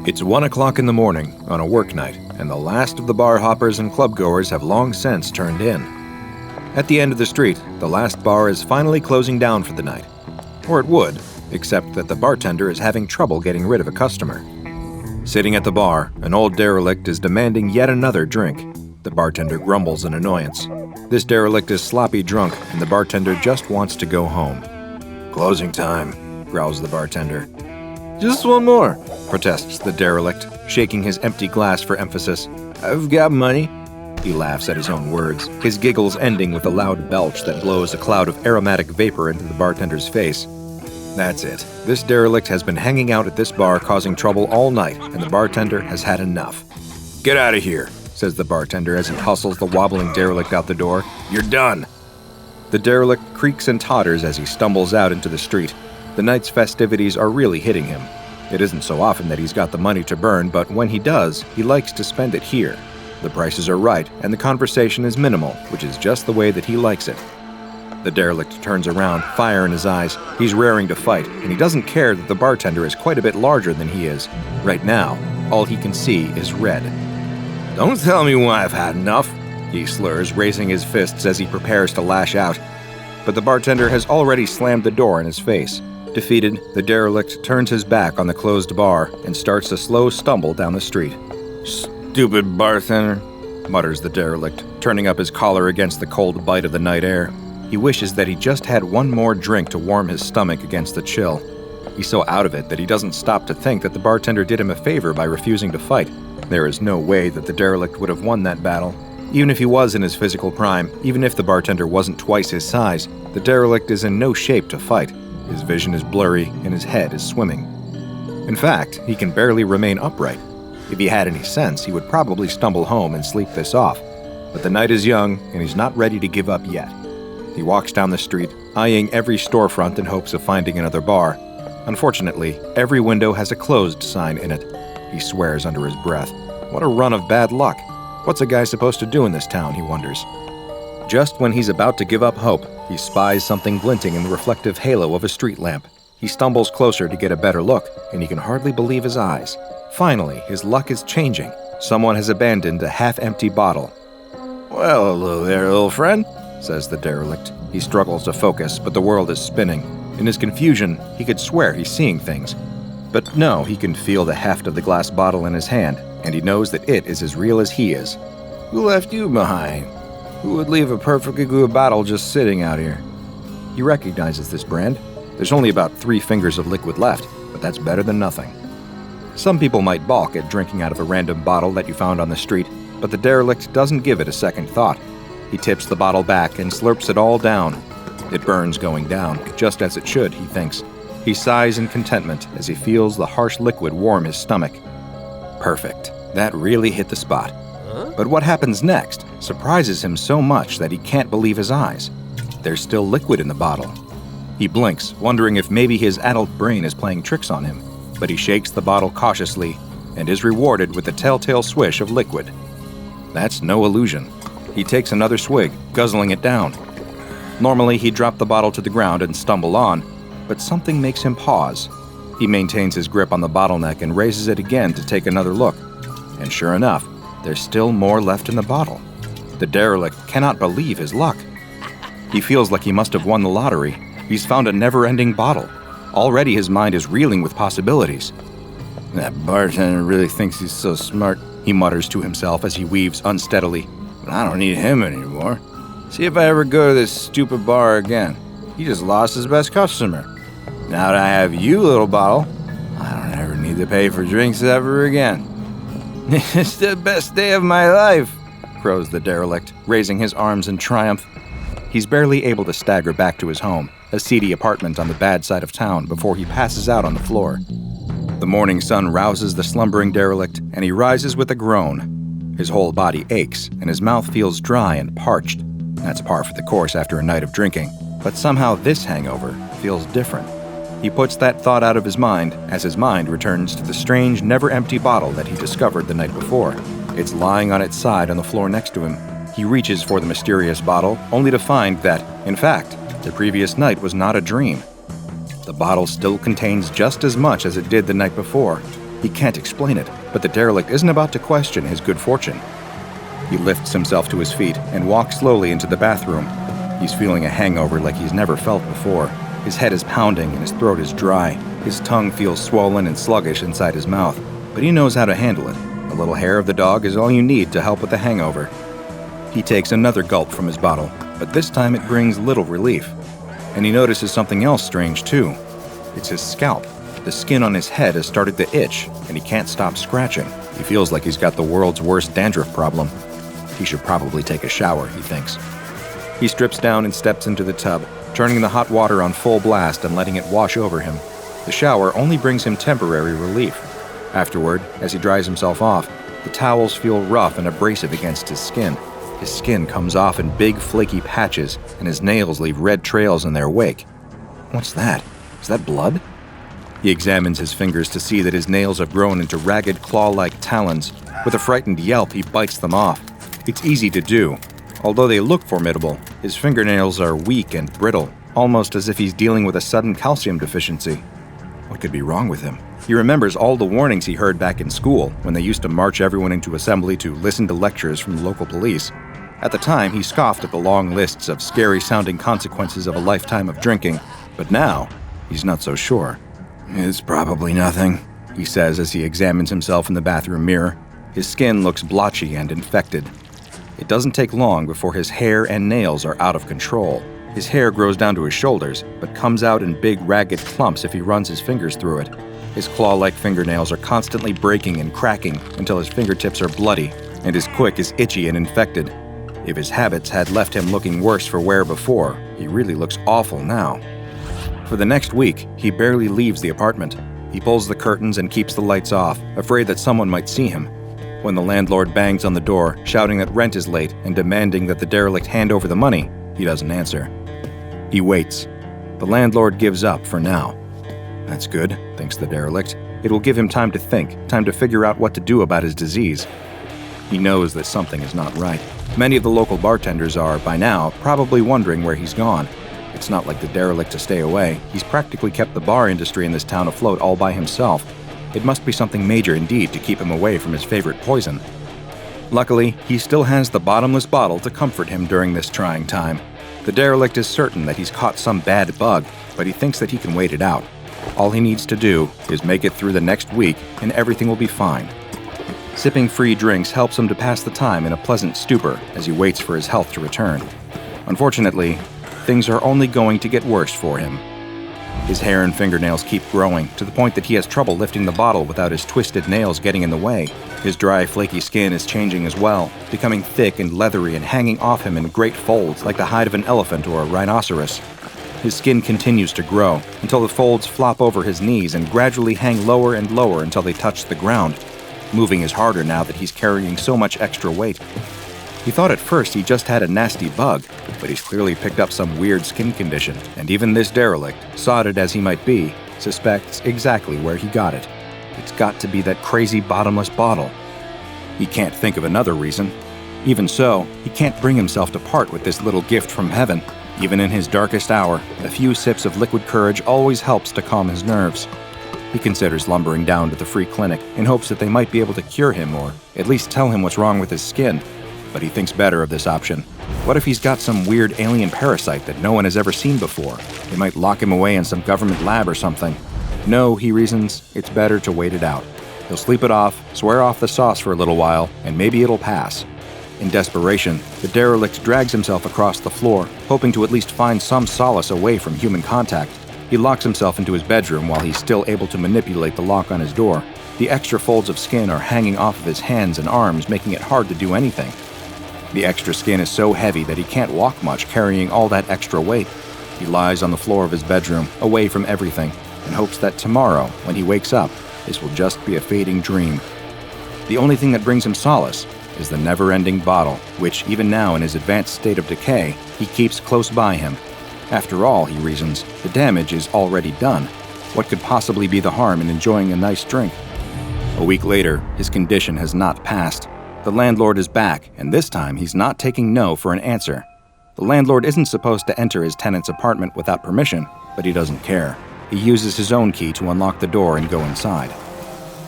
It's 1 o'clock in the morning on a work night, and the last of the bar hoppers and clubgoers have long since turned in. At the end of the street, the last bar is finally closing down for the night. Or it would, except that the bartender is having trouble getting rid of a customer. Sitting at the bar, an old derelict is demanding yet another drink. The bartender grumbles in annoyance. This derelict is sloppy drunk, and the bartender just wants to go home. "Closing time," growls the bartender. "Just one more," protests the derelict, shaking his empty glass for emphasis. "I've got money." He laughs at his own words, his giggles ending with a loud belch that blows a cloud of aromatic vapor into the bartender's face. That's it. This derelict has been hanging out at this bar causing trouble all night, and the bartender has had enough. "Get out of here," says the bartender as he hustles the wobbling derelict out the door. "You're done." The derelict creaks and totters as he stumbles out into the street. The night's festivities are really hitting him. It isn't so often that he's got the money to burn, but when he does, he likes to spend it here. The prices are right, and the conversation is minimal, which is just the way that he likes it. The derelict turns around, fire in his eyes. He's raring to fight, and he doesn't care that the bartender is quite a bit larger than he is. Right now, all he can see is red. "Don't tell me when I've had enough," he slurs, raising his fists as he prepares to lash out. But the bartender has already slammed the door in his face. Defeated, the derelict turns his back on the closed bar and starts a slow stumble down the street. "Stupid bartender," mutters the derelict, turning up his collar against the cold bite of the night air. He wishes that he just had one more drink to warm his stomach against the chill. He's so out of it that he doesn't stop to think that the bartender did him a favor by refusing to fight. There is no way that the derelict would have won that battle. Even if he was in his physical prime, even if the bartender wasn't twice his size, the derelict is in no shape to fight. His vision is blurry and his head is swimming. In fact, he can barely remain upright. If he had any sense, he would probably stumble home and sleep this off. But the night is young, and he's not ready to give up yet. He walks down the street, eyeing every storefront in hopes of finding another bar. Unfortunately, every window has a closed sign in it. He swears under his breath. What a run of bad luck. What's a guy supposed to do in this town, he wonders. Just when he's about to give up hope, he spies something glinting in the reflective halo of a street lamp. He stumbles closer to get a better look, and he can hardly believe his eyes. Finally, his luck is changing. Someone has abandoned a half-empty bottle. "Well, hello there, little friend," says the derelict. He struggles to focus, but the world is spinning. In his confusion, he could swear he's seeing things. But no, he can feel the heft of the glass bottle in his hand, and he knows that it is as real as he is. "Who left you behind? Who would leave a perfectly good bottle just sitting out here?" He recognizes this brand. There's only about 3 fingers of liquid left, but that's better than nothing. Some people might balk at drinking out of a random bottle that you found on the street, but the derelict doesn't give it a second thought. He tips the bottle back and slurps it all down. It burns going down, just as it should, he thinks. He sighs in contentment as he feels the harsh liquid warm his stomach. Perfect. That really hit the spot. But what happens next surprises him so much that he can't believe his eyes. There's still liquid in the bottle. He blinks, wondering if maybe his adult brain is playing tricks on him, but he shakes the bottle cautiously and is rewarded with the telltale swish of liquid. That's no illusion. He takes another swig, guzzling it down. Normally, he'd drop the bottle to the ground and stumble on, but something makes him pause. He maintains his grip on the bottleneck and raises it again to take another look. And sure enough, there's still more left in the bottle. The derelict cannot believe his luck. He feels like he must have won the lottery. He's found a never-ending bottle. Already his mind is reeling with possibilities. "That bartender really thinks he's so smart," he mutters to himself as he weaves unsteadily. "But I don't need him anymore. See if I ever go to this stupid bar again. He just lost his best customer. Now that I have you, little bottle, I don't ever need to pay for drinks ever again." "It's the best day of my life," crows the derelict, raising his arms in triumph. He's barely able to stagger back to his home, a seedy apartment on the bad side of town, before he passes out on the floor. The morning sun rouses the slumbering derelict, and he rises with a groan. His whole body aches, and his mouth feels dry and parched. That's par for the course after a night of drinking, but somehow this hangover feels different. He puts that thought out of his mind as his mind returns to the strange, never-empty bottle that he discovered the night before. It's lying on its side on the floor next to him. He reaches for the mysterious bottle, only to find that, in fact, the previous night was not a dream. The bottle still contains just as much as it did the night before. He can't explain it, but the derelict isn't about to question his good fortune. He lifts himself to his feet and walks slowly into the bathroom. He's feeling a hangover like he's never felt before. His head is pounding and his throat is dry. His tongue feels swollen and sluggish inside his mouth, but he knows how to handle it. A little hair of the dog is all you need to help with the hangover. He takes another gulp from his bottle, but this time it brings little relief. And he notices something else strange too. It's his scalp. The skin on his head has started to itch, and he can't stop scratching. He feels like he's got the world's worst dandruff problem. He should probably take a shower, he thinks. He strips down and steps into the tub, turning the hot water on full blast and letting it wash over him. The shower only brings him temporary relief. Afterward, as he dries himself off, the towels feel rough and abrasive against his skin. His skin comes off in big, flaky patches, and his nails leave red trails in their wake. What's that? Is that blood? He examines his fingers to see that his nails have grown into ragged, claw-like talons. With a frightened yelp, he bites them off. It's easy to do. Although they look formidable, his fingernails are weak and brittle, almost as if he's dealing with a sudden calcium deficiency. What could be wrong with him? He remembers all the warnings he heard back in school when they used to march everyone into assembly to listen to lectures from the local police. At the time, he scoffed at the long lists of scary-sounding consequences of a lifetime of drinking, but now, he's not so sure. "It's probably nothing," he says as he examines himself in the bathroom mirror. His skin looks blotchy and infected. It doesn't take long before his hair and nails are out of control. His hair grows down to his shoulders, but comes out in big, ragged clumps if he runs his fingers through it. His claw-like fingernails are constantly breaking and cracking until his fingertips are bloody, and his quick is itchy and infected. If his habits had left him looking worse for wear before, he really looks awful now. For the next week, he barely leaves the apartment. He pulls the curtains and keeps the lights off, afraid that someone might see him. When the landlord bangs on the door, shouting that rent is late and demanding that the derelict hand over the money, he doesn't answer. He waits. The landlord gives up for now. That's good, thinks the derelict. It will give him time to think, time to figure out what to do about his disease. He knows that something is not right. Many of the local bartenders are, by now, probably wondering where he's gone. It's not like the derelict to stay away. He's practically kept the bar industry in this town afloat all by himself. It must be something major indeed to keep him away from his favorite poison. Luckily, he still has the bottomless bottle to comfort him during this trying time. The derelict is certain that he's caught some bad bug, but he thinks that he can wait it out. All he needs to do is make it through the next week, and everything will be fine. Sipping free drinks helps him to pass the time in a pleasant stupor as he waits for his health to return. Unfortunately, things are only going to get worse for him. His hair and fingernails keep growing, to the point that he has trouble lifting the bottle without his twisted nails getting in the way. His dry, flaky skin is changing as well, becoming thick and leathery and hanging off him in great folds like the hide of an elephant or a rhinoceros. His skin continues to grow, until the folds flop over his knees and gradually hang lower and lower until they touch the ground. Moving is harder now that he's carrying so much extra weight. He thought at first he just had a nasty bug, but he's clearly picked up some weird skin condition, and even this derelict, sodded as he might be, suspects exactly where he got it. It's got to be that crazy bottomless bottle. He can't think of another reason. Even so, he can't bring himself to part with this little gift from heaven. Even in his darkest hour, a few sips of liquid courage always helps to calm his nerves. He considers lumbering down to the free clinic in hopes that they might be able to cure him or at least tell him what's wrong with his skin. But he thinks better of this option. What if he's got some weird alien parasite that no one has ever seen before? They might lock him away in some government lab or something. No, he reasons, it's better to wait it out. He'll sleep it off, swear off the sauce for a little while, and maybe it'll pass. In desperation, the derelict drags himself across the floor, hoping to at least find some solace away from human contact. He locks himself into his bedroom while he's still able to manipulate the lock on his door. The extra folds of skin are hanging off of his hands and arms, making it hard to do anything. The extra skin is so heavy that he can't walk much carrying all that extra weight. He lies on the floor of his bedroom, away from everything, and hopes that tomorrow, when he wakes up, this will just be a fading dream. The only thing that brings him solace is the never-ending bottle, which, even now in his advanced state of decay, he keeps close by him. After all, he reasons, the damage is already done. What could possibly be the harm in enjoying a nice drink? A week later, his condition has not passed. The landlord is back, and this time he's not taking no for an answer. The landlord isn't supposed to enter his tenant's apartment without permission, but he doesn't care. He uses his own key to unlock the door and go inside.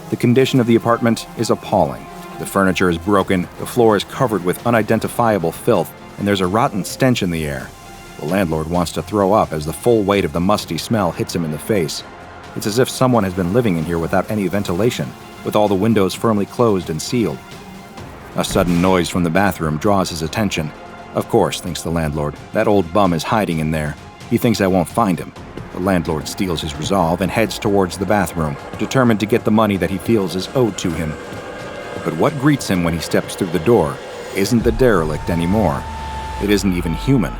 The condition of the apartment is appalling. The furniture is broken, the floor is covered with unidentifiable filth, and there's a rotten stench in the air. The landlord wants to throw up as the full weight of the musty smell hits him in the face. It's as if someone has been living in here without any ventilation, with all the windows firmly closed and sealed. A sudden noise from the bathroom draws his attention. Of course, thinks the landlord, that old bum is hiding in there. He thinks I won't find him. The landlord steels his resolve and heads towards the bathroom, determined to get the money that he feels is owed to him. But what greets him when he steps through the door isn't the derelict anymore. It isn't even human.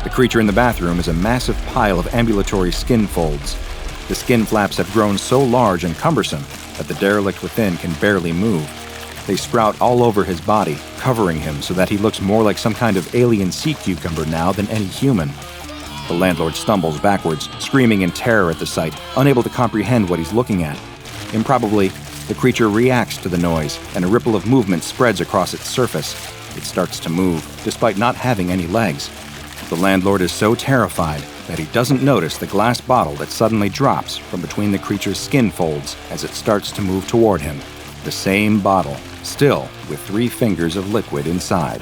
The creature in the bathroom is a massive pile of ambulatory skin folds. The skin flaps have grown so large and cumbersome that the derelict within can barely move. They sprout all over his body, covering him so that he looks more like some kind of alien sea cucumber now than any human. The landlord stumbles backwards, screaming in terror at the sight, unable to comprehend what he's looking at. Improbably, the creature reacts to the noise, and a ripple of movement spreads across its surface. It starts to move, despite not having any legs. The landlord is so terrified that he doesn't notice the glass bottle that suddenly drops from between the creature's skin folds as it starts to move toward him. The same bottle, still with 3 fingers of liquid inside.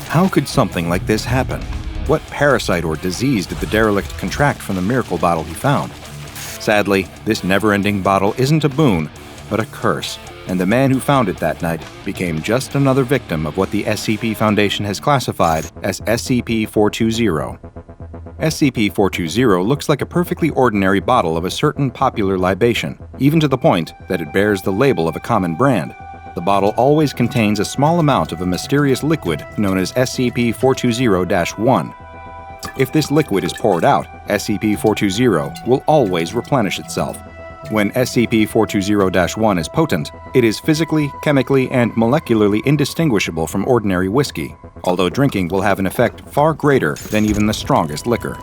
How could something like this happen? What parasite or disease did the derelict contract from the miracle bottle he found? Sadly, this never-ending bottle isn't a boon, but a curse, and the man who found it that night became just another victim of what the SCP Foundation has classified as SCP-027. SCP-027 looks like a perfectly ordinary bottle of a certain popular libation, even to the point that it bears the label of a common brand. The bottle always contains a small amount of a mysterious liquid known as SCP-020-1. If this liquid is poured out, SCP-027 will always replenish itself. When SCP-020-1 is potent, it is physically, chemically, and molecularly indistinguishable from ordinary whiskey, although drinking will have an effect far greater than even the strongest liquor.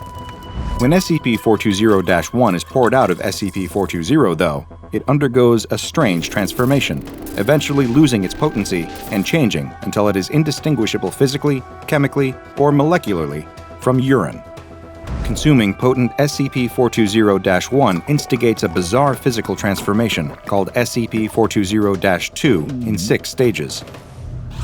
When SCP-020-1 is poured out of SCP-020, though, it undergoes a strange transformation, eventually losing its potency and changing until it is indistinguishable physically, chemically, or molecularly from urine. Consuming potent SCP-020-1 instigates a bizarre physical transformation called SCP-020-2 in 6 stages.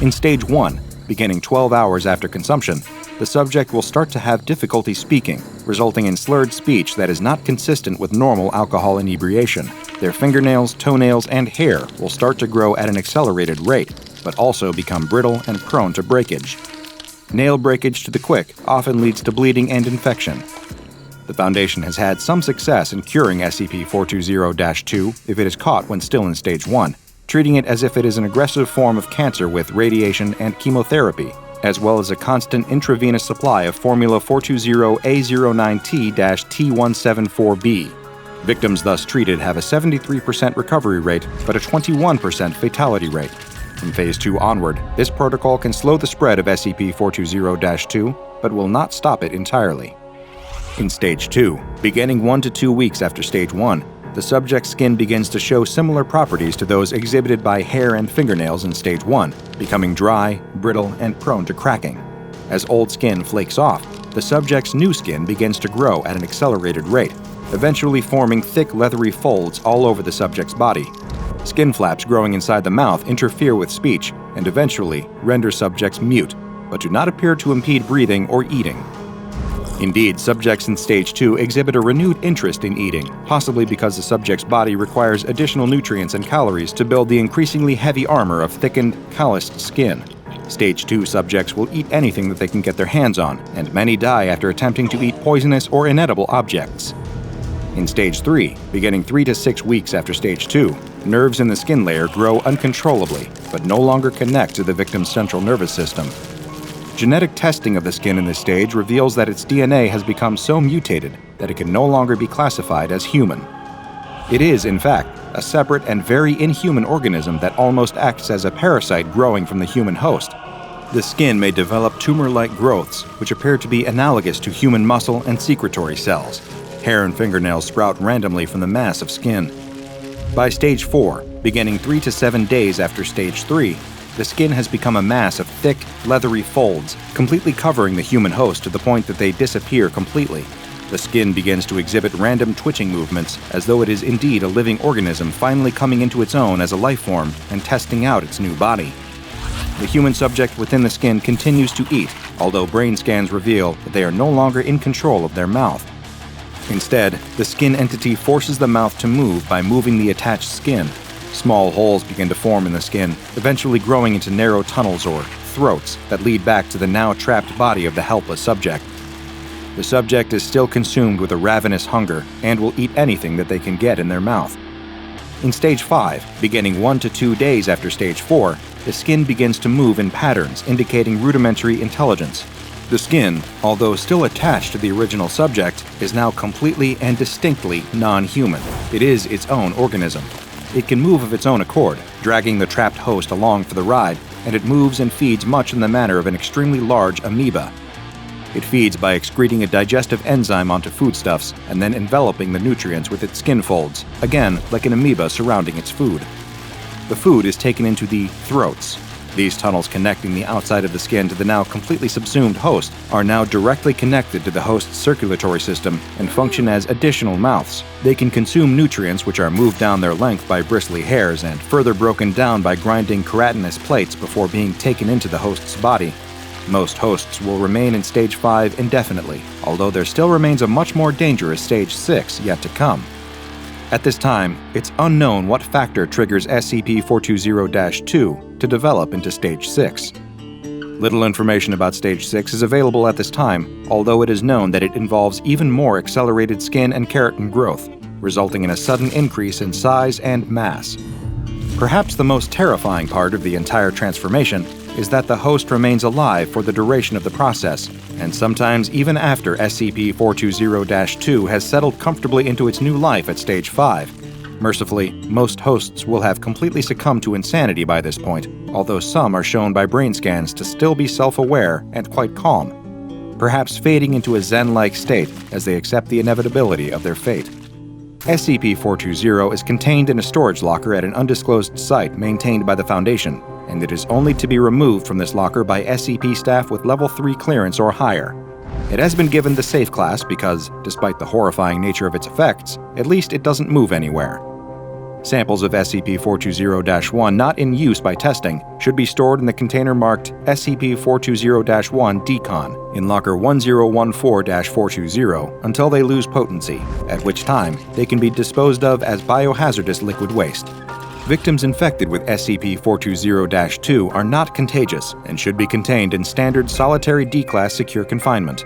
In Stage 1, beginning 12 hours after consumption, the subject will start to have difficulty speaking, resulting in slurred speech that is not consistent with normal alcohol inebriation. Their fingernails, toenails, and hair will start to grow at an accelerated rate, but also become brittle and prone to breakage. Nail breakage to the quick often leads to bleeding and infection. The Foundation has had some success in curing SCP-020-2 if it is caught when still in Stage 1, treating it as if it is an aggressive form of cancer with radiation and chemotherapy, as well as a constant intravenous supply of Formula 420A09T-T174B. Victims thus treated have a 73% recovery rate, but a 21% fatality rate. From Phase 2 onward, this protocol can slow the spread of SCP-020-2, but will not stop it entirely. In Stage 2, beginning 1 to 2 weeks after Stage 1, the subject's skin begins to show similar properties to those exhibited by hair and fingernails in Stage 1, becoming dry, brittle, and prone to cracking. As old skin flakes off, the subject's new skin begins to grow at an accelerated rate, eventually forming thick, leathery folds all over the subject's body. Skin flaps growing inside the mouth interfere with speech and eventually render subjects mute, but do not appear to impede breathing or eating. Indeed, subjects in Stage 2 exhibit a renewed interest in eating, possibly because the subject's body requires additional nutrients and calories to build the increasingly heavy armor of thickened, calloused skin. Stage 2 subjects will eat anything that they can get their hands on, and many die after attempting to eat poisonous or inedible objects. In Stage 3, beginning 3 to 6 weeks after Stage 2, nerves in the skin layer grow uncontrollably, but no longer connect to the victim's central nervous system. Genetic testing of the skin in this stage reveals that its DNA has become so mutated that it can no longer be classified as human. It is, in fact, a separate and very inhuman organism that almost acts as a parasite growing from the human host. The skin may develop tumor-like growths, which appear to be analogous to human muscle and secretory cells. Hair and fingernails sprout randomly from the mass of skin. By Stage 4, beginning 3 to 7 days after Stage 3, the skin has become a mass of thick, leathery folds, completely covering the human host to the point that they disappear completely. The skin begins to exhibit random twitching movements, as though it is indeed a living organism finally coming into its own as a life form and testing out its new body. The human subject within the skin continues to eat, although brain scans reveal that they are no longer in control of their mouth. Instead, the skin entity forces the mouth to move by moving the attached skin. Small holes begin to form in the skin, eventually growing into narrow tunnels or throats that lead back to the now trapped body of the helpless subject. The subject is still consumed with a ravenous hunger and will eat anything that they can get in their mouth. In Stage 5, beginning 1 to 2 days after Stage 4, the skin begins to move in patterns indicating rudimentary intelligence. The skin, although still attached to the original subject, is now completely and distinctly non-human. It is its own organism. It can move of its own accord, dragging the trapped host along for the ride, and it moves and feeds much in the manner of an extremely large amoeba. It feeds by excreting a digestive enzyme onto foodstuffs and then enveloping the nutrients with its skin folds, again like an amoeba surrounding its food. The food is taken into the throats. These tunnels connecting the outside of the skin to the now completely subsumed host are now directly connected to the host's circulatory system and function as additional mouths. They can consume nutrients which are moved down their length by bristly hairs and further broken down by grinding keratinous plates before being taken into the host's body. Most hosts will remain in Stage 5 indefinitely, although there still remains a much more dangerous Stage 6 yet to come. At this time, it's unknown what factor triggers SCP-027-2 to develop into Stage 6. Little information about Stage 6 is available at this time, although it is known that it involves even more accelerated skin and keratin growth, resulting in a sudden increase in size and mass. Perhaps the most terrifying part of the entire transformation is that the host remains alive for the duration of the process, and sometimes even after SCP-027-2 has settled comfortably into its new life at Stage 5. Mercifully, most hosts will have completely succumbed to insanity by this point, although some are shown by brain scans to still be self-aware and quite calm, perhaps fading into a Zen-like state as they accept the inevitability of their fate. SCP-027 is contained in a storage locker at an undisclosed site maintained by the Foundation, and it is only to be removed from this locker by SCP staff with Level 3 clearance or higher. It has been given the Safe class because, despite the horrifying nature of its effects, at least it doesn't move anywhere. Samples of SCP-027-1 not in use by testing should be stored in the container marked SCP-027-1 Decon in Locker 1014-420 until they lose potency, at which time they can be disposed of as biohazardous liquid waste. Victims infected with SCP-027-2 are not contagious and should be contained in standard solitary D-Class secure confinement.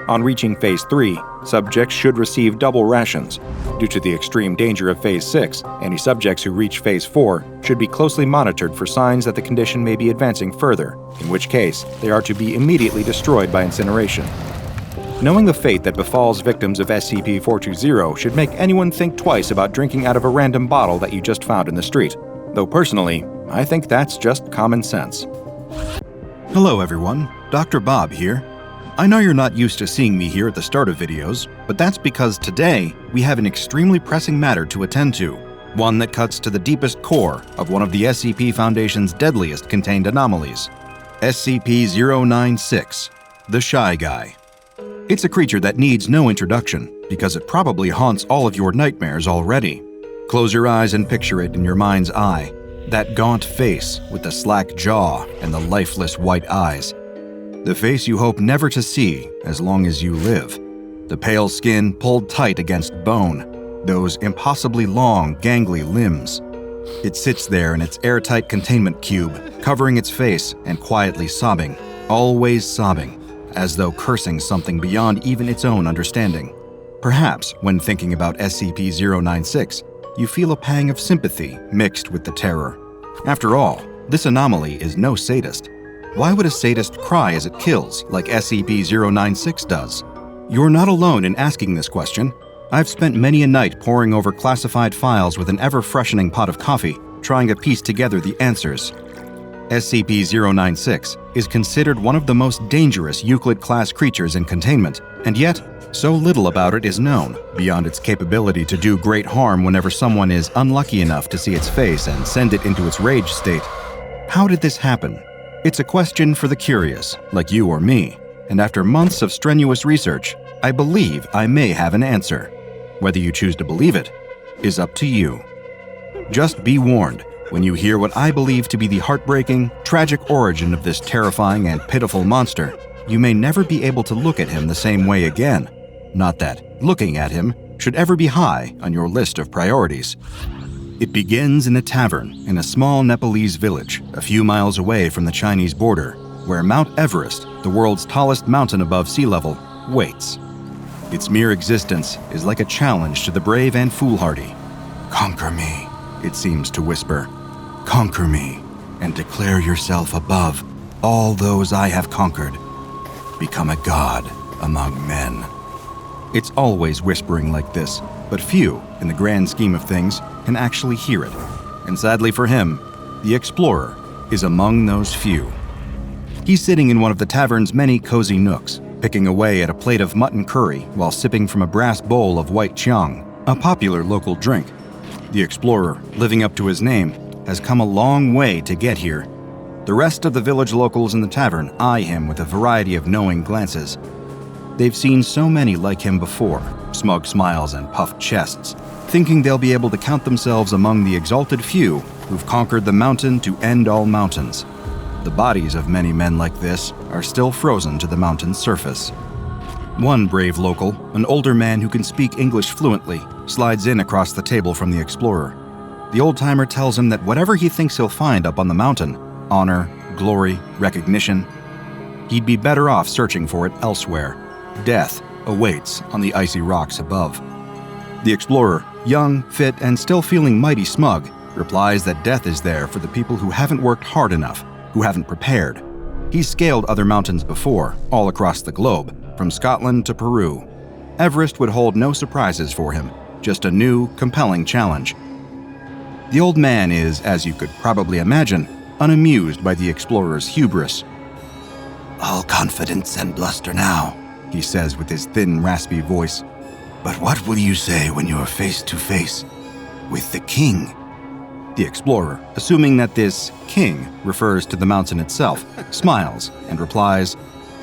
On reaching Phase 3, subjects should receive double rations. Due to the extreme danger of Phase 6, any subjects who reach Phase 4 should be closely monitored for signs that the condition may be advancing further, in which case they are to be immediately destroyed by incineration. Knowing the fate that befalls victims of SCP-027 should make anyone think twice about drinking out of a random bottle that you just found in the street, though personally, I think that's just common sense. Hello everyone, DrBob here. I know you're not used to seeing me here at the start of videos, but that's because today we have an extremely pressing matter to attend to, one that cuts to the deepest core of one of the SCP Foundation's deadliest contained anomalies, SCP-026, the Shy Guy. It's a creature that needs no introduction because it probably haunts all of your nightmares already. Close your eyes and picture it in your mind's eye, that gaunt face with the slack jaw and the lifeless white eyes. The face you hope never to see as long as you live. The pale skin pulled tight against bone, those impossibly long, gangly limbs. It sits there in its airtight containment cube, covering its face and quietly sobbing, always sobbing, as though cursing something beyond even its own understanding. Perhaps, when thinking about SCP-026, you feel a pang of sympathy mixed with the terror. After all, this anomaly is no sadist. Why would a sadist cry as it kills, like SCP-096 does? You're not alone in asking this question. I've spent many a night poring over classified files with an ever-freshening pot of coffee, trying to piece together the answers. SCP-096 is considered one of the most dangerous Euclid-class creatures in containment, and yet, so little about it is known, beyond its capability to do great harm whenever someone is unlucky enough to see its face and send it into its rage state. How did this happen? It's a question for the curious, like you or me, and after months of strenuous research, I believe I may have an answer. Whether you choose to believe it is up to you. Just be warned, when you hear what I believe to be the heartbreaking, tragic origin of this terrifying and pitiful monster, you may never be able to look at him the same way again. Not that looking at him should ever be high on your list of priorities. It begins in a tavern in a small Nepalese village a few miles away from the Chinese border, where Mount Everest, the world's tallest mountain above sea level, waits. Its mere existence is like a challenge to the brave and foolhardy. "Conquer me," it seems to whisper. "Conquer me, and declare yourself above all those I have conquered. Become a god among men." It's always whispering like this, but few, in the grand scheme of things, can actually hear it. And sadly for him, the explorer is among those few. He's sitting in one of the tavern's many cozy nooks, picking away at a plate of mutton curry while sipping from a brass bowl of white chiang, a popular local drink. The explorer, living up to his name, has come a long way to get here. The rest of the village locals in the tavern eye him with a variety of knowing glances. They've seen so many like him before, smug smiles and puffed chests, thinking they'll be able to count themselves among the exalted few who've conquered the mountain to end all mountains. The bodies of many men like this are still frozen to the mountain's surface. One brave local, an older man who can speak English fluently, slides in across the table from the explorer. The old-timer tells him that whatever he thinks he'll find up on the mountain, honor, glory, recognition, he'd be better off searching for it elsewhere. Death awaits on the icy rocks above. The explorer, young, fit, and still feeling mighty smug, replies that death is there for the people who haven't worked hard enough, who haven't prepared. He's scaled other mountains before, all across the globe, from Scotland to Peru. Everest would hold no surprises for him, just a new, compelling challenge. The old man is, as you could probably imagine, unamused by the explorer's hubris. "All confidence and bluster now," he says with his thin, raspy voice. "But what will you say when you're face to face with the king?" The explorer, assuming that this king refers to the mountain itself, smiles and replies,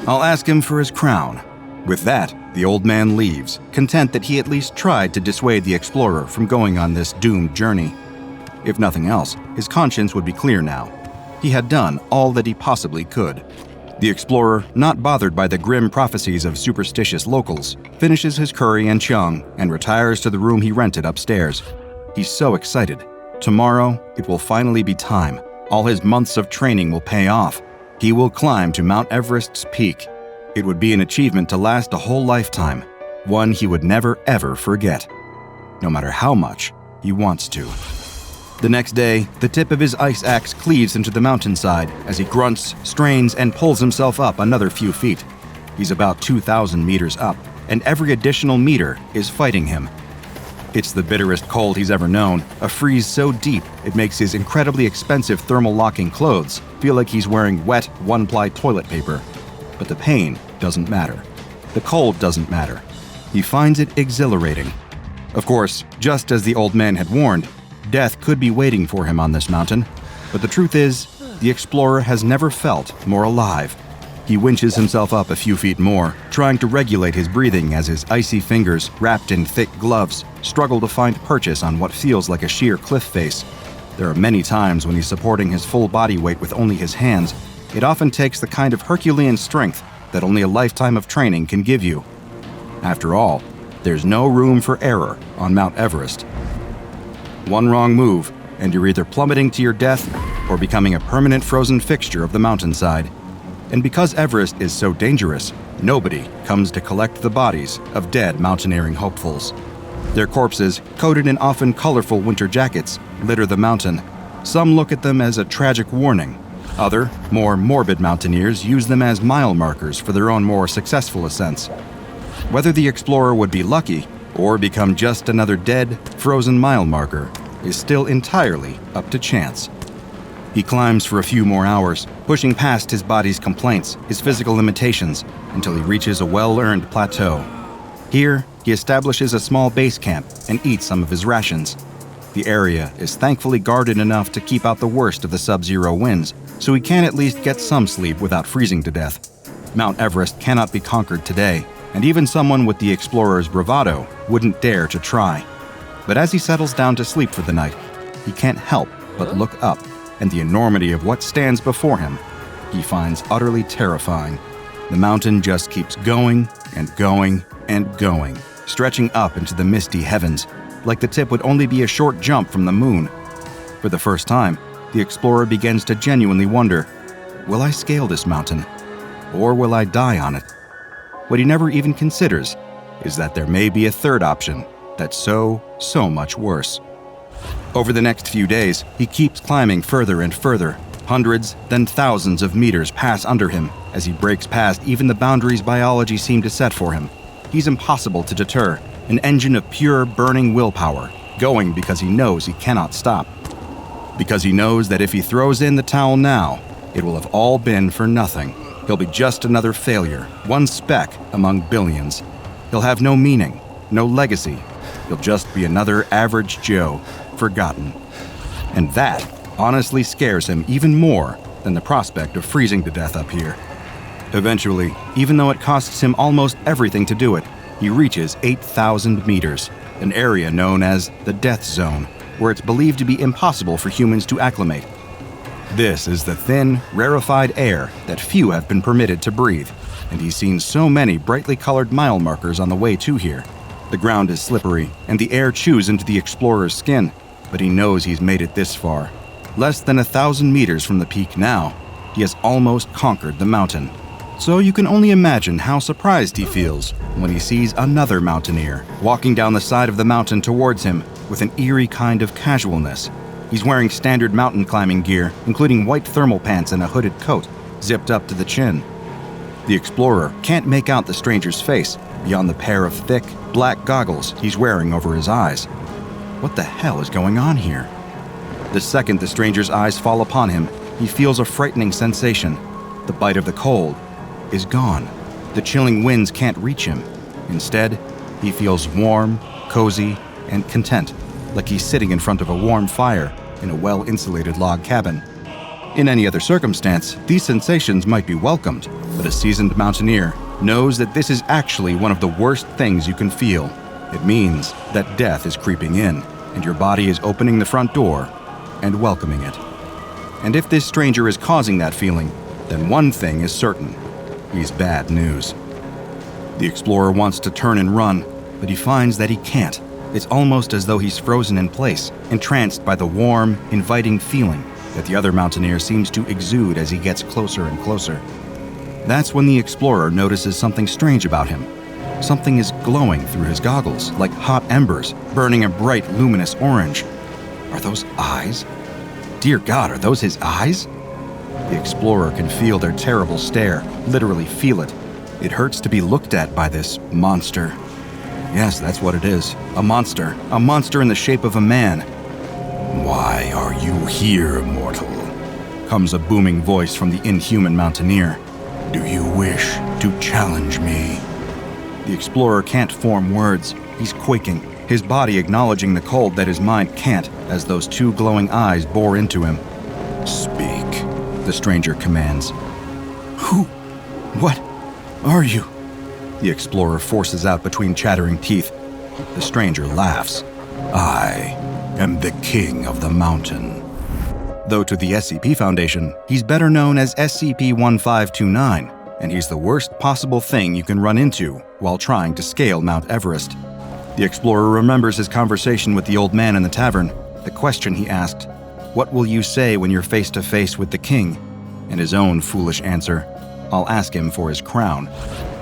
"I'll ask him for his crown." With that, the old man leaves, content that he at least tried to dissuade the explorer from going on this doomed journey. If nothing else, his conscience would be clear now. He had done all that he possibly could. The explorer, not bothered by the grim prophecies of superstitious locals, finishes his curry and chiang and retires to the room he rented upstairs. He's so excited. Tomorrow, it will finally be time. All his months of training will pay off. He will climb to Mount Everest's peak. It would be an achievement to last a whole lifetime, one he would never ever forget, no matter how much he wants to. The next day, the tip of his ice axe cleaves into the mountainside as he grunts, strains, and pulls himself up another few feet. He's about 2,000 meters up, and every additional meter is fighting him. It's the bitterest cold he's ever known, a freeze so deep it makes his incredibly expensive thermal locking clothes feel like he's wearing wet, one-ply toilet paper. But the pain doesn't matter. The cold doesn't matter. He finds it exhilarating. Of course, just as the old man had warned, death could be waiting for him on this mountain, but the truth is, the explorer has never felt more alive. He winches himself up a few feet more, trying to regulate his breathing as his icy fingers, wrapped in thick gloves, struggle to find purchase on what feels like a sheer cliff face. There are many times when he's supporting his full body weight with only his hands. It often takes the kind of Herculean strength that only a lifetime of training can give you. After all, there's no room for error on Mount Everest. One wrong move, and you're either plummeting to your death or becoming a permanent frozen fixture of the mountainside. And because Everest is so dangerous, nobody comes to collect the bodies of dead mountaineering hopefuls. Their corpses, coated in often colorful winter jackets, litter the mountain. Some look at them as a tragic warning. Other, more morbid mountaineers use them as mile markers for their own more successful ascents. Whether the explorer would be lucky or become just another dead, frozen mile marker is still entirely up to chance. He climbs for a few more hours, pushing past his body's complaints, his physical limitations, until he reaches a well-earned plateau. Here, he establishes a small base camp and eats some of his rations. The area is thankfully guarded enough to keep out the worst of the sub-zero winds, so he can at least get some sleep without freezing to death. Mount Everest cannot be conquered today, and even someone with the explorer's bravado wouldn't dare to try. But as he settles down to sleep for the night, he can't help but look up, and the enormity of what stands before him he finds utterly terrifying. The mountain just keeps going and going and going, stretching up into the misty heavens, like the tip would only be a short jump from the moon. For the first time, the explorer begins to genuinely wonder, will I scale this mountain, or will I die on it? What he never even considers is that there may be a third option that's so much worse. Over the next few days, he keeps climbing further and further. Hundreds, then thousands of meters pass under him as he breaks past even the boundaries biology seemed to set for him. He's impossible to deter, an engine of pure burning willpower, going because he knows he cannot stop. Because he knows that if he throws in the towel now, it will have all been for nothing. He'll be just another failure, one speck among billions. He'll have no meaning, no legacy. He'll just be another average Joe, forgotten. And that honestly scares him even more than the prospect of freezing to death up here. Eventually, even though it costs him almost everything to do it, he reaches 8,000 meters, an area known as the Death Zone, where it's believed to be impossible for humans to acclimate. This is the thin, rarefied air that few have been permitted to breathe, and he's seen so many brightly colored mile markers on the way to here. The ground is slippery, and the air chews into the explorer's skin, but he knows he's made it this far. Less than 1,000 meters from the peak now, he has almost conquered the mountain. So you can only imagine how surprised he feels when he sees another mountaineer walking down the side of the mountain towards him with an eerie kind of casualness. He's wearing standard mountain climbing gear, including white thermal pants and a hooded coat, zipped up to the chin. The explorer can't make out the stranger's face beyond the pair of thick, black goggles he's wearing over his eyes. What the hell is going on here? The second the stranger's eyes fall upon him, he feels a frightening sensation. The bite of the cold is gone. The chilling winds can't reach him. Instead, he feels warm, cozy, and content, like he's sitting in front of a warm fire in a well-insulated log cabin. In any other circumstance, these sensations might be welcomed, but a seasoned mountaineer knows that this is actually one of the worst things you can feel. It means that death is creeping in, and your body is opening the front door and welcoming it. And if this stranger is causing that feeling, then one thing is certain. He's bad news. The explorer wants to turn and run, but he finds that he can't. It's almost as though he's frozen in place, entranced by the warm, inviting feeling that the other mountaineer seems to exude as he gets closer and closer. That's when the explorer notices something strange about him. Something is glowing through his goggles, like hot embers, burning a bright, luminous orange. Are those eyes? Dear God, are those his eyes? The explorer can feel their terrible stare, literally feel it. It hurts to be looked at by this monster. Yes, that's what it is. A monster in the shape of a man. "Why are you here, mortal?" comes a booming voice from the inhuman mountaineer. "Do you wish to challenge me?" The explorer can't form words. He's quaking, his body acknowledging the cold that his mind can't, as those two glowing eyes bore into him. "Speak," the stranger commands. "Who? What are you?" The explorer forces out between chattering teeth. The stranger laughs. "I am the king of the mountain." Though to the SCP Foundation, he's better known as SCP-1529, and he's the worst possible thing you can run into while trying to scale Mount Everest. The explorer remembers his conversation with the old man in the tavern, the question he asked, "What will you say when you're face to face with the king?" And his own foolish answer, "I'll ask him for his crown."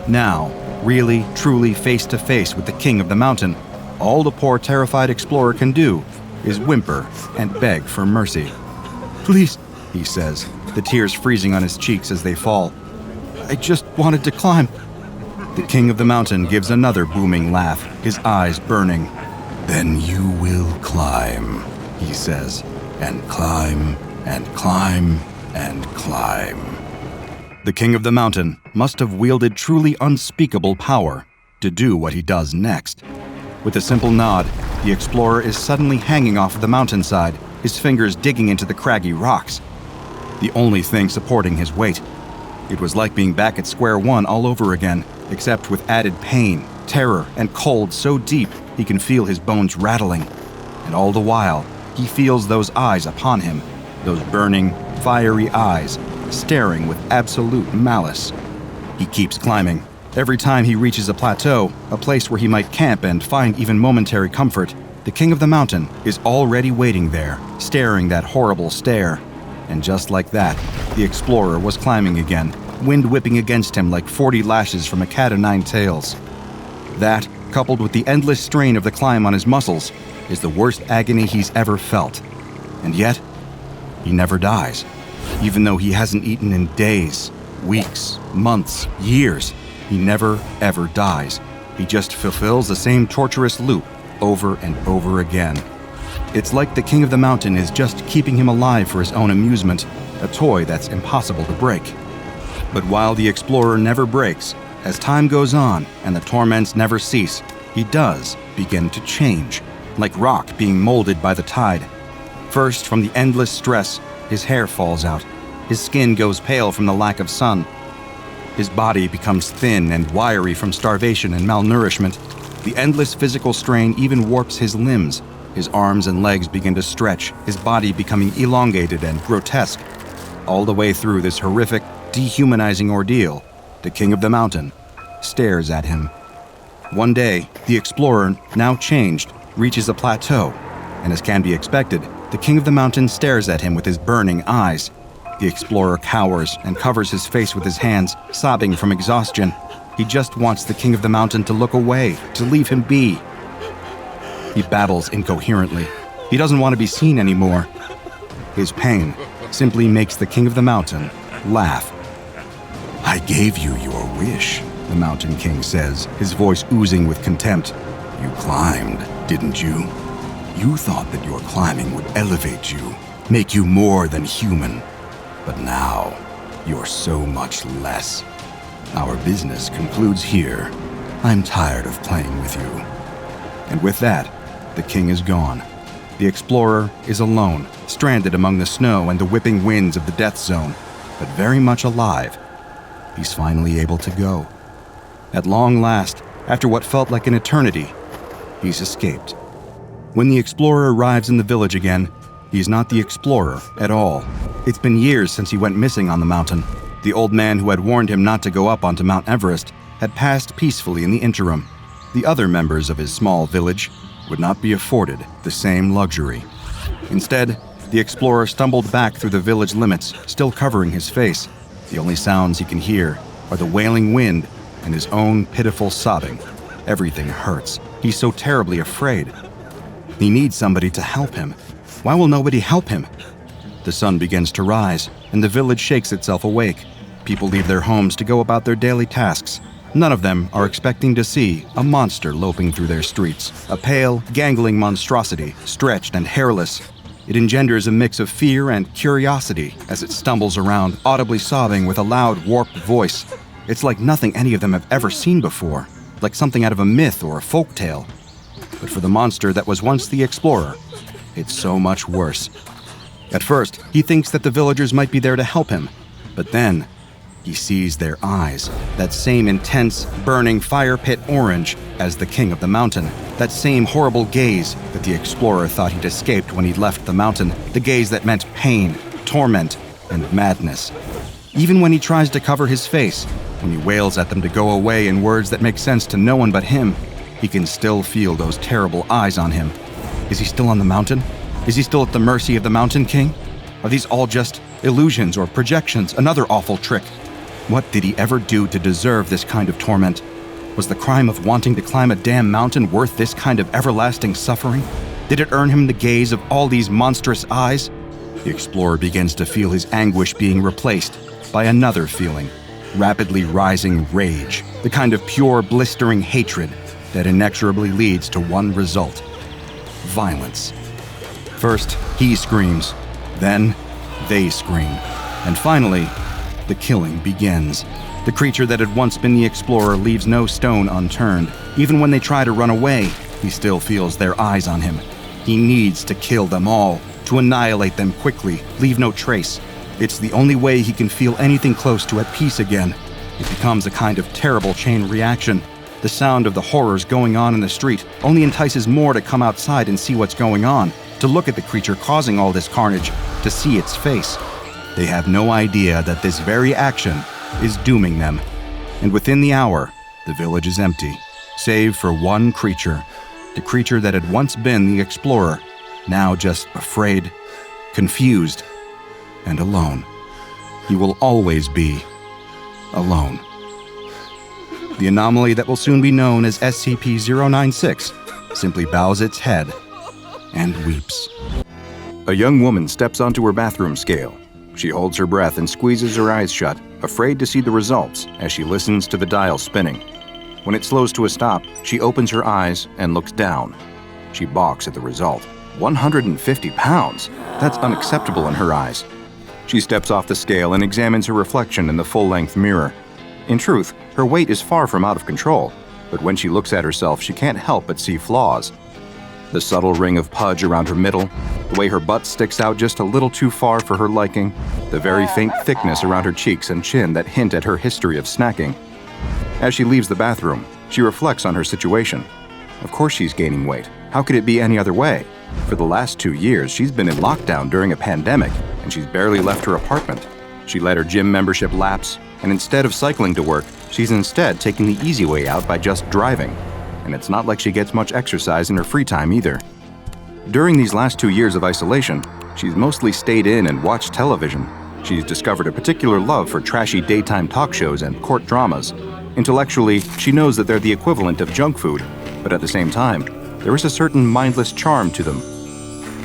Now, really, truly face to face with the king of the mountain, all the poor terrified explorer can do is whimper and beg for mercy. "Please," he says, the tears freezing on his cheeks as they fall. "I just wanted to climb." The king of the mountain gives another booming laugh, his eyes burning. "Then you will climb," he says, "and climb, and climb, and climb." The king of the mountain must have wielded truly unspeakable power to do what he does next. With a simple nod, the explorer is suddenly hanging off the mountainside, his fingers digging into the craggy rocks. The only thing supporting his weight. It was like being back at square one all over again, except with added pain, terror, and cold so deep he can feel his bones rattling. And all the while, he feels those eyes upon him, those burning, fiery eyes, staring with absolute malice. He keeps climbing. Every time he reaches a plateau, a place where he might camp and find even momentary comfort, the king of the mountain is already waiting there, staring that horrible stare. And just like that, the explorer was climbing again, wind whipping against him like 40 lashes from a cat o' nine tails. That, coupled with the endless strain of the climb on his muscles, is the worst agony he's ever felt. And yet, he never dies. Even though he hasn't eaten in days, weeks, months, years, he never, ever dies. He just fulfills the same torturous loop over and over again. It's like the king of the mountain is just keeping him alive for his own amusement, a toy that's impossible to break. But while the explorer never breaks, as time goes on and the torments never cease, he does begin to change, like rock being molded by the tide. First, from the endless stress, his hair falls out. His skin goes pale from the lack of sun. His body becomes thin and wiry from starvation and malnourishment. The endless physical strain even warps his limbs. His arms and legs begin to stretch, his body becoming elongated and grotesque. All the way through this horrific, dehumanizing ordeal, the king of the mountain stares at him. One day, the explorer, now changed, reaches a plateau, and as can be expected, the king of the mountain stares at him with his burning eyes. The explorer cowers and covers his face with his hands, sobbing from exhaustion. He just wants the king of the mountain to look away, to leave him be. He babbles incoherently. He doesn't want to be seen anymore. His pain simply makes the king of the mountain laugh. "I gave you your wish," the mountain king says, his voice oozing with contempt. "You climbed, didn't you? You thought that your climbing would elevate you, make you more than human. But now, you're so much less. Our business concludes here. I'm tired of playing with you." And with that, the king is gone. The explorer is alone, stranded among the snow and the whipping winds of the death zone, but very much alive. He's finally able to go. At long last, after what felt like an eternity, he's escaped. When the explorer arrives in the village again, he's not the explorer at all. It's been years since he went missing on the mountain. The old man who had warned him not to go up onto Mount Everest had passed peacefully in the interim. The other members of his small village would not be afforded the same luxury. Instead, the explorer stumbled back through the village limits, still covering his face. The only sounds he can hear are the wailing wind and his own pitiful sobbing. Everything hurts. He's so terribly afraid. He needs somebody to help him. Why will nobody help him? The sun begins to rise, and the village shakes itself awake. People leave their homes to go about their daily tasks. None of them are expecting to see a monster loping through their streets, a pale, gangling monstrosity, stretched and hairless. It engenders a mix of fear and curiosity as it stumbles around, audibly sobbing with a loud, warped voice. It's like nothing any of them have ever seen before, like something out of a myth or a folk tale. But for the monster that was once the explorer, it's so much worse. At first, he thinks that the villagers might be there to help him, but then he sees their eyes, that same intense, burning fire pit orange as the king of the mountain, that same horrible gaze that the explorer thought he'd escaped when he'd left the mountain, the gaze that meant pain, torment, and madness. Even when he tries to cover his face, when he wails at them to go away in words that make sense to no one but him, he can still feel those terrible eyes on him. Is he still on the mountain? Is he still at the mercy of the Mountain King? Are these all just illusions or projections, another awful trick? What did he ever do to deserve this kind of torment? Was the crime of wanting to climb a damn mountain worth this kind of everlasting suffering? Did it earn him the gaze of all these monstrous eyes? The explorer begins to feel his anguish being replaced by another feeling, rapidly rising rage, the kind of pure, blistering hatred that inexorably leads to one result: violence. First, he screams, then they scream, and finally, the killing begins. The creature that had once been the explorer leaves no stone unturned. Even when they try to run away, he still feels their eyes on him. He needs to kill them all, to annihilate them quickly, leave no trace. It's the only way he can feel anything close to at peace again. It becomes a kind of terrible chain reaction. The sound of the horrors going on in the street only entices more to come outside and see what's going on, to look at the creature causing all this carnage, to see its face. They have no idea that this very action is dooming them. And within the hour, the village is empty, save for one creature. The creature that had once been the explorer, now just afraid, confused, and alone. He will always be alone. The anomaly that will soon be known as SCP-026 simply bows its head and weeps. A young woman steps onto her bathroom scale. She holds her breath and squeezes her eyes shut, afraid to see the results as she listens to the dial spinning. When it slows to a stop, she opens her eyes and looks down. She balks at the result. 150 pounds! That's unacceptable in her eyes. She steps off the scale and examines her reflection in the full-length mirror. In truth, her weight is far from out of control, but when she looks at herself, she can't help but see flaws. The subtle ring of pudge around her middle, the way her butt sticks out just a little too far for her liking, the very faint thickness around her cheeks and chin that hint at her history of snacking. As she leaves the bathroom, she reflects on her situation. Of course she's gaining weight. How could it be any other way? For the last 2 years, she's been in lockdown during a pandemic, and she's barely left her apartment. She let her gym membership lapse, and instead of cycling to work, she's instead taking the easy way out by just driving. And it's not like she gets much exercise in her free time either. During these last 2 years of isolation, she's mostly stayed in and watched television. She's discovered a particular love for trashy daytime talk shows and court dramas. Intellectually, she knows that they're the equivalent of junk food, but at the same time, there is a certain mindless charm to them.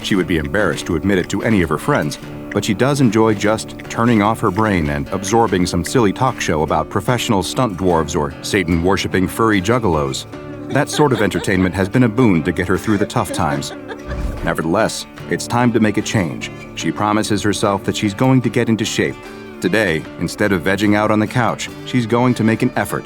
She would be embarrassed to admit it to any of her friends, but she does enjoy just turning off her brain and absorbing some silly talk show about professional stunt dwarves or Satan-worshipping furry juggalos. That sort of entertainment has been a boon to get her through the tough times. Nevertheless, it's time to make a change. She promises herself that she's going to get into shape. Today, instead of vegging out on the couch, she's going to make an effort.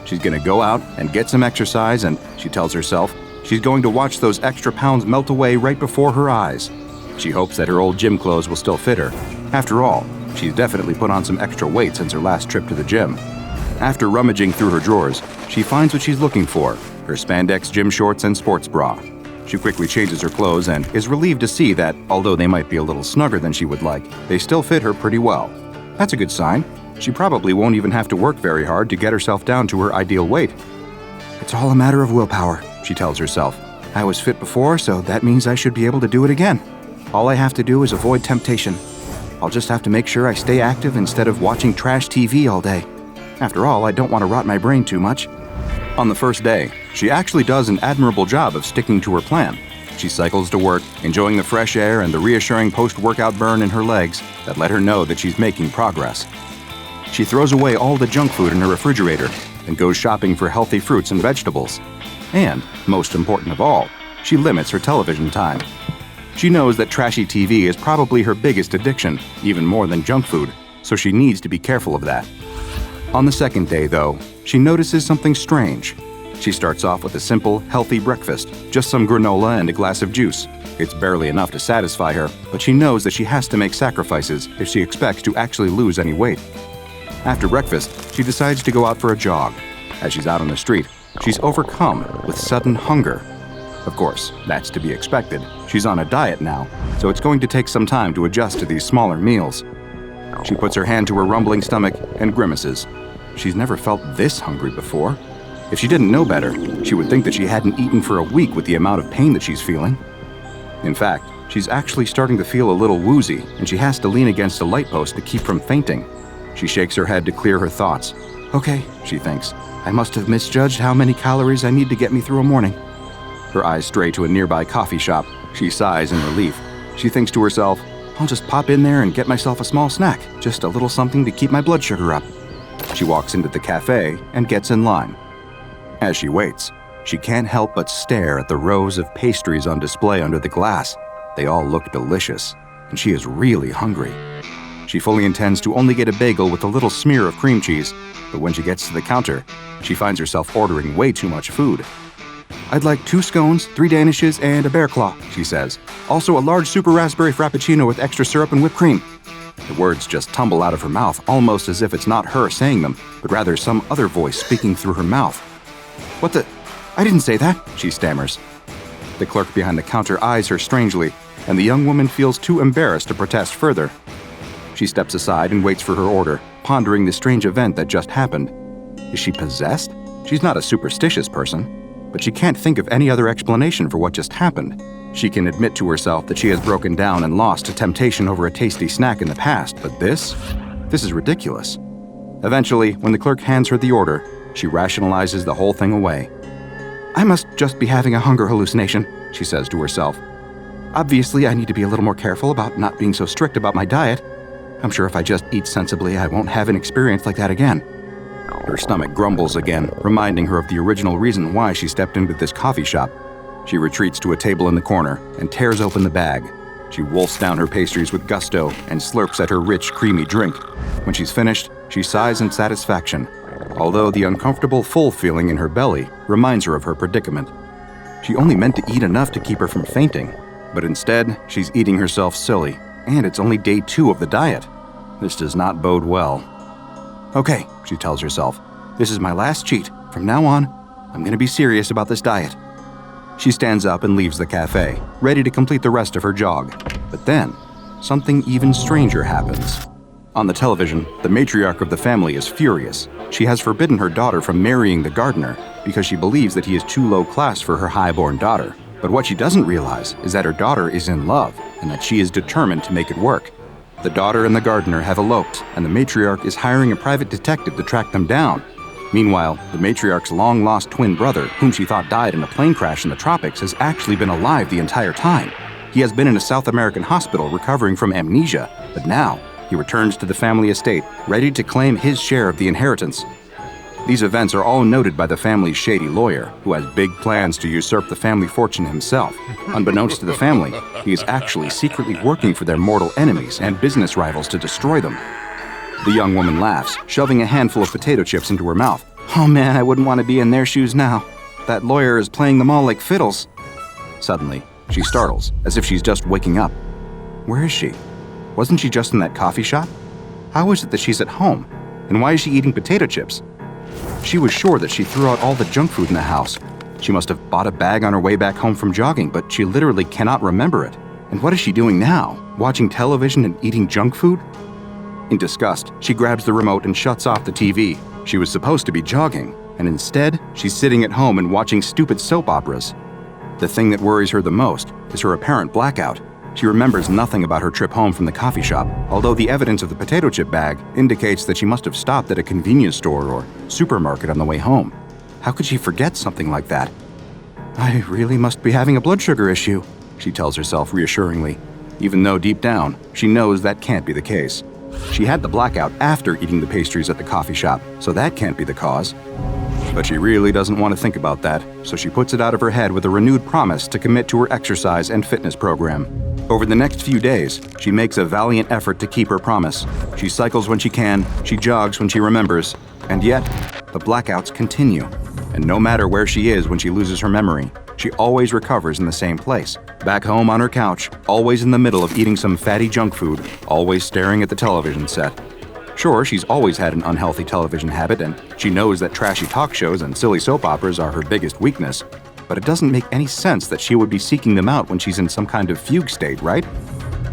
She's going to go out and get some exercise, and she tells herself she's going to watch those extra pounds melt away right before her eyes. She hopes that her old gym clothes will still fit her. After all, she's definitely put on some extra weight since her last trip to the gym. After rummaging through her drawers, she finds what she's looking for: her spandex gym shorts and sports bra. She quickly changes her clothes and is relieved to see that, although they might be a little snugger than she would like, they still fit her pretty well. That's a good sign. She probably won't even have to work very hard to get herself down to her ideal weight. It's all a matter of willpower, she tells herself. I was fit before, so that means I should be able to do it again. All I have to do is avoid temptation. I'll just have to make sure I stay active instead of watching trash TV all day. After all, I don't want to rot my brain too much. On the first day, she actually does an admirable job of sticking to her plan. She cycles to work, enjoying the fresh air and the reassuring post-workout burn in her legs that let her know that she's making progress. She throws away all the junk food in her refrigerator and goes shopping for healthy fruits and vegetables. And, most important of all, she limits her television time. She knows that trashy TV is probably her biggest addiction, even more than junk food, so she needs to be careful of that. On the second day, though, she notices something strange. She starts off with a simple, healthy breakfast, just some granola and a glass of juice. It's barely enough to satisfy her, but she knows that she has to make sacrifices if she expects to actually lose any weight. After breakfast, she decides to go out for a jog. As she's out on the street, she's overcome with sudden hunger. Of course, that's to be expected. She's on a diet now, so it's going to take some time to adjust to these smaller meals. She puts her hand to her rumbling stomach and grimaces. She's never felt this hungry before. If she didn't know better, she would think that she hadn't eaten for a week with the amount of pain that she's feeling. In fact, she's actually starting to feel a little woozy, and she has to lean against a light post to keep from fainting. She shakes her head to clear her thoughts. Okay, she thinks, I must have misjudged how many calories I need to get me through a morning. Her eyes stray to a nearby coffee shop. She sighs in relief. She thinks to herself, I'll just pop in there and get myself a small snack, just a little something to keep my blood sugar up. She walks into the cafe and gets in line. As she waits, she can't help but stare at the rows of pastries on display under the glass. They all look delicious, and she is really hungry. She fully intends to only get a bagel with a little smear of cream cheese, but when she gets to the counter, she finds herself ordering way too much food. I'd like 2 scones, 3 danishes, and a bear claw, she says. Also a large super raspberry frappuccino with extra syrup and whipped cream. The words just tumble out of her mouth, almost as if it's not her saying them, but rather some other voice speaking through her mouth. "What the? I didn't say that," she stammers. The clerk behind the counter eyes her strangely, and the young woman feels too embarrassed to protest further. She steps aside and waits for her order, pondering the strange event that just happened. Is she possessed? She's not a superstitious person, but she can't think of any other explanation for what just happened. She can admit to herself that she has broken down and lost to temptation over a tasty snack in the past, but this is ridiculous. Eventually, when the clerk hands her the order, she rationalizes the whole thing away. "I must just be having a hunger hallucination," she says to herself. "Obviously, I need to be a little more careful about not being so strict about my diet. I'm sure if I just eat sensibly, I won't have an experience like that again." Her stomach grumbles again, reminding her of the original reason why she stepped into this coffee shop. She retreats to a table in the corner and tears open the bag. She wolfs down her pastries with gusto and slurps at her rich, creamy drink. When she's finished, she sighs in satisfaction, although the uncomfortable, full feeling in her belly reminds her of her predicament. She only meant to eat enough to keep her from fainting, but instead, she's eating herself silly, and it's only day 2 of the diet. This does not bode well. "Okay," she tells herself, "this is my last cheat. From now on, I'm going to be serious about this diet." She stands up and leaves the cafe, ready to complete the rest of her jog. But then, something even stranger happens. On the television, the matriarch of the family is furious. She has forbidden her daughter from marrying the gardener because she believes that he is too low class for her high-born daughter. But what she doesn't realize is that her daughter is in love and that she is determined to make it work. The daughter and the gardener have eloped, and the matriarch is hiring a private detective to track them down. Meanwhile, the matriarch's long-lost twin brother, whom she thought died in a plane crash in the tropics, has actually been alive the entire time. He has been in a South American hospital recovering from amnesia, but now he returns to the family estate, ready to claim his share of the inheritance. These events are all noted by the family's shady lawyer, who has big plans to usurp the family fortune himself. Unbeknownst to the family, he is actually secretly working for their mortal enemies and business rivals to destroy them. The young woman laughs, shoving a handful of potato chips into her mouth. "Oh man, I wouldn't want to be in their shoes now. That lawyer is playing them all like fiddles." Suddenly, she startles, as if she's just waking up. Where is she? Wasn't she just in that coffee shop? How is it that she's at home? And why is she eating potato chips? She was sure that she threw out all the junk food in the house. She must have bought a bag on her way back home from jogging, but she literally cannot remember it. And what is she doing now? Watching television and eating junk food? In disgust, she grabs the remote and shuts off the TV. She was supposed to be jogging, and instead, she's sitting at home and watching stupid soap operas. The thing that worries her the most is her apparent blackout. She remembers nothing about her trip home from the coffee shop, although the evidence of the potato chip bag indicates that she must have stopped at a convenience store or supermarket on the way home. How could she forget something like that? "I really must be having a blood sugar issue," she tells herself reassuringly, even though deep down, she knows that can't be the case. She had the blackout after eating the pastries at the coffee shop, so that can't be the cause. But she really doesn't want to think about that, so she puts it out of her head with a renewed promise to commit to her exercise and fitness program. Over the next few days, she makes a valiant effort to keep her promise. She cycles when she can, she jogs when she remembers, and yet, the blackouts continue. And no matter where she is when she loses her memory, she always recovers in the same place. Back home on her couch, always in the middle of eating some fatty junk food, always staring at the television set. Sure, she's always had an unhealthy television habit, and she knows that trashy talk shows and silly soap operas are her biggest weakness. But it doesn't make any sense that she would be seeking them out when she's in some kind of fugue state, right?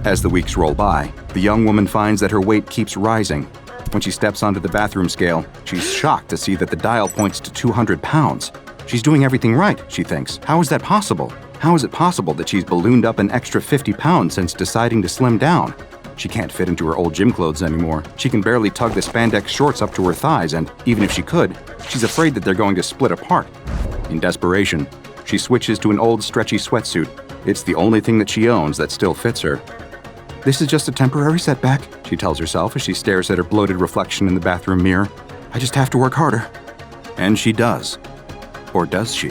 As the weeks roll by, the young woman finds that her weight keeps rising. When she steps onto the bathroom scale, she's shocked to see that the dial points to 200 pounds. She's doing everything right, she thinks. How is that possible? How is it possible that she's ballooned up an extra 50 pounds since deciding to slim down? She can't fit into her old gym clothes anymore. She can barely tug the spandex shorts up to her thighs, and even if she could, she's afraid that they're going to split apart. In desperation, she switches to an old stretchy sweatsuit. It's the only thing that she owns that still fits her. "This is just a temporary setback," she tells herself as she stares at her bloated reflection in the bathroom mirror. "I just have to work harder." And she does. Or does she?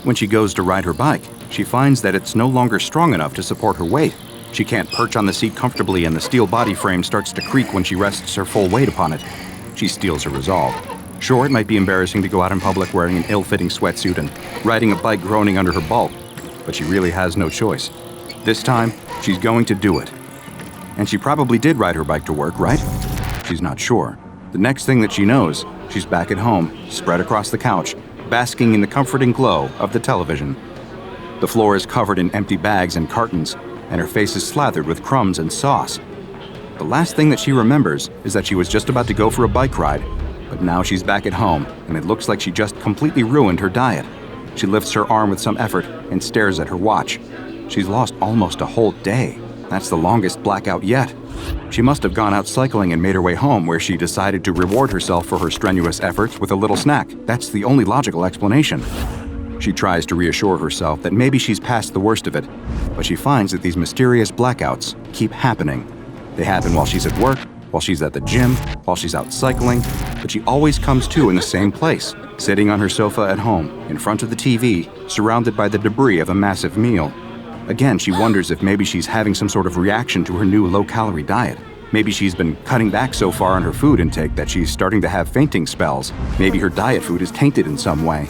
When she goes to ride her bike, she finds that it's no longer strong enough to support her weight. She can't perch on the seat comfortably, and the steel body frame starts to creak when she rests her full weight upon it. She steels her resolve. Sure, it might be embarrassing to go out in public wearing an ill-fitting sweatsuit and riding a bike groaning under her bulk, but she really has no choice. This time, she's going to do it. And she probably did ride her bike to work, right? She's not sure. The next thing that she knows, she's back at home, spread across the couch, basking in the comforting glow of the television. The floor is covered in empty bags and cartons, and her face is slathered with crumbs and sauce. The last thing that she remembers is that she was just about to go for a bike ride, but now she's back at home, and it looks like she just completely ruined her diet. She lifts her arm with some effort and stares at her watch. She's lost almost a whole day. That's the longest blackout yet. She must have gone out cycling and made her way home, where she decided to reward herself for her strenuous efforts with a little snack. That's the only logical explanation. She tries to reassure herself that maybe she's past the worst of it, but she finds that these mysterious blackouts keep happening. They happen while she's at work, while she's at the gym, while she's out cycling, but she always comes to in the same place, sitting on her sofa at home, in front of the TV, surrounded by the debris of a massive meal. Again, she wonders if maybe she's having some sort of reaction to her new low-calorie diet. Maybe she's been cutting back so far on her food intake that she's starting to have fainting spells. Maybe her diet food is tainted in some way.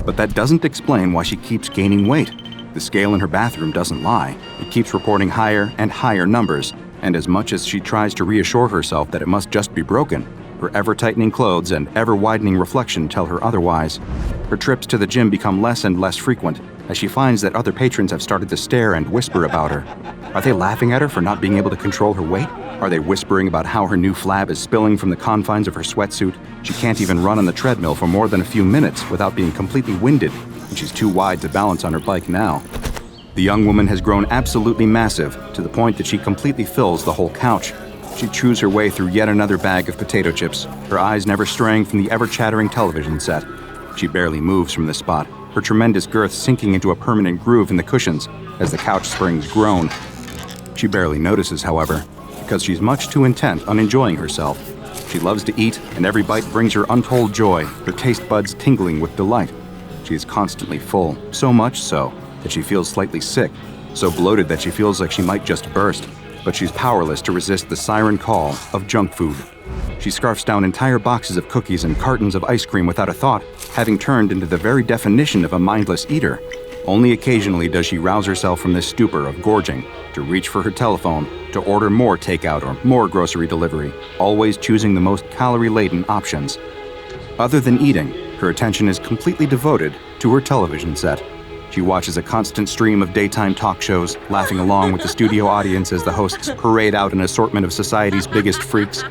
But that doesn't explain why she keeps gaining weight. The scale in her bathroom doesn't lie. It keeps reporting higher and higher numbers, and as much as she tries to reassure herself that it must just be broken, her ever-tightening clothes and ever-widening reflection tell her otherwise. Her trips to the gym become less and less frequent, as she finds that other patrons have started to stare and whisper about her. Are they laughing at her for not being able to control her weight? Are they whispering about how her new flab is spilling from the confines of her sweatsuit? She can't even run on the treadmill for more than a few minutes without being completely winded, and she's too wide to balance on her bike now. The young woman has grown absolutely massive, to the point that she completely fills the whole couch. She chews her way through yet another bag of potato chips, her eyes never straying from the ever-chattering television set. She barely moves from the spot, her tremendous girth sinking into a permanent groove in the cushions as the couch springs groan. She barely notices, however, because she's much too intent on enjoying herself. She loves to eat, and every bite brings her untold joy, her taste buds tingling with delight. She is constantly full, so much so that she feels slightly sick, so bloated that she feels like she might just burst, but she's powerless to resist the siren call of junk food. She scarfs down entire boxes of cookies and cartons of ice cream without a thought, having turned into the very definition of a mindless eater. Only occasionally does she rouse herself from this stupor of gorging, to reach for her telephone, to order more takeout or more grocery delivery, always choosing the most calorie-laden options. Other than eating, her attention is completely devoted to her television set. She watches a constant stream of daytime talk shows, laughing along with the studio audience as the hosts parade out an assortment of society's biggest freaks.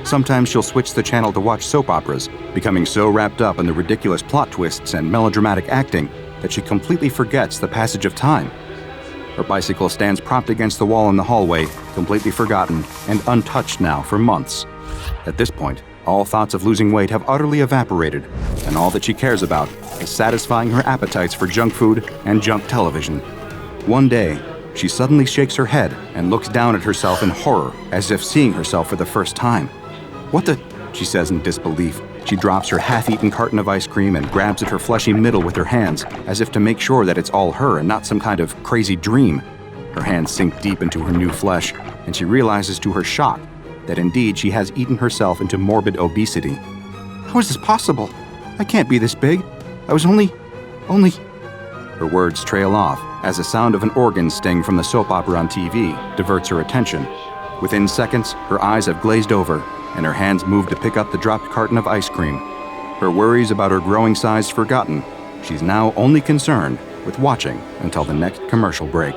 Sometimes she'll switch the channel to watch soap operas, becoming so wrapped up in the ridiculous plot twists and melodramatic acting that she completely forgets the passage of time. Her bicycle stands propped against the wall in the hallway, completely forgotten and untouched now for months. At this point, all thoughts of losing weight have utterly evaporated, and all that she cares about is satisfying her appetites for junk food and junk television. One day, she suddenly shakes her head and looks down at herself in horror, as if seeing herself for the first time. "What the?" she says in disbelief. She drops her half-eaten carton of ice cream and grabs at her fleshy middle with her hands, as if to make sure that it's all her and not some kind of crazy dream. Her hands sink deep into her new flesh, and she realizes to her shock that indeed she has eaten herself into morbid obesity. "How is this possible? I can't be this big. I was only... Her words trail off as the sound of an organ sting from the soap opera on TV diverts her attention. Within seconds, her eyes have glazed over, and her hands move to pick up the dropped carton of ice cream. Her worries about her growing size forgotten, she's now only concerned with watching until the next commercial break.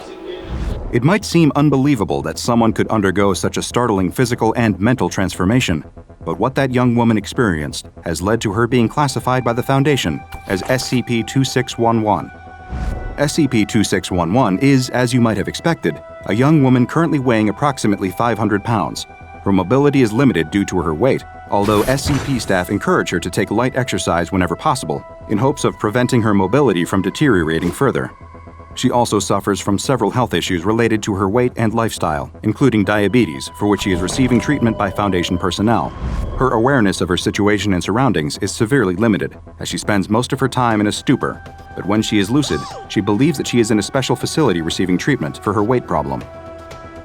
It might seem unbelievable that someone could undergo such a startling physical and mental transformation, but what that young woman experienced has led to her being classified by the Foundation as SCP-2611. SCP-2611 is, as you might have expected, a young woman currently weighing approximately 500 pounds. Her mobility is limited due to her weight, although SCP staff encourage her to take light exercise whenever possible, in hopes of preventing her mobility from deteriorating further. She also suffers from several health issues related to her weight and lifestyle, including diabetes, for which she is receiving treatment by Foundation personnel. Her awareness of her situation and surroundings is severely limited, as she spends most of her time in a stupor, but when she is lucid, she believes that she is in a special facility receiving treatment for her weight problem.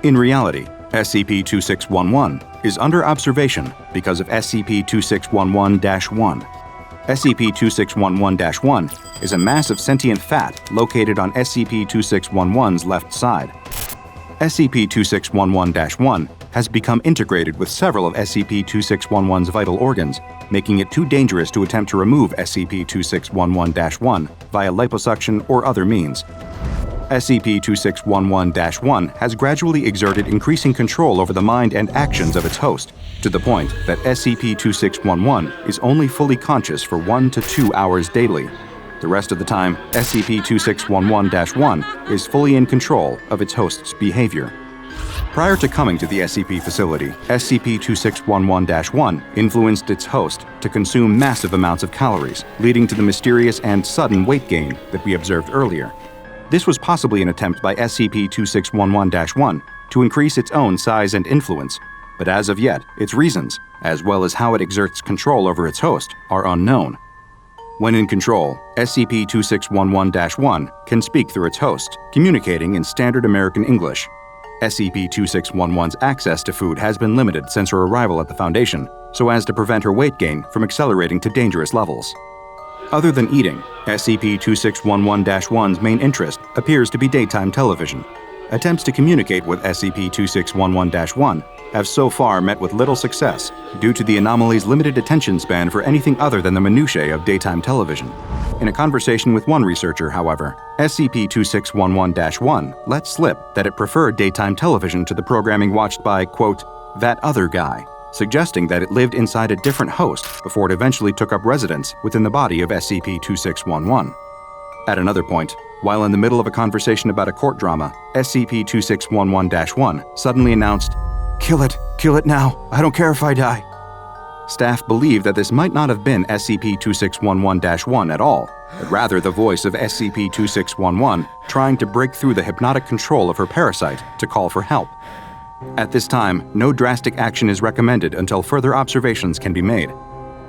In reality, SCP-2611 is under observation because of SCP-2611-1. SCP-2611-1 is a mass of sentient fat located on SCP-2611's left side. SCP-2611-1 has become integrated with several of SCP-2611's vital organs, making it too dangerous to attempt to remove SCP-2611-1 via liposuction or other means. SCP-2611-1 has gradually exerted increasing control over the mind and actions of its host, to the point that SCP-2611 is only fully conscious for 1 to 2 hours daily. The rest of the time, SCP-2611-1 is fully in control of its host's behavior. Prior to coming to the SCP facility, SCP-2611-1 influenced its host to consume massive amounts of calories, leading to the mysterious and sudden weight gain that we observed earlier. This was possibly an attempt by SCP-2611-1 to increase its own size and influence, but as of yet, its reasons, as well as how it exerts control over its host, are unknown. When in control, SCP-2611-1 can speak through its host, communicating in standard American English. SCP-2611's access to food has been limited since her arrival at the Foundation, so as to prevent her weight gain from accelerating to dangerous levels. Other than eating, SCP-2611-1's main interest appears to be daytime television. Attempts to communicate with SCP-2611-1 have so far met with little success due to the anomaly's limited attention span for anything other than the minutiae of daytime television. In a conversation with one researcher, however, SCP-2611-1 let slip that it preferred daytime television to the programming watched by, quote, that other guy, suggesting that it lived inside a different host before it eventually took up residence within the body of SCP-2611. At another point, while in the middle of a conversation about a court drama, SCP-2611-1 suddenly announced, kill it now, I don't care if I die." Staff believe that this might not have been SCP-2611-1 at all, but rather the voice of SCP-2611 trying to break through the hypnotic control of her parasite to call for help. At this time, no drastic action is recommended until further observations can be made.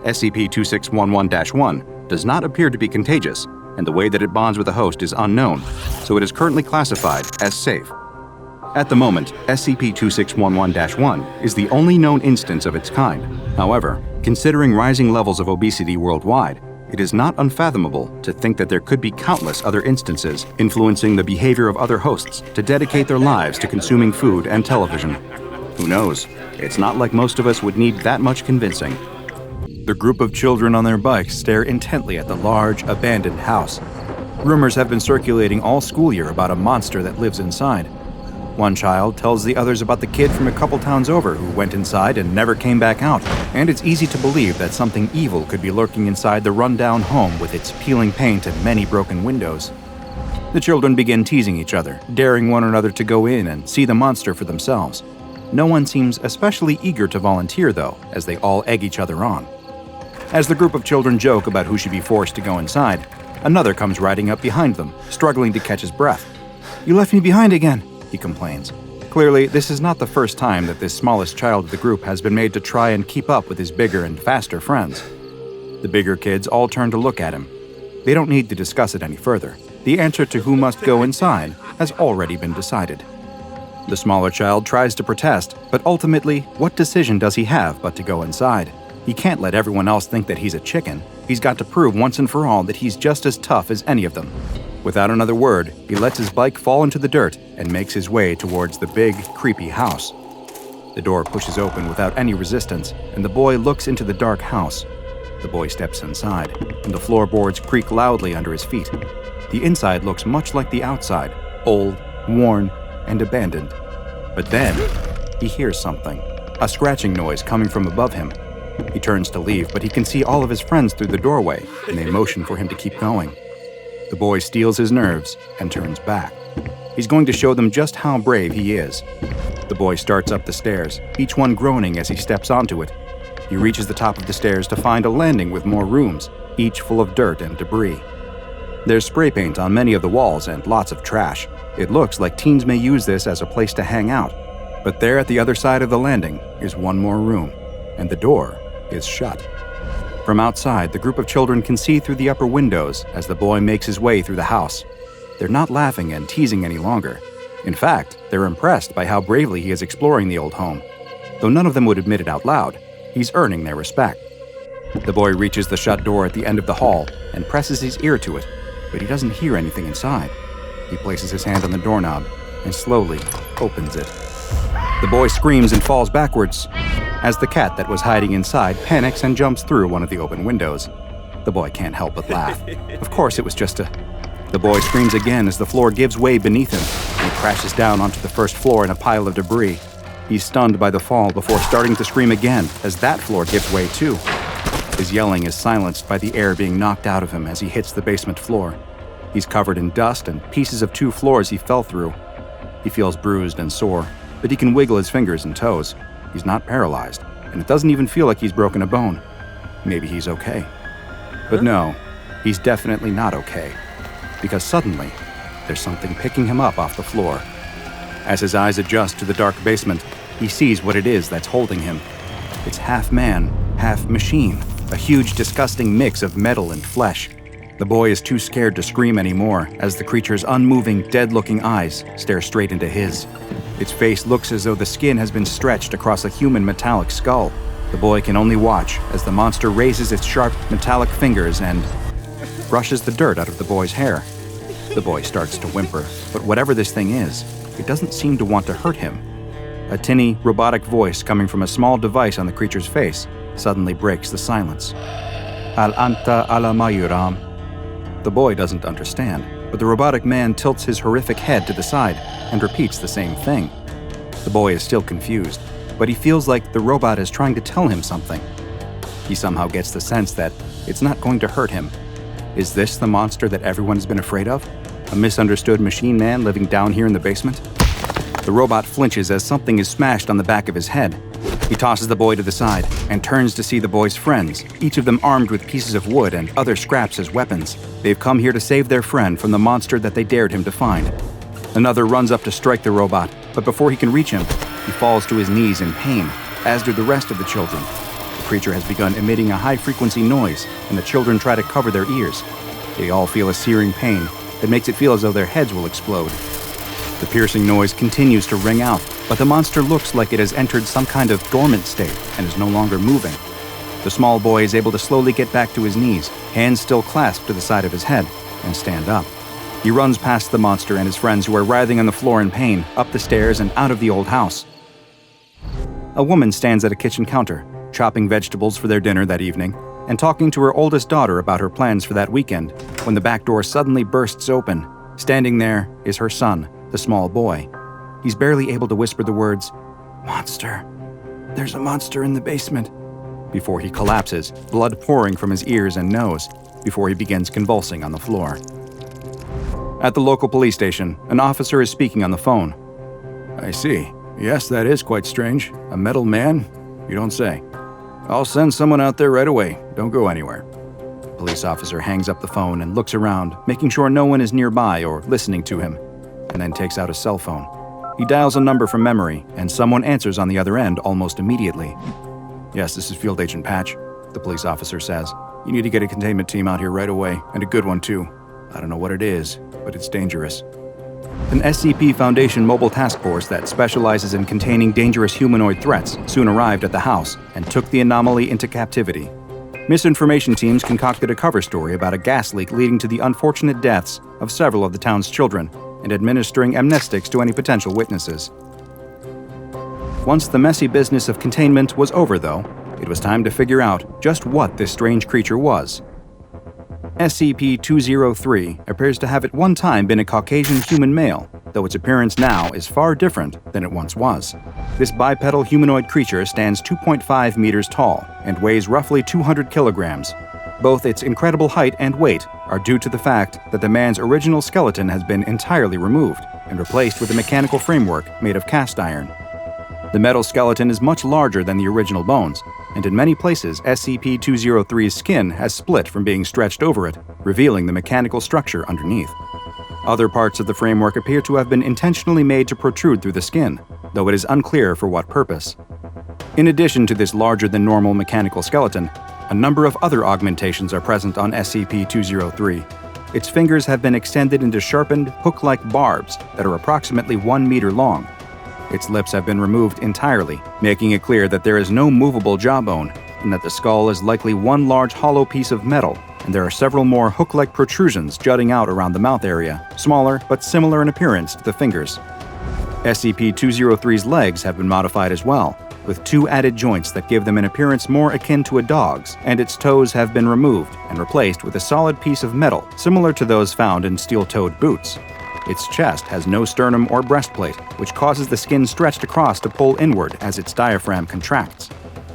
SCP-2611-1 does not appear to be contagious, and the way that it bonds with the host is unknown, so it is currently classified as safe. At the moment, SCP-2611-1 is the only known instance of its kind. However, considering rising levels of obesity worldwide, it is not unfathomable to think that there could be countless other instances influencing the behavior of other hosts to dedicate their lives to consuming food and television. Who knows? It's not like most of us would need that much convincing. The group of children on their bikes stare intently at the large, abandoned house. Rumors have been circulating all school year about a monster that lives inside. One child tells the others about the kid from a couple towns over who went inside and never came back out, and it's easy to believe that something evil could be lurking inside the rundown home with its peeling paint and many broken windows. The children begin teasing each other, daring one another to go in and see the monster for themselves. No one seems especially eager to volunteer, though, as they all egg each other on. As the group of children joke about who should be forced to go inside, another comes riding up behind them, struggling to catch his breath. "You left me behind again," he complains. Clearly, this is not the first time that this smallest child of the group has been made to try and keep up with his bigger and faster friends. The bigger kids all turn to look at him. They don't need to discuss it any further. The answer to who must go inside has already been decided. The smaller child tries to protest, but ultimately, what decision does he have but to go inside? He can't let everyone else think that he's a chicken. He's got to prove once and for all that he's just as tough as any of them. Without another word, he lets his bike fall into the dirt and makes his way towards the big, creepy house. The door pushes open without any resistance, and the boy looks into the dark house. The boy steps inside, and the floorboards creak loudly under his feet. The inside looks much like the outside, old, worn, and abandoned. But then, he hears something, a scratching noise coming from above him. He turns to leave, but he can see all of his friends through the doorway, and they motion for him to keep going. The boy steels his nerves and turns back. He's going to show them just how brave he is. The boy starts up the stairs, each one groaning as he steps onto it. He reaches the top of the stairs to find a landing with more rooms, each full of dirt and debris. There's spray paint on many of the walls and lots of trash. It looks like teens may use this as a place to hang out. But there at the other side of the landing is one more room, and the door is shut. From outside, the group of children can see through the upper windows as the boy makes his way through the house. They're not laughing and teasing any longer. In fact, they're impressed by how bravely he is exploring the old home. Though none of them would admit it out loud, he's earning their respect. The boy reaches the shut door at the end of the hall and presses his ear to it, but he doesn't hear anything inside. He places his hand on the doorknob, and slowly opens it. The boy screams and falls backwards as the cat that was hiding inside panics and jumps through one of the open windows. The boy can't help but laugh. Of course it was just a... The boy screams again as the floor gives way beneath him, and he crashes down onto the first floor in a pile of debris. He's stunned by the fall before starting to scream again as that floor gives way too. His yelling is silenced by the air being knocked out of him as he hits the basement floor. He's covered in dust and pieces of 2 floors he fell through. He feels bruised and sore, but he can wiggle his fingers and toes. He's not paralyzed, and it doesn't even feel like he's broken a bone. Maybe he's okay. But no, he's definitely not okay. Because suddenly, there's something picking him up off the floor. As his eyes adjust to the dark basement, he sees what it is that's holding him. It's half man, half machine, a huge, disgusting mix of metal and flesh. The boy is too scared to scream anymore as the creature's unmoving, dead-looking eyes stare straight into his. Its face looks as though the skin has been stretched across a human metallic skull. The boy can only watch as the monster raises its sharp, metallic fingers and brushes the dirt out of the boy's hair. The boy starts to whimper, but whatever this thing is, it doesn't seem to want to hurt him. A tinny, robotic voice coming from a small device on the creature's face suddenly breaks the silence. Al anta ala mayuram. The boy doesn't understand, but the robotic man tilts his horrific head to the side and repeats the same thing. The boy is still confused, but he feels like the robot is trying to tell him something. He somehow gets the sense that it's not going to hurt him. Is this the monster that everyone has been afraid of? A misunderstood machine man living down here in the basement? The robot flinches as something is smashed on the back of his head. He tosses the boy to the side and turns to see the boy's friends, each of them armed with pieces of wood and other scraps as weapons. They've come here to save their friend from the monster that they dared him to find. Another runs up to strike the robot, but before he can reach him, he falls to his knees in pain, as do the rest of the children. The creature has begun emitting a high-frequency noise, and the children try to cover their ears. They all feel a searing pain that makes it feel as though their heads will explode. The piercing noise continues to ring out, but the monster looks like it has entered some kind of dormant state and is no longer moving. The small boy is able to slowly get back to his knees, hands still clasped to the side of his head, and stand up. He runs past the monster and his friends who are writhing on the floor in pain, up the stairs and out of the old house. A woman stands at a kitchen counter, chopping vegetables for their dinner that evening, and talking to her oldest daughter about her plans for that weekend, when the back door suddenly bursts open. Standing there is her son, the small boy. He's barely able to whisper the words, "Monster. There's a monster in the basement," before he collapses, blood pouring from his ears and nose, before he begins convulsing on the floor. At the local police station, an officer is speaking on the phone. "I see. Yes, that is quite strange. A metal man? You don't say. I'll send someone out there right away. Don't go anywhere." The police officer hangs up the phone and looks around, making sure no one is nearby or listening to him, and then takes out a cell phone. He dials a number from memory, and someone answers on the other end almost immediately. "Yes, this is Field Agent Patch," the police officer says. "You need to get a containment team out here right away, and a good one too. I don't know what it is, but it's dangerous." An SCP Foundation mobile task force that specializes in containing dangerous humanoid threats soon arrived at the house and took the anomaly into captivity. Misinformation teams concocted a cover story about a gas leak leading to the unfortunate deaths of several of the town's children and administering amnestics to any potential witnesses. Once the messy business of containment was over, though, it was time to figure out just what this strange creature was. SCP-027 appears to have at one time been a Caucasian human male, though its appearance now is far different than it once was. This bipedal humanoid creature stands 2.5 meters tall and weighs roughly 200 kilograms. Both its incredible height and weight are due to the fact that the man's original skeleton has been entirely removed and replaced with a mechanical framework made of cast iron. The metal skeleton is much larger than the original bones, and in many places SCP-027's skin has split from being stretched over it, revealing the mechanical structure underneath. Other parts of the framework appear to have been intentionally made to protrude through the skin, though it is unclear for what purpose. In addition to this larger-than-normal mechanical skeleton, a number of other augmentations are present on SCP-027. Its fingers have been extended into sharpened, hook-like barbs that are approximately 1 meter long. Its lips have been removed entirely, making it clear that there is no movable jawbone, and that the skull is likely one large hollow piece of metal, and there are several more hook-like protrusions jutting out around the mouth area, smaller but similar in appearance to the fingers. SCP-203's legs have been modified as well, with 2 added joints that give them an appearance more akin to a dog's, and its toes have been removed and replaced with a solid piece of metal similar to those found in steel-toed boots. Its chest has no sternum or breastplate, which causes the skin stretched across to pull inward as its diaphragm contracts.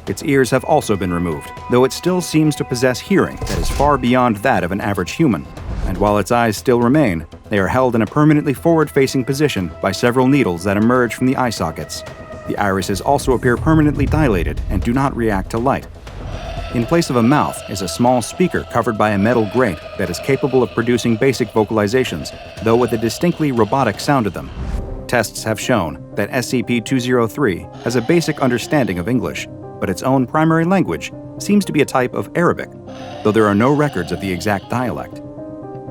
Its ears have also been removed, though it still seems to possess hearing that is far beyond that of an average human. And while its eyes still remain, they are held in a permanently forward-facing position by several needles that emerge from the eye sockets. The irises also appear permanently dilated and do not react to light. In place of a mouth is a small speaker covered by a metal grate that is capable of producing basic vocalizations, though with a distinctly robotic sound to them. Tests have shown that SCP-203 has a basic understanding of English, but its own primary language seems to be a type of Arabic, though there are no records of the exact dialect.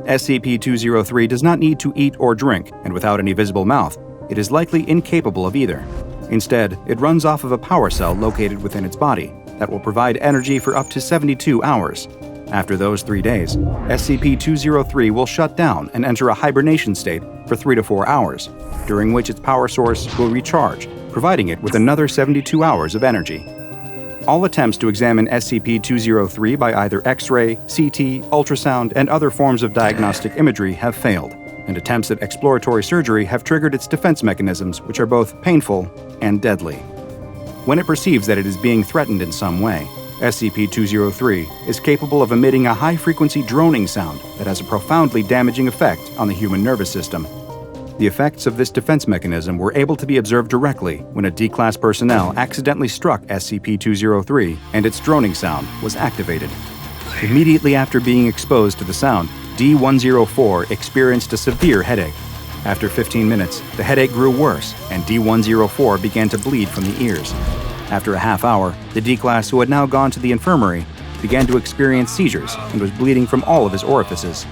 SCP-203 does not need to eat or drink, and without any visible mouth, it is likely incapable of either. Instead, it runs off of a power cell located within its body that will provide energy for up to 72 hours. After those 3 days, SCP-203 will shut down and enter a hibernation state for 3 to 4 hours, during which its power source will recharge, providing it with another 72 hours of energy. All attempts to examine SCP-203 by either X-ray, CT, ultrasound, and other forms of diagnostic imagery have failed, and attempts at exploratory surgery have triggered its defense mechanisms, which are both painful and deadly. When it perceives that it is being threatened in some way, SCP-203 is capable of emitting a high-frequency droning sound that has a profoundly damaging effect on the human nervous system. The effects of this defense mechanism were able to be observed directly when a D-Class personnel accidentally struck SCP-203 and its droning sound was activated. Immediately after being exposed to the sound, D-104 experienced a severe headache. After 15 minutes, the headache grew worse, and D-104 began to bleed from the ears. After a half hour, the D-Class, who had now gone to the infirmary, began to experience seizures and was bleeding from all of his orifices.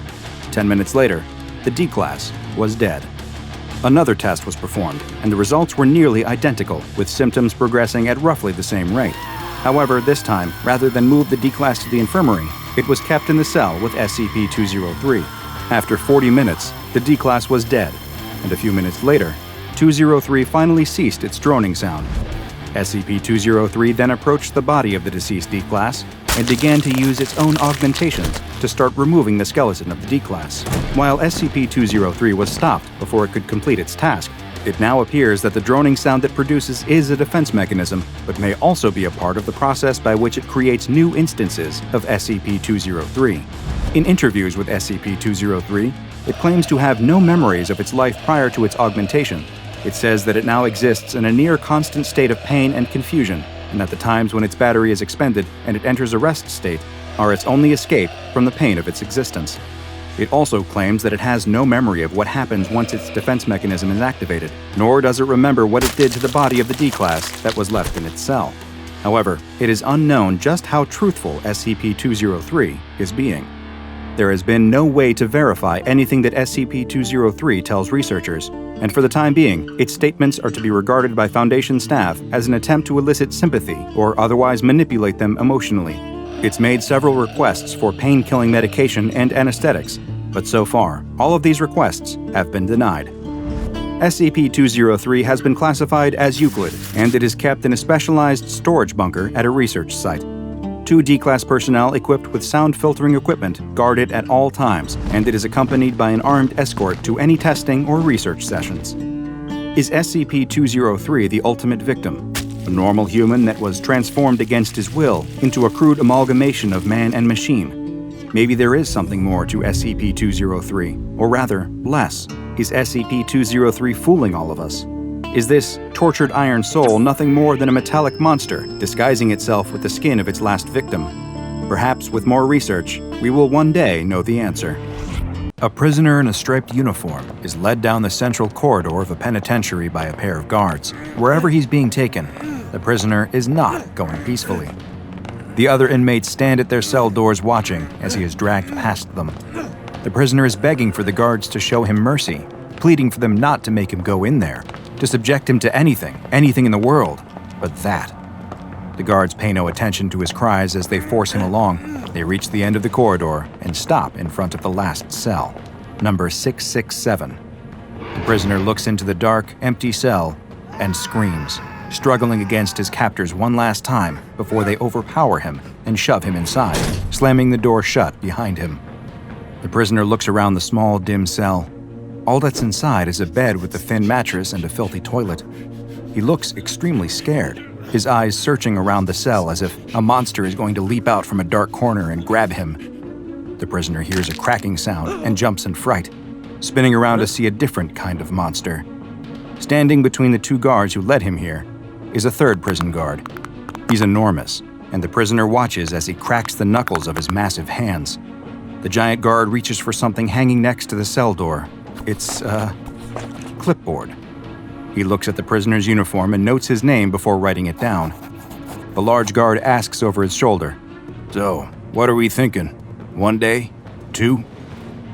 10 minutes later, the D-Class was dead. Another test was performed, and the results were nearly identical, with symptoms progressing at roughly the same rate. However, this time, rather than move the D-Class to the infirmary, it was kept in the cell with SCP-203. After 40 minutes, the D-Class was dead, and a few minutes later, 203 finally ceased its droning sound. SCP-203 then approached the body of the deceased D-Class and began to use its own augmentations to start removing the skeleton of the D-Class. While SCP-203 was stopped before it could complete its task, it now appears that the droning sound it produces is a defense mechanism, but may also be a part of the process by which it creates new instances of SCP-203. In interviews with SCP-203, it claims to have no memories of its life prior to its augmentation. It says that it now exists in a near-constant state of pain and confusion, and that the times when its battery is expended and it enters a rest state are its only escape from the pain of its existence. It also claims that it has no memory of what happens once its defense mechanism is activated, nor does it remember what it did to the body of the D-Class that was left in its cell. However, it is unknown just how truthful SCP-203 is being. There has been no way to verify anything that SCP-203 tells researchers, and for the time being, its statements are to be regarded by Foundation staff as an attempt to elicit sympathy or otherwise manipulate them emotionally. It's made several requests for pain-killing medication and anesthetics, but so far, all of these requests have been denied. SCP-203 has been classified as Euclid, and it is kept in a specialized storage bunker at a research site. 2 D-Class personnel equipped with sound filtering equipment guard it at all times, and it is accompanied by an armed escort to any testing or research sessions. Is SCP-203 the ultimate victim? A normal human that was transformed against his will into a crude amalgamation of man and machine? Maybe there is something more to SCP-203, or rather, less. Is SCP-203 fooling all of us? Is this tortured iron soul nothing more than a metallic monster disguising itself with the skin of its last victim? Perhaps with more research, we will one day know the answer. A prisoner in a striped uniform is led down the central corridor of a penitentiary by a pair of guards. Wherever he's being taken, the prisoner is not going peacefully. The other inmates stand at their cell doors watching as he is dragged past them. The prisoner is begging for the guards to show him mercy, pleading for them not to make him go in there, to subject him to anything in the world, but that. The guards pay no attention to his cries as they force him along. They reach the end of the corridor and stop in front of the last cell, number 667. The prisoner looks into the dark, empty cell and screams, struggling against his captors one last time before they overpower him and shove him inside, slamming the door shut behind him. The prisoner looks around the small, dim cell. All that's inside is a bed with a thin mattress and a filthy toilet. He looks extremely scared, his eyes searching around the cell as if a monster is going to leap out from a dark corner and grab him. The prisoner hears a cracking sound and jumps in fright, spinning around to see a different kind of monster. Standing between the two guards who led him here is a third prison guard. He's enormous, and the prisoner watches as he cracks the knuckles of his massive hands. The giant guard reaches for something hanging next to the cell door. It's a clipboard. He looks at the prisoner's uniform and notes his name before writing it down. The large guard asks over his shoulder, "So, what are we thinking? 1 day? 2?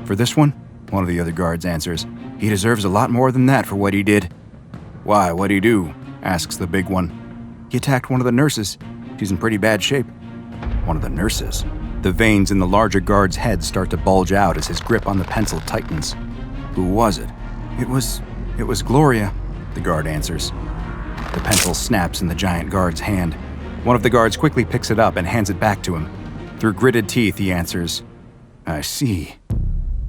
For this one?" One of the other guards answers, "He deserves a lot more than that for what he did." "Why, what'd he do?" asks the big one. "He attacked one of the nurses. She's in pretty bad shape." One of the nurses? The veins in the larger guard's head start to bulge out as his grip on the pencil tightens. "Who was it?" It was Gloria," the guard answers. The pencil snaps in the giant guard's hand. One of the guards quickly picks it up and hands it back to him. Through gritted teeth, he answers, "I see."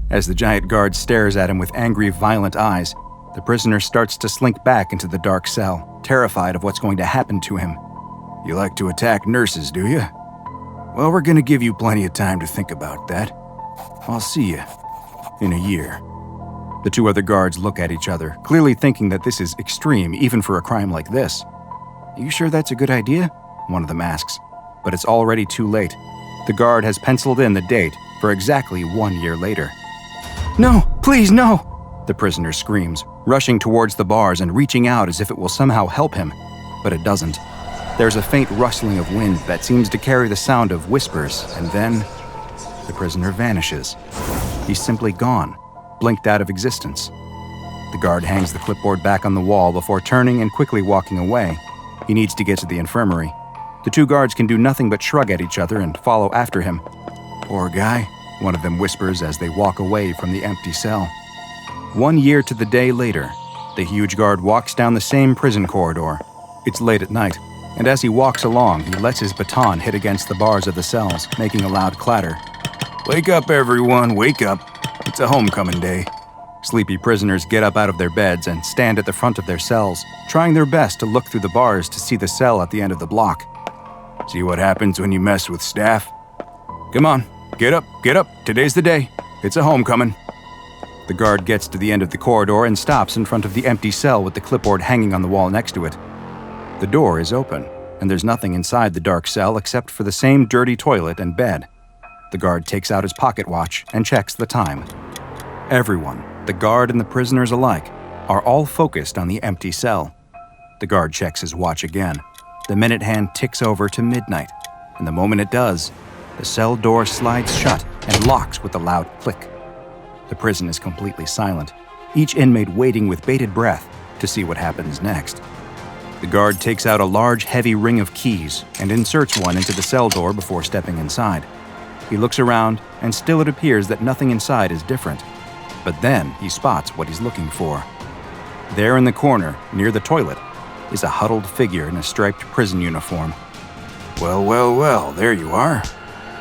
As the giant guard stares at him with angry, violent eyes, the prisoner starts to slink back into the dark cell, terrified of what's going to happen to him. "You like to attack nurses, do you? Well, we're gonna give you plenty of time to think about that. I'll see you in a year." The two other guards look at each other, clearly thinking that this is extreme even for a crime like this. "Are you sure that's a good idea?" one of them asks. But it's already too late. The guard has penciled in the date for exactly 1 year later. "No, please, no!" the prisoner screams, rushing towards the bars and reaching out as if it will somehow help him. But it doesn't. There's a faint rustling of wind that seems to carry the sound of whispers, and then the prisoner vanishes. He's simply gone, blinked out of existence. The guard hangs the clipboard back on the wall before turning and quickly walking away. He needs to get to the infirmary. The two guards can do nothing but shrug at each other and follow after him. "Poor guy," one of them whispers as they walk away from the empty cell. 1 year to the day later, the huge guard walks down the same prison corridor. It's late at night, and as he walks along, he lets his baton hit against the bars of the cells, making a loud clatter. "Wake up, everyone, wake up. It's a homecoming day." Sleepy prisoners get up out of their beds and stand at the front of their cells, trying their best to look through the bars to see the cell at the end of the block. "See what happens when you mess with staff? Come on, get up, today's the day. It's a homecoming." The guard gets to the end of the corridor and stops in front of the empty cell with the clipboard hanging on the wall next to it. The door is open, and there's nothing inside the dark cell except for the same dirty toilet and bed. The guard takes out his pocket watch and checks the time. Everyone, the guard and the prisoners alike, are all focused on the empty cell. The guard checks his watch again. The minute hand ticks over to midnight, and the moment it does, the cell door slides shut and locks with a loud click. The prison is completely silent, each inmate waiting with bated breath to see what happens next. The guard takes out a large, heavy ring of keys and inserts one into the cell door before stepping inside. He looks around, and still it appears that nothing inside is different. But then he spots what he's looking for. There in the corner, near the toilet, is a huddled figure in a striped prison uniform. Well, there you are."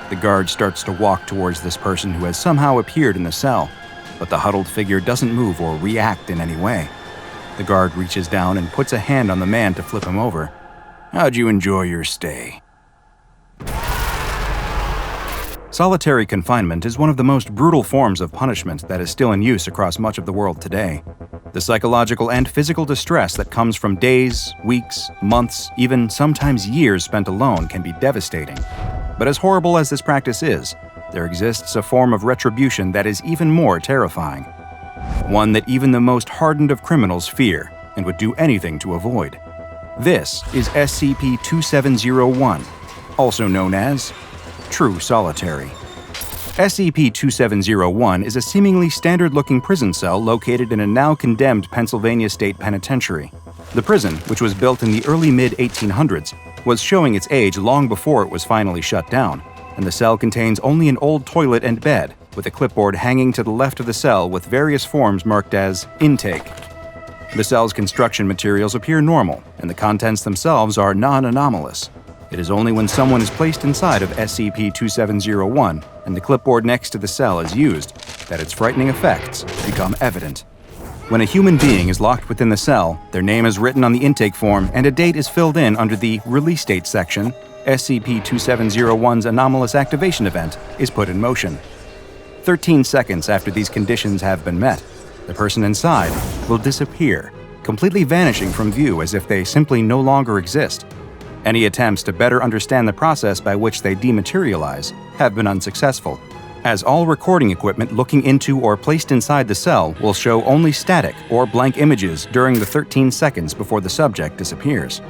The guard starts to walk towards this person who has somehow appeared in the cell, but the huddled figure doesn't move or react in any way. The guard reaches down and puts a hand on the man to flip him over. "How'd you enjoy your stay?" Solitary confinement is one of the most brutal forms of punishment that is still in use across much of the world today. The psychological and physical distress that comes from days, weeks, months, even sometimes years spent alone can be devastating. But as horrible as this practice is, there exists a form of retribution that is even more terrifying. One that even the most hardened of criminals fear and would do anything to avoid. This is SCP-2701, also known as True Solitary. SCP-2701 is a seemingly standard-looking prison cell located in a now-condemned Pennsylvania State Penitentiary. The prison, which was built in the early mid-1800s, was showing its age long before it was finally shut down, and the cell contains only an old toilet and bed, with a clipboard hanging to the left of the cell with various forms marked as intake. The cell's construction materials appear normal, and the contents themselves are non-anomalous. It is only when someone is placed inside of SCP-2701 and the clipboard next to the cell is used that its frightening effects become evident. When a human being is locked within the cell, their name is written on the intake form and a date is filled in under the Release Date section. SCP-2701's anomalous activation event is put in motion. 13 seconds after these conditions have been met, the person inside will disappear, completely vanishing from view as if they simply no longer exist. Any attempts to better understand the process by which they dematerialize have been unsuccessful, as all recording equipment looking into or placed inside the cell will show only static or blank images during the 13 seconds before the subject disappears.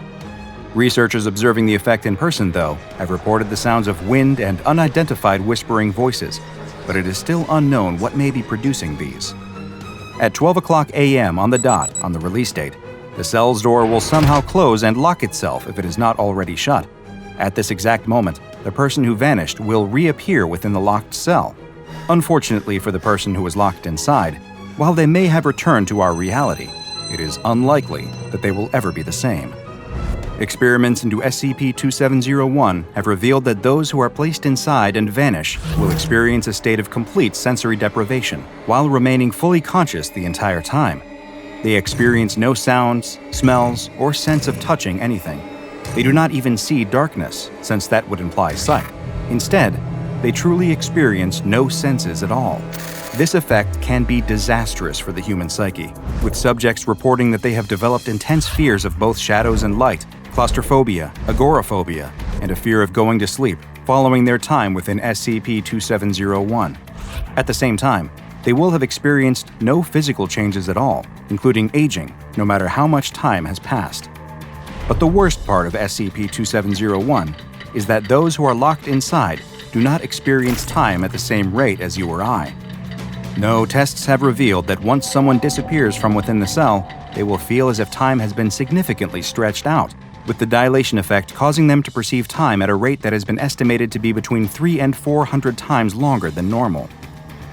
Researchers observing the effect in person, though, have reported the sounds of wind and unidentified whispering voices, but it is still unknown what may be producing these. At 12:00 a.m. on the dot on the release date, the cell's door will somehow close and lock itself if it is not already shut. At this exact moment, the person who vanished will reappear within the locked cell. Unfortunately for the person who was locked inside, while they may have returned to our reality, it is unlikely that they will ever be the same. Experiments into SCP-2701 have revealed that those who are placed inside and vanish will experience a state of complete sensory deprivation while remaining fully conscious the entire time. They experience no sounds, smells, or sense of touching anything. They do not even see darkness, since that would imply sight. Instead, they truly experience no senses at all. This effect can be disastrous for the human psyche, with subjects reporting that they have developed intense fears of both shadows and light, claustrophobia, agoraphobia, and a fear of going to sleep following their time within SCP-2701. At the same time, they will have experienced no physical changes at all, including aging, no matter how much time has passed. But the worst part of SCP-2701 is that those who are locked inside do not experience time at the same rate as you or I. No, tests have revealed that once someone disappears from within the cell, they will feel as if time has been significantly stretched out, with the dilation effect causing them to perceive time at a rate that has been estimated to be between 300 and 400 times longer than normal.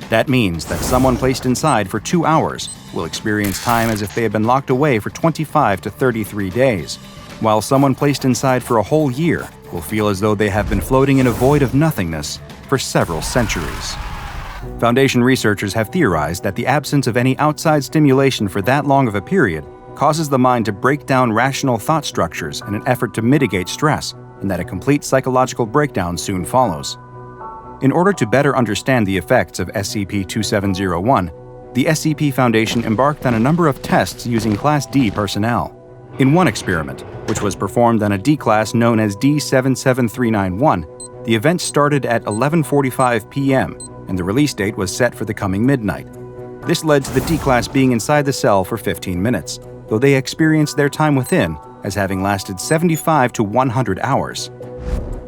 That means that someone placed inside for 2 hours will experience time as if they had been locked away for 25 to 33 days, while someone placed inside for a whole year will feel as though they have been floating in a void of nothingness for several centuries. Foundation researchers have theorized that the absence of any outside stimulation for that long of a period causes the mind to break down rational thought structures in an effort to mitigate stress, and that a complete psychological breakdown soon follows. In order to better understand the effects of SCP-2701, the SCP Foundation embarked on a number of tests using Class D personnel. In one experiment, which was performed on a D-Class known as D77391, the event started at 11:45 p.m., and the release date was set for the coming midnight. This led to the D-Class being inside the cell for 15 minutes, though they experienced their time within as having lasted 75 to 100 hours.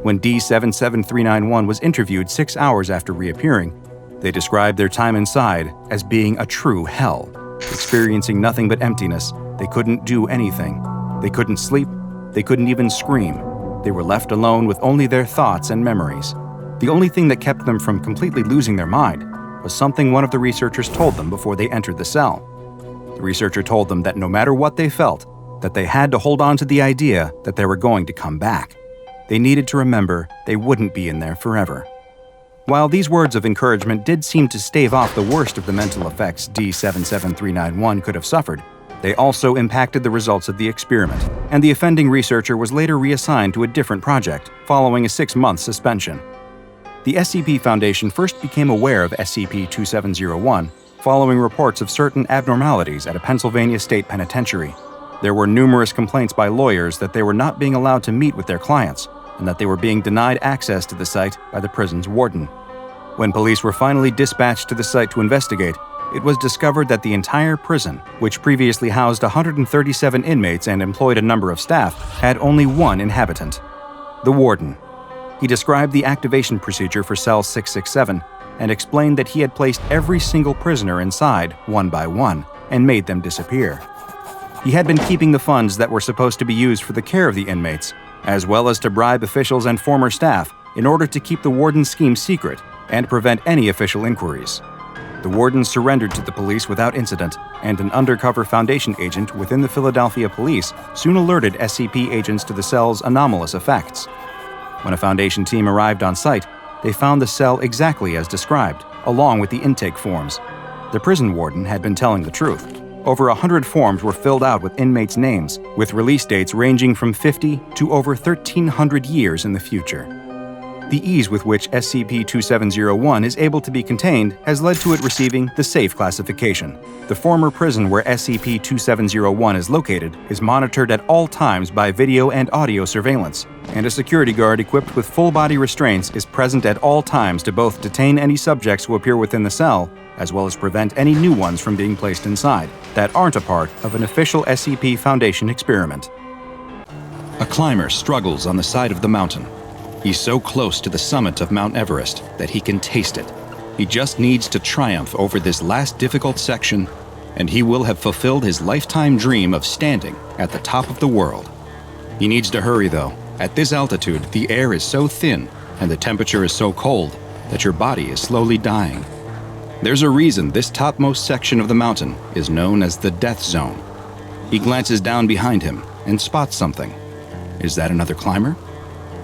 When D77391 was interviewed 6 hours after reappearing, they described their time inside as being a true hell. Experiencing nothing but emptiness, they couldn't do anything. They couldn't sleep, they couldn't even scream. They were left alone with only their thoughts and memories. The only thing that kept them from completely losing their mind was something one of the researchers told them before they entered the cell. The researcher told them that no matter what they felt, that they had to hold on to the idea that they were going to come back. They needed to remember they wouldn't be in there forever. While these words of encouragement did seem to stave off the worst of the mental effects D77391 could have suffered, they also impacted the results of the experiment, and the offending researcher was later reassigned to a different project, following a 6-month suspension. The SCP Foundation first became aware of SCP-2701 following reports of certain abnormalities at a Pennsylvania state penitentiary. There were numerous complaints by lawyers that they were not being allowed to meet with their clients, and that they were being denied access to the site by the prison's warden. When police were finally dispatched to the site to investigate, it was discovered that the entire prison, which previously housed 137 inmates and employed a number of staff, had only one inhabitant: the warden. He described the activation procedure for cell 667 and explained that he had placed every single prisoner inside one by one and made them disappear. He had been keeping the funds that were supposed to be used for the care of the inmates, as well as to bribe officials and former staff in order to keep the warden's scheme secret, and prevent any official inquiries. The warden surrendered to the police without incident, and an undercover Foundation agent within the Philadelphia police soon alerted SCP agents to the cell's anomalous effects. When a Foundation team arrived on site, they found the cell exactly as described, along with the intake forms. The prison warden had been telling the truth. Over 100 forms were filled out with inmates' names, with release dates ranging from 50 to over 1,300 years in the future. The ease with which SCP-2701 is able to be contained has led to it receiving the Safe classification. The former prison where SCP-2701 is located is monitored at all times by video and audio surveillance, and a security guard equipped with full-body restraints is present at all times to both detain any subjects who appear within the cell, as well as prevent any new ones from being placed inside that aren't a part of an official SCP Foundation experiment. A climber struggles on the side of the mountain. He's so close to the summit of Mount Everest that he can taste it. He just needs to triumph over this last difficult section, and he will have fulfilled his lifetime dream of standing at the top of the world. He needs to hurry, though. At this altitude, the air is so thin and the temperature is so cold that your body is slowly dying. There's a reason this topmost section of the mountain is known as the Death Zone. He glances down behind him and spots something. Is that another climber?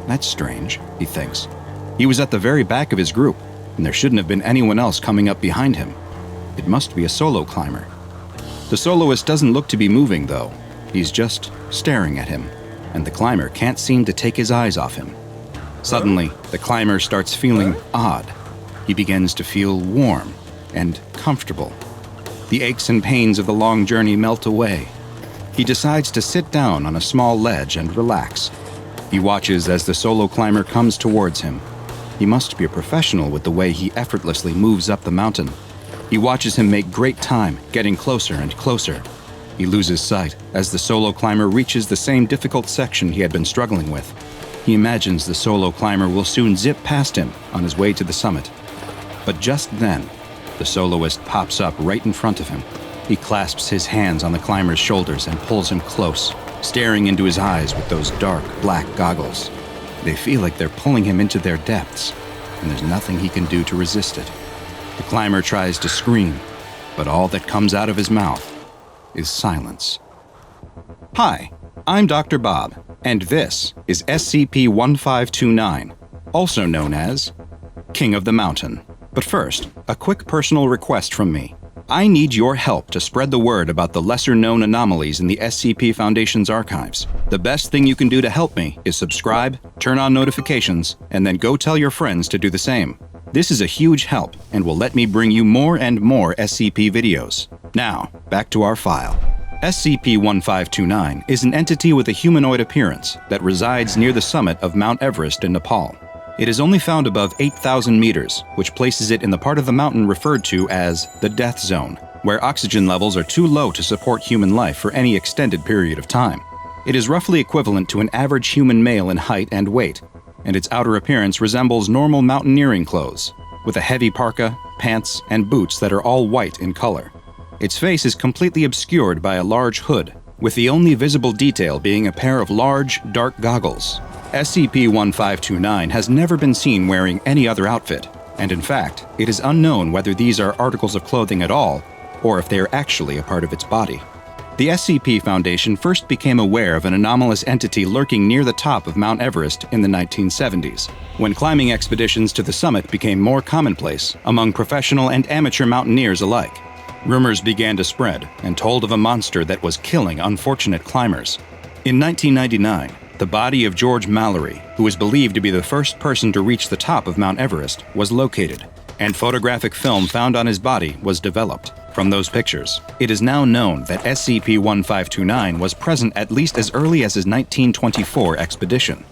That's strange, he thinks. He was at the very back of his group, and there shouldn't have been anyone else coming up behind him. It must be a solo climber. The soloist doesn't look to be moving, though. He's just staring at him, and the climber can't seem to take his eyes off him. Suddenly, the climber starts feeling odd. He begins to feel warm and comfortable. The aches and pains of the long journey melt away. He decides to sit down on a small ledge and relax. He watches as the solo climber comes towards him. He must be a professional with the way he effortlessly moves up the mountain. He watches him make great time, getting closer and closer. He loses sight as the solo climber reaches the same difficult section he had been struggling with. He imagines the solo climber will soon zip past him on his way to the summit. But just then, the soloist pops up right in front of him. He clasps his hands on the climber's shoulders and pulls him close, staring into his eyes with those dark, black goggles. They feel like they're pulling him into their depths, and there's nothing he can do to resist it. The climber tries to scream, but all that comes out of his mouth is silence. Hi, I'm Dr. Bob, and this is SCP-1529, also known as King of the Mountain. But first, a quick personal request from me. I need your help to spread the word about the lesser-known anomalies in the SCP Foundation's archives. The best thing you can do to help me is subscribe, turn on notifications, and then go tell your friends to do the same. This is a huge help and will let me bring you more and more SCP videos. Now, back to our file. SCP-1529 is an entity with a humanoid appearance that resides near the summit of Mount Everest in Nepal. It is only found above 8,000 meters, which places it in the part of the mountain referred to as the Death Zone, where oxygen levels are too low to support human life for any extended period of time. It is roughly equivalent to an average human male in height and weight, and its outer appearance resembles normal mountaineering clothes, with a heavy parka, pants, and boots that are all white in color. Its face is completely obscured by a large hood, with the only visible detail being a pair of large, dark goggles. SCP-1529 has never been seen wearing any other outfit, and in fact, it is unknown whether these are articles of clothing at all, or if they are actually a part of its body. The SCP Foundation first became aware of an anomalous entity lurking near the top of Mount Everest in the 1970s, when climbing expeditions to the summit became more commonplace among professional and amateur mountaineers alike. Rumors began to spread and told of a monster that was killing unfortunate climbers. In 1999, the body of George Mallory, who is believed to be the first person to reach the top of Mount Everest, was located, and photographic film found on his body was developed. From those pictures, it is now known that SCP-1529 was present at least as early as his 1924 expedition.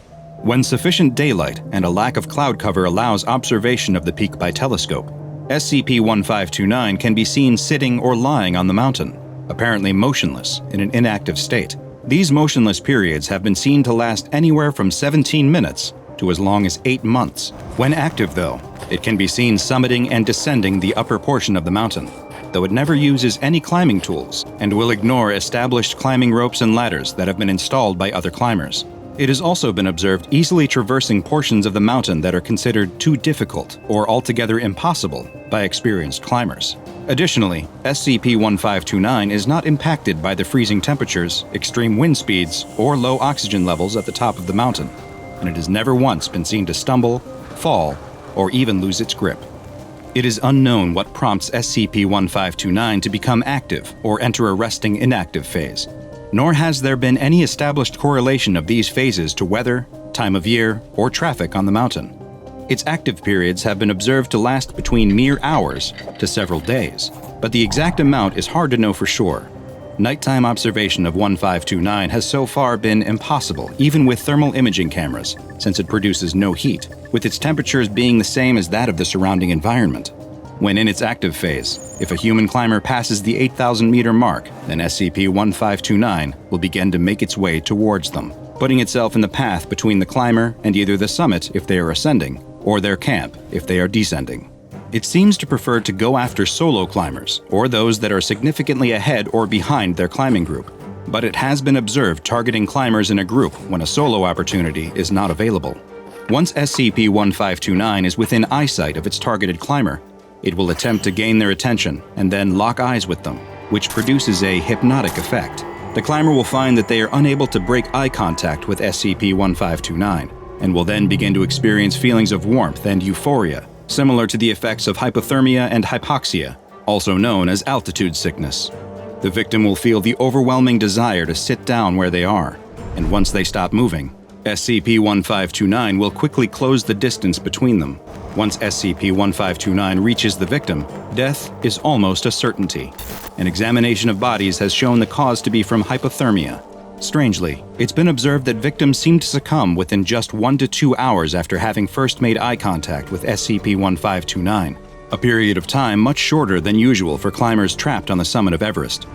When sufficient daylight and a lack of cloud cover allows observation of the peak by telescope, SCP-1529 can be seen sitting or lying on the mountain, apparently motionless in an inactive state. These motionless periods have been seen to last anywhere from 17 minutes to as long as 8 months. When active, though, it can be seen summiting and descending the upper portion of the mountain, though it never uses any climbing tools and will ignore established climbing ropes and ladders that have been installed by other climbers. It has also been observed easily traversing portions of the mountain that are considered too difficult or altogether impossible by experienced climbers. Additionally, SCP-1529 is not impacted by the freezing temperatures, extreme wind speeds, or low oxygen levels at the top of the mountain, and it has never once been seen to stumble, fall, or even lose its grip. It is unknown what prompts SCP-1529 to become active or enter a resting inactive phase, nor has there been any established correlation of these phases to weather, time of year, or traffic on the mountain. Its active periods have been observed to last between mere hours to several days, but the exact amount is hard to know for sure. Nighttime observation of 1529 has so far been impossible, even with thermal imaging cameras, since it produces no heat, with its temperatures being the same as that of the surrounding environment. When in its active phase, if a human climber passes the 8,000-meter mark, then SCP-1529 will begin to make its way towards them, putting itself in the path between the climber and either the summit if they are ascending, or their camp if they are descending. It seems to prefer to go after solo climbers, or those that are significantly ahead or behind their climbing group, but it has been observed targeting climbers in a group when a solo opportunity is not available. Once SCP-1529 is within eyesight of its targeted climber, it will attempt to gain their attention and then lock eyes with them, which produces a hypnotic effect. The climber will find that they are unable to break eye contact with SCP-1529, and will then begin to experience feelings of warmth and euphoria, similar to the effects of hypothermia and hypoxia, also known as altitude sickness. The victim will feel the overwhelming desire to sit down where they are, and once they stop moving, SCP-1529 will quickly close the distance between them. Once SCP-1529 reaches the victim, death is almost a certainty. An examination of bodies has shown the cause to be from hypothermia. Strangely, it's been observed that victims seem to succumb within just 1 to 2 hours after having first made eye contact with SCP-1529, a period of time much shorter than usual for climbers trapped on the summit of Everest.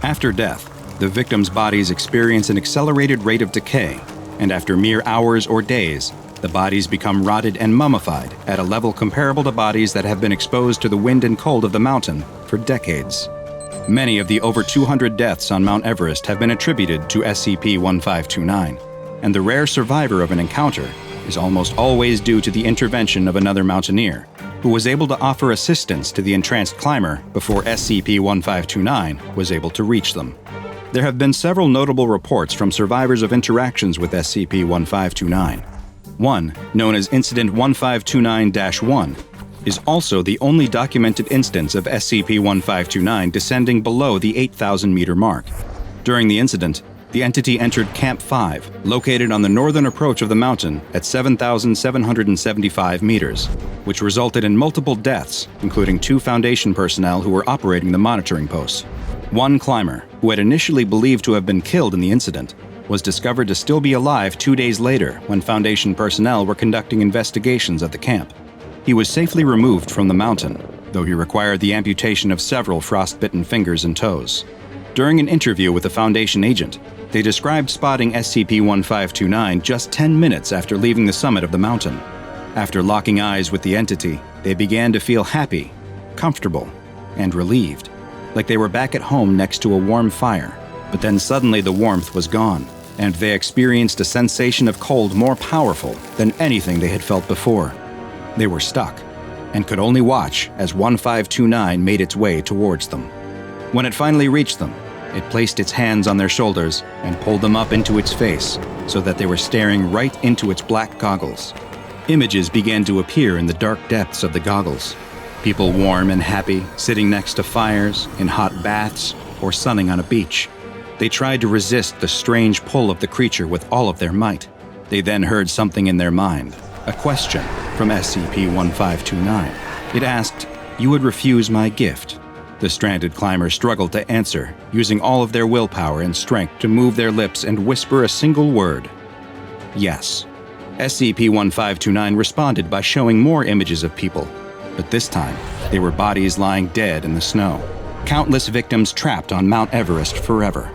After death, the victims' bodies experience an accelerated rate of decay, and after mere hours or days, the bodies become rotted and mummified at a level comparable to bodies that have been exposed to the wind and cold of the mountain for decades. Many of the over 200 deaths on Mount Everest have been attributed to SCP-1529, and the rare survivor of an encounter is almost always due to the intervention of another mountaineer, who was able to offer assistance to the entranced climber before SCP-1529 was able to reach them. There have been several notable reports from survivors of interactions with SCP-1529. One, known as Incident 1529-1, is also the only documented instance of SCP-1529 descending below the 8,000-meter mark. During the incident, the entity entered Camp 5, located on the northern approach of the mountain at 7,775 meters, which resulted in multiple deaths, including 2 Foundation personnel who were operating the monitoring posts. One climber, who had initially believed to have been killed in the incident, was discovered to still be alive 2 days later when Foundation personnel were conducting investigations at the camp. He was safely removed from the mountain, though he required the amputation of several frostbitten fingers and toes. During an interview with a Foundation agent, they described spotting SCP-1529 just 10 minutes after leaving the summit of the mountain. After locking eyes with the entity, they began to feel happy, comfortable, and relieved, like they were back at home next to a warm fire. But then suddenly the warmth was gone, and they experienced a sensation of cold more powerful than anything they had felt before. They were stuck, and could only watch as 1529 made its way towards them. When it finally reached them, it placed its hands on their shoulders and pulled them up into its face so that they were staring right into its black goggles. Images began to appear in the dark depths of the goggles. People warm and happy, sitting next to fires, in hot baths, or sunning on a beach. They tried to resist the strange pull of the creature with all of their might. They then heard something in their mind, a question from SCP-1529. It asked, "You would refuse my gift?" The stranded climber struggled to answer, using all of their willpower and strength to move their lips and whisper a single word. Yes. SCP-1529 responded by showing more images of people, but this time, they were bodies lying dead in the snow. Countless victims trapped on Mount Everest forever.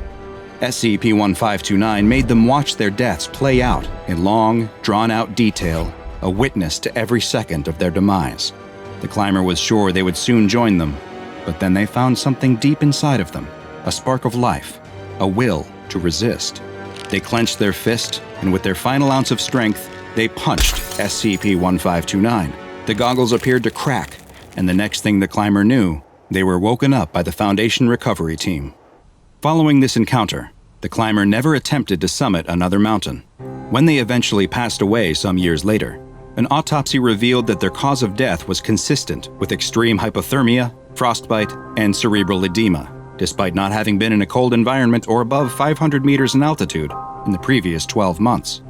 SCP-1529 made them watch their deaths play out in long, drawn-out detail, a witness to every second of their demise. The climber was sure they would soon join them, but then they found something deep inside of them, a spark of life, a will to resist. They clenched their fist, and with their final ounce of strength, they punched SCP-027. The goggles appeared to crack, and the next thing the climber knew, they were woken up by the Foundation recovery team. Following this encounter, the climber never attempted to summit another mountain. When they eventually passed away some years later, an autopsy revealed that their cause of death was consistent with extreme hypothermia, frostbite, and cerebral edema, despite not having been in a cold environment or above 500 meters in altitude in the previous 12 months.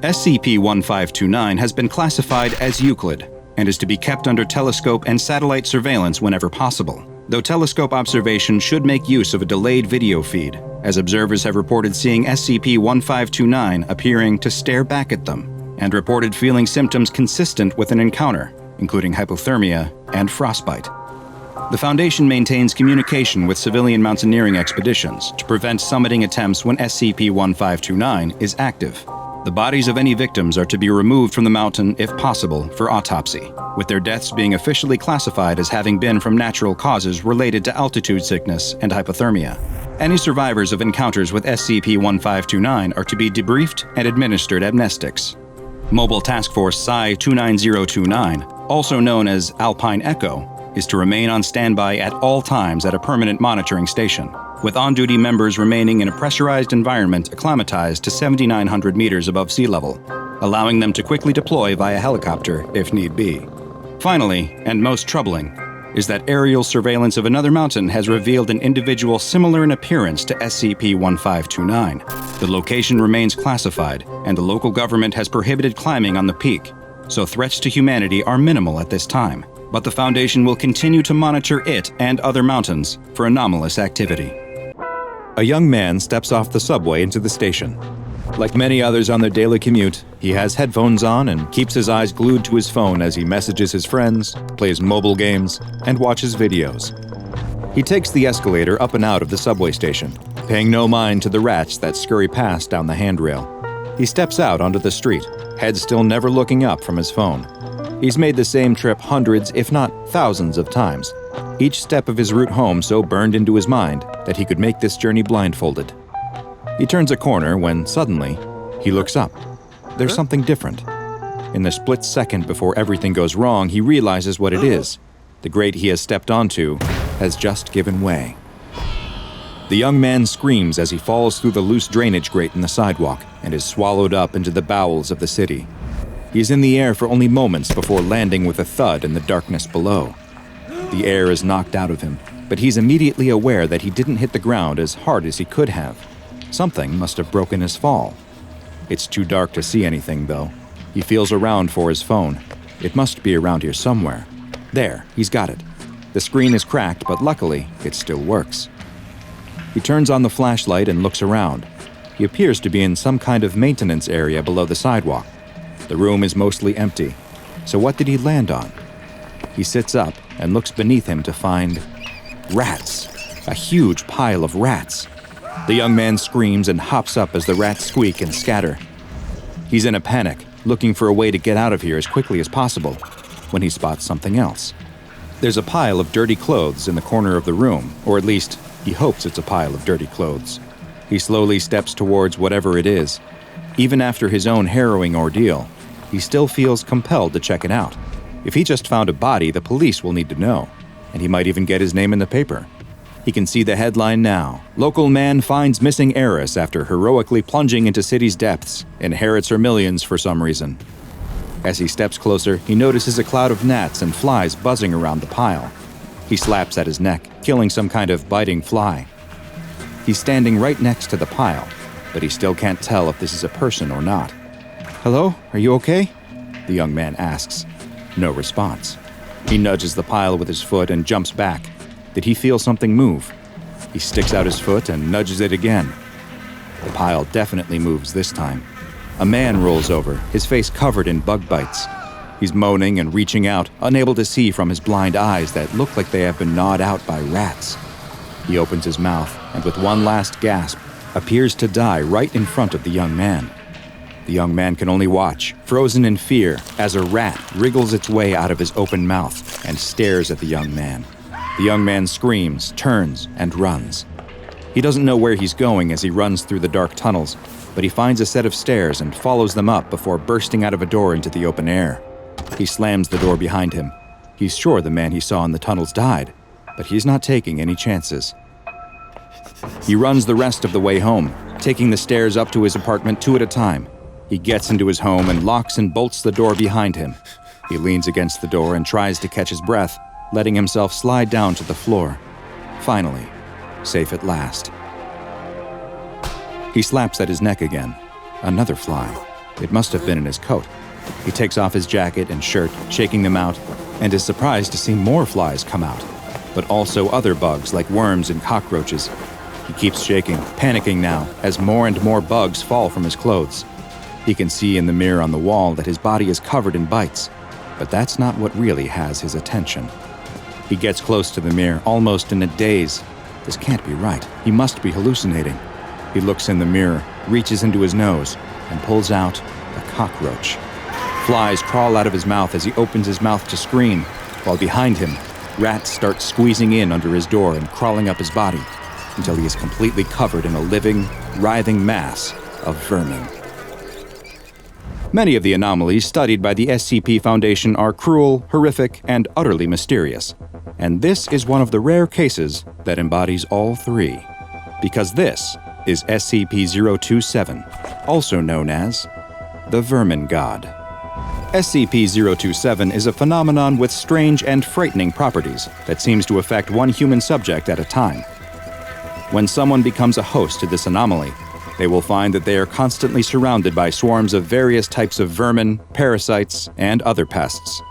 SCP-027 has been classified as Euclid and is to be kept under telescope and satellite surveillance whenever possible, though telescope observation should make use of a delayed video feed, as observers have reported seeing SCP-027 appearing to stare back at them and reported feeling symptoms consistent with an encounter, including hypothermia and frostbite. The Foundation maintains communication with civilian mountaineering expeditions to prevent summiting attempts when SCP-027 is active. The bodies of any victims are to be removed from the mountain if possible for autopsy, with their deaths being officially classified as having been from natural causes related to altitude sickness and hypothermia. Any survivors of encounters with SCP-027 are to be debriefed and administered amnestics. Mobile Task Force Psi-29029, also known as Alpine Echo, is to remain on standby at all times at a permanent monitoring station, with on-duty members remaining in a pressurized environment acclimatized to 7,900 meters above sea level, allowing them to quickly deploy via helicopter if need be. Finally, and most troubling, is that aerial surveillance of another mountain has revealed an individual similar in appearance to SCP-027. The location remains classified, and the local government has prohibited climbing on the peak, so threats to humanity are minimal at this time. But the Foundation will continue to monitor it and other mountains for anomalous activity. A young man steps off the subway into the station. Like many others on their daily commute, he has headphones on and keeps his eyes glued to his phone as he messages his friends, plays mobile games, and watches videos. He takes the escalator up and out of the subway station, paying no mind to the rats that scurry past down the handrail. He steps out onto the street, head still never looking up from his phone. He's made the same trip hundreds, if not thousands of times, each step of his route home so burned into his mind that he could make this journey blindfolded. He turns a corner when, suddenly, he looks up. There's something different. In the split second before everything goes wrong, he realizes what it is. The grate he has stepped onto has just given way. The young man screams as he falls through the loose drainage grate in the sidewalk and is swallowed up into the bowels of the city. He is in the air for only moments before landing with a thud in the darkness below. The air is knocked out of him, but he's immediately aware that he didn't hit the ground as hard as he could have. Something must have broken his fall. It's too dark to see anything, though. He feels around for his phone. It must be around here somewhere. There, he's got it. The screen is cracked, but luckily, it still works. He turns on the flashlight and looks around. He appears to be in some kind of maintenance area below the sidewalk. The room is mostly empty. So what did he land on? He sits up and looks beneath him to find rats. A huge pile of rats. The young man screams and hops up as the rats squeak and scatter. He's in a panic, looking for a way to get out of here as quickly as possible, when he spots something else. There's a pile of dirty clothes in the corner of the room, or at least, he hopes it's a pile of dirty clothes. He slowly steps towards whatever it is. Even after his own harrowing ordeal, he still feels compelled to check it out. If he just found a body, the police will need to know, and he might even get his name in the paper. He can see the headline now. Local man finds missing heiress after heroically plunging into city's depths, inherits her millions for some reason. As he steps closer, he notices a cloud of gnats and flies buzzing around the pile. He slaps at his neck, killing some kind of biting fly. He's standing right next to the pile, but he still can't tell if this is a person or not. "Hello? Are you okay?" the young man asks. No response. He nudges the pile with his foot and jumps back. Did he feel something move? He sticks out his foot and nudges it again. The pile definitely moves this time. A man rolls over, his face covered in bug bites. He's moaning and reaching out, unable to see from his blind eyes that look like they have been gnawed out by rats. He opens his mouth and with one last gasp, appears to die right in front of the young man. The young man can only watch, frozen in fear, as a rat wriggles its way out of his open mouth and stares at the young man. The young man screams, turns, and runs. He doesn't know where he's going as he runs through the dark tunnels. but he finds a set of stairs and follows them up before bursting out of a door into the open air. He slams the door behind him. He's sure the man he saw in the tunnels died, but he's not taking any chances. He runs the rest of the way home, taking the stairs up to his apartment 2 at a time. He gets into his home and locks and bolts the door behind him. He leans against the door and tries to catch his breath, letting himself slide down to the floor. Finally, safe at last. He slaps at his neck again. Another fly. It must have been in his coat. He takes off his jacket and shirt, shaking them out, and is surprised to see more flies come out, but also other bugs like worms and cockroaches. He keeps shaking, panicking now, as more and more bugs fall from his clothes. He can see in the mirror on the wall that his body is covered in bites, but that's not what really has his attention. He gets close to the mirror, almost in a daze. This can't be right. He must be hallucinating. He looks in the mirror, reaches into his nose, and pulls out a cockroach. Flies crawl out of his mouth as he opens his mouth to scream, while behind him, rats start squeezing in under his door and crawling up his body until he is completely covered in a living, writhing mass of vermin. Many of the anomalies studied by the SCP Foundation are cruel, horrific, and utterly mysterious. And this is one of the rare cases that embodies all three. Because this is SCP-027, also known as the Vermin God. SCP-027 is a phenomenon with strange and frightening properties that seems to affect one human subject at a time. When someone becomes a host to this anomaly, they will find that they are constantly surrounded by swarms of various types of vermin, parasites, and other pests.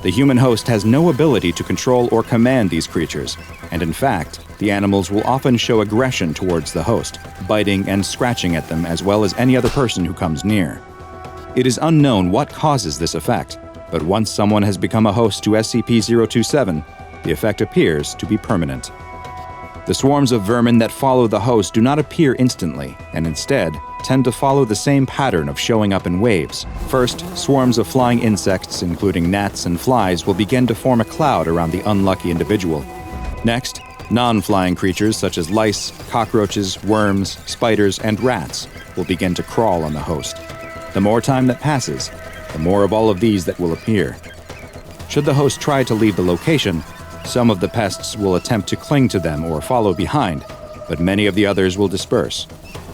The human host has no ability to control or command these creatures, and in fact, the animals will often show aggression towards the host, biting and scratching at them as well as any other person who comes near. It is unknown what causes this effect, but once someone has become a host to SCP-027, the effect appears to be permanent. The swarms of vermin that follow the host do not appear instantly, and instead tend to follow the same pattern of showing up in waves. First, swarms of flying insects, including gnats and flies, will begin to form a cloud around the unlucky individual. Next, non-flying creatures such as lice, cockroaches, worms, spiders, and rats will begin to crawl on the host. The more time that passes, the more of all of these that will appear. Should the host try to leave the location, some of the pests will attempt to cling to them or follow behind, but many of the others will disperse.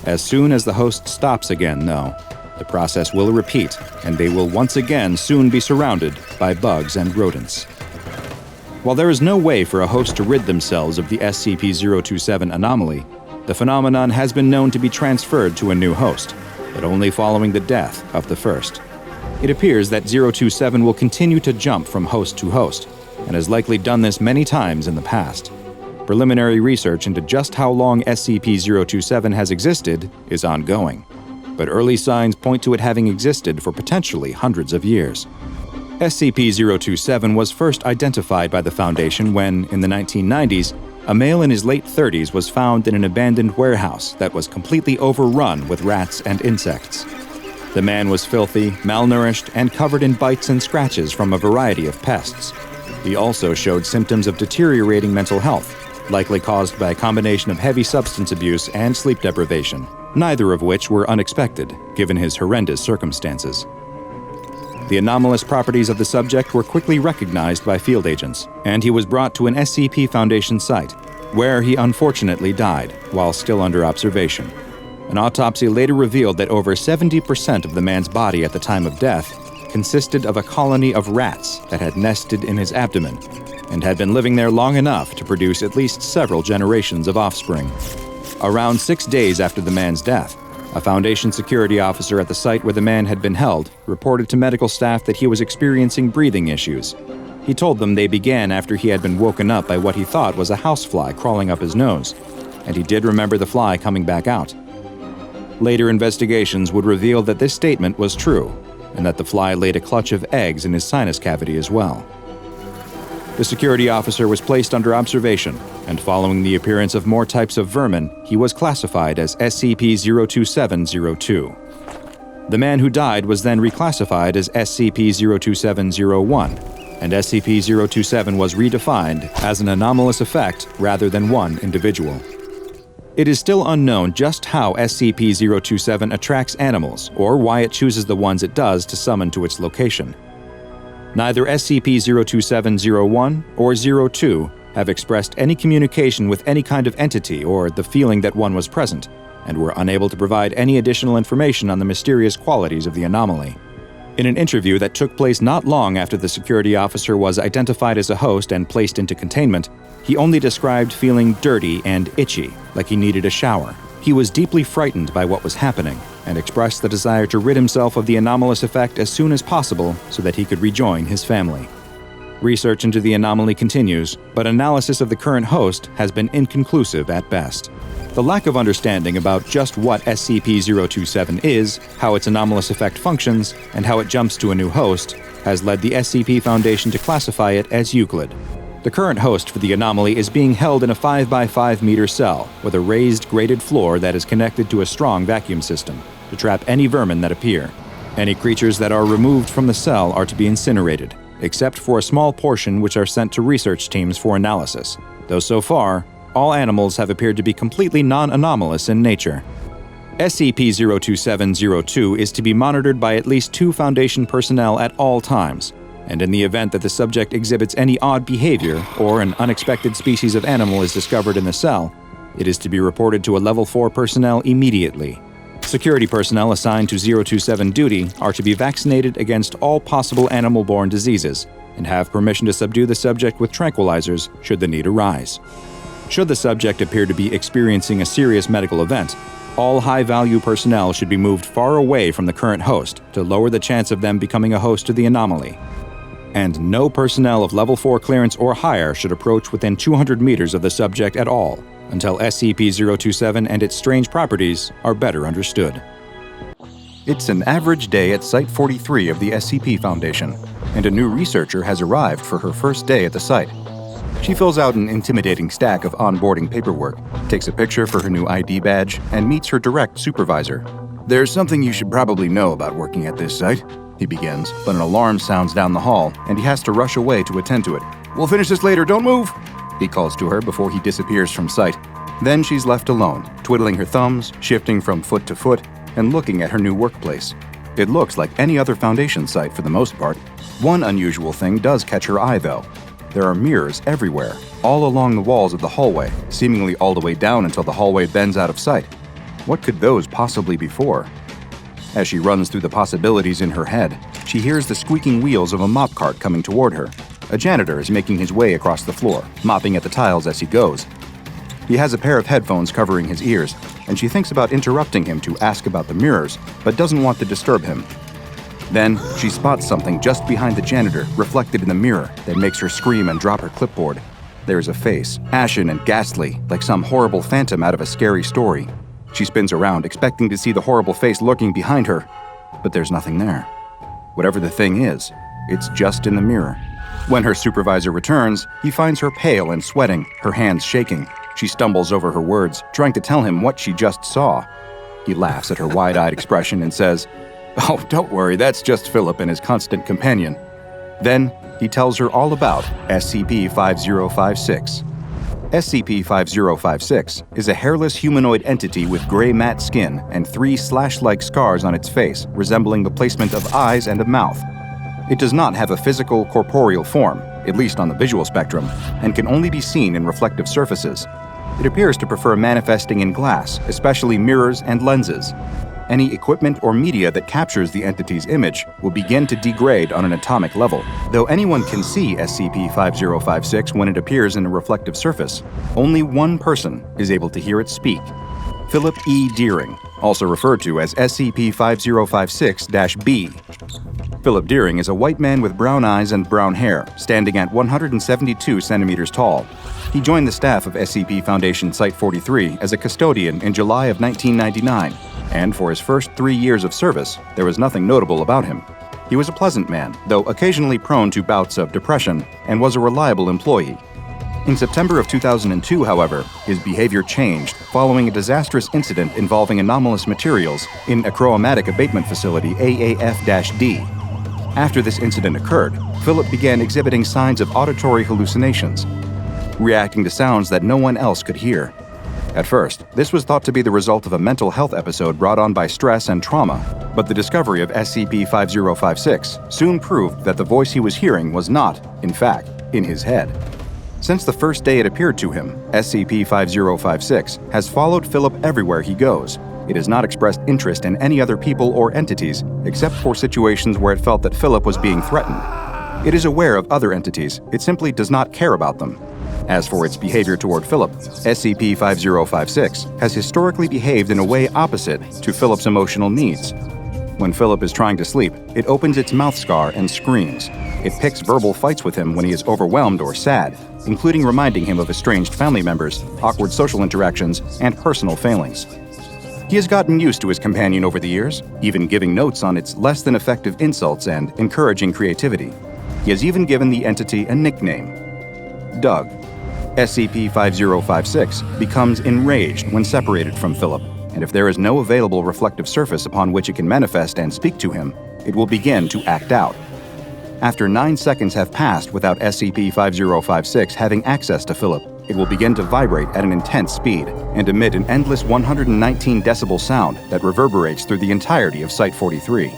As soon as the host stops again, though, the process will repeat, and they will once again soon be surrounded by bugs and rodents. While there is no way for a host to rid themselves of the SCP-027 anomaly, the phenomenon has been known to be transferred to a new host, but only following the death of the first. It appears that 027 will continue to jump from host to host, and has likely done this many times in the past. Preliminary research into just how long SCP-027 has existed is ongoing, but early signs point to it having existed for potentially hundreds of years. SCP-027 was first identified by the Foundation when, in the 1990s, a male in his late 30s was found in an abandoned warehouse that was completely overrun with rats and insects. The man was filthy, malnourished, and covered in bites and scratches from a variety of pests. He also showed symptoms of deteriorating mental health, likely caused by a combination of heavy substance abuse and sleep deprivation, neither of which were unexpected, given his horrendous circumstances. The anomalous properties of the subject were quickly recognized by field agents, and he was brought to an SCP Foundation site, where he unfortunately died while still under observation. An autopsy later revealed that over 70% of the man's body at the time of death consisted of a colony of rats that had nested in his abdomen and had been living there long enough to produce at least several generations of offspring. Around 6 days after the man's death, a Foundation security officer at the site where the man had been held reported to medical staff that he was experiencing breathing issues. He told them they began after he had been woken up by what he thought was a housefly crawling up his nose, and he did remember the fly coming back out. Later investigations would reveal that this statement was true, and that the fly laid a clutch of eggs in his sinus cavity as well. The security officer was placed under observation, and following the appearance of more types of vermin, he was classified as SCP-027-02. The man who died was then reclassified as SCP-027-01, and SCP-027 was redefined as an anomalous effect rather than one individual. It is still unknown just how SCP-027 attracts animals, or why it chooses the ones it does to summon to its location. Neither SCP-027-01 or 02 have expressed any communication with any kind of entity or the feeling that one was present, and were unable to provide any additional information on the mysterious qualities of the anomaly. In an interview that took place not long after the security officer was identified as a host and placed into containment, he only described feeling dirty and itchy, like he needed a shower. He was deeply frightened by what was happening and expressed the desire to rid himself of the anomalous effect as soon as possible so that he could rejoin his family. Research into the anomaly continues, but analysis of the current host has been inconclusive at best. The lack of understanding about just what SCP-027 is, how its anomalous effect functions, and how it jumps to a new host has led the SCP Foundation to classify it as Euclid. The current host for the anomaly is being held in a 5x5 meter cell with a raised grated floor that is connected to a strong vacuum system to trap any vermin that appear. Any creatures that are removed from the cell are to be incinerated, except for a small portion which are sent to research teams for analysis, though so far, all animals have appeared to be completely non-anomalous in nature. SCP-027-02 is to be monitored by at least 2 Foundation personnel at all times, and in the event that the subject exhibits any odd behavior or an unexpected species of animal is discovered in the cell, it is to be reported to a Level 4 personnel immediately. Security personnel assigned to 027 duty are to be vaccinated against all possible animal-borne diseases and have permission to subdue the subject with tranquilizers should the need arise. Should the subject appear to be experiencing a serious medical event, all high-value personnel should be moved far away from the current host to lower the chance of them becoming a host to the anomaly. And no personnel of Level 4 clearance or higher should approach within 200 meters of the subject at all until SCP-027 and its strange properties are better understood. It's an average day at Site 43 of the SCP Foundation, and a new researcher has arrived for her first day at the site. She fills out an intimidating stack of onboarding paperwork, takes a picture for her new ID badge, and meets her direct supervisor. "There's something you should probably know about working at this site," he begins, but an alarm sounds down the hall, and he has to rush away to attend to it. "We'll finish this later, don't move," he calls to her before he disappears from sight. Then she's left alone, twiddling her thumbs, shifting from foot to foot, and looking at her new workplace. It looks like any other Foundation site for the most part. One unusual thing does catch her eye, though. There are mirrors everywhere, all along the walls of the hallway, seemingly all the way down until the hallway bends out of sight. What could those possibly be for? As she runs through the possibilities in her head, she hears the squeaking wheels of a mop cart coming toward her. A janitor is making his way across the floor, mopping at the tiles as he goes. He has a pair of headphones covering his ears, and she thinks about interrupting him to ask about the mirrors, but doesn't want to disturb him. Then, she spots something just behind the janitor, reflected in the mirror, that makes her scream and drop her clipboard. There is a face, ashen and ghastly, like some horrible phantom out of a scary story. She spins around, expecting to see the horrible face lurking behind her, but there's nothing there. Whatever the thing is, it's just in the mirror. When her supervisor returns, he finds her pale and sweating, her hands shaking. She stumbles over her words, trying to tell him what she just saw. He laughs at her wide-eyed expression and says, "Oh, don't worry, that's just Philip and his constant companion." Then, he tells her all about SCP-5056. SCP-5056 is a hairless humanoid entity with gray matte skin and 3 slash-like scars on its face, resembling the placement of eyes and a mouth. It does not have a physical, corporeal form, at least on the visual spectrum, and can only be seen in reflective surfaces. It appears to prefer manifesting in glass, especially mirrors and lenses. Any equipment or media that captures the entity's image will begin to degrade on an atomic level. Though anyone can see SCP-5056 when it appears in a reflective surface, only one person is able to hear it speak. Philip E. Deering, also referred to as SCP-5056-B. Philip Deering is a white man with brown eyes and brown hair, standing at 172 centimeters tall. He joined the staff of SCP Foundation Site 43 as a custodian in July of 1999, and for his first 3 years of service, there was nothing notable about him. He was a pleasant man, though occasionally prone to bouts of depression, and was a reliable employee. In September of 2002, however, his behavior changed following a disastrous incident involving anomalous materials in Achromatic Abatement Facility AAF-D. After this incident occurred, Philip began exhibiting signs of auditory hallucinations, reacting to sounds that no one else could hear. At first, this was thought to be the result of a mental health episode brought on by stress and trauma, but the discovery of SCP-5056 soon proved that the voice he was hearing was not, in fact, in his head. Since the first day it appeared to him, SCP-5056 has followed Philip everywhere he goes. It has not expressed interest in any other people or entities, except for situations where it felt that Philip was being threatened. It is aware of other entities, it simply does not care about them. As for its behavior toward Philip, SCP-5056 has historically behaved in a way opposite to Philip's emotional needs. When Philip is trying to sleep, it opens its mouth scar and screams. It picks verbal fights with him when he is overwhelmed or sad, including reminding him of estranged family members, awkward social interactions, and personal failings. He has gotten used to his companion over the years, even giving notes on its less than effective insults and encouraging creativity. He has even given the entity a nickname, Doug. SCP-5056 becomes enraged when separated from Philip, and if there is no available reflective surface upon which it can manifest and speak to him, it will begin to act out. After 9 seconds have passed without SCP-5056 having access to Philip, it will begin to vibrate at an intense speed and emit an endless 119 decibel sound that reverberates through the entirety of Site-43.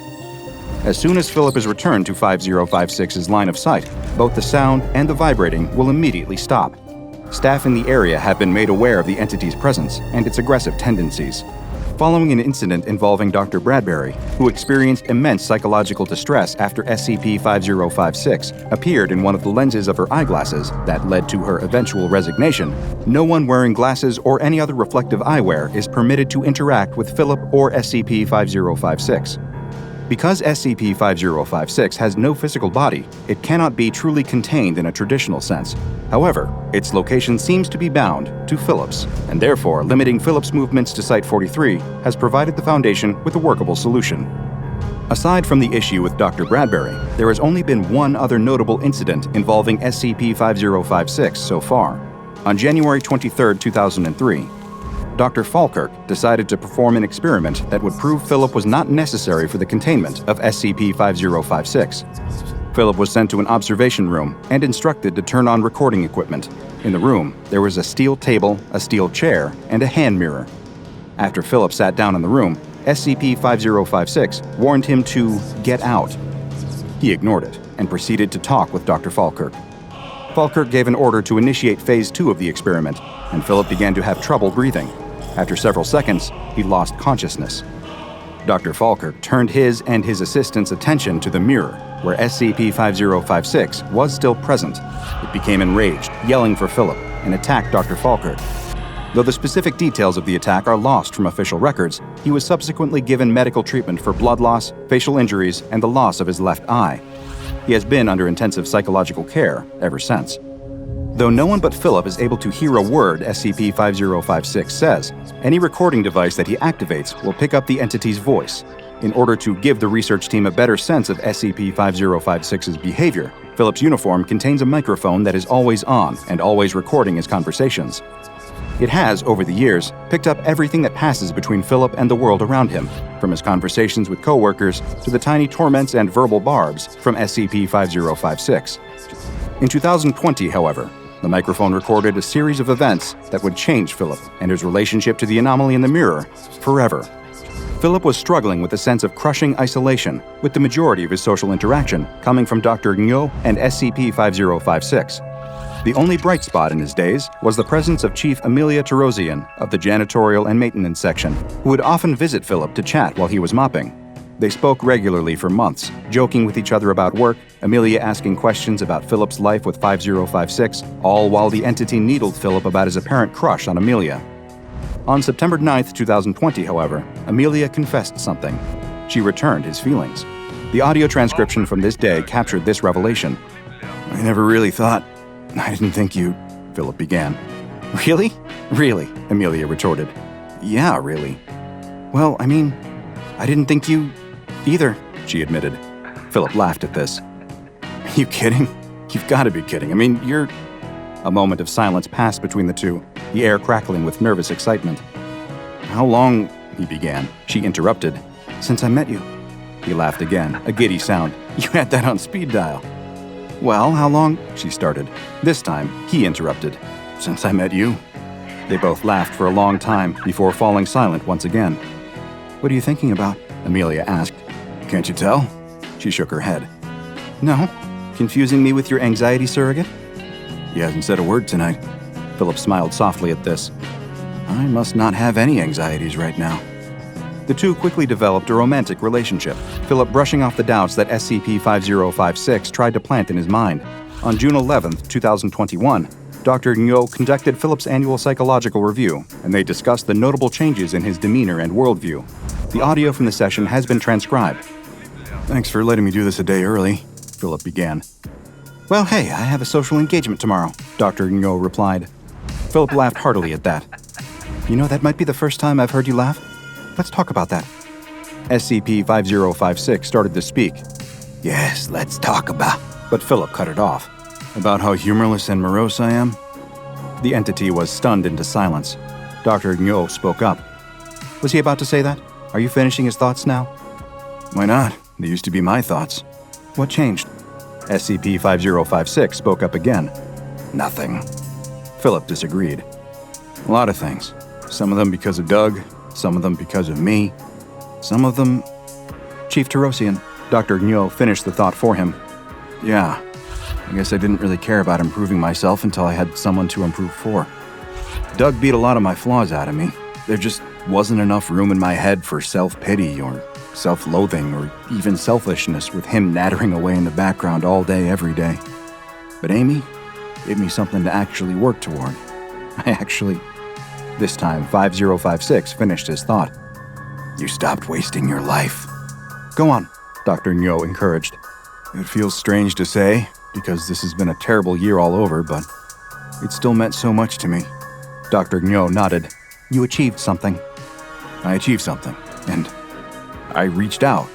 As soon as Philip is returned to 5056's line of sight, both the sound and the vibrating will immediately stop. Staff in the area have been made aware of the entity's presence and its aggressive tendencies. Following an incident involving Dr. Bradbury, who experienced immense psychological distress after SCP-5056 appeared in one of the lenses of her eyeglasses that led to her eventual resignation, no one wearing glasses or any other reflective eyewear is permitted to interact with Philip or SCP-5056. Because SCP-5056 has no physical body, it cannot be truly contained in a traditional sense. However, its location seems to be bound to Philip's, and therefore limiting Philip's movements to Site-43 has provided the Foundation with a workable solution. Aside from the issue with Dr. Bradbury, there has only been one other notable incident involving SCP-5056 so far. On January 23, 2003, Dr. Falkirk decided to perform an experiment that would prove Philip was not necessary for the containment of SCP-5056. Philip was sent to an observation room and instructed to turn on recording equipment. In the room, there was a steel table, a steel chair, and a hand mirror. After Philip sat down in the room, SCP-5056 warned him to get out. He ignored it and proceeded to talk with Dr. Falkirk. Falkirk gave an order to initiate Phase 2 of the experiment, and Philip began to have trouble breathing. After several seconds, he lost consciousness. Dr. Falkirk turned his and his assistant's attention to the mirror, where SCP-5056 was still present. It became enraged, yelling for Philip, and attacked Dr. Falkirk. Though the specific details of the attack are lost from official records, he was subsequently given medical treatment for blood loss, facial injuries, and the loss of his left eye. He has been under intensive psychological care ever since. Though no one but Philip is able to hear a word SCP-5056 says, any recording device that he activates will pick up the entity's voice. In order to give the research team a better sense of SCP-5056's behavior, Philip's uniform contains a microphone that is always on and always recording his conversations. It has, over the years, picked up everything that passes between Philip and the world around him, from his conversations with coworkers to the tiny torments and verbal barbs from SCP-5056. In 2020, however, the microphone recorded a series of events that would change Philip and his relationship to the anomaly in the mirror forever. Philip was struggling with a sense of crushing isolation, with the majority of his social interaction coming from Dr. Ngo and SCP-5056. The only bright spot in his days was the presence of Chief Amelia Tarosian of the Janitorial and Maintenance Section, who would often visit Philip to chat while he was mopping. They spoke regularly for months, joking with each other about work, Amelia asking questions about Philip's life with 5056, all while the entity needled Philip about his apparent crush on Amelia. On September 9, 2020, however, Amelia confessed something. She returned his feelings. The audio transcription from this day captured this revelation. "I never really thought... I didn't think you..." Philip began. "Really? Really?" Amelia retorted. "Yeah, really. Well, I mean, I didn't think you... either," she admitted. Philip laughed at this. "Are you kidding? You've got to be kidding. I mean, you're..." A moment of silence passed between the two, the air crackling with nervous excitement. "How long..." he began. She interrupted. "Since I met you." He laughed again, a giddy sound. "You had that on speed dial." "Well, how long..." she started. This time, he interrupted. "Since I met you." They both laughed for a long time before falling silent once again. "What are you thinking about?" Amelia asked. "Can't you tell?" She shook her head. "No. Confusing me with your anxiety surrogate?" "He hasn't said a word tonight." Philip smiled softly at this. "I must not have any anxieties right now." The two quickly developed a romantic relationship, Philip brushing off the doubts that SCP-5056 tried to plant in his mind. On June 11, 2021, Dr. Ngo conducted Philip's annual psychological review, and they discussed the notable changes in his demeanor and worldview. The audio from the session has been transcribed. "Thanks for letting me do this a day early," Philip began. "Well, hey, I have a social engagement tomorrow," Dr. Ngo replied. Philip laughed heartily at that. "You know, that might be the first time I've heard you laugh. Let's talk about that." SCP-5056 started to speak. "Yes, let's talk about..." But Philip cut it off. "About how humorless and morose I am?" The entity was stunned into silence. Dr. Ngo spoke up. Was he about to say that? Are you finishing his thoughts now? "Why not? They used to be my thoughts." "What changed?" SCP-5056 spoke up again. "Nothing." Philip disagreed. "A lot of things. Some of them because of Doug, some of them because of me, some of them..." "Chief Terosian," Dr. Ngo finished the thought for him. "Yeah, I guess I didn't really care about improving myself until I had someone to improve for. Doug beat a lot of my flaws out of me. There just wasn't enough room in my head for self-pity or self-loathing or even selfishness with him nattering away in the background all day, every day. But Amy gave me something to actually work toward. This time, 5056 finished his thought. "You stopped wasting your life." "Go on," Dr. Ngo encouraged. "It feels strange to say, because this has been a terrible year all over, but it still meant so much to me." Dr. Ngo nodded. "You achieved something." "I achieved something, and I reached out.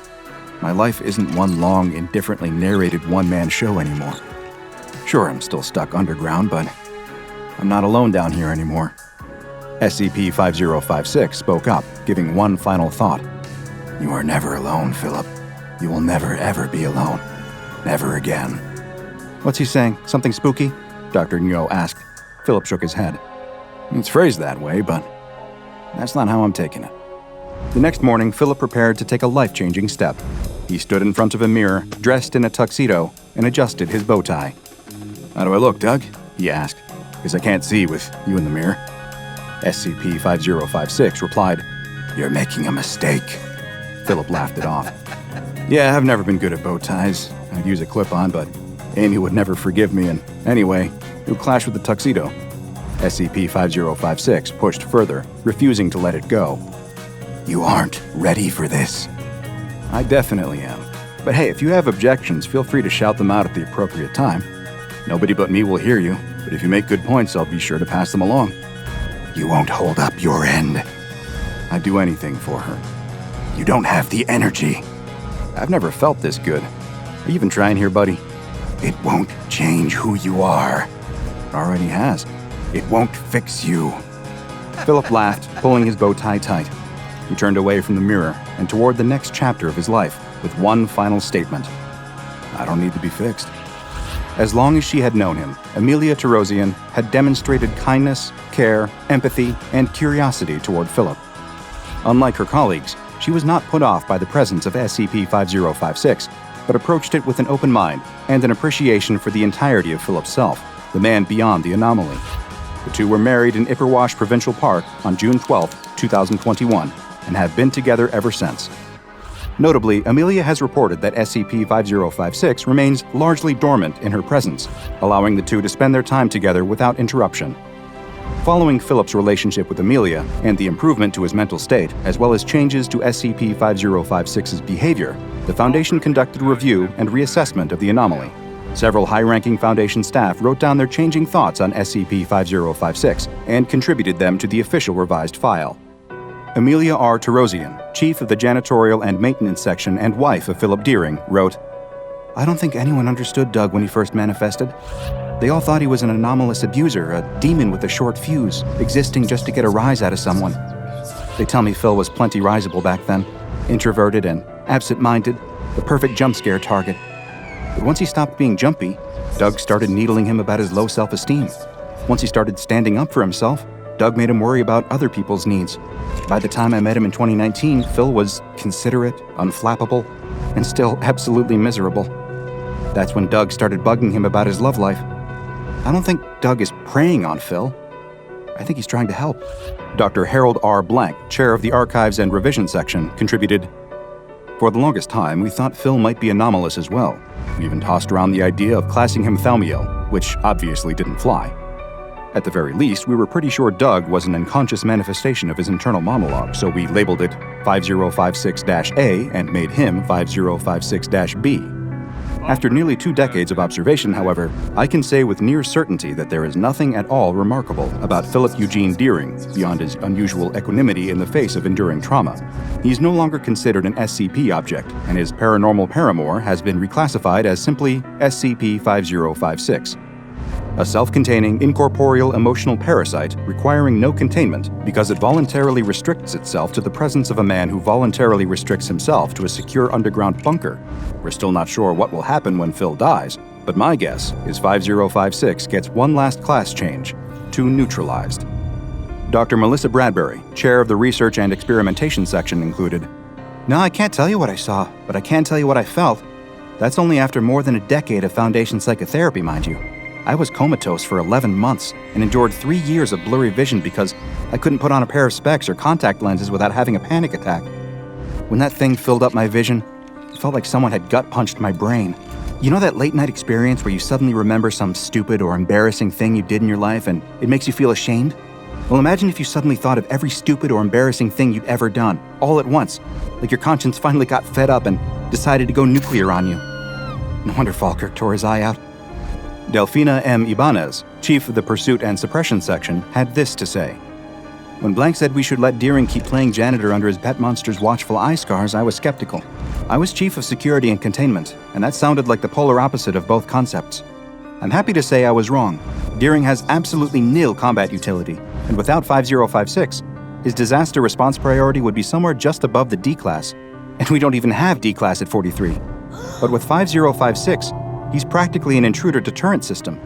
My life isn't one long, indifferently narrated one-man show anymore. Sure, I'm still stuck underground, but I'm not alone down here anymore." SCP-5056 spoke up, giving one final thought. "You are never alone, Philip. You will never, ever be alone. Never again." "What's he saying? Something spooky?" Dr. Ngo asked. Philip shook his head. "It's phrased that way, but that's not how I'm taking it." The next morning, Philip prepared to take a life-changing step. He stood in front of a mirror, dressed in a tuxedo, and adjusted his bow tie. "How do I look, Doug?" he asked. "Because I can't see with you in the mirror." SCP-5056 replied, "You're making a mistake." Philip laughed it off. "Yeah, I've never been good at bow ties. I'd use a clip-on, but Amy would never forgive me, and anyway, it would clash with the tuxedo." SCP-5056 pushed further, refusing to let it go. "You aren't ready for this." "I definitely am. But hey, if you have objections, feel free to shout them out at the appropriate time. Nobody but me will hear you, but if you make good points, I'll be sure to pass them along." "You won't hold up your end." "I'd do anything for her." "You don't have the energy." "I've never felt this good. Are you even trying here, buddy?" "It won't change who you are." "It already has." "It won't fix you." Philip laughed, pulling his bow tie tight. He turned away from the mirror and toward the next chapter of his life with one final statement. "I don't need to be fixed." As long as she had known him, Amelia Terosian had demonstrated kindness, care, empathy, and curiosity toward Philip. Unlike her colleagues, she was not put off by the presence of SCP-5056, but approached it with an open mind and an appreciation for the entirety of Philip's self, the man beyond the anomaly. The two were married in Ipperwash Provincial Park on June 12, 2021, and have been together ever since. Notably, Amelia has reported that SCP-5056 remains largely dormant in her presence, allowing the two to spend their time together without interruption. Following Philip's relationship with Amelia and the improvement to his mental state, as well as changes to SCP-5056's behavior, the Foundation conducted a review and reassessment of the anomaly. Several high-ranking Foundation staff wrote down their changing thoughts on SCP-5056 and contributed them to the official revised file. Amelia R. Terosian, chief of the janitorial and maintenance section and wife of Philip Deering, wrote, "I don't think anyone understood Doug when he first manifested. They all thought he was an anomalous abuser, a demon with a short fuse, existing just to get a rise out of someone. They tell me Phil was plenty risable back then, introverted and absent-minded, the perfect jump scare target. But once he stopped being jumpy, Doug started needling him about his low self-esteem. Once he started standing up for himself, Doug made him worry about other people's needs. By the time I met him in 2019, Phil was considerate, unflappable, and still absolutely miserable. That's when Doug started bugging him about his love life. I don't think Doug is preying on Phil. I think he's trying to help. Dr. Harold R. Blank, chair of the Archives and Revision section, contributed, "For the longest time, we thought Phil might be anomalous as well. We even tossed around the idea of classing him Thaumiel, which obviously didn't fly. At the very least, we were pretty sure Doug was an unconscious manifestation of his internal monologue, so we labeled it 5056-A and made him 5056-B. After nearly 2 decades of observation, however, I can say with near certainty that there is nothing at all remarkable about Philip Eugene Deering beyond his unusual equanimity in the face of enduring trauma. He is no longer considered an SCP object, and his paranormal paramour has been reclassified as simply SCP-5056. A self-containing, incorporeal emotional parasite requiring no containment because it voluntarily restricts itself to the presence of a man who voluntarily restricts himself to a secure underground bunker. We're still not sure what will happen when Phil dies, but my guess is 5056 gets one last class change to neutralized." Dr. Melissa Bradbury, chair of the Research and Experimentation section, included, "No, I can't tell you what I saw, but I can tell you what I felt. That's only after more than a decade of Foundation psychotherapy, mind you. I was comatose for 11 months and endured 3 years of blurry vision because I couldn't put on a pair of specs or contact lenses without having a panic attack. When that thing filled up my vision, it felt like someone had gut-punched my brain. You know that late-night experience where you suddenly remember some stupid or embarrassing thing you did in your life and it makes you feel ashamed? Well, imagine if you suddenly thought of every stupid or embarrassing thing you'd ever done, all at once, like your conscience finally got fed up and decided to go nuclear on you. No wonder Falkirk tore his eye out." Delfina M. Ibanez, chief of the Pursuit and Suppression section, had this to say, "When Blank said we should let Deering keep playing janitor under his pet monster's watchful eye scars, I was skeptical. I was chief of security and containment, and that sounded like the polar opposite of both concepts. I'm happy to say I was wrong. Deering has absolutely nil combat utility, and without 5056, his disaster response priority would be somewhere just above the D class, and we don't even have D class at 43. But with 5056, he's practically an intruder deterrent system.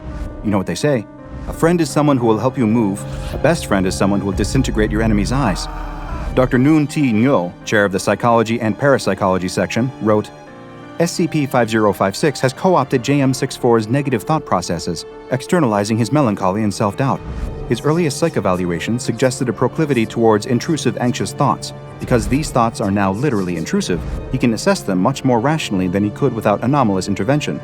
You know what they say, a friend is someone who will help you move, a best friend is someone who will disintegrate your enemy's eyes." Dr. Noon T. Ngo, chair of the Psychology and Parapsychology section, wrote, "SCP-5056 has co-opted JM64's negative thought processes, externalizing his melancholy and self-doubt. His earliest psych evaluation suggested a proclivity towards intrusive anxious thoughts. Because these thoughts are now literally intrusive, he can assess them much more rationally than he could without anomalous intervention.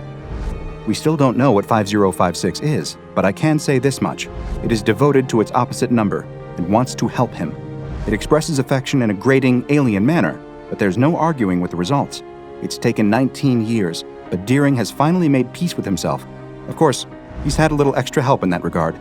We still don't know what 5056 is, but I can say this much. It is devoted to its opposite number and wants to help him. It expresses affection in a grating, alien manner, but there's no arguing with the results. It's taken 19 years, but Deering has finally made peace with himself. Of course, he's had a little extra help in that regard."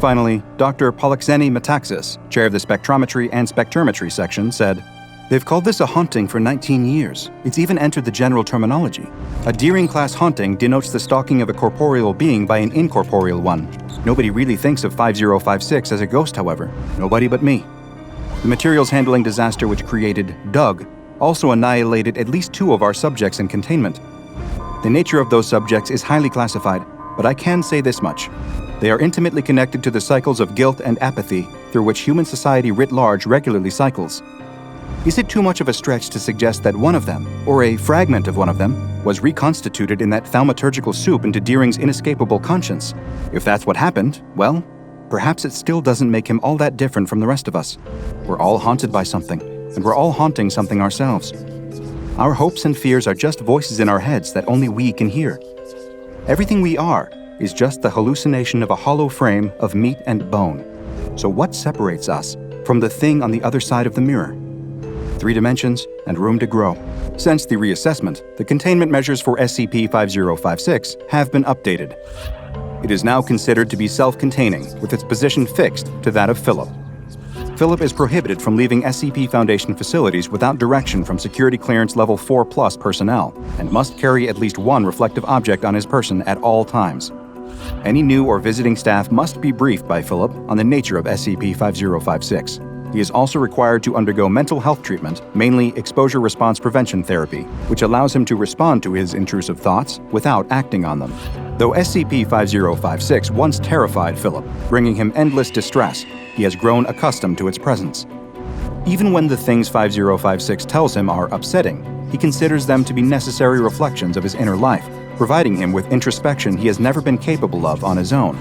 Finally, Dr. Polixeni Metaxas, chair of the Spectrometry and Spectrometry section, said, "They've called this a haunting for 19 years. It's even entered the general terminology. A Deering-class haunting denotes the stalking of a corporeal being by an incorporeal one. Nobody really thinks of 5056 as a ghost, however. Nobody but me. The materials handling disaster which created Doug also annihilated at least 2 of our subjects in containment. The nature of those subjects is highly classified, but I can say this much. They are intimately connected to the cycles of guilt and apathy through which human society writ large regularly cycles. Is it too much of a stretch to suggest that one of them, or a fragment of one of them, was reconstituted in that thaumaturgical soup into Deering's inescapable conscience? If that's what happened, well, perhaps it still doesn't make him all that different from the rest of us. We're all haunted by something, and we're all haunting something ourselves. Our hopes and fears are just voices in our heads that only we can hear. Everything we are is just the hallucination of a hollow frame of meat and bone. So what separates us from the thing on the other side of the mirror? 3 dimensions and room to grow. Since the reassessment, the containment measures for SCP-5056 have been updated. It is now considered to be self-containing, with its position fixed to that of Philip. Philip is prohibited from leaving SCP Foundation facilities without direction from Security Clearance Level 4+ personnel, and must carry at least 1 reflective object on his person at all times. Any new or visiting staff must be briefed by Philip on the nature of SCP-5056. He is also required to undergo mental health treatment, mainly exposure response prevention therapy, which allows him to respond to his intrusive thoughts without acting on them. Though SCP-5056 once terrified Philip, bringing him endless distress, he has grown accustomed to its presence. Even when the things 5056 tells him are upsetting, he considers them to be necessary reflections of his inner life, providing him with introspection he has never been capable of on his own.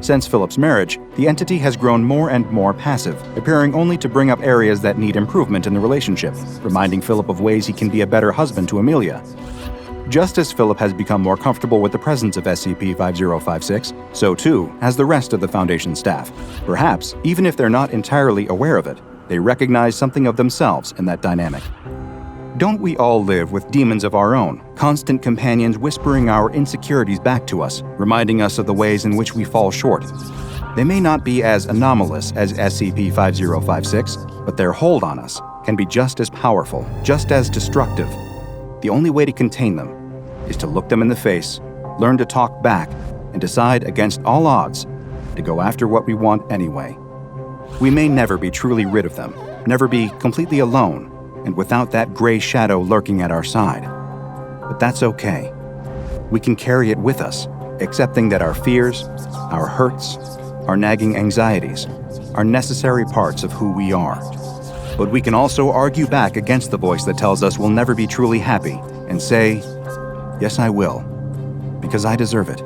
Since Philip's marriage, the entity has grown more and more passive, appearing only to bring up areas that need improvement in the relationship, reminding Philip of ways he can be a better husband to Amelia. Just as Philip has become more comfortable with the presence of SCP-5056, so too has the rest of the Foundation staff. Perhaps, even if they're not entirely aware of it, they recognize something of themselves in that dynamic. Don't we all live with demons of our own, constant companions whispering our insecurities back to us, reminding us of the ways in which we fall short? They may not be as anomalous as SCP-5056, but their hold on us can be just as powerful, just as destructive. The only way to contain them is to look them in the face, learn to talk back, and decide against all odds to go after what we want anyway. We may never be truly rid of them, never be completely alone, and without that gray shadow lurking at our side. But that's okay. We can carry it with us, accepting that our fears, our hurts, our nagging anxieties are necessary parts of who we are. But we can also argue back against the voice that tells us we'll never be truly happy and say, yes, I will, because I deserve it.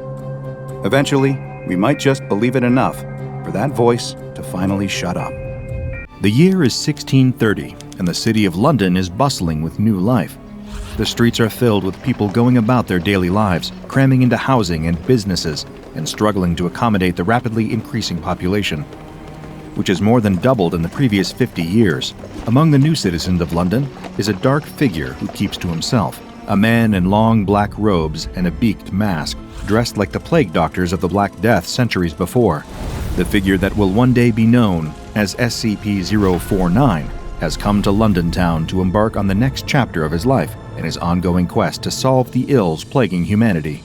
Eventually, we might just believe it enough for that voice to finally shut up. The year is 1630, and the city of London is bustling with new life. The streets are filled with people going about their daily lives, cramming into housing and businesses, and struggling to accommodate the rapidly increasing population, which has more than doubled in the previous 50 years. Among the new citizens of London is a dark figure who keeps to himself, a man in long black robes and a beaked mask, dressed like the plague doctors of the Black Death centuries before. The figure that will one day be known as SCP-029 has come to London town to embark on the next chapter of his life in his ongoing quest to solve the ills plaguing humanity.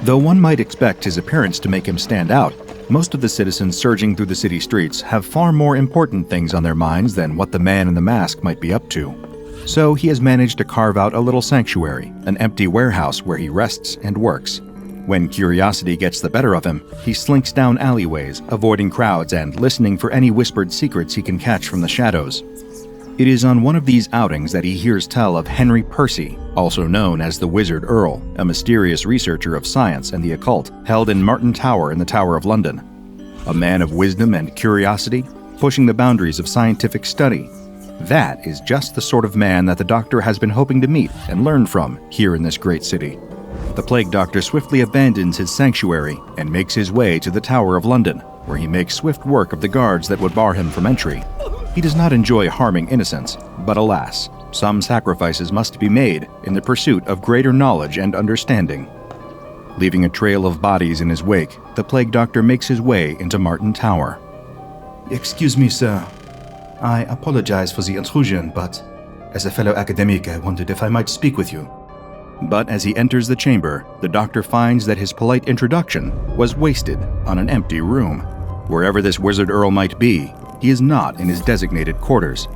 Though one might expect his appearance to make him stand out, most of the citizens surging through the city streets have far more important things on their minds than what the man in the mask might be up to. So he has managed to carve out a little sanctuary, an empty warehouse where he rests and works. When curiosity gets the better of him, he slinks down alleyways, avoiding crowds and listening for any whispered secrets he can catch from the shadows. It is on one of these outings that he hears tell of Henry Percy, also known as the Wizard Earl, a mysterious researcher of science and the occult, held in Martin Tower in the Tower of London. A man of wisdom and curiosity, pushing the boundaries of scientific study. That is just the sort of man that the Doctor has been hoping to meet and learn from here in this great city. The Plague Doctor swiftly abandons his sanctuary and makes his way to the Tower of London, where he makes swift work of the guards that would bar him from entry. He does not enjoy harming innocents, but alas, some sacrifices must be made in the pursuit of greater knowledge and understanding. Leaving a trail of bodies in his wake, the Plague Doctor makes his way into Martin Tower. Excuse me, sir. I apologize for the intrusion, but as a fellow academic, I wondered if I might speak with you. But as he enters the chamber, the Doctor finds that his polite introduction was wasted on an empty room. Wherever this Wizard Earl might be, he is not in his designated quarters.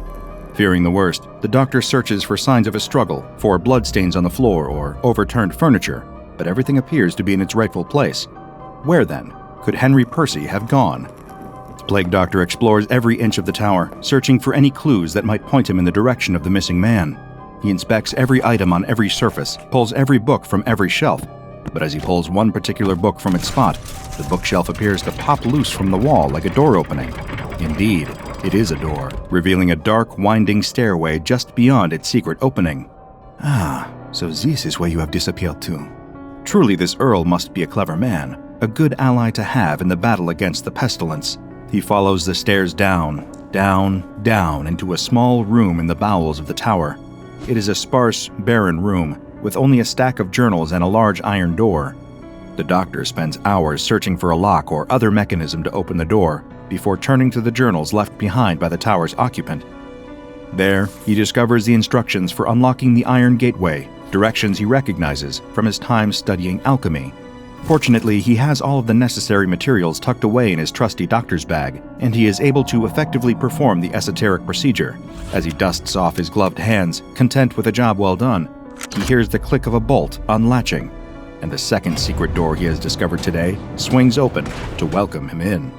Fearing the worst, the Doctor searches for signs of a struggle, for bloodstains on the floor or overturned furniture, but everything appears to be in its rightful place. Where, then, could Henry Percy have gone? The Plague Doctor explores every inch of the tower, searching for any clues that might point him in the direction of the missing man. He inspects every item on every surface, pulls every book from every shelf, but as he pulls one particular book from its spot, the bookshelf appears to pop loose from the wall like a door opening. Indeed, it is a door, revealing a dark, winding stairway just beyond its secret opening. Ah, so this is where you have disappeared to. Truly, this Earl must be a clever man, a good ally to have in the battle against the pestilence. He follows the stairs down, into a small room in the bowels of the tower. It is a sparse, barren room, with only a stack of journals and a large iron door. The Doctor spends hours searching for a lock or other mechanism to open the door, before turning to the journals left behind by the tower's occupant. There, he discovers the instructions for unlocking the iron gateway, directions he recognizes from his time studying alchemy. Fortunately, he has all of the necessary materials tucked away in his trusty doctor's bag, and he is able to effectively perform the esoteric procedure. As he dusts off his gloved hands, content with a job well done, he hears the click of a bolt unlatching. and the second secret door he has discovered today swings open to welcome him in.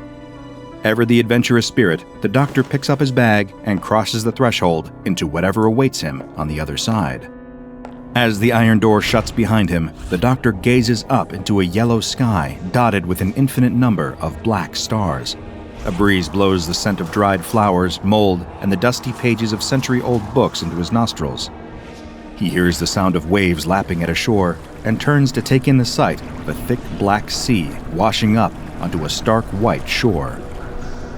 Ever the adventurous spirit, the doctor picks up his bag and crosses the threshold into whatever awaits him on the other side. As the iron door shuts behind him, the doctor gazes up into a yellow sky dotted with an infinite number of black stars. A breeze blows the scent of dried flowers, mold, and the dusty pages of century-old books into his nostrils. He hears the sound of waves lapping at a shore and turns to take in the sight of a thick black sea washing up onto a stark white shore.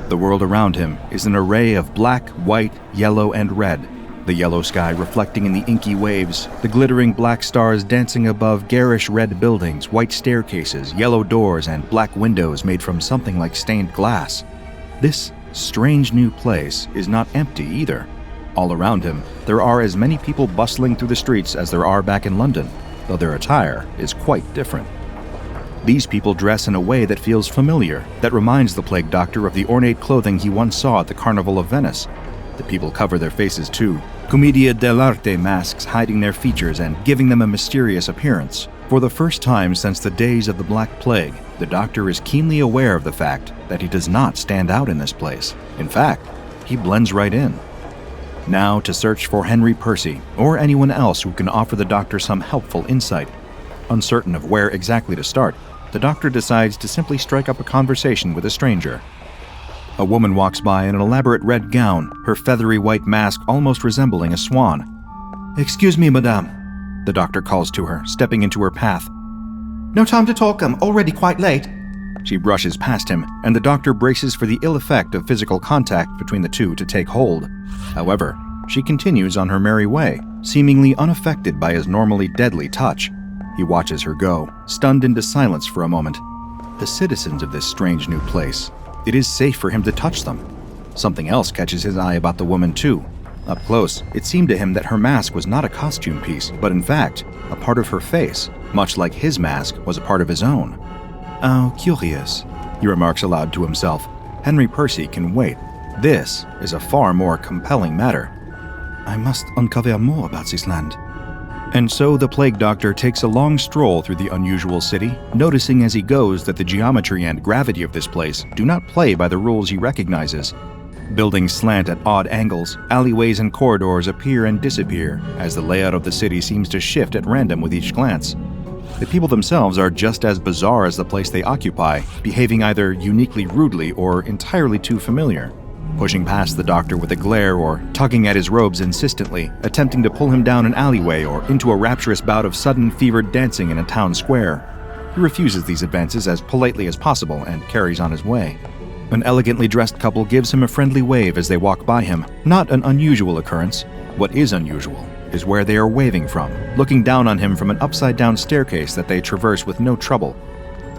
The world around him is an array of black, white, yellow, and red, the yellow sky reflecting in the inky waves, the glittering black stars dancing above garish red buildings, white staircases, yellow doors, and black windows made from something like stained glass. This strange new place is not empty either. All around him, there are as many people bustling through the streets as there are back in London, though their attire is quite different. These people dress in a way that feels familiar, that reminds the plague doctor of the ornate clothing he once saw at the Carnival of Venice. The people cover their faces too, commedia dell'arte masks hiding their features and giving them a mysterious appearance. For the first time since the days of the Black Plague, the doctor is keenly aware of the fact that he does not stand out in this place. In fact, he blends right in. Now to search for Henry Percy, or anyone else who can offer the doctor some helpful insight. Uncertain of where exactly to start, the doctor decides to simply strike up a conversation with a stranger. A woman walks by in an elaborate red gown, her feathery white mask almost resembling a swan. "Excuse me, madame," the doctor calls to her, stepping into her path. "No time to talk, I'm already quite late." She brushes past him, and the doctor braces for the ill effect of physical contact between the two to take hold. However, she continues on her merry way, seemingly unaffected by his normally deadly touch. He watches her go, stunned into silence for a moment. The citizens of this strange new place. It is safe for him to touch them. Something else catches his eye about the woman too. Up close, it seemed to him that her mask was not a costume piece, but in fact, a part of her face, much like his mask was a part of his own. "How curious," he remarks aloud to himself. "Henry Percy can wait. This is a far more compelling matter. I must uncover more about this land." And so the plague doctor takes a long stroll through the unusual city, noticing as he goes that the geometry and gravity of this place do not play by the rules he recognizes. Buildings slant at odd angles, alleyways and corridors appear and disappear, as the layout of the city seems to shift at random with each glance. The people themselves are just as bizarre as the place they occupy, behaving either uniquely rudely or entirely too familiar. Pushing past the doctor with a glare or tugging at his robes insistently, attempting to pull him down an alleyway or into a rapturous bout of sudden fevered dancing in a town square. He refuses these advances as politely as possible and carries on his way. An elegantly dressed couple gives him a friendly wave as they walk by him, not an unusual occurrence. What is unusual is where they are waving from, looking down on him from an upside-down staircase that they traverse with no trouble.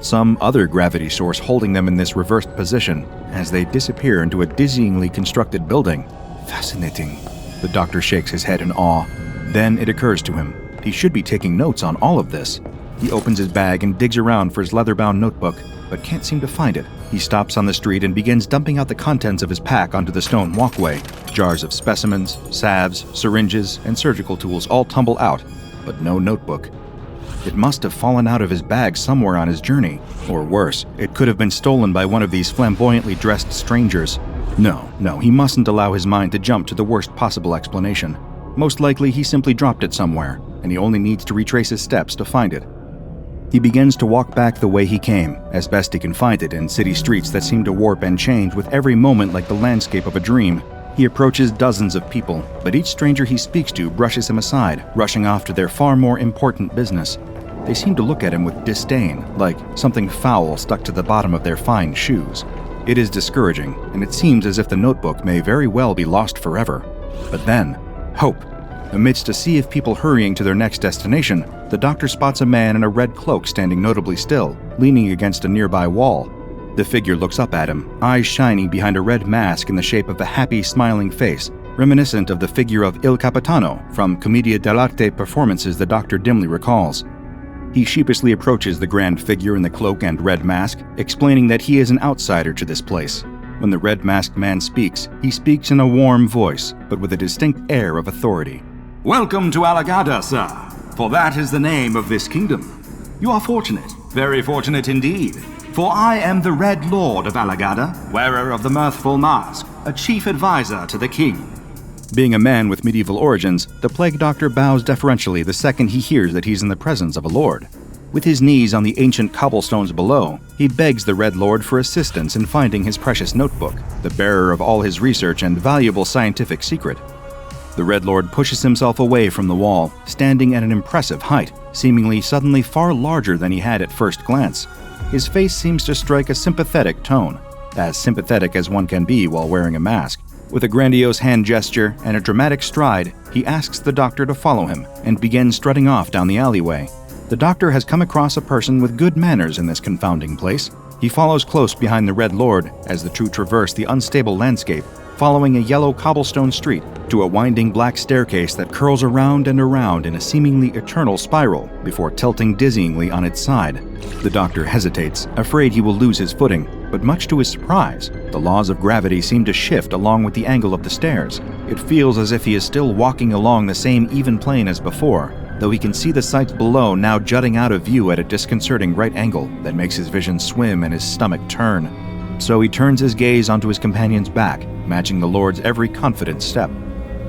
Some other gravity source holding them in this reversed position as they disappear into a dizzyingly constructed building. Fascinating. The doctor shakes his head in awe. Then it occurs to him. He should be taking notes on all of this. He opens his bag and digs around for his leather-bound notebook, but can't seem to find it. He stops on the street and begins dumping out the contents of his pack onto the stone walkway. Jars of specimens, salves, syringes, and surgical tools all tumble out, but no notebook. It must have fallen out of his bag somewhere on his journey. Or worse, it could have been stolen by one of these flamboyantly dressed strangers. No, he mustn't allow his mind to jump to the worst possible explanation. Most likely he simply dropped it somewhere, and he only needs to retrace his steps to find it. He begins to walk back the way he came, as best he can find it in city streets that seem to warp and change with every moment like the landscape of a dream. He approaches dozens of people, but each stranger he speaks to brushes him aside, rushing off to their far more important business. They seem to look at him with disdain, like something foul stuck to the bottom of their fine shoes. It is discouraging, and it seems as if the notebook may very well be lost forever. But then, hope. Amidst a sea of people hurrying to their next destination, the doctor spots a man in a red cloak standing notably still, leaning against a nearby wall. The figure looks up at him, eyes shining behind a red mask in the shape of a happy, smiling face, reminiscent of the figure of Il Capitano from commedia dell'arte performances the doctor dimly recalls. He sheepishly approaches the grand figure in the cloak and red mask, explaining that he is an outsider to this place. When the red-masked man speaks, he speaks in a warm voice, but with a distinct air of authority. "Welcome to Alagada, sir, for that is the name of this kingdom. You are fortunate, very fortunate indeed. For I am the Red Lord of Alagada, wearer of the Mirthful Mask, a chief advisor to the king. Being a man with medieval origins, the Plague Doctor bows deferentially the second he hears that he's in the presence of a lord. With his knees on the ancient cobblestones below, he begs the Red Lord for assistance in finding his precious notebook, the bearer of all his research and valuable scientific secret. The Red Lord pushes himself away from the wall, standing at an impressive height, seemingly suddenly far larger than he had at first glance. His face seems to strike a sympathetic tone, as sympathetic as one can be while wearing a mask. With a grandiose hand gesture and a dramatic stride, he asks the doctor to follow him and begins strutting off down the alleyway. The doctor has come across a person with good manners in this confounding place. He follows close behind the Red Lord as the two traverse the unstable landscape, following a yellow cobblestone street to a winding black staircase that curls around and around in a seemingly eternal spiral before tilting dizzyingly on its side. The doctor hesitates, afraid he will lose his footing, but much to his surprise, the laws of gravity seem to shift along with the angle of the stairs. It feels as if he is still walking along the same even plane as before, though he can see the sights below now jutting out of view at a disconcerting right angle that makes his vision swim and his stomach turn. So he turns his gaze onto his companion's back, matching the Lord's every confident step.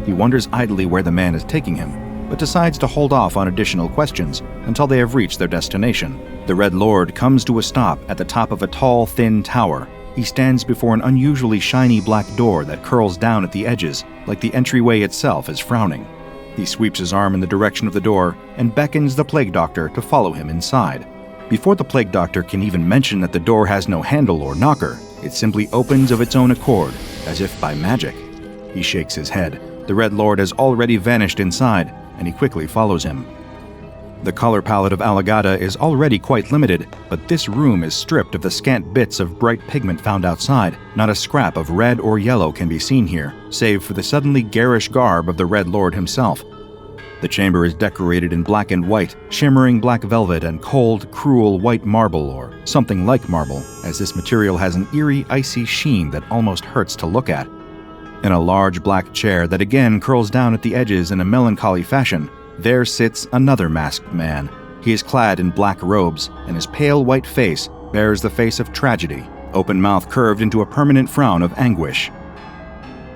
He wonders idly where the man is taking him, but decides to hold off on additional questions until they have reached their destination. The Red Lord comes to a stop at the top of a tall, thin tower. He stands before an unusually shiny black door that curls down at the edges, like the entryway itself is frowning. He sweeps his arm in the direction of the door and beckons the Plague Doctor to follow him inside. Before the Plague Doctor can even mention that the door has no handle or knocker, it simply opens of its own accord, as if by magic. He shakes his head. The Red Lord has already vanished inside, and he quickly follows him. The color palette of Alagada is already quite limited, but this room is stripped of the scant bits of bright pigment found outside. Not a scrap of red or yellow can be seen here, save for the suddenly garish garb of the Red Lord himself. The chamber is decorated in black and white, shimmering black velvet and cold, cruel white marble or something like marble, as this material has an eerie, icy sheen that almost hurts to look at. In a large black chair that again curls down at the edges in a melancholy fashion, there sits another masked man. He is clad in black robes, and his pale white face bears the face of tragedy, open mouth curved into a permanent frown of anguish.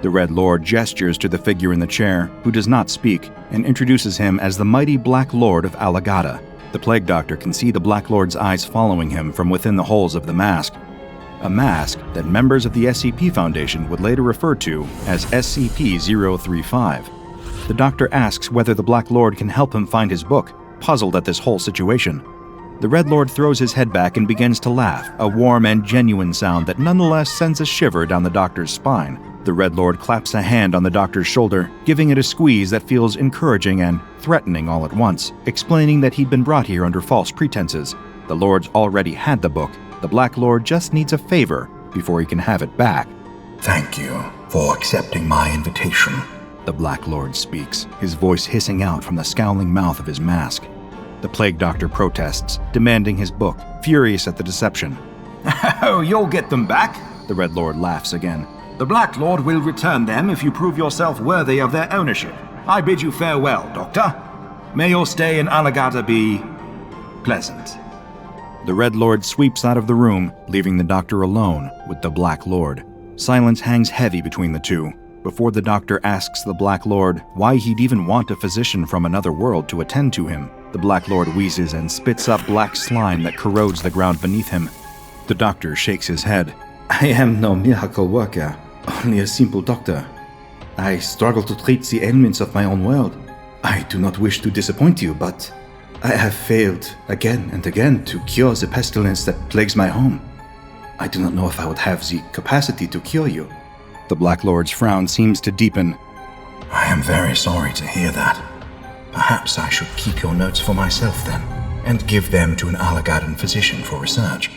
The Red Lord gestures to the figure in the chair, who does not speak, and introduces him as the mighty Black Lord of Alagada. The Plague Doctor can see the Black Lord's eyes following him from within the holes of the mask. A mask that members of the SCP Foundation would later refer to as SCP-035. The Doctor asks whether the Black Lord can help him find his book, puzzled at this whole situation. The Red Lord throws his head back and begins to laugh, a warm and genuine sound that nonetheless sends a shiver down the Doctor's spine. The Red Lord claps a hand on the Doctor's shoulder, giving it a squeeze that feels encouraging and threatening all at once, explaining that he'd been brought here under false pretenses. The Lord's already had the book. The Black Lord just needs a favor before he can have it back. Thank you for accepting my invitation. The Black Lord speaks, his voice hissing out from the scowling mouth of his mask. The Plague Doctor protests, demanding his book, furious at the deception. Oh, you'll get them back. The Red Lord laughs again. The Black Lord will return them if you prove yourself worthy of their ownership. I bid you farewell, Doctor. May your stay in Alagada be pleasant. The Red Lord sweeps out of the room, leaving the Doctor alone with the Black Lord. Silence hangs heavy between the two. Before the Doctor asks the Black Lord why he'd even want a physician from another world to attend to him, the Black Lord wheezes and spits up black slime that corrodes the ground beneath him. The Doctor shakes his head. I am no miracle worker, only a simple doctor. I struggle to treat the ailments of my own world. I do not wish to disappoint you, but I have failed again and again to cure the pestilence that plagues my home. I do not know if I would have the capacity to cure you. The Black Lord's frown seems to deepen. I am very sorry to hear that. Perhaps I should keep your notes for myself then, and give them to an Alagadan physician for research.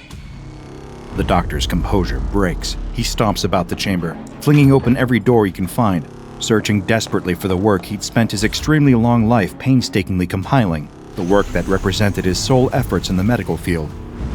The Doctor's composure breaks. He stomps about the chamber, flinging open every door he can find, searching desperately for the work he'd spent his extremely long life painstakingly compiling, the work that represented his sole efforts in the medical field.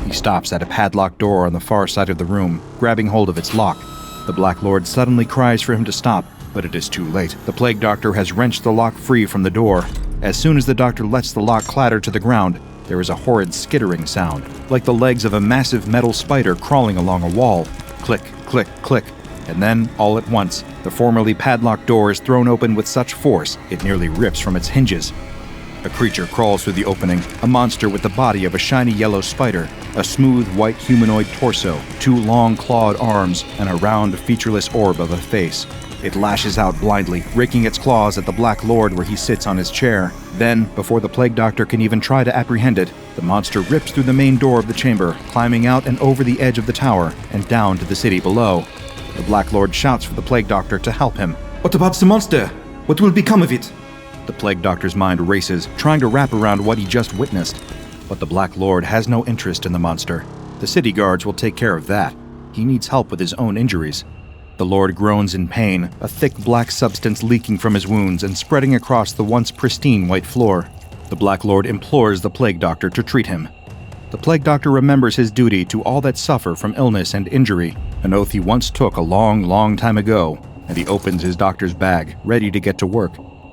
He stops at a padlocked door on the far side of the room, grabbing hold of its lock. The Black Lord suddenly cries for him to stop, but it is too late. The Plague Doctor has wrenched the lock free from the door. As soon as the Doctor lets the lock clatter to the ground, there is a horrid skittering sound, like the legs of a massive metal spider crawling along a wall. Click, click, click. And then, all at once, the formerly padlocked door is thrown open with such force it nearly rips from its hinges. A creature crawls through the opening, a monster with the body of a shiny yellow spider, a smooth white humanoid torso, 2 long clawed arms, and a round, featureless orb of a face. It lashes out blindly, raking its claws at the Black Lord where he sits on his chair. Then, before the Plague Doctor can even try to apprehend it, the monster rips through the main door of the chamber, climbing out and over the edge of the tower, and down to the city below. The Black Lord shouts for the Plague Doctor to help him. What about the monster? What will become of it? The Plague Doctor's mind races, trying to wrap around what he just witnessed. But the Black Lord has no interest in the monster. The city guards will take care of that. He needs help with his own injuries. The Lord groans in pain, a thick black substance leaking from his wounds and spreading across the once pristine white floor. The Black Lord implores the Plague Doctor to treat him. The Plague Doctor remembers his duty to all that suffer from illness and injury, an oath he once took a long, long time ago, and he opens his doctor's bag, ready to get to work.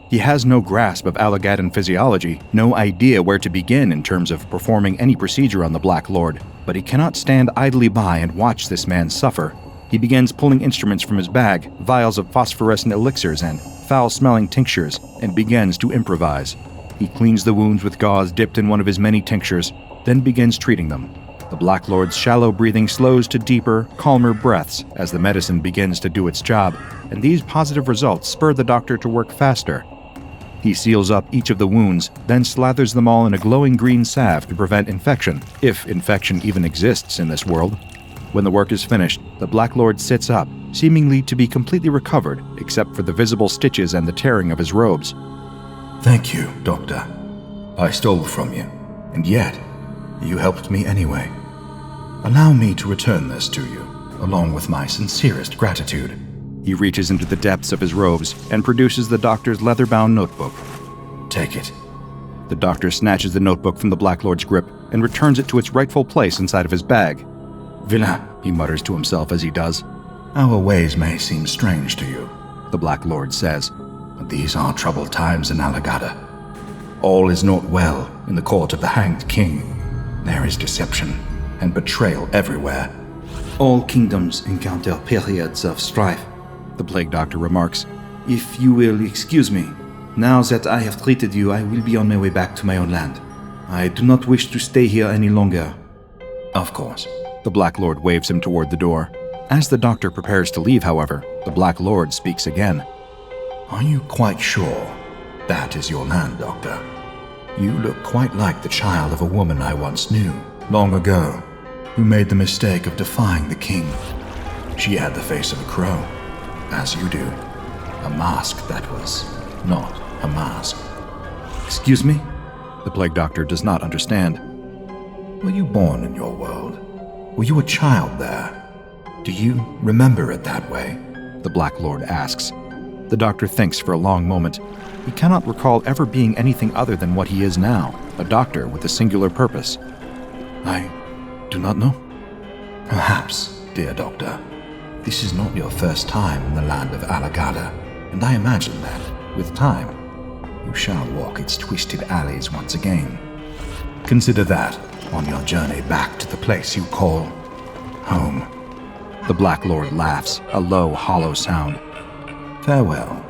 He has no grasp of Allagadon physiology, no idea where to begin in terms of performing any procedure on the Black Lord, but he cannot stand idly by and watch this man suffer. He begins pulling instruments from his bag, vials of phosphorescent elixirs and foul-smelling tinctures, and begins to improvise. He cleans the wounds with gauze dipped in one of his many tinctures, then begins treating them. The Black Lord's shallow breathing slows to deeper, calmer breaths as the medicine begins to do its job, and these positive results spur the doctor to work faster. He seals up each of the wounds, then slathers them all in a glowing green salve to prevent infection, if infection even exists in this world. When the work is finished, the Black Lord sits up, seemingly to be completely recovered, except for the visible stitches and the tearing of his robes. Thank you, Doctor. I stole from you, and yet you helped me anyway. Allow me to return this to you, along with my sincerest gratitude. He reaches into the depths of his robes and produces the doctor's leather-bound notebook. Take it. The doctor snatches the notebook from the Black Lord's grip and returns it to its rightful place inside of his bag. Villain, He mutters to himself as he does. Our ways may seem strange to you, The Black Lord says. but these are troubled times in Allagada. All is not well in the court of the Hanged King. There is deception and betrayal everywhere. All kingdoms encounter periods of strife. The Plague Doctor remarks. If you will excuse me, now that I have treated you, I will be on my way back to my own land. I do not wish to stay here any longer. Of course. The Black Lord waves him toward the door. As the doctor prepares to leave, however, the Black Lord speaks again. Are you quite sure that is your land, Doctor? You look quite like the child of a woman I once knew, long ago, who made the mistake of defying the king. She had the face of a crow, as you do. A mask that was not a mask. Excuse me? The Plague Doctor does not understand. Were you born in your world? Were you a child there? Do you remember it that way? The Black Lord asks. The doctor thinks for a long moment. He cannot recall ever being anything other than what he is now, a doctor with a singular purpose. I do not know. Perhaps, dear Doctor, this is not your first time in the land of Allagada, and I imagine that, with time, you shall walk its twisted alleys once again. Consider that on your journey back to the place you call home. The Black Lord laughs, a low, hollow sound. Farewell.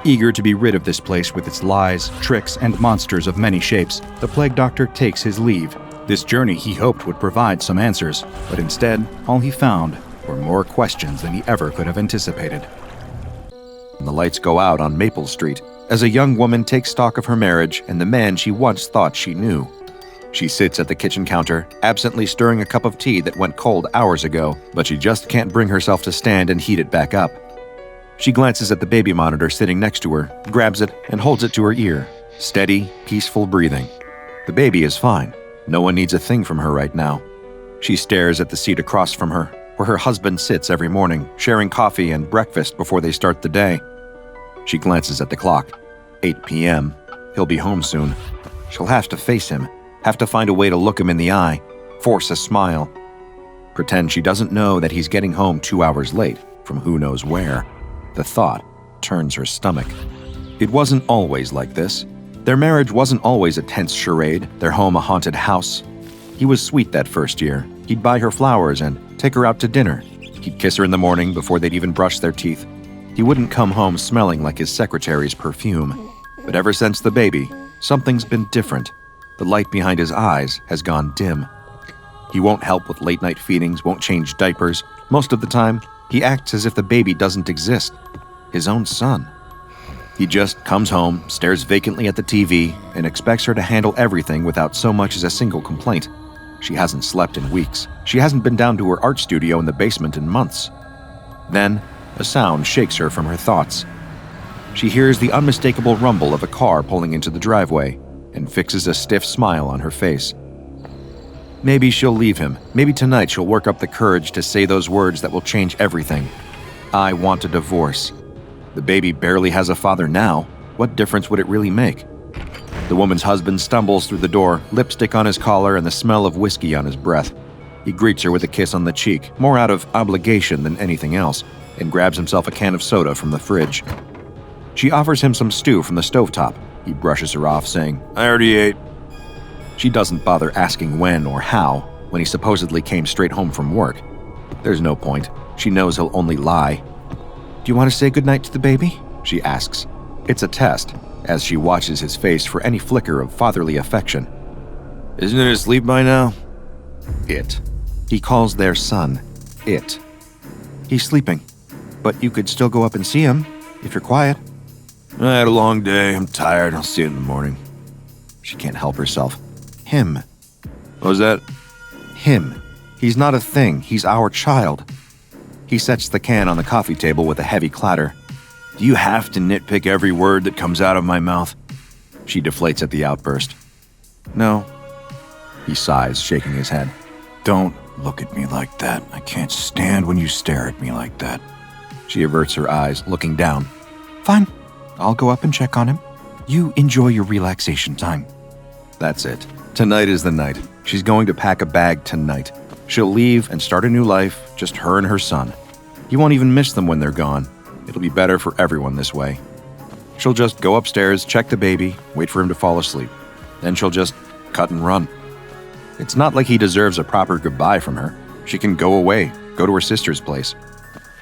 Eager to be rid of this place with its lies, tricks, and monsters of many shapes, the Plague Doctor takes his leave. This journey he hoped would provide some answers, but instead, all he found were more questions than he ever could have anticipated. The lights go out on Maple Street as a young woman takes stock of her marriage and the man she once thought she knew. She sits at the kitchen counter, absently stirring a cup of tea that went cold hours ago, but she just can't bring herself to stand and heat it back up. She glances at the baby monitor sitting next to her, grabs it, and holds it to her ear. Steady, peaceful breathing. The baby is fine. No one needs a thing from her right now. She stares at the seat across from her, where her husband sits every morning, sharing coffee and breakfast before they start the day. She glances at the clock. 8 p.m. He'll be home soon. She'll have to face him, have to find a way to look him in the eye, force a smile. Pretend she doesn't know that he's getting home 2 hours late, from who knows where. The thought turns her stomach. It wasn't always like this. Their marriage wasn't always a tense charade, their home a haunted house. He was sweet that first year. He'd buy her flowers and take her out to dinner. He'd kiss her in the morning before they'd even brush their teeth. He wouldn't come home smelling like his secretary's perfume. But ever since the baby, something's been different. The light behind his eyes has gone dim. He won't help with late-night feedings, won't change diapers. Most of the time, he acts as if the baby doesn't exist. His own son. He just comes home, stares vacantly at the TV, and expects her to handle everything without so much as a single complaint. She hasn't slept in weeks. She hasn't been down to her art studio in the basement in months. Then, a sound shakes her from her thoughts. She hears the unmistakable rumble of a car pulling into the driveway and fixes a stiff smile on her face. Maybe she'll leave him. Maybe tonight she'll work up the courage to say those words that will change everything. I want a divorce. The baby barely has a father now. What difference would it really make? The woman's husband stumbles through the door, lipstick on his collar and the smell of whiskey on his breath. He greets her with a kiss on the cheek, more out of obligation than anything else, and grabs himself a can of soda from the fridge. She offers him some stew from the stovetop. He brushes her off, saying, I already ate. She doesn't bother asking when or how, when he supposedly came straight home from work. There's no point. She knows he'll only lie. Do you want to say goodnight to the baby? She asks. It's a test, as she watches his face for any flicker of fatherly affection. Isn't it asleep by now? It. He calls their son it. He's sleeping, but you could still go up and see him, if you're quiet. I had a long day. I'm tired. I'll see you in the morning. She can't help herself. Him. What was that? Him. He's not a thing. He's our child. He sets the can on the coffee table with a heavy clatter. Do you have to nitpick every word that comes out of my mouth? She deflates at the outburst. No. He sighs, shaking his head. Don't look at me like that. I can't stand when you stare at me like that. She averts her eyes, looking down. Fine. I'll go up and check on him. You enjoy your relaxation time. That's it. Tonight is the night. She's going to pack a bag tonight. She'll leave and start a new life, just her and her son. He won't even miss them when they're gone. It'll be better for everyone this way. She'll just go upstairs, check the baby, wait for him to fall asleep. Then she'll just cut and run. It's not like he deserves a proper goodbye from her. She can go away, go to her sister's place.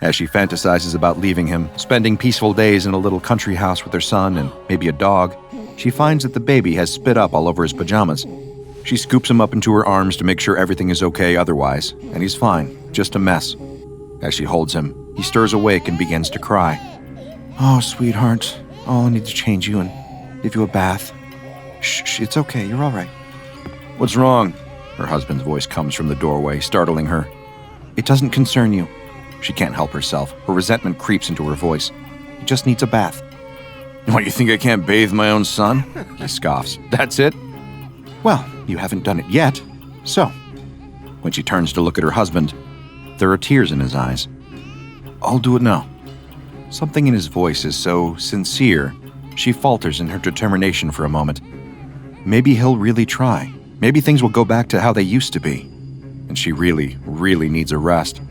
As she fantasizes about leaving him, spending peaceful days in a little country house with her son and maybe a dog, she finds that the baby has spit up all over his pajamas. She scoops him up into her arms to make sure everything is okay otherwise, and he's fine, just a mess. As she holds him, he stirs awake and begins to cry. Oh, sweetheart, I'll need to change you and give you a bath. Shh, it's okay, you're all right. What's wrong? Her husband's voice comes from the doorway, startling her. It doesn't concern you. She can't help herself. Her resentment creeps into her voice. He just needs a bath. What, you think I can't bathe my own son? He scoffs. That's it? Well, you haven't done it yet, so. When she turns to look at her husband, there are tears in his eyes. I'll do it now. Something in his voice is so sincere, she falters in her determination for a moment. Maybe he'll really try. Maybe things will go back to how they used to be. And she really, really needs a rest.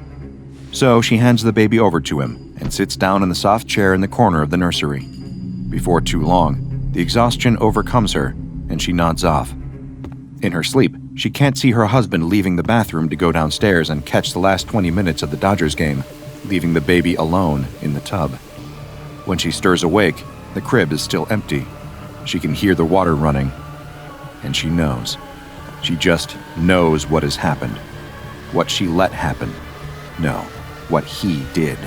So she hands the baby over to him and sits down in the soft chair in the corner of the nursery. Before too long, the exhaustion overcomes her and she nods off. In her sleep, she can't see her husband leaving the bathroom to go downstairs and catch the last 20 minutes of the Dodgers game, leaving the baby alone in the tub. When she stirs awake, the crib is still empty. She can hear the water running, and she knows. She just knows what has happened. What she let happen. No, what he did.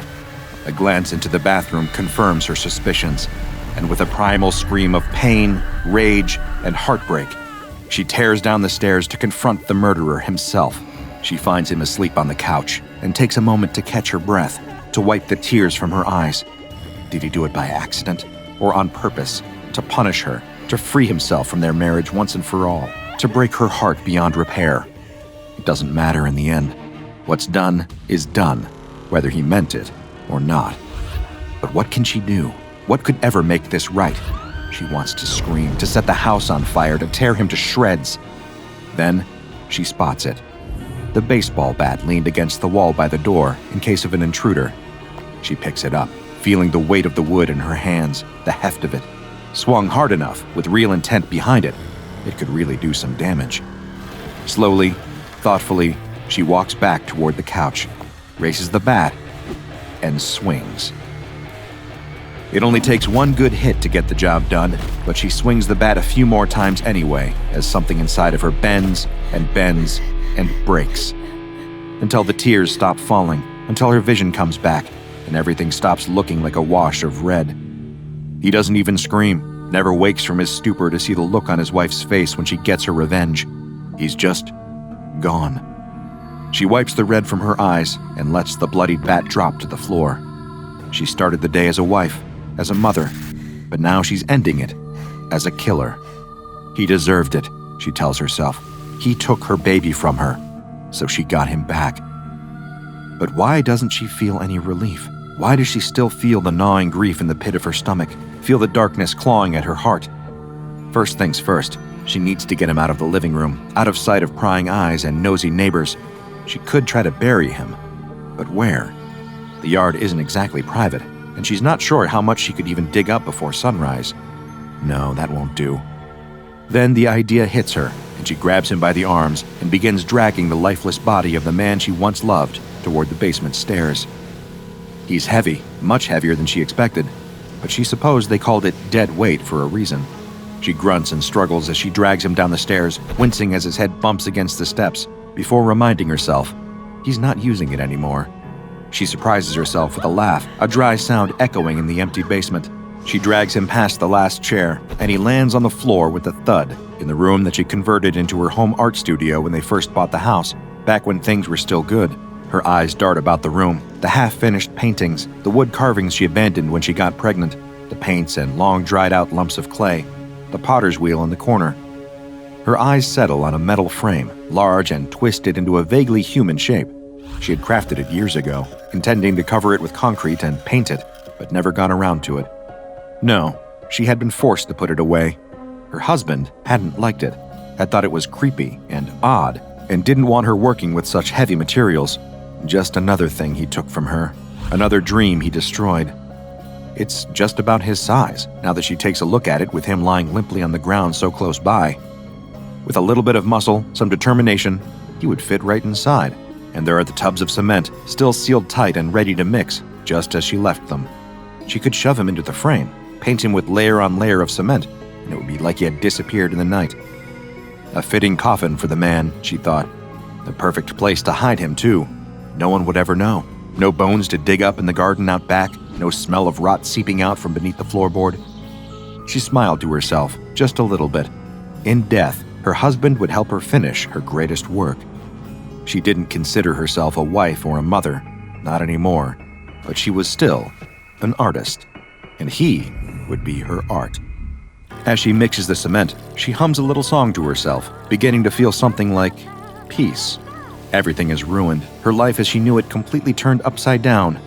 A glance into the bathroom confirms her suspicions, and with a primal scream of pain, rage, and heartbreak, she tears down the stairs to confront the murderer himself. She finds him asleep on the couch and takes a moment to catch her breath, to wipe the tears from her eyes. Did he do it by accident or on purpose, to punish her, to free himself from their marriage once and for all, to break her heart beyond repair? It doesn't matter in the end. What's done is done, whether he meant it or not. But what can she do? What could ever make this right? She wants to scream, to set the house on fire, to tear him to shreds. Then she spots it. The baseball bat leaned against the wall by the door in case of an intruder. She picks it up, feeling the weight of the wood in her hands, the heft of it. Swung hard enough, with real intent behind it, it could really do some damage. Slowly, thoughtfully, she walks back toward the couch, raises the bat, and swings. It only takes one good hit to get the job done, but she swings the bat a few more times anyway, as something inside of her bends and breaks. Until the tears stop falling, until her vision comes back, and everything stops looking like a wash of red. He doesn't even scream, never wakes from his stupor to see the look on his wife's face when she gets her revenge. He's just gone. She wipes the red from her eyes and lets the bloodied bat drop to the floor. She started the day as a wife, as a mother, but now she's ending it as a killer. He deserved it, she tells herself. He took her baby from her, so she got him back. But why doesn't she feel any relief? Why does she still feel the gnawing grief in the pit of her stomach, feel the darkness clawing at her heart? First things first, she needs to get him out of the living room, out of sight of prying eyes and nosy neighbors. She could try to bury him, but where? The yard isn't exactly private, and she's not sure how much she could even dig up before sunrise. No, that won't do. Then the idea hits her, and she grabs him by the arms and begins dragging the lifeless body of the man she once loved toward the basement stairs. He's heavy, much heavier than she expected, but she supposed they called it dead weight for a reason. She grunts and struggles as she drags him down the stairs, wincing as his head bumps against the steps, before reminding herself he's not using it anymore. She surprises herself with a laugh, a dry sound echoing in the empty basement. She drags him past the last chair, and he lands on the floor with a thud in the room that she converted into her home art studio when they first bought the house, back when things were still good. Her eyes dart about the room, the half-finished paintings, the wood carvings she abandoned when she got pregnant, the paints and long dried-out lumps of clay, the potter's wheel in the corner. Her eyes settle on a metal frame, large and twisted into a vaguely human shape. She had crafted it years ago, intending to cover it with concrete and paint it, but never got around to it. No, she had been forced to put it away. Her husband hadn't liked it, had thought it was creepy and odd, and didn't want her working with such heavy materials. Just another thing he took from her, another dream he destroyed. It's just about his size, now that she takes a look at it with him lying limply on the ground so close by. With a little bit of muscle, some determination, he would fit right inside. And there are the tubs of cement, still sealed tight and ready to mix, just as she left them. She could shove him into the frame, paint him with layer on layer of cement, and it would be like he had disappeared in the night. A fitting coffin for the man, she thought. The perfect place to hide him, too. No one would ever know. No bones to dig up in the garden out back, no smell of rot seeping out from beneath the floorboard. She smiled to herself, just a little bit. In death, her husband would help her finish her greatest work. She didn't consider herself a wife or a mother, not anymore, but she was still an artist, and he would be her art. As she mixes the cement, she hums a little song to herself, beginning to feel something like peace. Everything is ruined, her life as she knew it completely turned upside down,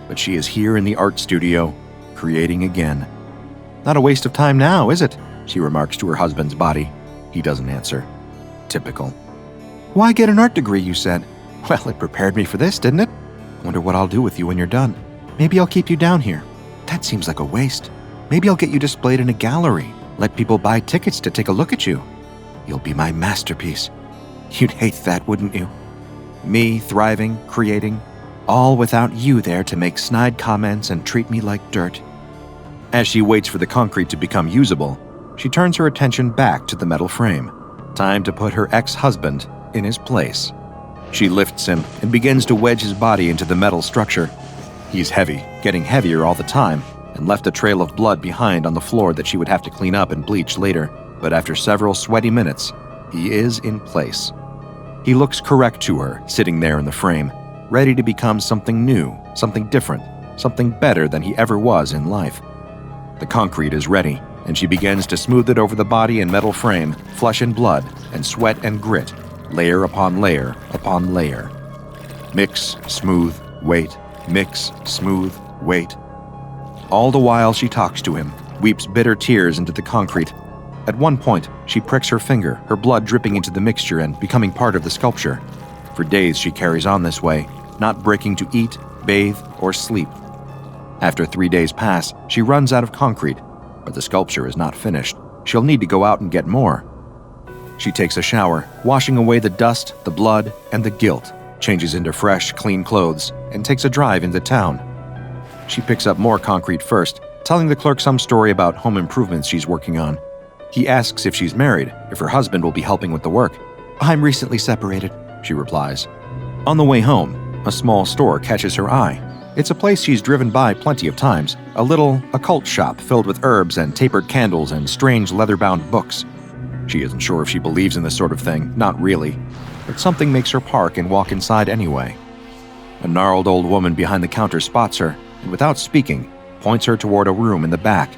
but she is here in the art studio, creating again. Not a waste of time now, is it? She remarks to her husband's body. He doesn't answer. Typical. Why get an art degree, you said? Well, it prepared me for this, didn't it? Wonder what I'll do with you when you're done. Maybe I'll keep you down here. That seems like a waste. Maybe I'll get you displayed in a gallery. Let people buy tickets to take a look at you. You'll be my masterpiece. You'd hate that, wouldn't you? Me thriving, creating, all without you there to make snide comments and treat me like dirt. As she waits for the concrete to become usable, she turns her attention back to the metal frame. Time to put her ex-husband in his place. She lifts him and begins to wedge his body into the metal structure. He's heavy, getting heavier all the time, and left a trail of blood behind on the floor that she would have to clean up and bleach later. But after several sweaty minutes, he is in place. He looks correct to her, sitting there in the frame, ready to become something new, something different, something better than he ever was in life. The concrete is ready, and she begins to smooth it over the body and metal frame, flesh and blood, and sweat and grit, layer upon layer upon layer. Mix, smooth, wait, mix, smooth, wait. All the while she talks to him, weeps bitter tears into the concrete. At one point, she pricks her finger, her blood dripping into the mixture and becoming part of the sculpture. For days she carries on this way, not breaking to eat, bathe, or sleep. After 3 days pass, she runs out of concrete, but the sculpture is not finished. She'll need to go out and get more. She takes a shower, washing away the dust, the blood, and the guilt, changes into fresh, clean clothes, and takes a drive into town. She picks up more concrete first, telling the clerk some story about home improvements she's working on. He asks if she's married, if her husband will be helping with the work. "I'm recently separated," she replies. On the way home, a small store catches her eye. It's a place she's driven by plenty of times, a little occult shop filled with herbs and tapered candles and strange leather-bound books. She isn't sure if she believes in this sort of thing, not really, but something makes her park and walk inside anyway. A gnarled old woman behind the counter spots her, and without speaking, points her toward a room in the back.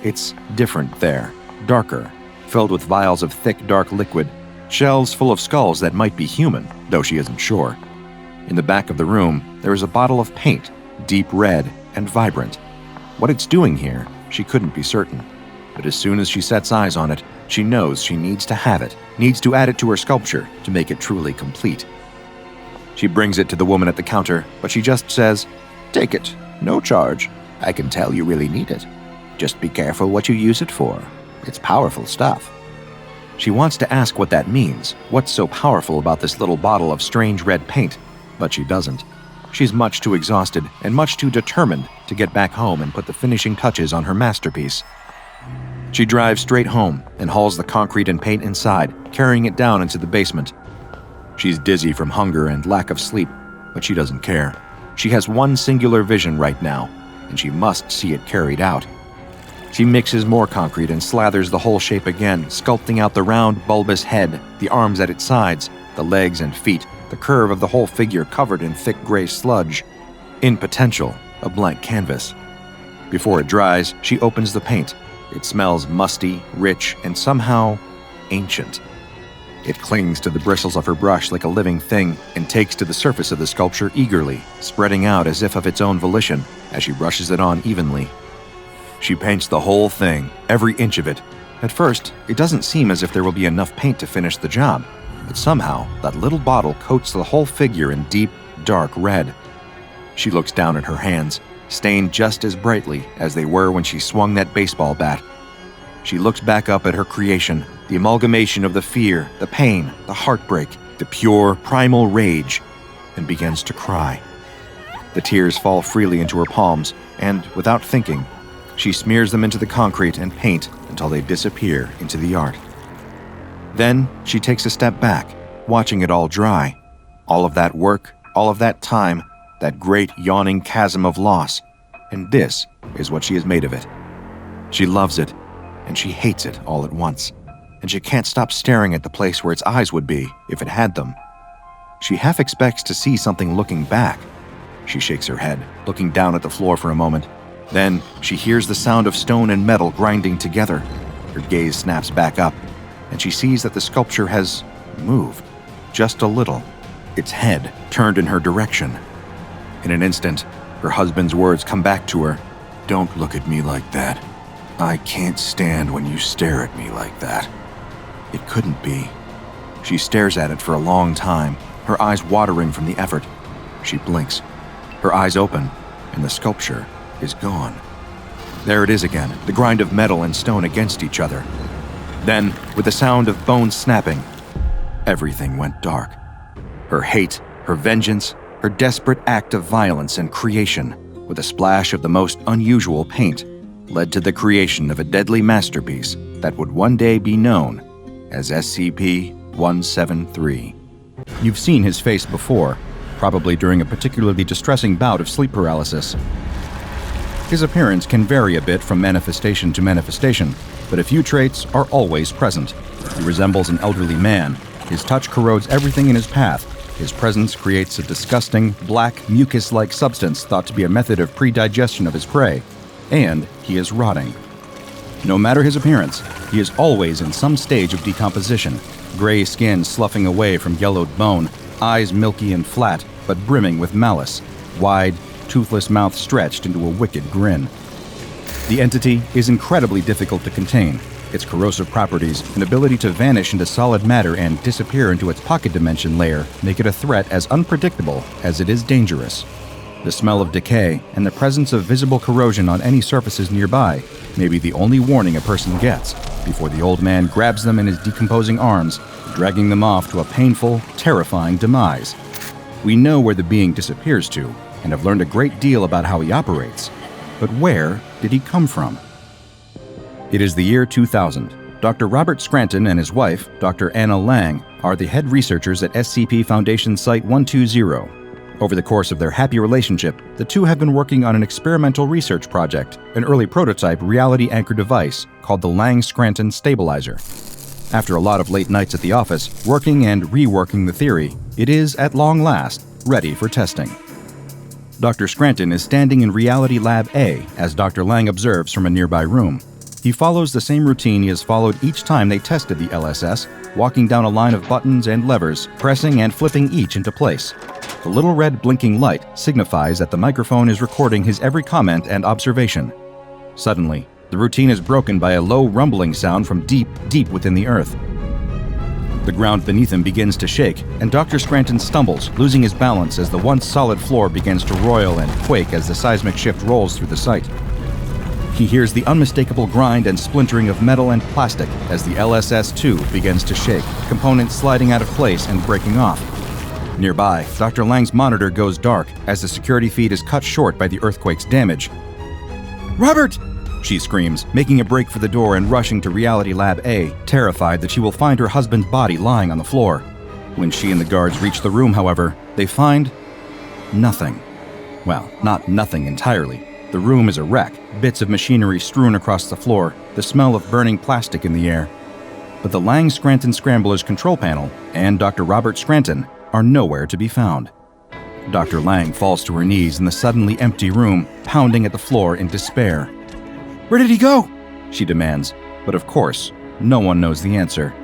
It's different there, darker, filled with vials of thick, dark liquid, shelves full of skulls that might be human, though she isn't sure. In the back of the room, there is a bottle of paint, deep red and vibrant. What it's doing here, she couldn't be certain. But as soon as she sets eyes on it, she knows she needs to have it, needs to add it to her sculpture to make it truly complete. She brings it to the woman at the counter, but she just says, "Take it, no charge. I can tell you really need it. Just be careful what you use it for. It's powerful stuff." She wants to ask what that means, what's so powerful about this little bottle of strange red paint, but she doesn't. She's much too exhausted and much too determined to get back home and put the finishing touches on her masterpiece. She drives straight home and hauls the concrete and paint inside, carrying it down into the basement. She's dizzy from hunger and lack of sleep, but she doesn't care. She has one singular vision right now, and she must see it carried out. She mixes more concrete and slathers the whole shape again, sculpting out the round, bulbous head, the arms at its sides, the legs and feet, the curve of the whole figure covered in thick gray sludge. In potential, a blank canvas. Before it dries, she opens the paint. It smells musty, rich, and somehow ancient. It clings to the bristles of her brush like a living thing and takes to the surface of the sculpture eagerly, spreading out as if of its own volition as she brushes it on evenly. She paints the whole thing, every inch of it. At first, it doesn't seem as if there will be enough paint to finish the job, but somehow that little bottle coats the whole figure in deep, dark red. She looks down at her hands, stained just as brightly as they were when she swung that baseball bat. She looks back up at her creation, the amalgamation of the fear, the pain, the heartbreak, the pure, primal rage, and begins to cry. The tears fall freely into her palms, and, without thinking, she smears them into the concrete and paint until they disappear into the art. Then she takes a step back, watching it all dry. All of that work, all of that time, that great yawning chasm of loss, and this is what she has made of it. She loves it, and she hates it all at once, and she can't stop staring at the place where its eyes would be if it had them. She half expects to see something looking back. She shakes her head, looking down at the floor for a moment. Then she hears the sound of stone and metal grinding together. Her gaze snaps back up, and she sees that the sculpture has moved, just a little, its head turned in her direction. In an instant, her husband's words come back to her. "Don't look at me like that. I can't stand when you stare at me like that." It couldn't be. She stares at it for a long time, her eyes watering from the effort. She blinks. Her eyes open, and the sculpture is gone. There it is again, the grind of metal and stone against each other. Then, with the sound of bones snapping, everything went dark. Her hate, her vengeance, her desperate act of violence and creation, with a splash of the most unusual paint, led to the creation of a deadly masterpiece that would one day be known as SCP-027. You've seen his face before, probably during a particularly distressing bout of sleep paralysis. His appearance can vary a bit from manifestation to manifestation, but a few traits are always present. He resembles an elderly man. His touch corrodes everything in his path. His presence creates a disgusting, black, mucus-like substance thought to be a method of pre-digestion of his prey. And he is rotting. No matter his appearance, he is always in some stage of decomposition. Gray skin sloughing away from yellowed bone, eyes milky and flat, but brimming with malice, wide, toothless mouth stretched into a wicked grin. The entity is incredibly difficult to contain. Its corrosive properties and ability to vanish into solid matter and disappear into its pocket dimension layer make it a threat as unpredictable as it is dangerous. The smell of decay and the presence of visible corrosion on any surfaces nearby may be the only warning a person gets before the old man grabs them in his decomposing arms, dragging them off to a painful, terrifying demise. We know where the being disappears to and have learned a great deal about how he operates. But where did he come from? It is the year 2000. Dr. Robert Scranton and his wife, Dr. Anna Lang, are the head researchers at SCP Foundation Site 120. Over the course of their happy relationship, the two have been working on an experimental research project, an early prototype reality-anchored device called the Lang-Scranton Stabilizer. After a lot of late nights at the office, working and reworking the theory, it is, at long last, ready for testing. Dr. Scranton is standing in Reality Lab A as Dr. Lang observes from a nearby room. He follows the same routine he has followed each time they tested the LSS, walking down a line of buttons and levers, pressing and flipping each into place. The little red blinking light signifies that the microphone is recording his every comment and observation. Suddenly, the routine is broken by a low rumbling sound from deep, deep within the earth. The ground beneath him begins to shake, and Dr. Scranton stumbles, losing his balance as the once solid floor begins to roil and quake as the seismic shift rolls through the site. He hears the unmistakable grind and splintering of metal and plastic as the LSS-2 begins to shake, components sliding out of place and breaking off. Nearby, Dr. Lang's monitor goes dark as the security feed is cut short by the earthquake's damage. "Robert!" she screams, making a break for the door and rushing to Reality Lab A, terrified that she will find her husband's body lying on the floor. When she and the guards reach the room, however, they find nothing. Well, not nothing entirely. The room is a wreck, bits of machinery strewn across the floor, the smell of burning plastic in the air. But the Lang-Scranton Scrambler's control panel and Dr. Robert Scranton are nowhere to be found. Dr. Lang falls to her knees in the suddenly empty room, pounding at the floor in despair. "Where did he go?" she demands, but of course, no one knows the answer.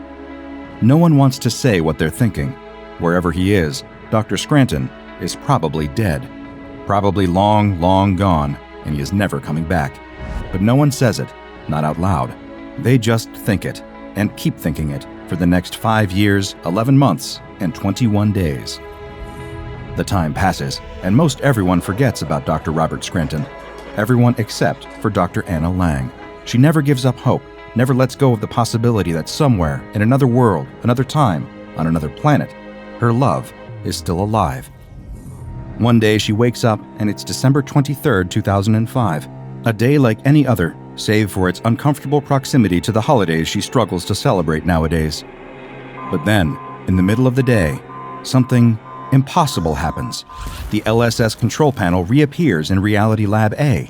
No one wants to say what they're thinking. Wherever he is, Dr. Scranton is probably dead. Probably long, long gone, and he is never coming back. But no one says it, not out loud. They just think it, and keep thinking it, for the next 5 years, 11 months, and 21 days. The time passes, and most everyone forgets about Dr. Robert Scranton. Everyone except for Dr. Anna Lang. She never gives up hope, never lets go of the possibility that somewhere, in another world, another time, on another planet, her love is still alive. One day she wakes up, and it's December 23rd, 2005. A day like any other, save for its uncomfortable proximity to the holidays she struggles to celebrate nowadays. But then, in the middle of the day, something impossible happens. The LSS control panel reappears in Reality Lab A.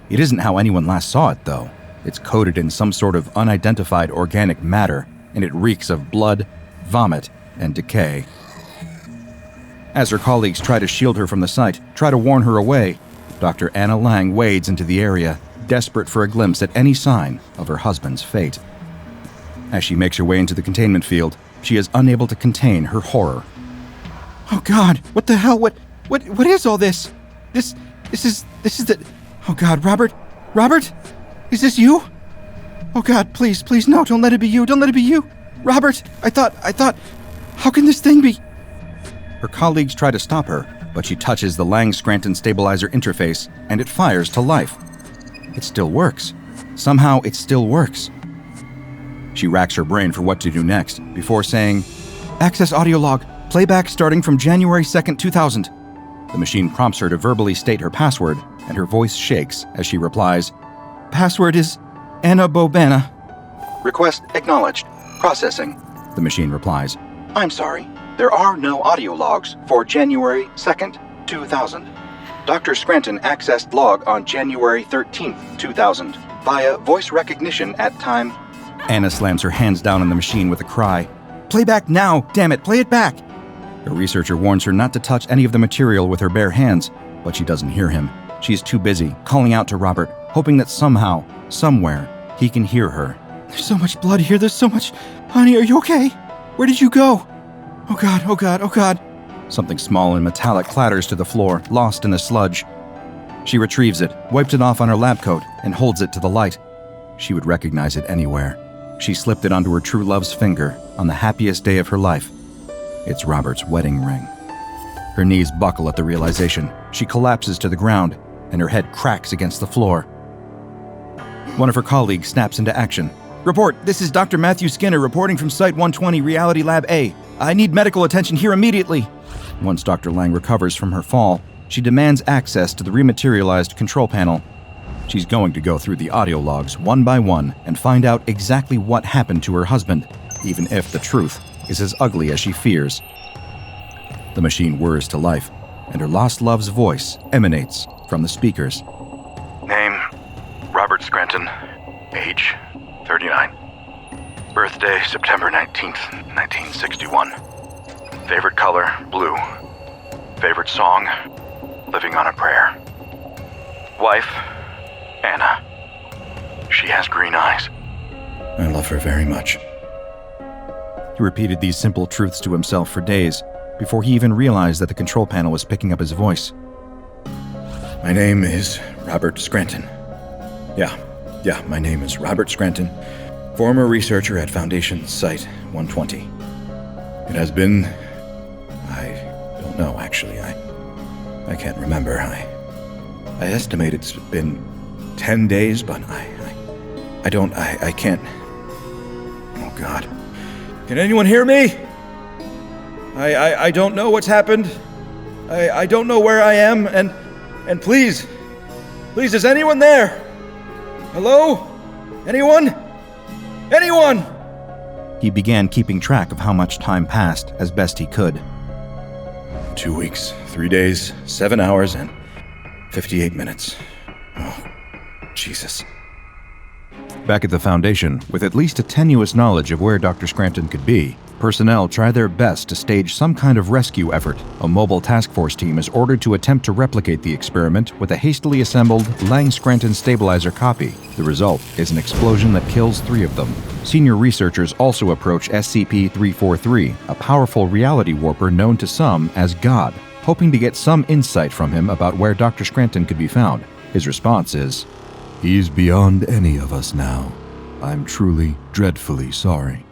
It isn't how anyone last saw it, though. It's coated in some sort of unidentified organic matter, and it reeks of blood, vomit, and decay. As her colleagues try to shield her from the sight, try to warn her away, Dr. Anna Lang wades into the area, desperate for a glimpse at any sign of her husband's fate. As she makes her way into the containment field, she is unable to contain her horror. "Oh God, what the hell? What is all this? This is the... Oh God, Robert? Is this you? Oh God, please, no, don't let it be you, Robert, I thought, how can this thing be?" Her colleagues try to stop her, but she touches the Lang-Scranton Stabilizer interface, and it fires to life. It still works. Somehow, it still works. She racks her brain for what to do next, before saying, "Access audio log, playback starting from January 2nd, 2000. The machine prompts her to verbally state her password, and her voice shakes as she replies, "Password is Anna Bobana." "Request acknowledged. Processing," the machine replies. "I'm sorry. There are no audio logs for January 2nd, 2000. Dr. Scranton accessed log on January 13th, 2000, via voice recognition at time." Anna slams her hands down on the machine with a cry. "Playback now! Damn it, play it back!" A researcher warns her not to touch any of the material with her bare hands, but she doesn't hear him. She's too busy, calling out to Robert, hoping that somehow, somewhere, he can hear her. "There's so much blood here, there's so much... Honey, are you okay? Where did you go? Oh God. Something small and metallic clatters to the floor, lost in the sludge. She retrieves it, wipes it off on her lab coat, and holds it to the light. She would recognize it anywhere. She slipped it onto her true love's finger on the happiest day of her life. It's Robert's wedding ring. Her knees buckle at the realization. She collapses to the ground, and her head cracks against the floor. One of her colleagues snaps into action. "Report, this is Dr. Matthew Skinner reporting from Site 120, Reality Lab A. I need medical attention here immediately." Once Dr. Lang recovers from her fall, she demands access to the rematerialized control panel. She's going to go through the audio logs one by one and find out exactly what happened to her husband, even if the truth is as ugly as she fears. The machine whirs to life, and her lost love's voice emanates from the speakers. Name, Robert Scranton. Age, 39. Birthday, September 19th, 1961. Favorite color, blue. Favorite song, Living on a Prayer. Wife, Anna. She has green eyes. I love her very much. He repeated these simple truths to himself for days before he even realized that the control panel was picking up his voice. My name is Robert Scranton. Yeah, my name is Robert Scranton, former researcher at Foundation Site 120. It has been... I don't know, actually. I can't remember. I estimate it's been 10 days, but I can't... Oh, God. Can anyone hear me? I don't know what's happened. I don't know where I am, and please, is anyone there? Hello? Anyone? Anyone? He began keeping track of how much time passed as best he could. 2 weeks, 3 days, 7 hours, and 58 minutes. Oh, Jesus. Back at the Foundation, with at least a tenuous knowledge of where Dr. Scranton could be, personnel try their best to stage some kind of rescue effort. A mobile task force team is ordered to attempt to replicate the experiment with a hastily assembled Lang-Scranton stabilizer copy. The result is an explosion that kills 3 of them. Senior researchers also approach SCP-343, a powerful reality warper known to some as God, hoping to get some insight from him about where Dr. Scranton could be found. His response is, "He's beyond any of us now. I'm truly, dreadfully sorry."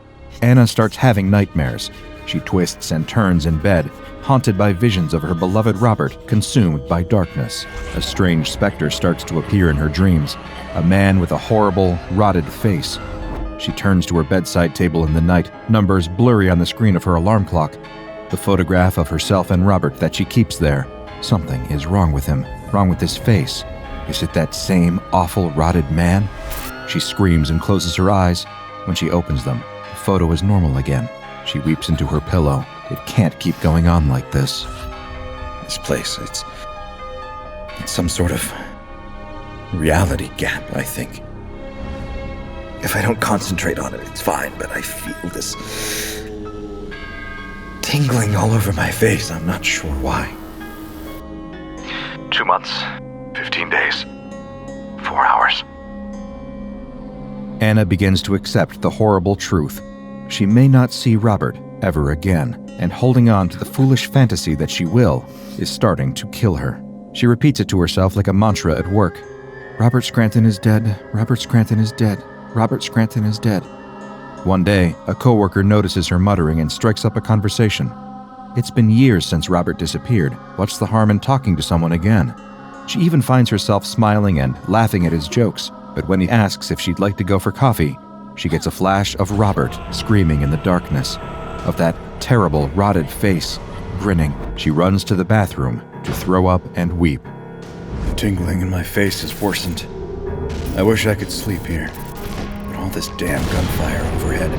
Anna starts having nightmares. She twists and turns in bed, haunted by visions of her beloved Robert consumed by darkness. A strange specter starts to appear in her dreams, a man with a horrible, rotted face. She turns to her bedside table in the night, numbers blurry on the screen of her alarm clock. The photograph of herself and Robert that she keeps there. Something is wrong with him, wrong with his face. Is it that same awful, rotted man? She screams and closes her eyes. When she opens them, the photo is normal again. She weeps into her pillow. It can't keep going on like this. This place, it's some sort of reality gap, I think. If I don't concentrate on it, it's fine, but I feel this tingling all over my face. I'm not sure why. 2 months, 15 days, 4 hours. Anna begins to accept the horrible truth. She may not see Robert ever again, and holding on to the foolish fantasy that she will is starting to kill her. She repeats it to herself like a mantra at work. Robert Scranton is dead. Robert Scranton is dead. Robert Scranton is dead. One day, a coworker notices her muttering and strikes up a conversation. It's been years since Robert disappeared. What's the harm in talking to someone again? She even finds herself smiling and laughing at his jokes, but when he asks if she'd like to go for coffee, she gets a flash of Robert screaming in the darkness, of that terrible, rotted face, grinning. She runs to the bathroom to throw up and weep. The tingling in my face has worsened. I wish I could sleep here, but all this damn gunfire overhead,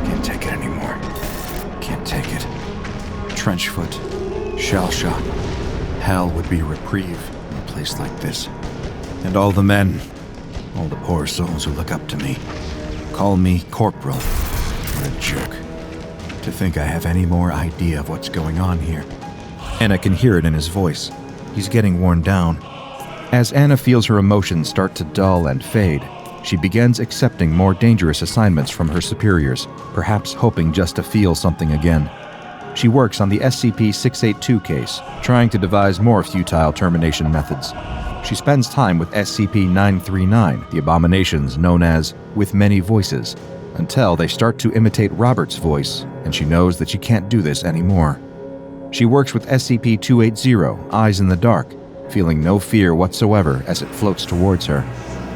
can't take it anymore. Can't take it. Trench foot, shell shock. Hell would be a reprieve in a place like this. And all the men, all the poor souls who look up to me, call me Corporal. What a jerk. To think I have any more idea of what's going on here. Anna can hear it in his voice. He's getting worn down. As Anna feels her emotions start to dull and fade, she begins accepting more dangerous assignments from her superiors, perhaps hoping just to feel something again. She works on the SCP-682 case, trying to devise more futile termination methods. She spends time with SCP-939, the abominations known as With Many Voices, until they start to imitate Robert's voice, and she knows that she can't do this anymore. She works with SCP-027 Eyes in the Dark, feeling no fear whatsoever as it floats towards her.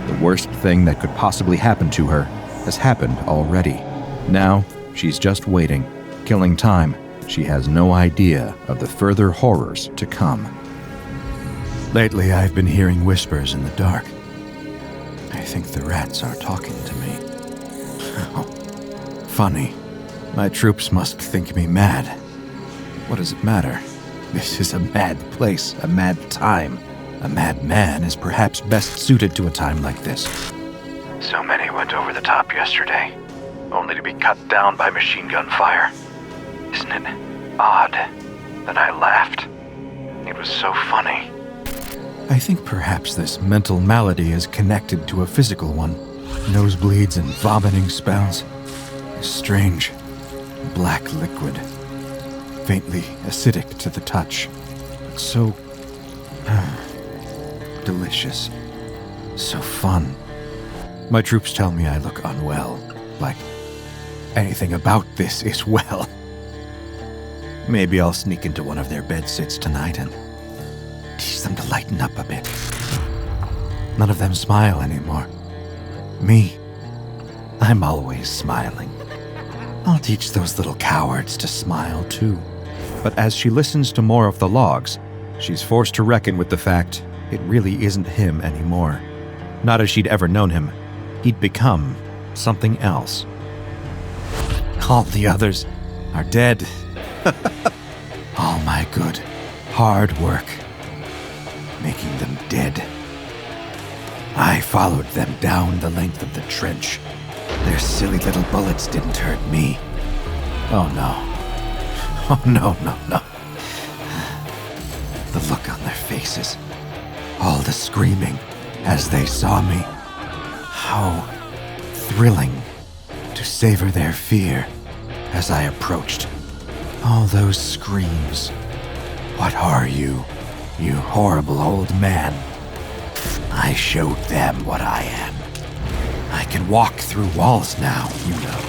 The worst thing that could possibly happen to her has happened already. Now, she's just waiting, killing time. She has no idea of the further horrors to come. Lately, I've been hearing whispers in the dark. I think the rats are talking to me. Oh, funny. My troops must think me mad. What does it matter? This is a mad place, a mad time. A mad man is perhaps best suited to a time like this. So many went over the top yesterday, only to be cut down by machine gun fire. Isn't it odd that I laughed? It was so funny. I think perhaps this mental malady is connected to a physical one. Nosebleeds and vomiting spells. A strange, black liquid. Faintly acidic to the touch. But so delicious. So fun. My troops tell me I look unwell. Like anything about this is well. Maybe I'll sneak into one of their bedsits tonight and teach them to lighten up a bit. None of them smile anymore. Me, I'm always smiling. I'll teach those little cowards to smile too. But as she listens to more of the logs, she's forced to reckon with the fact it really isn't him anymore. Not as she'd ever known him. He'd become something else. All the others are dead. All my good, hard work, making them dead. I followed them down the length of the trench. Their silly little bullets didn't hurt me. Oh no. Oh no. The look on their faces. All the screaming as they saw me. How thrilling to savor their fear as I approached. All those screams. What are you, you horrible old man? I showed them what I am. I can walk through walls now, you know.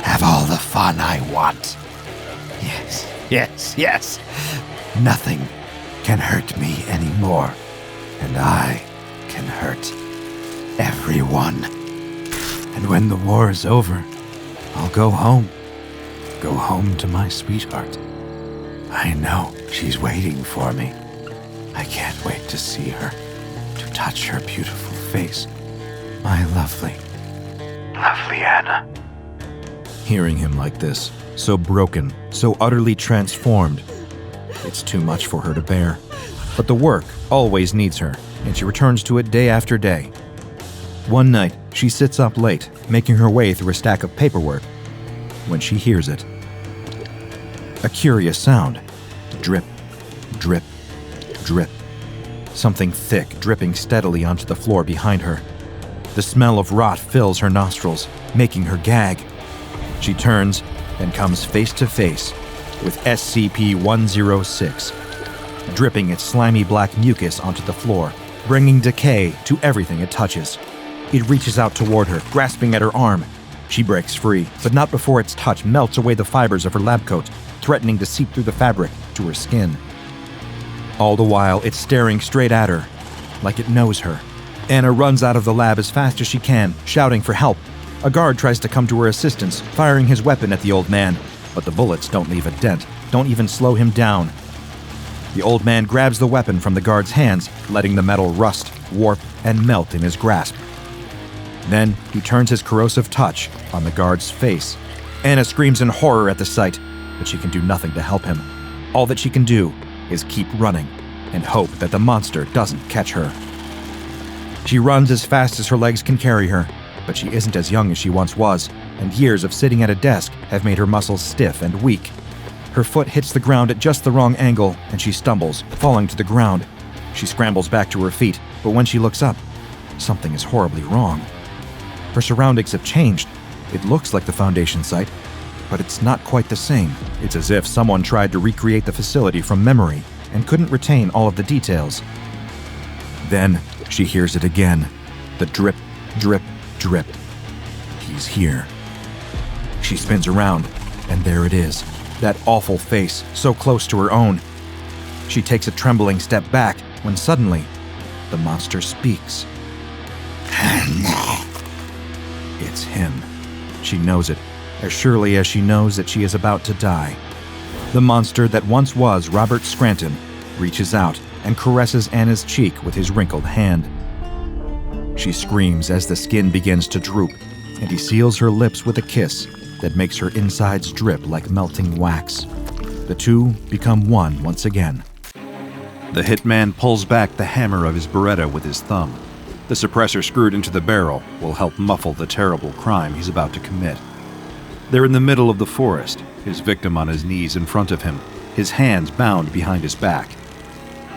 Have all the fun I want. Yes. Nothing can hurt me anymore. And I can hurt everyone. And when the war is over, I'll go home. Go home to my sweetheart. I know she's waiting for me. I can't wait to see her, to touch her beautiful face. My lovely Anna. Hearing him like this, so broken, so utterly transformed, it's too much for her to bear. But the work always needs her, and she returns to it day after day. One night, she sits up late, making her way through a stack of paperwork, when she hears it. A curious sound. Drip, drip, drip. Something thick dripping steadily onto the floor behind her. The smell of rot fills her nostrils, making her gag. She turns and comes face to face with SCP-106, dripping its slimy black mucus onto the floor, bringing decay to everything it touches. It reaches out toward her, grasping at her arm. She breaks free, but not before its touch melts away the fibers of her lab coat, threatening to seep through the fabric to her skin. All the while, it's staring straight at her, like it knows her. Anna runs out of the lab as fast as she can, shouting for help. A guard tries to come to her assistance, firing his weapon at the old man, but the bullets don't leave a dent, don't even slow him down. The old man grabs the weapon from the guard's hands, letting the metal rust, warp, and melt in his grasp. Then he turns his corrosive touch on the guard's face. Anna screams in horror at the sight, but she can do nothing to help him. All that she can do is keep running and hope that the monster doesn't catch her. She runs as fast as her legs can carry her, but she isn't as young as she once was, and years of sitting at a desk have made her muscles stiff and weak. Her foot hits the ground at just the wrong angle, and she stumbles, falling to the ground. She scrambles back to her feet, but when she looks up, something is horribly wrong. Her surroundings have changed. It looks like the Foundation site, but it's not quite the same. It's as if someone tried to recreate the facility from memory and couldn't retain all of the details. Then she hears it again. The drip, drip, drip. He's here. She spins around, and there it is. That awful face, so close to her own. She takes a trembling step back when suddenly, the monster speaks. It's him. She knows it, as surely as she knows that she is about to die. The monster that once was Robert Scranton reaches out and caresses Anna's cheek with his wrinkled hand. She screams as the skin begins to droop, and he seals her lips with a kiss that makes her insides drip like melting wax. The two become one once again. The hitman pulls back the hammer of his Beretta with his thumb. The suppressor screwed into the barrel will help muffle the terrible crime he's about to commit. They're in the middle of the forest, his victim on his knees in front of him, his hands bound behind his back.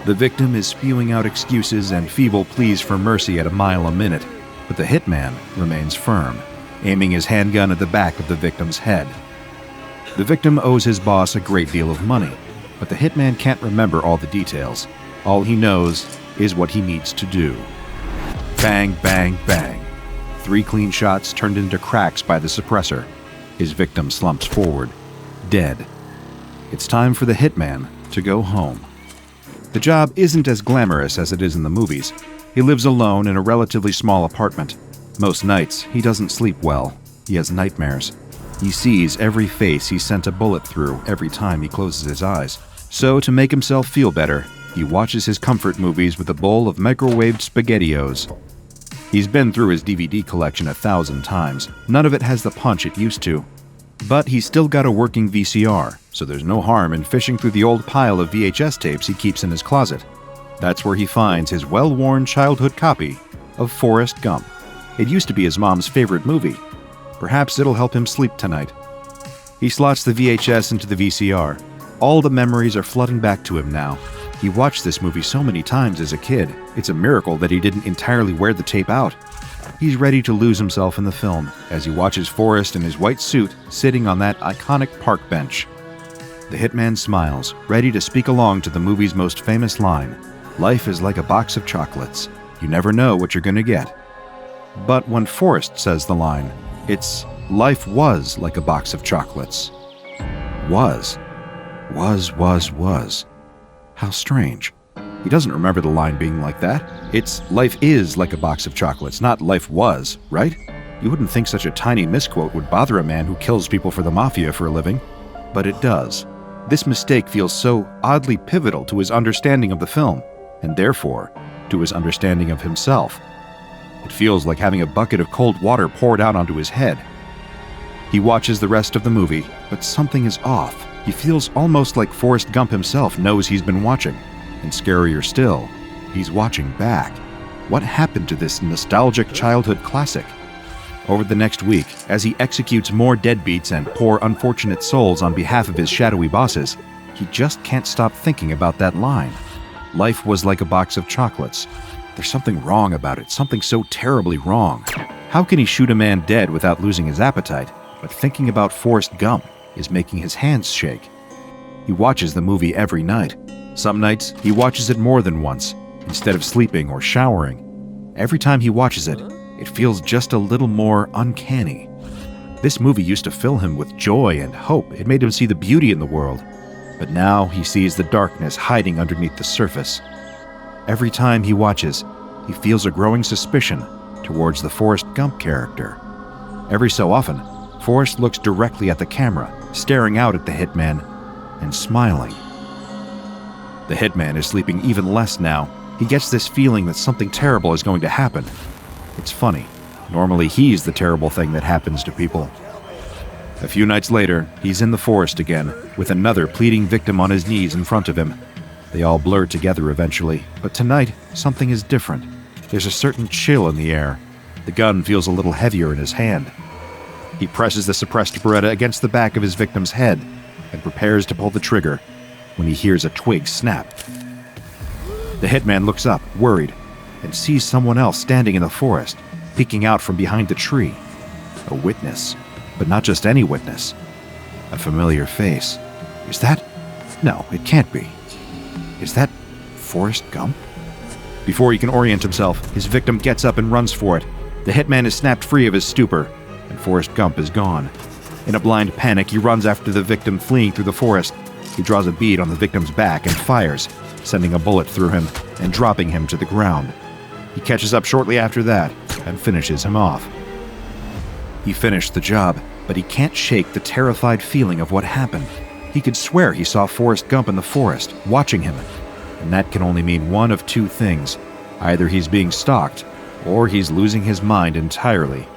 The victim is spewing out excuses and feeble pleas for mercy at a mile a minute, but the hitman remains firm, aiming his handgun at the back of the victim's head. The victim owes his boss a great deal of money, but the hitman can't remember all the details. All he knows is what he needs to do. Bang, bang, bang. 3 clean shots turned into cracks by the suppressor. His victim slumps forward, dead. It's time for the hitman to go home. The job isn't as glamorous as it is in the movies. He lives alone in a relatively small apartment. Most nights, he doesn't sleep well. He has nightmares. He sees every face he sent a bullet through every time he closes his eyes. So, to make himself feel better, he watches his comfort movies with a bowl of microwaved SpaghettiOs. He's been through his DVD collection 1,000 times. None of it has the punch it used to. But he's still got a working VCR, so there's no harm in fishing through the old pile of VHS tapes he keeps in his closet. That's where he finds his well-worn childhood copy of Forrest Gump. It used to be his mom's favorite movie. Perhaps it'll help him sleep tonight. He slots the VHS into the VCR. All the memories are flooding back to him now. He watched this movie so many times as a kid. It's a miracle that he didn't entirely wear the tape out. He's ready to lose himself in the film as he watches Forrest in his white suit sitting on that iconic park bench. The hitman smiles, ready to speak along to the movie's most famous line, "Life is like a box of chocolates. You never know what you're going to get." But when Forrest says the line, it's "Life was like a box of chocolates." Was. How strange. He doesn't remember the line being like that. It's "Life is like a box of chocolates," not "Life was," right? You wouldn't think such a tiny misquote would bother a man who kills people for the mafia for a living. But it does. This mistake feels so oddly pivotal to his understanding of the film, and therefore, to his understanding of himself. It feels like having a bucket of cold water poured out onto his head. He watches the rest of the movie, but something is off. He feels almost like Forrest Gump himself knows he's been watching. And scarier still, he's watching back. What happened to this nostalgic childhood classic? Over the next week, as he executes more deadbeats and poor unfortunate souls on behalf of his shadowy bosses, he just can't stop thinking about that line. Life was like a box of chocolates. There's something wrong about it, something so terribly wrong. How can he shoot a man dead without losing his appetite? But thinking about Forrest Gump is making his hands shake. He watches the movie every night. Some nights, he watches it more than once, instead of sleeping or showering. Every time he watches it, it feels just a little more uncanny. This movie used to fill him with joy and hope. It made him see the beauty in the world. But now he sees the darkness hiding underneath the surface. Every time he watches, he feels a growing suspicion towards the Forrest Gump character. Every so often, Forrest looks directly at the camera, staring out at the hitman, and smiling. The hitman is sleeping even less now. He gets this feeling that something terrible is going to happen. It's funny. Normally he's the terrible thing that happens to people. A few nights later, he's in the forest again, with another pleading victim on his knees in front of him. They all blur together eventually, but tonight, something is different. There's a certain chill in the air. The gun feels a little heavier in his hand. He presses the suppressed Beretta against the back of his victim's head and prepares to pull the trigger when he hears a twig snap. The hitman looks up, worried, and sees someone else standing in the forest, peeking out from behind the tree. A witness, but not just any witness. A familiar face. Is that? No, it can't be. Is that Forrest Gump? Before he can orient himself, his victim gets up and runs for it. The hitman is snapped free of his stupor, and Forrest Gump is gone. In a blind panic, he runs after the victim fleeing through the forest. He draws a bead on the victim's back and fires, sending a bullet through him and dropping him to the ground. He catches up shortly after that and finishes him off. He finished the job, but he can't shake the terrified feeling of what happened. He could swear he saw Forrest Gump in the forest, watching him. And that can only mean one of two things. Either he's being stalked, or he's losing his mind entirely.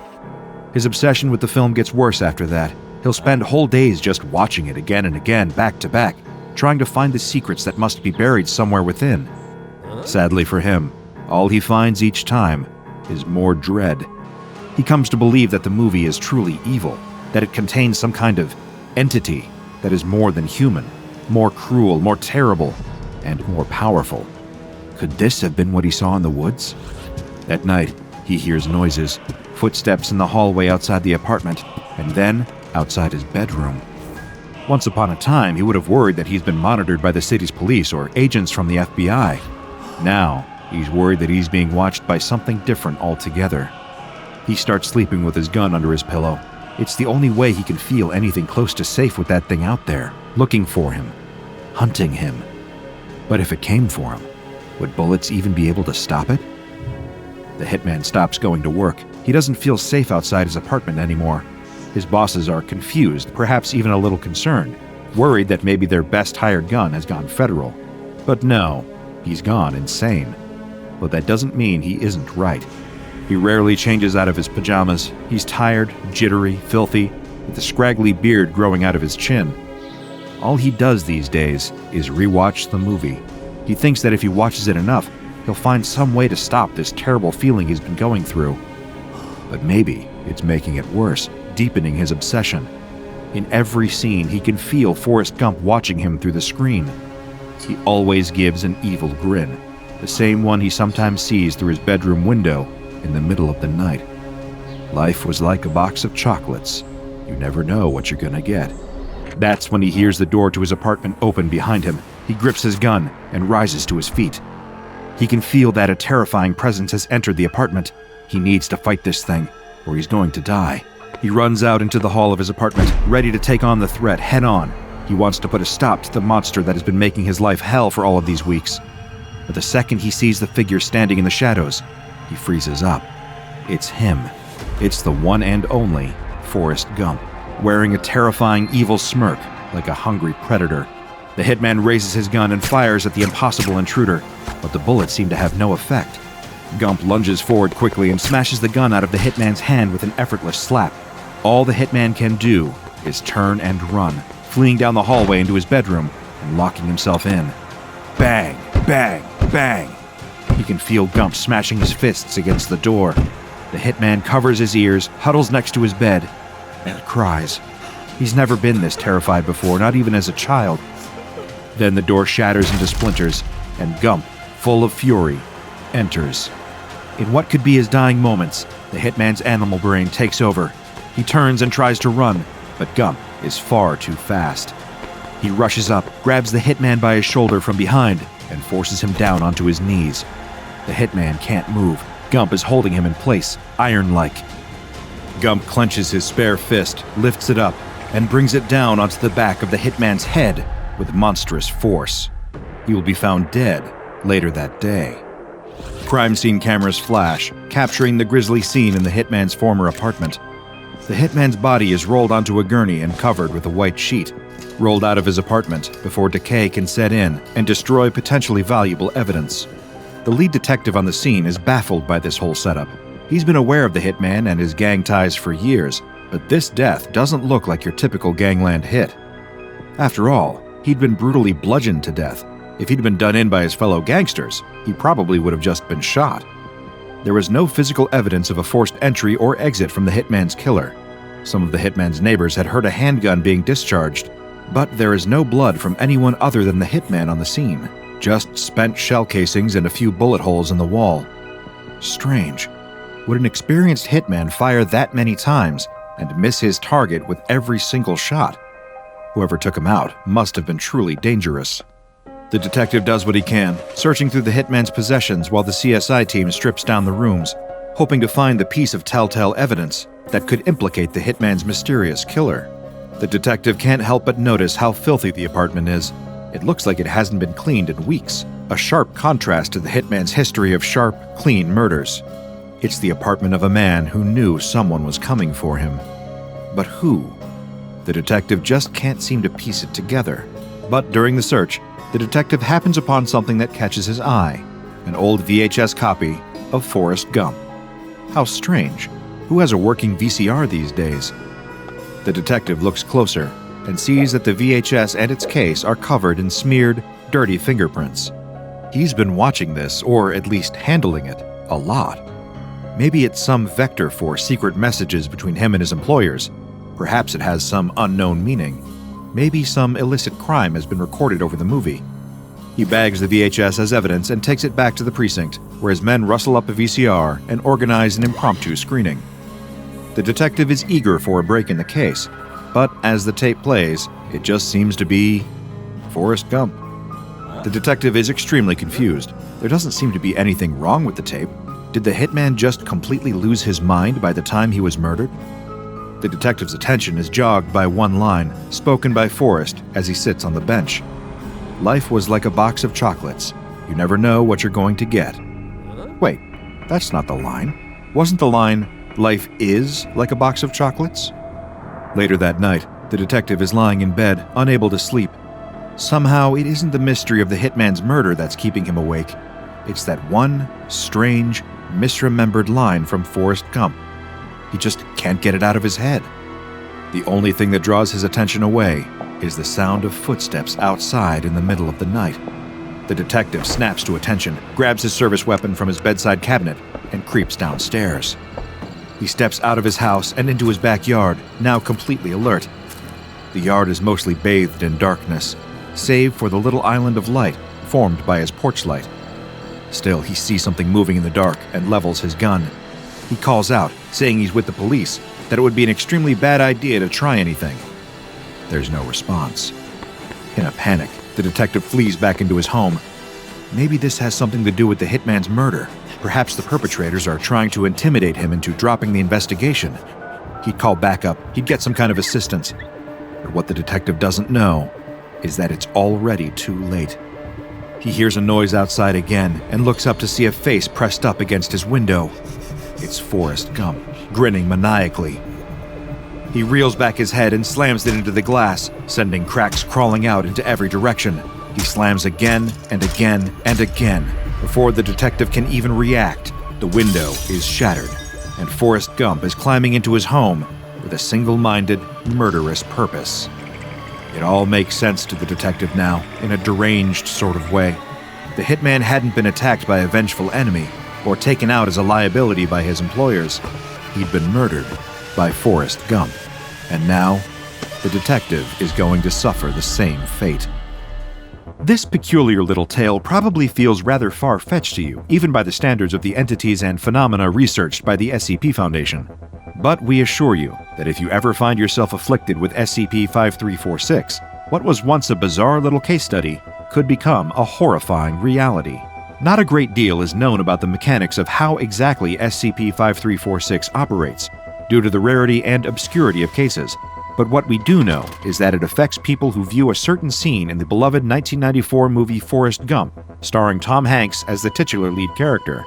His obsession with the film gets worse after that. He'll spend whole days just watching it again and again, back to back, trying to find the secrets that must be buried somewhere within. Sadly for him, all he finds each time is more dread. He comes to believe that the movie is truly evil, that it contains some kind of entity that is more than human, more cruel, more terrible, and more powerful. Could this have been what he saw in the woods? At night, he hears noises, footsteps in the hallway outside the apartment, and then outside his bedroom. Once upon a time, he would have worried that he's been monitored by the city's police or agents from the FBI. Now, he's worried that he's being watched by something different altogether. He starts sleeping with his gun under his pillow. It's the only way he can feel anything close to safe with that thing out there, looking for him, hunting him. But if it came for him, would bullets even be able to stop it? The hitman stops going to work. He doesn't feel safe outside his apartment anymore. His bosses are confused, perhaps even a little concerned, worried that maybe their best hired gun has gone federal. But no, he's gone insane. But that doesn't mean he isn't right. He rarely changes out of his pajamas. He's tired, jittery, filthy, with a scraggly beard growing out of his chin. All he does these days is rewatch the movie. He thinks that if he watches it enough, he'll find some way to stop this terrible feeling he's been going through. But maybe it's making it worse, deepening his obsession. In every scene, he can feel Forrest Gump watching him through the screen. He always gives an evil grin, the same one he sometimes sees through his bedroom window in the middle of the night. Life was like a box of chocolates. You never know what you're gonna get. That's when he hears the door to his apartment open behind him. He grips his gun and rises to his feet. He can feel that a terrifying presence has entered the apartment. He needs to fight this thing, or he's going to die. He runs out into the hall of his apartment, ready to take on the threat head on. He wants to put a stop to the monster that has been making his life hell for all of these weeks. But the second he sees the figure standing in the shadows, he freezes up. It's him. It's the one and only Forrest Gump, wearing a terrifying evil smirk like a hungry predator. The hitman raises his gun and fires at the impossible intruder, but the bullets seem to have no effect. Gump lunges forward quickly and smashes the gun out of the hitman's hand with an effortless slap. All the hitman can do is turn and run, fleeing down the hallway into his bedroom and locking himself in. Bang, bang, bang. He can feel Gump smashing his fists against the door. The hitman covers his ears, huddles next to his bed, and cries. He's never been this terrified before, not even as a child. Then the door shatters into splinters, and Gump, full of fury, enters. In what could be his dying moments, the hitman's animal brain takes over. He turns and tries to run, but Gump is far too fast. He rushes up, grabs the hitman by his shoulder from behind, and forces him down onto his knees. The hitman can't move. Gump is holding him in place, iron-like. Gump clenches his spare fist, lifts it up, and brings it down onto the back of the hitman's head with monstrous force. He will be found dead later that day. Crime scene cameras flash, capturing the grisly scene in the hitman's former apartment. The hitman's body is rolled onto a gurney and covered with a white sheet, rolled out of his apartment before decay can set in and destroy potentially valuable evidence. The lead detective on the scene is baffled by this whole setup. He's been aware of the hitman and his gang ties for years, but this death doesn't look like your typical gangland hit. After all, he'd been brutally bludgeoned to death. If he'd been done in by his fellow gangsters, he probably would have just been shot. There was no physical evidence of a forced entry or exit from the hitman's killer. Some of the hitman's neighbors had heard a handgun being discharged, but there is no blood from anyone other than the hitman on the scene. Just spent shell casings and a few bullet holes in the wall. Strange. Would an experienced hitman fire that many times and miss his target with every single shot? Whoever took him out must have been truly dangerous. The detective does what he can, searching through the hitman's possessions while the CSI team strips down the rooms, hoping to find the piece of telltale evidence that could implicate the hitman's mysterious killer. The detective can't help but notice how filthy the apartment is. It looks like it hasn't been cleaned in weeks, a sharp contrast to the hitman's history of sharp, clean murders. It's the apartment of a man who knew someone was coming for him. But who? The detective just can't seem to piece it together. But during the search, the detective happens upon something that catches his eye, an old VHS copy of Forrest Gump. How strange. Who has a working VCR these days? The detective looks closer and sees that the VHS and its case are covered in smeared, dirty fingerprints. He's been watching this, or at least handling it, a lot. Maybe it's some vector for secret messages between him and his employers. Perhaps it has some unknown meaning. Maybe some illicit crime has been recorded over the movie. He bags the VHS as evidence and takes it back to the precinct, where his men rustle up a VCR and organize an impromptu screening. The detective is eager for a break in the case, but as the tape plays, it just seems to be Forrest Gump. The detective is extremely confused. There doesn't seem to be anything wrong with the tape. Did the hitman just completely lose his mind by the time he was murdered? The detective's attention is jogged by one line, spoken by Forrest as he sits on the bench. Life was like a box of chocolates. You never know what you're going to get. Wait, that's not the line. Wasn't the line, life is like a box of chocolates? Later that night, the detective is lying in bed, unable to sleep. Somehow, it isn't the mystery of the hitman's murder that's keeping him awake. It's that one strange, misremembered line from Forrest Gump. He just can't get it out of his head. The only thing that draws his attention away is the sound of footsteps outside in the middle of the night. The detective snaps to attention, grabs his service weapon from his bedside cabinet, and creeps downstairs. He steps out of his house and into his backyard, now completely alert. The yard is mostly bathed in darkness, save for the little island of light formed by his porch light. Still, he sees something moving in the dark and levels his gun. He calls out, saying he's with the police, that it would be an extremely bad idea to try anything. There's no response. In a panic, the detective flees back into his home. Maybe this has something to do with the hitman's murder. Perhaps the perpetrators are trying to intimidate him into dropping the investigation. He'd call backup, he'd get some kind of assistance. But what the detective doesn't know is that it's already too late. He hears a noise outside again and looks up to see a face pressed up against his window. It's Forrest Gump, grinning maniacally. He reels back his head and slams it into the glass, sending cracks crawling out into every direction. He slams again and again and again. Before the detective can even react, the window is shattered, and Forrest Gump is climbing into his home with a single-minded, murderous purpose. It all makes sense to the detective now, in a deranged sort of way. The hitman hadn't been attacked by a vengeful enemy, or taken out as a liability by his employers. He'd been murdered by Forrest Gump. And now, the detective is going to suffer the same fate. This peculiar little tale probably feels rather far-fetched to you, even by the standards of the entities and phenomena researched by the SCP Foundation. But we assure you that if you ever find yourself afflicted with SCP-5346, what was once a bizarre little case study could become a horrifying reality. Not a great deal is known about the mechanics of how exactly SCP-5346 operates, due to the rarity and obscurity of cases, but what we do know is that it affects people who view a certain scene in the beloved 1994 movie Forrest Gump, starring Tom Hanks as the titular lead character.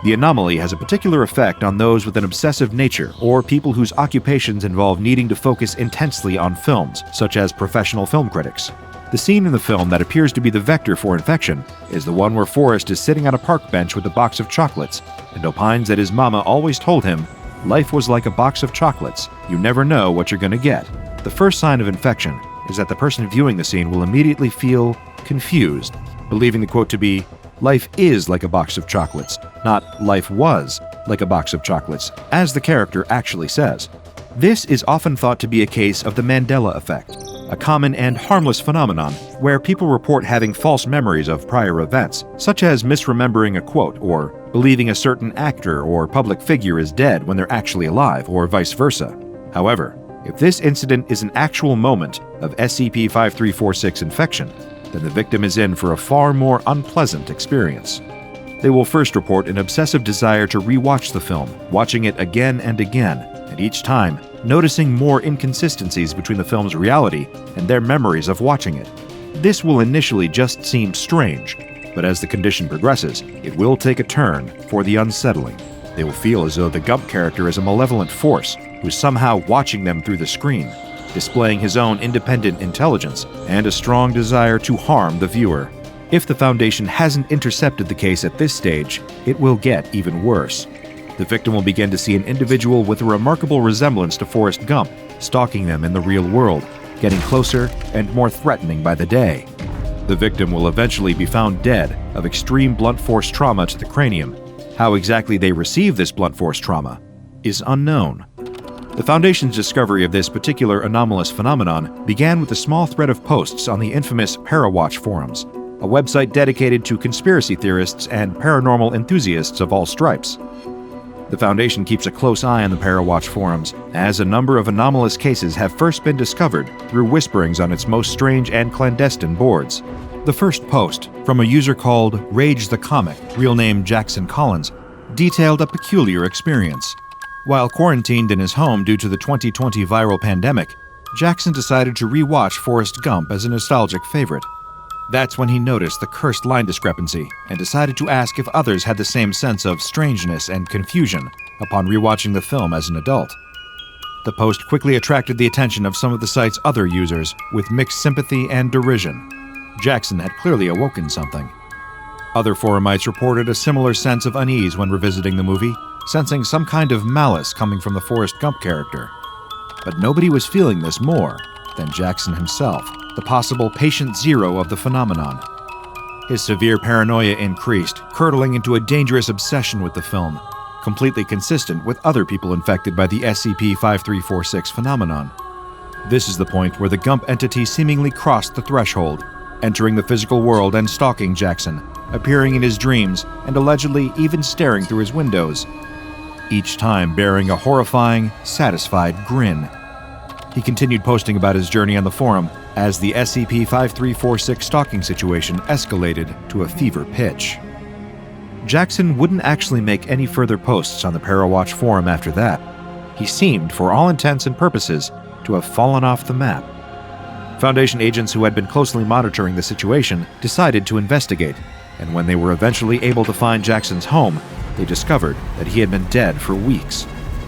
The anomaly has a particular effect on those with an obsessive nature or people whose occupations involve needing to focus intensely on films, such as professional film critics. The scene in the film that appears to be the vector for infection is the one where Forrest is sitting on a park bench with a box of chocolates and opines that his mama always told him, "Life was like a box of chocolates. You never know what you're going to get." The first sign of infection is that the person viewing the scene will immediately feel confused, believing the quote to be, "Life is like a box of chocolates," not "life was like a box of chocolates," as the character actually says. This is often thought to be a case of the Mandela effect, a common and harmless phenomenon where people report having false memories of prior events, such as misremembering a quote or believing a certain actor or public figure is dead when they're actually alive, or vice versa. However, if this incident is an actual moment of SCP-5346 infection, then the victim is in for a far more unpleasant experience. They will first report an obsessive desire to re-watch the film, watching it again and again, and each time, noticing more inconsistencies between the film's reality and their memories of watching it. This will initially just seem strange, but as the condition progresses, it will take a turn for the unsettling. They will feel as though the GUMP character is a malevolent force who's somehow watching them through the screen, displaying his own independent intelligence and a strong desire to harm the viewer. If the Foundation hasn't intercepted the case at this stage, it will get even worse. The victim will begin to see an individual with a remarkable resemblance to Forrest Gump stalking them in the real world, getting closer and more threatening by the day. The victim will eventually be found dead of extreme blunt force trauma to the cranium. How exactly they receive this blunt force trauma is unknown. The Foundation's discovery of this particular anomalous phenomenon began with a small thread of posts on the infamous Parawatch forums, a website dedicated to conspiracy theorists and paranormal enthusiasts of all stripes. The Foundation keeps a close eye on the Parawatch forums, as a number of anomalous cases have first been discovered through whisperings on its most strange and clandestine boards. The first post, from a user called Rage the Comic, real name Jackson Collins, detailed a peculiar experience. While quarantined in his home due to the 2020 viral pandemic, Jackson decided to re-watch Forrest Gump as a nostalgic favorite. That's when he noticed the cursed line discrepancy and decided to ask if others had the same sense of strangeness and confusion upon rewatching the film as an adult. The post quickly attracted the attention of some of the site's other users with mixed sympathy and derision. Jackson had clearly awoken something. Other forumites reported a similar sense of unease when revisiting the movie, sensing some kind of malice coming from the Forrest Gump character. But nobody was feeling this more than Jackson himself, the possible patient zero of the phenomenon. His severe paranoia increased, curdling into a dangerous obsession with the film, completely consistent with other people infected by the SCP-5346 phenomenon. This is the point where the GUMP entity seemingly crossed the threshold, entering the physical world and stalking Jackson, appearing in his dreams and allegedly even staring through his windows, each time bearing a horrifying, satisfied grin. He continued posting about his journey on the forum as the SCP-5346 stalking situation escalated to a fever pitch. Jackson wouldn't actually make any further posts on the Parawatch forum after that. He seemed, for all intents and purposes, to have fallen off the map. Foundation agents who had been closely monitoring the situation decided to investigate, and when they were eventually able to find Jackson's home, they discovered that he had been dead for weeks.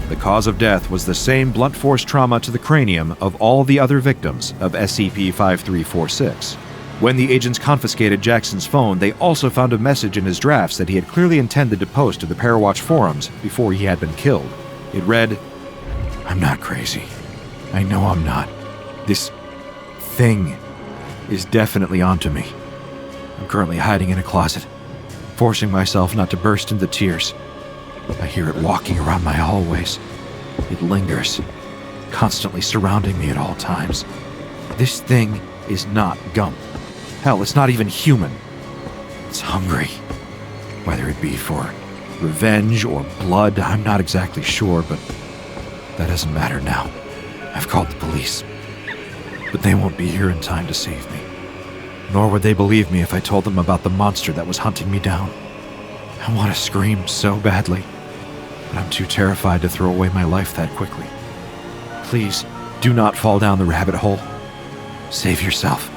The cause of death was the same blunt force trauma to the cranium of all the other victims of SCP-5346. When the agents confiscated Jackson's phone, they also found a message in his drafts that he had clearly intended to post to the Parawatch forums before he had been killed. It read, "I'm not crazy. I know I'm not. This thing is definitely onto me. I'm currently hiding in a closet, forcing myself not to burst into tears. I hear it walking around my hallways. It lingers, constantly surrounding me at all times. This thing is not GUMP. Hell, it's not even human. It's hungry. Whether it be for revenge or blood, I'm not exactly sure, but that doesn't matter now. I've called the police, but they won't be here in time to save me. Nor would they believe me if I told them about the monster that was hunting me down. I want to scream so badly, but I'm too terrified to throw away my life that quickly. Please, do not fall down the rabbit hole. Save yourself,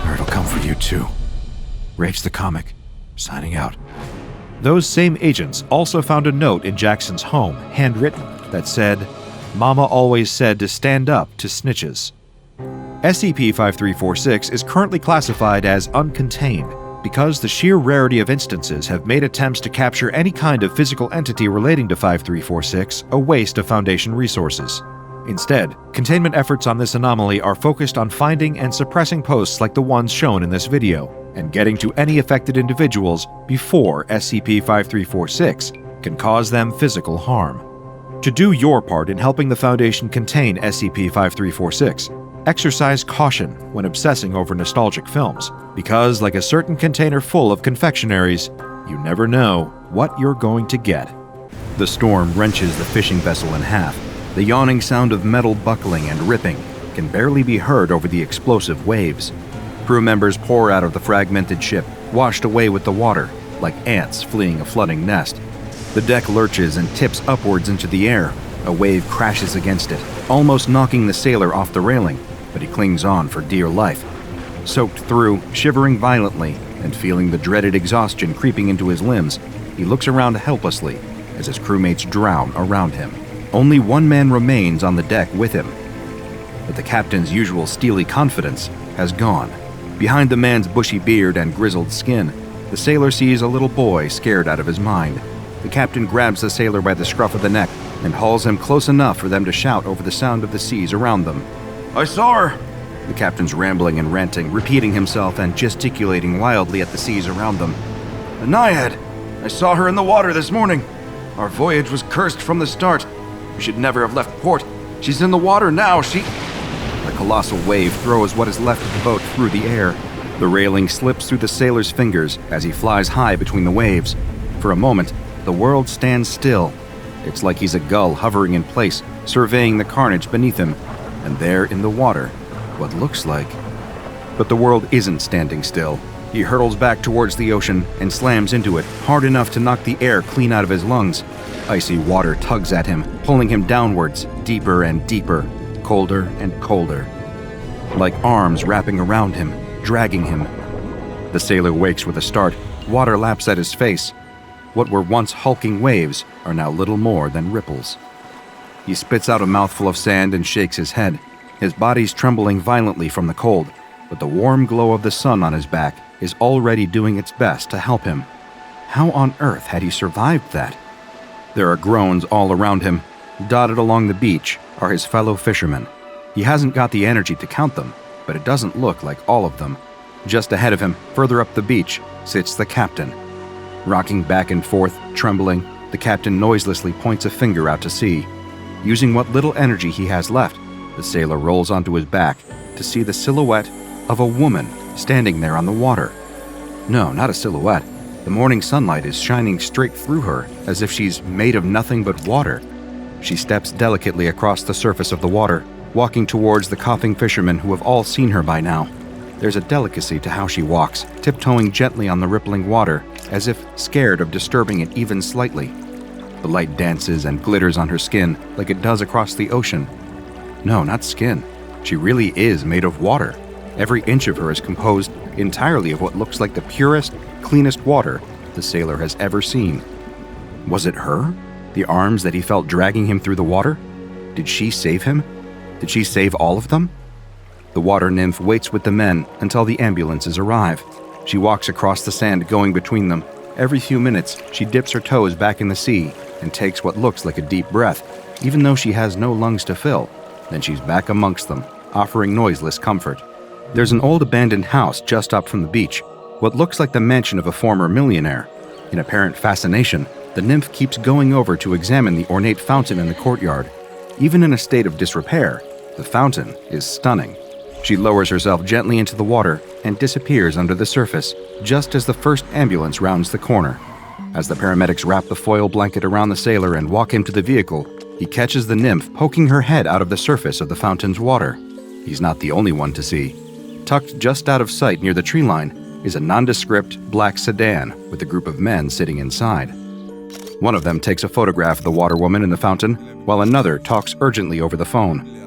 or it'll come for you too. Rage the Comic, signing out." Those same agents also found a note in Jackson's home, handwritten, that said, "Mama always said to stand up to snitches." SCP-5346 is currently classified as uncontained because the sheer rarity of instances have made attempts to capture any kind of physical entity relating to 5346 a waste of Foundation resources. Instead, containment efforts on this anomaly are focused on finding and suppressing posts like the ones shown in this video, and getting to any affected individuals before SCP-5346 can cause them physical harm. To do your part in helping the Foundation contain SCP-5346, exercise caution when obsessing over nostalgic films, because like a certain container full of confectionaries, you never know what you're going to get. The storm wrenches the fishing vessel in half. The yawning sound of metal buckling and ripping can barely be heard over the explosive waves. Crew members pour out of the fragmented ship, washed away with the water, like ants fleeing a flooding nest. The deck lurches and tips upwards into the air, A wave crashes against it, almost knocking the sailor off the railing, but he clings on for dear life. Soaked through, shivering violently, and feeling the dreaded exhaustion creeping into his limbs, he looks around helplessly as his crewmates drown around him. Only one man remains on the deck with him, but the captain's usual steely confidence has gone. Behind the man's bushy beard and grizzled skin, the sailor sees a little boy scared out of his mind. The captain grabs the sailor by the scruff of the neck and hauls him close enough for them to shout over the sound of the seas around them. I saw her! The captain's rambling and ranting, repeating himself and gesticulating wildly at the seas around them. A naiad! I saw her in the water this morning. Our voyage was cursed from the start. We should never have left port. She's in the water now, A colossal wave throws what is left of the boat through the air. The railing slips through the sailor's fingers as he flies high between the waves. For a moment, the world stands still. It's like he's a gull hovering in place, surveying the carnage beneath him. And there in the water, what looks like. But the world isn't standing still. He hurtles back towards the ocean and slams into it, hard enough to knock the air clean out of his lungs. Icy water tugs at him, pulling him downwards, deeper and deeper, colder and colder. Like arms wrapping around him, dragging him. The sailor wakes with a start. Water laps at his face. What were once hulking waves are now little more than ripples. He spits out a mouthful of sand and shakes his head. His body's trembling violently from the cold, but the warm glow of the sun on his back is already doing its best to help him. How on earth had he survived that? There are groans all around him. Dotted along the beach are his fellow fishermen. He hasn't got the energy to count them, but it doesn't look like all of them. Just ahead of him, further up the beach, sits the captain. Rocking back and forth, trembling, the captain noiselessly points a finger out to sea. Using what little energy he has left, the sailor rolls onto his back to see the silhouette of a woman standing there on the water. No, not a silhouette. The morning sunlight is shining straight through her, as if she's made of nothing but water. She steps delicately across the surface of the water, walking towards the coughing fishermen who have all seen her by now. There's a delicacy to how she walks, tiptoeing gently on the rippling water, as if scared of disturbing it even slightly. The light dances and glitters on her skin like it does across the ocean. No, not skin. She really is made of water. Every inch of her is composed entirely of what looks like the purest, cleanest water the sailor has ever seen. Was it her? The arms that he felt dragging him through the water? Did she save him? Did she save all of them? The water nymph waits with the men until the ambulances arrive. She walks across the sand going between them. Every few minutes, she dips her toes back in the sea and takes what looks like a deep breath, even though she has no lungs to fill. Then she's back amongst them, offering noiseless comfort. There's an old abandoned house just up from the beach, what looks like the mansion of a former millionaire. In apparent fascination, the nymph keeps going over to examine the ornate fountain in the courtyard. Even in a state of disrepair, the fountain is stunning. She lowers herself gently into the water and disappears under the surface, just as the first ambulance rounds the corner. As the paramedics wrap the foil blanket around the sailor and walk him to the vehicle, he catches the nymph poking her head out of the surface of the fountain's water. He's not the only one to see. Tucked just out of sight near the tree line is a nondescript black sedan with a group of men sitting inside. One of them takes a photograph of the water woman in the fountain, while another talks urgently over the phone.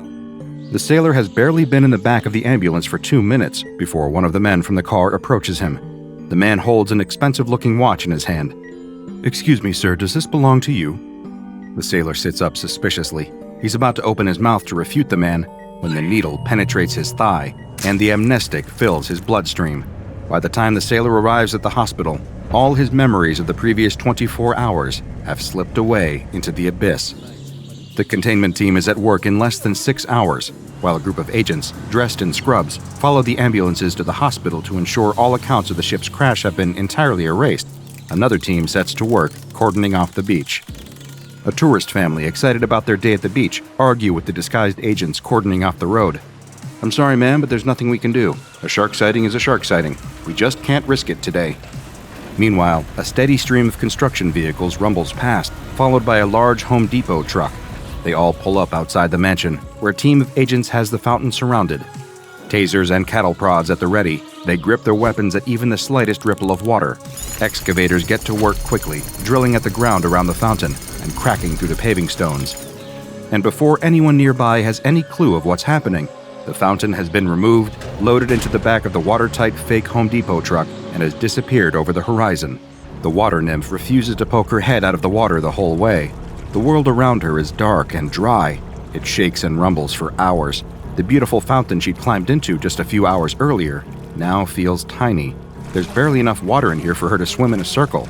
The sailor has barely been in the back of the ambulance for 2 minutes before one of the men from the car approaches him. The man holds an expensive-looking watch in his hand. "Excuse me, sir, does this belong to you?" The sailor sits up suspiciously. He's about to open his mouth to refute the man when the needle penetrates his thigh and the amnestic fills his bloodstream. By the time the sailor arrives at the hospital, all his memories of the previous 24 hours have slipped away into the abyss. The containment team is at work in less than 6 hours, while a group of agents, dressed in scrubs, follow the ambulances to the hospital to ensure all accounts of the ship's crash have been entirely erased. Another team sets to work, cordoning off the beach. A tourist family, excited about their day at the beach, argue with the disguised agents cordoning off the road. "I'm sorry, ma'am, but there's nothing we can do. A shark sighting is a shark sighting. We just can't risk it today." Meanwhile, a steady stream of construction vehicles rumbles past, followed by a large Home Depot truck. They all pull up outside the mansion, where a team of agents has the fountain surrounded. Tasers and cattle prods at the ready, they grip their weapons at even the slightest ripple of water. Excavators get to work quickly, drilling at the ground around the fountain and cracking through the paving stones. and before anyone nearby has any clue of what's happening, the fountain has been removed, loaded into the back of the watertight fake Home Depot truck, and has disappeared over the horizon. The water nymph refuses to poke her head out of the water the whole way. The world around her is dark and dry. It shakes and rumbles for hours. The beautiful fountain she'd climbed into just a few hours earlier now feels tiny. There's barely enough water in here for her to swim in a circle.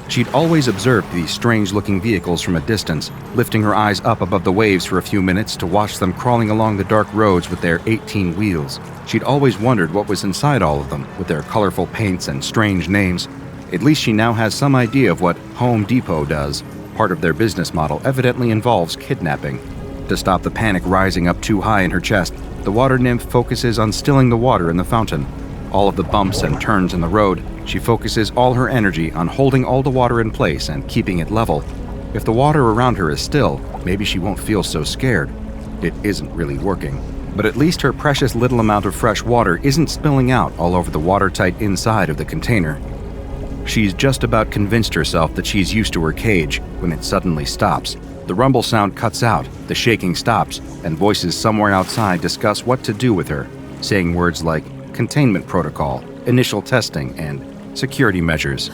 She'd always observed these strange-looking vehicles from a distance, lifting her eyes up above the waves for a few minutes to watch them crawling along the dark roads with their 18 wheels. She'd always wondered what was inside all of them, with their colorful paints and strange names. At least she now has some idea of what Home Depot does. Part of their business model evidently involves kidnapping. To stop the panic rising up too high in her chest, the water nymph focuses on stilling the water in the fountain. All of the bumps and turns in the road, she focuses all her energy on holding all the water in place and keeping it level. If the water around her is still, maybe she won't feel so scared. It isn't really working. But at least her precious little amount of fresh water isn't spilling out all over the watertight inside of the container. She's just about convinced herself that she's used to her cage when it suddenly stops. The rumble sound cuts out, the shaking stops, and voices somewhere outside discuss what to do with her, saying words like containment protocol, initial testing, and security measures.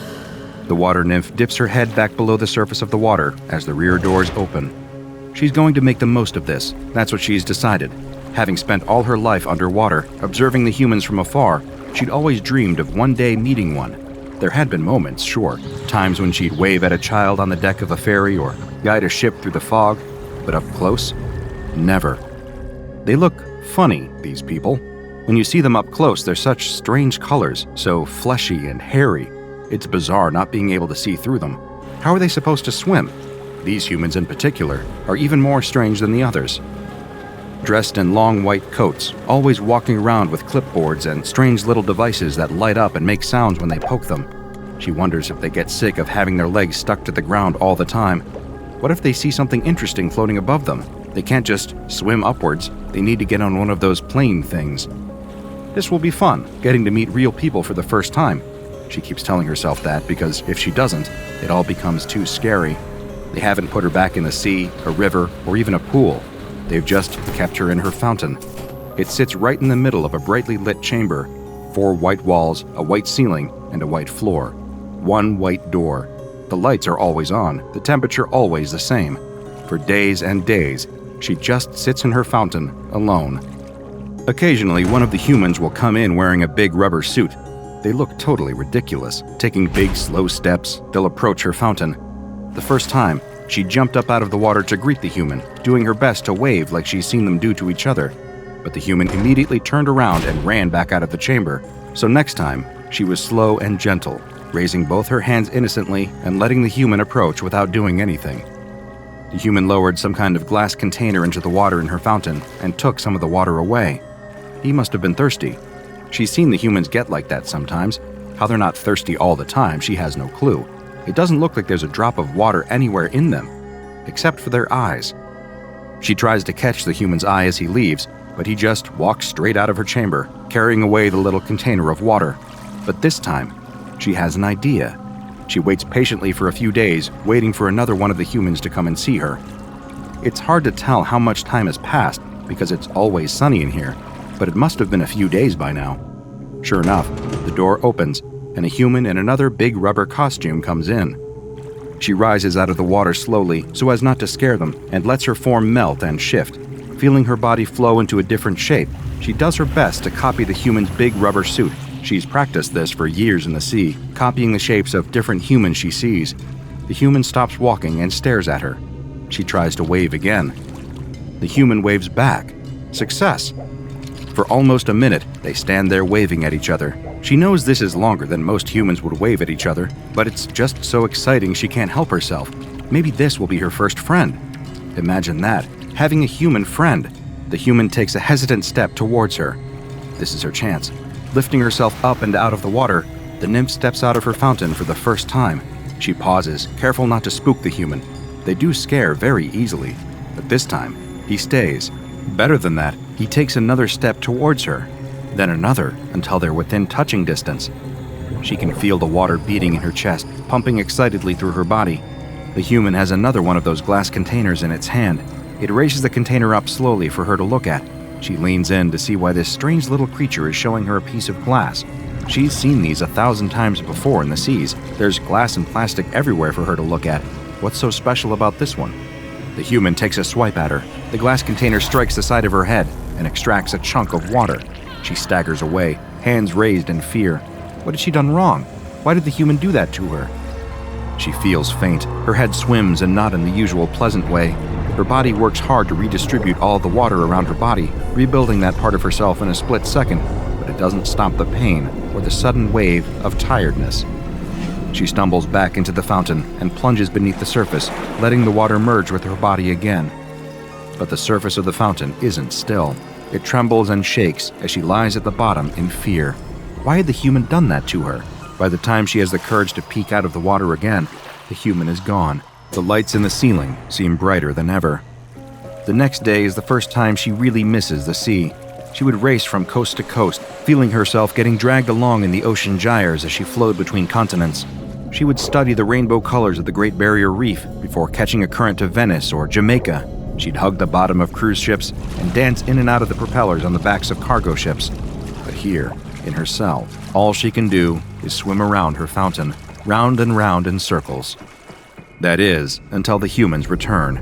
The water nymph dips her head back below the surface of the water as the rear doors open. She's going to make the most of this. That's what she's decided. Having spent all her life underwater, observing the humans from afar, she'd always dreamed of one day meeting one. There had been moments, sure, times when she'd wave at a child on the deck of a ferry or guide a ship through the fog, but up close? Never. They look funny, these people. When you see them up close, they're such strange colors, so fleshy and hairy. It's bizarre not being able to see through them. How are they supposed to swim? These humans in particular are even more strange than the others. Dressed in long white coats, always walking around with clipboards and strange little devices that light up and make sounds when they poke them. She wonders if they get sick of having their legs stuck to the ground all the time. What if they see something interesting floating above them? They can't just swim upwards. They need to get on one of those plane things. This will be fun, getting to meet real people for the first time. She keeps telling herself that because if she doesn't, it all becomes too scary. They haven't put her back in the sea, a river, or even a pool. They've just kept her in her fountain. It sits right in the middle of a brightly lit chamber. 4 white walls, a white ceiling, and a white floor. 1 white door. The lights are always on, the temperature always the same. For days and days, she just sits in her fountain, alone. Occasionally, one of the humans will come in wearing a big rubber suit. They look totally ridiculous. Taking big, slow steps, they'll approach her fountain. The first time, she jumped up out of the water to greet the human, doing her best to wave like she's seen them do to each other. But the human immediately turned around and ran back out of the chamber. So next time, she was slow and gentle, raising both her hands innocently and letting the human approach without doing anything. The human lowered some kind of glass container into the water in her fountain and took some of the water away. He must have been thirsty. She's seen the humans get like that sometimes. How they're not thirsty all the time, she has no clue. It doesn't look like there's a drop of water anywhere in them, except for their eyes. She tries to catch the human's eye as he leaves, but he just walks straight out of her chamber, carrying away the little container of water. But this time, she has an idea. She waits patiently for a few days, waiting for another one of the humans to come and see her. It's hard to tell how much time has passed because it's always sunny in here, but it must have been a few days by now. Sure enough, the door opens, and a human in another big rubber costume comes in. She rises out of the water slowly so as not to scare them and lets her form melt and shift. Feeling her body flow into a different shape, she does her best to copy the human's big rubber suit. She's practiced this for years in the sea, copying the shapes of different humans she sees. The human stops walking and stares at her. She tries to wave again. The human waves back. Success! For almost a minute, they stand there waving at each other. She knows this is longer than most humans would wave at each other, but it's just so exciting she can't help herself. Maybe this will be her first friend. Imagine that, having a human friend. The human takes a hesitant step towards her. This is her chance. Lifting herself up and out of the water, the nymph steps out of her fountain for the first time. She pauses, careful not to spook the human. They do scare very easily, but this time, he stays. Better than that, he takes another step towards her, then another until they're within touching distance. She can feel the water beating in her chest, pumping excitedly through her body. The human has another one of those glass containers in its hand. It raises the container up slowly for her to look at. She leans in to see why this strange little creature is showing her a piece of glass. She's seen these 1,000 times before in the seas. There's glass and plastic everywhere for her to look at. What's so special about this one? The human takes a swipe at her. The glass container strikes the side of her head and extracts a chunk of water. She staggers away, hands raised in fear. What had she done wrong? Why did the human do that to her? She feels faint. Her head swims and not in the usual pleasant way. Her body works hard to redistribute all the water around her body, rebuilding that part of herself in a split second, but it doesn't stop the pain or the sudden wave of tiredness. She stumbles back into the fountain and plunges beneath the surface, letting the water merge with her body again. But the surface of the fountain isn't still. It trembles and shakes as she lies at the bottom in fear. Why had the human done that to her? By the time she has the courage to peek out of the water again, the human is gone. The lights in the ceiling seem brighter than ever. The next day is the first time she really misses the sea. She would race from coast to coast, feeling herself getting dragged along in the ocean gyres as she flowed between continents. She would study the rainbow colors of the Great Barrier Reef before catching a current to Venice or Jamaica. She'd hug the bottom of cruise ships and dance in and out of the propellers on the backs of cargo ships. But here, in her cell, all she can do is swim around her fountain, round and round in circles. That is, until the humans return.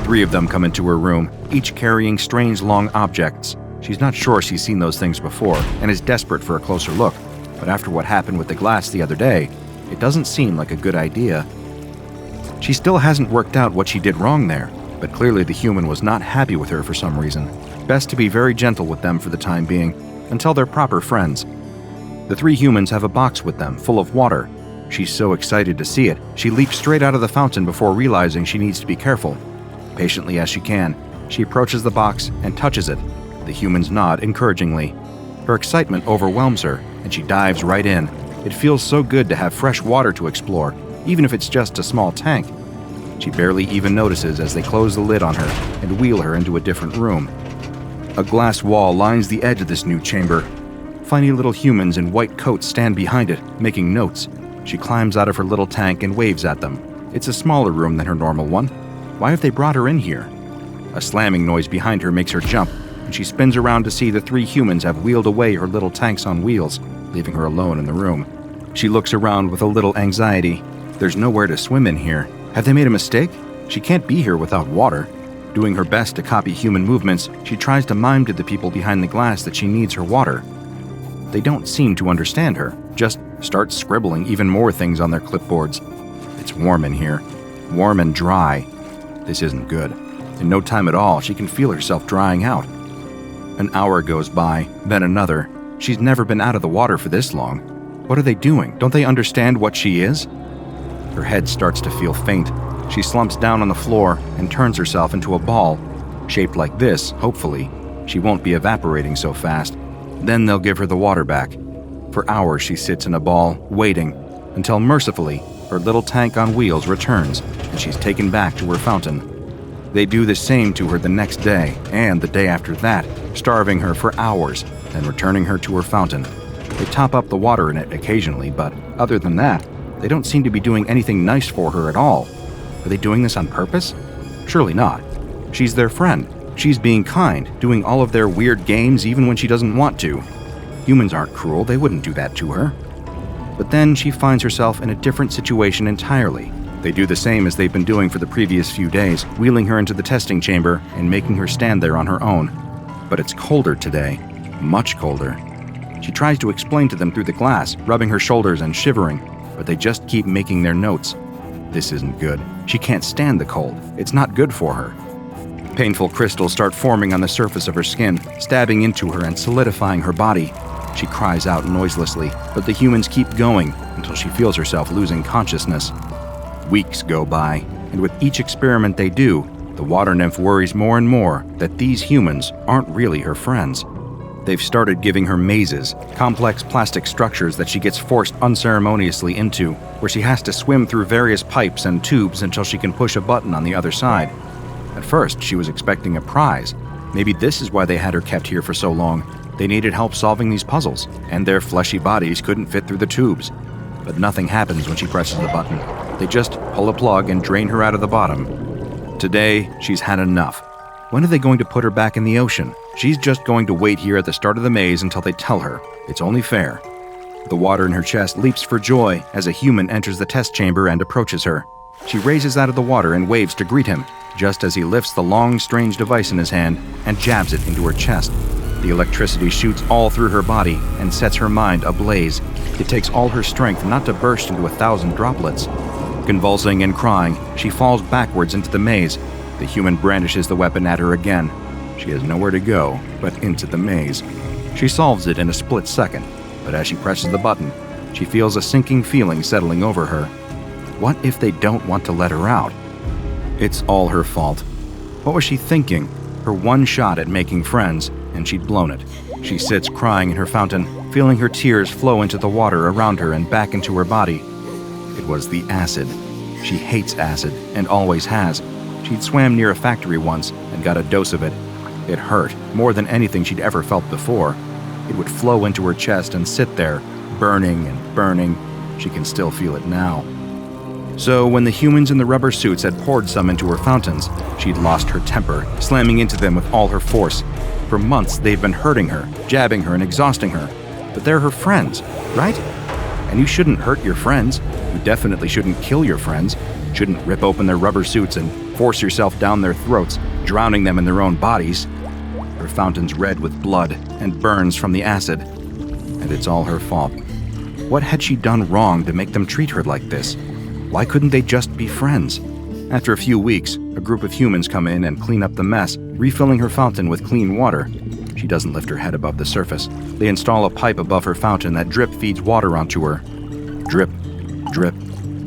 3 of them come into her room, each carrying strange long objects. She's not sure she's seen those things before and is desperate for a closer look, but after what happened with the glass the other day, it doesn't seem like a good idea. She still hasn't worked out what she did wrong there, but clearly the human was not happy with her for some reason. Best to be very gentle with them for the time being, until they're proper friends. The 3 humans have a box with them, full of water. She's so excited to see it, she leaps straight out of the fountain before realizing she needs to be careful. Patiently as she can, she approaches the box and touches it. The humans nod encouragingly. Her excitement overwhelms her, and she dives right in. It feels so good to have fresh water to explore, even if it's just a small tank. She barely even notices as they close the lid on her and wheel her into a different room. A glass wall lines the edge of this new chamber. Funny little humans in white coats stand behind it, making notes. She climbs out of her little tank and waves at them. It's a smaller room than her normal one. Why have they brought her in here? A slamming noise behind her makes her jump, and she spins around to see the 3 humans have wheeled away her little tanks on wheels, leaving her alone in the room. She looks around with a little anxiety. There's nowhere to swim in here. Have they made a mistake? She can't be here without water. Doing her best to copy human movements, she tries to mime to the people behind the glass that she needs her water. They don't seem to understand her, just start scribbling even more things on their clipboards. It's warm in here. Warm and dry. This isn't good. In no time at all, she can feel herself drying out. An hour goes by, then another. She's never been out of the water for this long. What are they doing? Don't they understand what she is? Her head starts to feel faint. She slumps down on the floor and turns herself into a ball. Shaped like this, hopefully, she won't be evaporating so fast. Then they'll give her the water back. For hours she sits in a ball, waiting, until mercifully, her little tank on wheels returns, and she's taken back to her fountain. They do the same to her the next day, and the day after that, starving her for hours, then returning her to her fountain. They top up the water in it occasionally, but other than that, they don't seem to be doing anything nice for her at all. Are they doing this on purpose? Surely not. She's their friend. She's being kind, doing all of their weird games even when she doesn't want to. Humans aren't cruel, they wouldn't do that to her. But then she finds herself in a different situation entirely. They do the same as they've been doing for the previous few days, wheeling her into the testing chamber and making her stand there on her own. But it's colder today, much colder. She tries to explain to them through the glass, rubbing her shoulders and shivering, but they just keep making their notes. This isn't good. She can't stand the cold. It's not good for her. Painful crystals start forming on the surface of her skin, stabbing into her and solidifying her body. She cries out noiselessly, but the humans keep going until she feels herself losing consciousness. Weeks go by, and with each experiment they do, the water nymph worries more and more that these humans aren't really her friends. They've started giving her mazes, complex plastic structures that she gets forced unceremoniously into, where she has to swim through various pipes and tubes until she can push a button on the other side. At first, she was expecting a prize. Maybe this is why they had her kept here for so long. They needed help solving these puzzles, and their fleshy bodies couldn't fit through the tubes. But nothing happens when she presses the button. They just pull a plug and drain her out of the bottom. Today, she's had enough. When are they going to put her back in the ocean? She's just going to wait here at the start of the maze until they tell her. It's only fair. The water in her chest leaps for joy as a human enters the test chamber and approaches her. She raises out of the water and waves to greet him, just as he lifts the long, strange device in his hand and jabs it into her chest. The electricity shoots all through her body and sets her mind ablaze. It takes all her strength not to burst into 1,000 droplets. Convulsing and crying, she falls backwards into the maze. The human brandishes the weapon at her again. She has nowhere to go but into the maze. She solves it in a split second, but as she presses the button, she feels a sinking feeling settling over her. What if they don't want to let her out? It's all her fault. What was she thinking? Her one shot at making friends, and she'd blown it. She sits crying in her fountain, feeling her tears flow into the water around her and back into her body. It was the acid. She hates acid, and always has. She'd swam near a factory once and got a dose of it. It hurt, more than anything she'd ever felt before. It would flow into her chest and sit there, burning and burning. She can still feel it now. So when the humans in the rubber suits had poured some into her fountains, she'd lost her temper, slamming into them with all her force. For months, they've been hurting her, jabbing her and exhausting her. But they're her friends, right? And you shouldn't hurt your friends. You definitely shouldn't kill your friends. Shouldn't rip open their rubber suits and force yourself down their throats, drowning them in their own bodies. Her fountain's red with blood and burns from the acid. And it's all her fault. What had she done wrong to make them treat her like this? Why couldn't they just be friends? After a few weeks, a group of humans come in and clean up the mess, refilling her fountain with clean water. She doesn't lift her head above the surface. They install a pipe above her fountain that drip feeds water onto her. Drip, drip,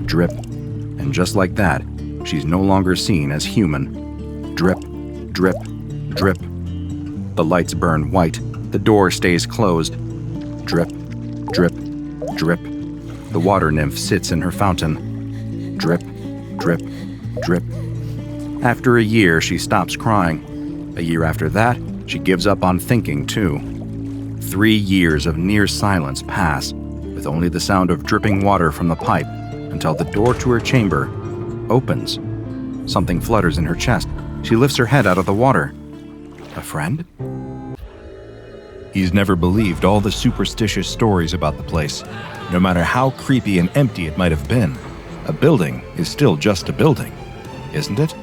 drip. And just like that, she's no longer seen as human. Drip, drip, drip. The lights burn white. The door stays closed. Drip, drip, drip. The water nymph sits in her fountain. Drip, drip, drip. After a year, she stops crying. A year after that, she gives up on thinking, too. 3 years of near silence pass, with only the sound of dripping water from the pipe, until the door to her chamber opens. Something flutters in her chest. She lifts her head out of the water. A friend? He's never believed all the superstitious stories about the place, no matter how creepy and empty it might have been. A building is still just a building, isn't it?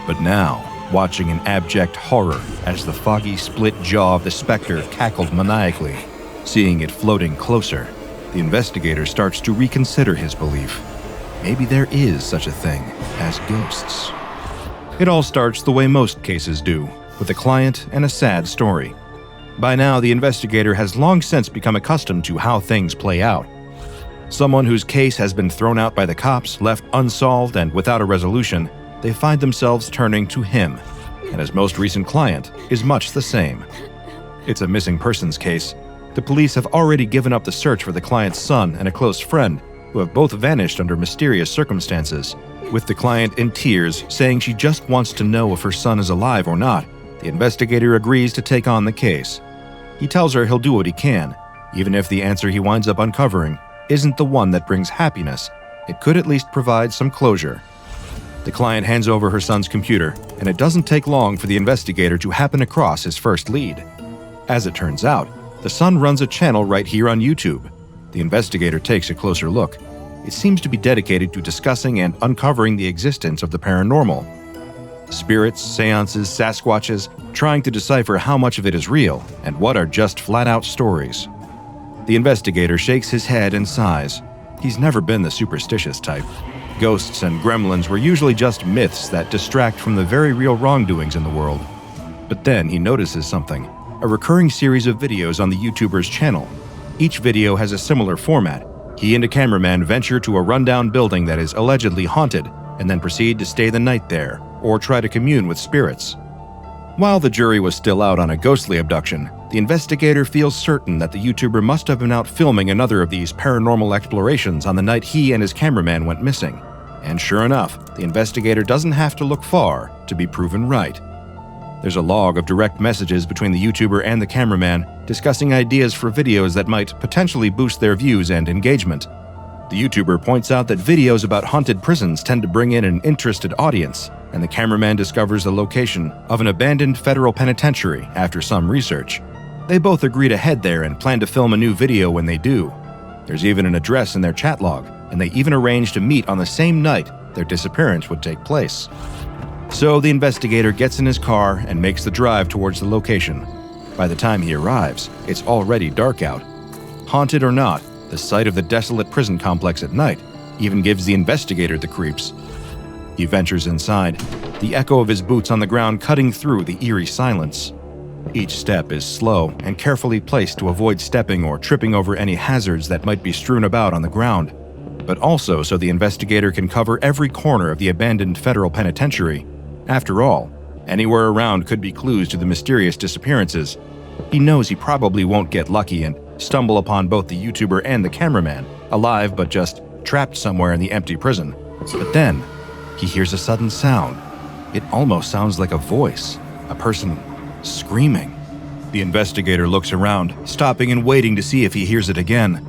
But now, watching in abject horror as the foggy split jaw of the specter cackled maniacally, seeing it floating closer, the investigator starts to reconsider his belief. Maybe there is such a thing as ghosts. It all starts the way most cases do, with a client and a sad story. By now, the investigator has long since become accustomed to how things play out. Someone whose case has been thrown out by the cops, left unsolved and without a resolution, they find themselves turning to him. And his most recent client is much the same. It's a missing persons case. The police have already given up the search for the client's son and a close friend, who have both vanished under mysterious circumstances. With the client in tears, saying she just wants to know if her son is alive or not, the investigator agrees to take on the case. He tells her he'll do what he can, even if the answer he winds up uncovering isn't the one that brings happiness. It could at least provide some closure. The client hands over her son's computer, and it doesn't take long for the investigator to happen across his first lead. As it turns out, the son runs a channel right here on YouTube. The investigator takes a closer look. It seems to be dedicated to discussing and uncovering the existence of the paranormal. Spirits, seances, Sasquatches, trying to decipher how much of it is real and what are just flat-out stories. The investigator shakes his head and sighs. He's never been the superstitious type. Ghosts and gremlins were usually just myths that distract from the very real wrongdoings in the world. But then he notices something, a recurring series of videos on the YouTuber's channel. Each video has a similar format. He and a cameraman venture to a rundown building that is allegedly haunted and then proceed to stay the night there or try to commune with spirits. While the jury was still out on a ghostly abduction, the investigator feels certain that the YouTuber must have been out filming another of these paranormal explorations on the night he and his cameraman went missing. And sure enough, the investigator doesn't have to look far to be proven right. There's a log of direct messages between the YouTuber and the cameraman discussing ideas for videos that might potentially boost their views and engagement. The YouTuber points out that videos about haunted prisons tend to bring in an interested audience, and the cameraman discovers the location of an abandoned federal penitentiary after some research. They both agree to head there and plan to film a new video when they do. There's even an address in their chat log, and they even arrange to meet on the same night their disappearance would take place. So the investigator gets in his car and makes the drive towards the location. By the time he arrives, it's already dark out. Haunted or not, the sight of the desolate prison complex at night even gives the investigator the creeps. He ventures inside, the echo of his boots on the ground cutting through the eerie silence. Each step is slow and carefully placed to avoid stepping or tripping over any hazards that might be strewn about on the ground, but also so the investigator can cover every corner of the abandoned federal penitentiary. After all, anywhere around could be clues to the mysterious disappearances. He knows he probably won't get lucky and stumble upon both the YouTuber and the cameraman, alive but just trapped somewhere in the empty prison. But then, he hears a sudden sound. It almost sounds like a voice, a person screaming. The investigator looks around, stopping and waiting to see if he hears it again.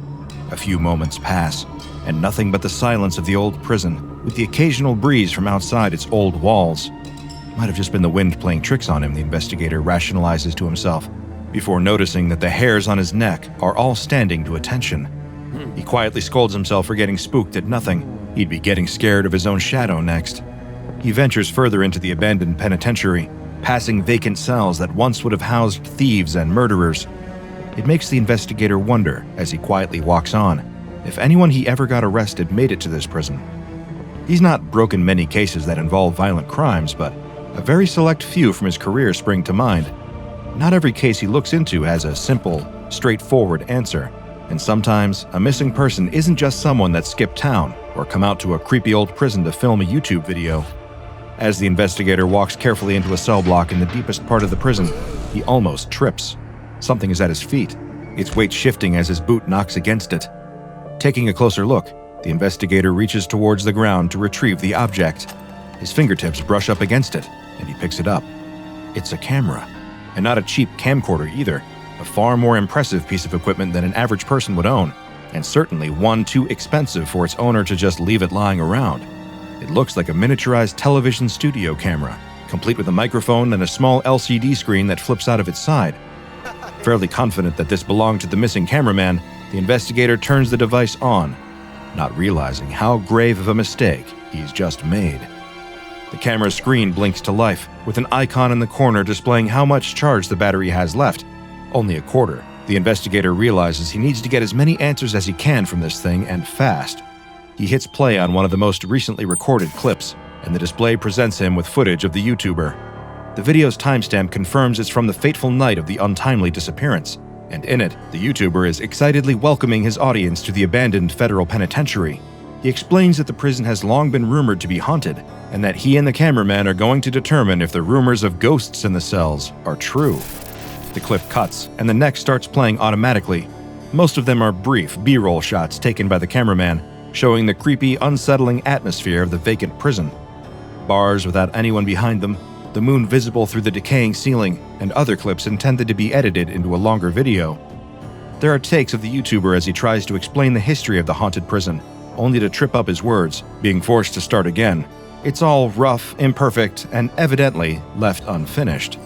A few moments pass, and nothing but the silence of the old prison, with the occasional breeze from outside its old walls. Might have just been the wind playing tricks on him, the investigator rationalizes to himself, before noticing that the hairs on his neck are all standing to attention. He quietly scolds himself for getting spooked at nothing. He'd be getting scared of his own shadow next. He ventures further into the abandoned penitentiary, passing vacant cells that once would have housed thieves and murderers. It makes the investigator wonder, as he quietly walks on, if anyone he ever got arrested made it to this prison. He's not broken many cases that involve violent crimes, but a very select few from his career spring to mind. Not every case he looks into has a simple, straightforward answer, and sometimes a missing person isn't just someone that skipped town or come out to a creepy old prison to film a YouTube video. As the investigator walks carefully into a cell block in the deepest part of the prison, he almost trips. Something is at his feet, its weight shifting as his boot knocks against it. Taking a closer look, the investigator reaches towards the ground to retrieve the object. His fingertips brush up against it, and he picks it up. It's a camera, and not a cheap camcorder either, a far more impressive piece of equipment than an average person would own, and certainly one too expensive for its owner to just leave it lying around. It looks like a miniaturized television studio camera, complete with a microphone and a small LCD screen that flips out of its side. Fairly confident that this belonged to the missing cameraman, the investigator turns the device on, not realizing how grave of a mistake he's just made. The camera's screen blinks to life, with an icon in the corner displaying how much charge the battery has left. Only a quarter. The investigator realizes he needs to get as many answers as he can from this thing, and fast. He hits play on one of the most recently recorded clips, and the display presents him with footage of the YouTuber. The video's timestamp confirms it's from the fateful night of the untimely disappearance, and in it, the YouTuber is excitedly welcoming his audience to the abandoned federal penitentiary. He explains that the prison has long been rumored to be haunted, and that he and the cameraman are going to determine if the rumors of ghosts in the cells are true. The clip cuts, and the next starts playing automatically. Most of them are brief B-roll shots taken by the cameraman, showing the creepy, unsettling atmosphere of the vacant prison. Bars without anyone behind them, the moon visible through the decaying ceiling, and other clips intended to be edited into a longer video. There are takes of the YouTuber as he tries to explain the history of the haunted prison, only to trip up his words, being forced to start again. It's all rough, imperfect, and evidently left unfinished.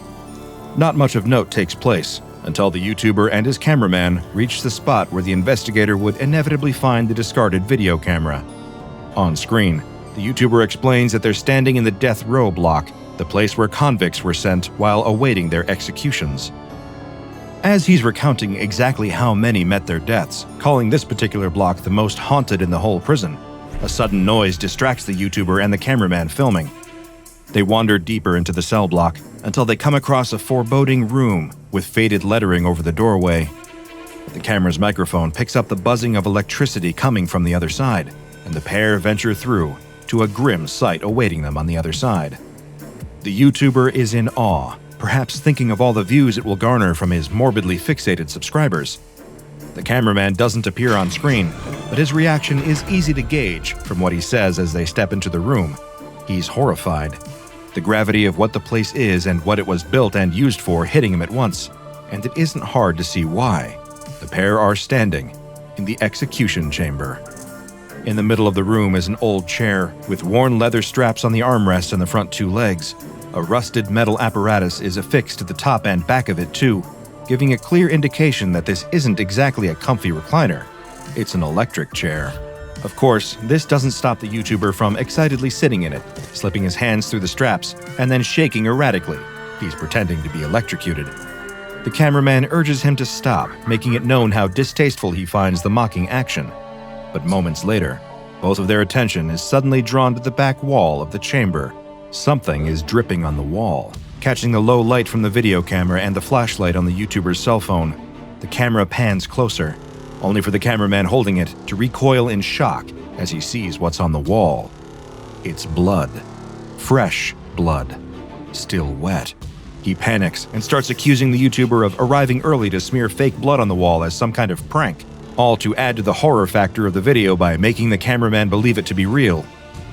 Not much of note takes place, until the YouTuber and his cameraman reach the spot where the investigator would inevitably find the discarded video camera. On screen, the YouTuber explains that they're standing in the death row block, the place where convicts were sent while awaiting their executions. As he's recounting exactly how many met their deaths, calling this particular block the most haunted in the whole prison, a sudden noise distracts the YouTuber and the cameraman filming. They wander deeper into the cell block until they come across a foreboding room with faded lettering over the doorway. The camera's microphone picks up the buzzing of electricity coming from the other side, and the pair venture through to a grim sight awaiting them on the other side. The YouTuber is in awe, perhaps thinking of all the views it will garner from his morbidly fixated subscribers. The cameraman doesn't appear on screen, but his reaction is easy to gauge from what he says as they step into the room. He's horrified. The gravity of what the place is and what it was built and used for hitting him at once, and it isn't hard to see why. The pair are standing in the execution chamber. In the middle of the room is an old chair with worn leather straps on the armrests and the front two legs. A rusted metal apparatus is affixed to the top and back of it too, giving a clear indication that this isn't exactly a comfy recliner. It's an electric chair. Of course, this doesn't stop the YouTuber from excitedly sitting in it, slipping his hands through the straps, and then shaking erratically. He's pretending to be electrocuted. The cameraman urges him to stop, making it known how distasteful he finds the mocking action. But moments later, both of their attention is suddenly drawn to the back wall of the chamber. Something is dripping on the wall. Catching the low light from the video camera and the flashlight on the YouTuber's cell phone, the camera pans closer, only for the cameraman holding it to recoil in shock as he sees what's on the wall. It's blood. Fresh blood. Still wet. He panics and starts accusing the YouTuber of arriving early to smear fake blood on the wall as some kind of prank, all to add to the horror factor of the video by making the cameraman believe it to be real.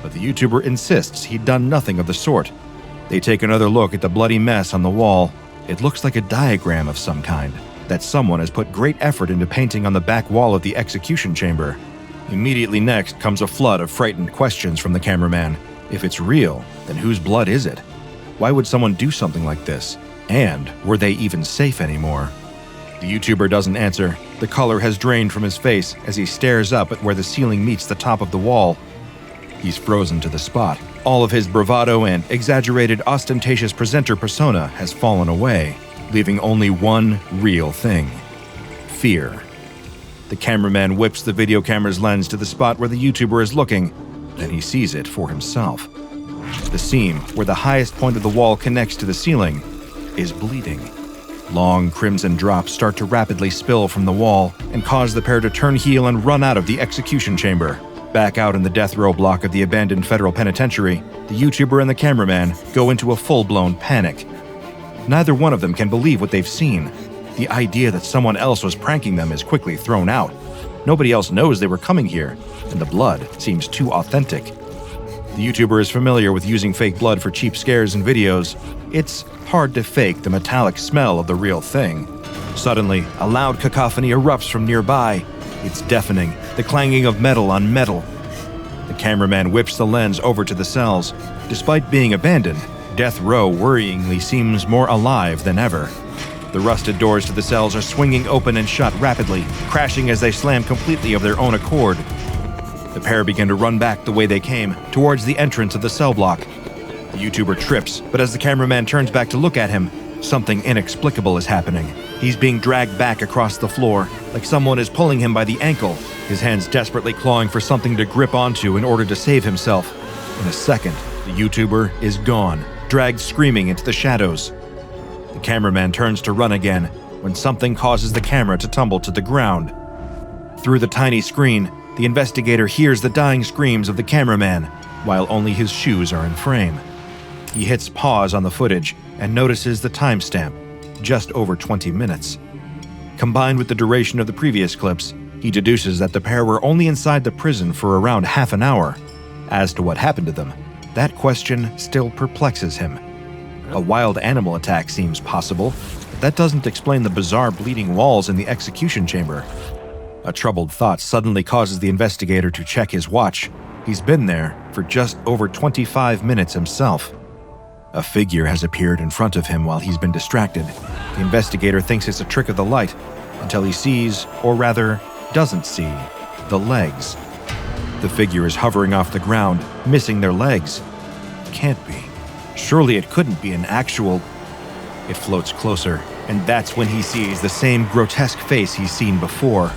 But the YouTuber insists he'd done nothing of the sort. They take another look at the bloody mess on the wall. It looks like a diagram of some kind that someone has put great effort into painting on the back wall of the execution chamber. Immediately next comes a flood of frightened questions from the cameraman. If it's real, then whose blood is it? Why would someone do something like this? And were they even safe anymore? The YouTuber doesn't answer. The color has drained from his face as he stares up at where the ceiling meets the top of the wall. He's frozen to the spot. All of his bravado and exaggerated, ostentatious presenter persona has fallen away, leaving only one real thing: fear. The cameraman whips the video camera's lens to the spot where the YouTuber is looking, then he sees it for himself. The seam where the highest point of the wall connects to the ceiling is bleeding. Long crimson drops start to rapidly spill from the wall and cause the pair to turn heel and run out of the execution chamber. Back out in the death row block of the abandoned federal penitentiary, the YouTuber and the cameraman go into a full-blown panic. Neither one of them can believe what they've seen. The idea that someone else was pranking them is quickly thrown out. Nobody else knows they were coming here, and the blood seems too authentic. The YouTuber is familiar with using fake blood for cheap scares in videos. It's hard to fake the metallic smell of the real thing. Suddenly, a loud cacophony erupts from nearby. It's deafening, the clanging of metal on metal. The cameraman whips the lens over to the cells. Despite being abandoned, Death Row worryingly seems more alive than ever. The rusted doors to the cells are swinging open and shut rapidly, crashing as they slam completely of their own accord. The pair begin to run back the way they came, towards the entrance of the cell block. The YouTuber trips, but as the cameraman turns back to look at him, something inexplicable is happening. He's being dragged back across the floor, like someone is pulling him by the ankle, his hands desperately clawing for something to grip onto in order to save himself. In a second, the YouTuber is gone, dragged screaming into the shadows. The cameraman turns to run again, when something causes the camera to tumble to the ground. Through the tiny screen, the investigator hears the dying screams of the cameraman, while only his shoes are in frame. He hits pause on the footage and notices the timestamp, just over 20 minutes. Combined with the duration of the previous clips, he deduces that the pair were only inside the prison for around half an hour. As to what happened to them, that question still perplexes him. A wild animal attack seems possible, but that doesn't explain the bizarre bleeding walls in the execution chamber. A troubled thought suddenly causes the investigator to check his watch. He's been there for just over 25 minutes himself. A figure has appeared in front of him while he's been distracted. The investigator thinks it's a trick of the light, until he sees, or rather, doesn't see, the legs. The figure is hovering off the ground, missing their legs. Can't be. Surely it couldn't be an actual... It floats closer, and that's when he sees the same grotesque face he's seen before.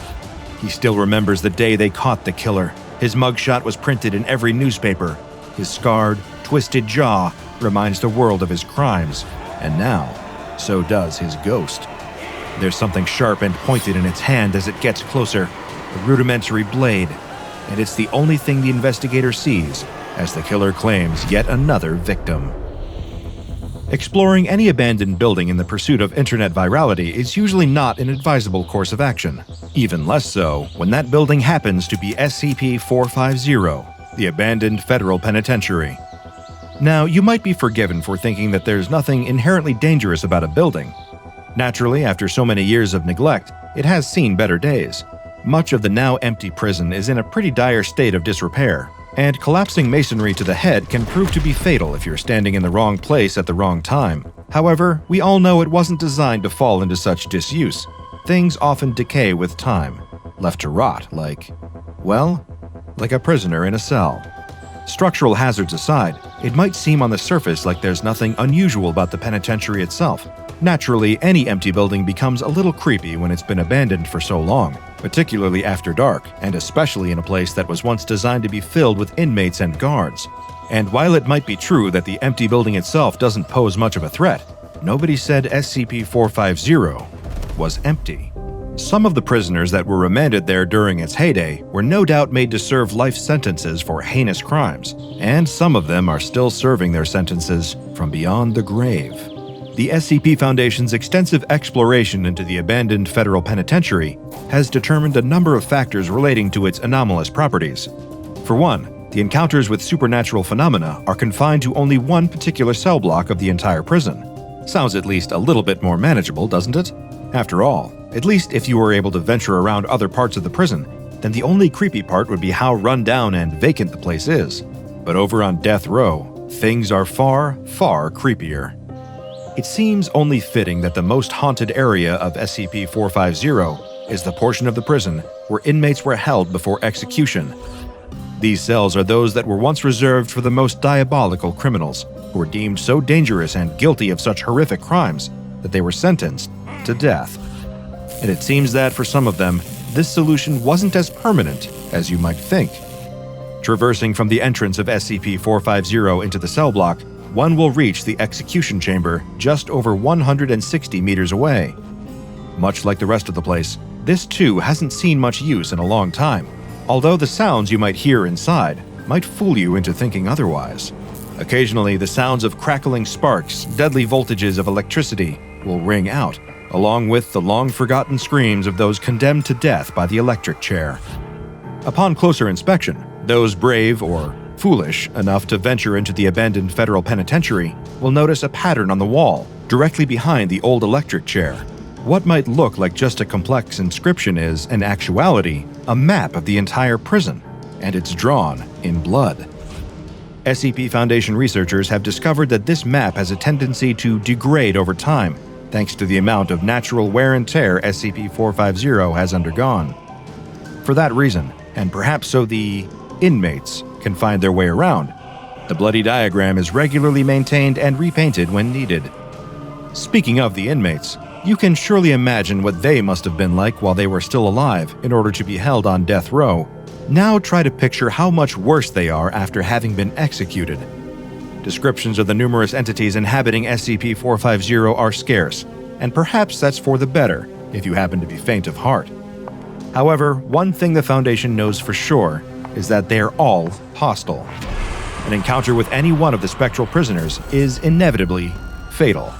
He still remembers the day they caught the killer. His mugshot was printed in every newspaper. His scarred, twisted jaw reminds the world of his crimes, and now, so does his ghost. There's something sharp and pointed in its hand as it gets closer, a rudimentary blade, and it's the only thing the investigator sees as the killer claims yet another victim. Exploring any abandoned building in the pursuit of internet virality is usually not an advisable course of action. Even less so when that building happens to be SCP-027, the abandoned federal penitentiary. Now, you might be forgiven for thinking that there's nothing inherently dangerous about a building. Naturally, after so many years of neglect, it has seen better days. Much of the now empty prison is in a pretty dire state of disrepair, and collapsing masonry to the head can prove to be fatal if you're standing in the wrong place at the wrong time. However, we all know it wasn't designed to fall into such disuse. Things often decay with time, left to rot like a prisoner in a cell. Structural hazards aside, it might seem on the surface like there's nothing unusual about the penitentiary itself. Naturally, any empty building becomes a little creepy when it's been abandoned for so long, particularly after dark, and especially in a place that was once designed to be filled with inmates and guards. And while it might be true that the empty building itself doesn't pose much of a threat, nobody said SCP-027 was empty. Some of the prisoners that were remanded there during its heyday were no doubt made to serve life sentences for heinous crimes, and some of them are still serving their sentences from beyond the grave. The SCP Foundation's extensive exploration into the abandoned federal penitentiary has determined a number of factors relating to its anomalous properties. For one, the encounters with supernatural phenomena are confined to only one particular cell block of the entire prison. Sounds at least a little bit more manageable, doesn't it? After all, at least if you were able to venture around other parts of the prison, then the only creepy part would be how run down and vacant the place is. But over on death row, things are far, far creepier. It seems only fitting that the most haunted area of SCP-027 is the portion of the prison where inmates were held before execution. These cells are those that were once reserved for the most diabolical criminals, who were deemed so dangerous and guilty of such horrific crimes that they were sentenced to death. And it seems that for some of them, this solution wasn't as permanent as you might think. Traversing from the entrance of SCP-027 into the cell block, one will reach the execution chamber just over 160 meters away. Much like the rest of the place, this too hasn't seen much use in a long time, although the sounds you might hear inside might fool you into thinking otherwise. Occasionally, the sounds of crackling sparks, deadly voltages of electricity will ring out, along with the long-forgotten screams of those condemned to death by the electric chair. Upon closer inspection, those brave or foolish enough to venture into the abandoned federal penitentiary will notice a pattern on the wall directly behind the old electric chair. What might look like just a complex inscription is, in actuality, a map of the entire prison, and it's drawn in blood. SCP Foundation researchers have discovered that this map has a tendency to degrade over time, thanks to the amount of natural wear and tear SCP-027 has undergone. For that reason, and perhaps so the inmates can find their way around, the bloody diagram is regularly maintained and repainted when needed. Speaking of the inmates, you can surely imagine what they must have been like while they were still alive in order to be held on death row. Now try to picture how much worse they are after having been executed. Descriptions of the numerous entities inhabiting SCP-027 are scarce, and perhaps that's for the better if you happen to be faint of heart. However, one thing the Foundation knows for sure is that they are all hostile. An encounter with any one of the spectral prisoners is inevitably fatal.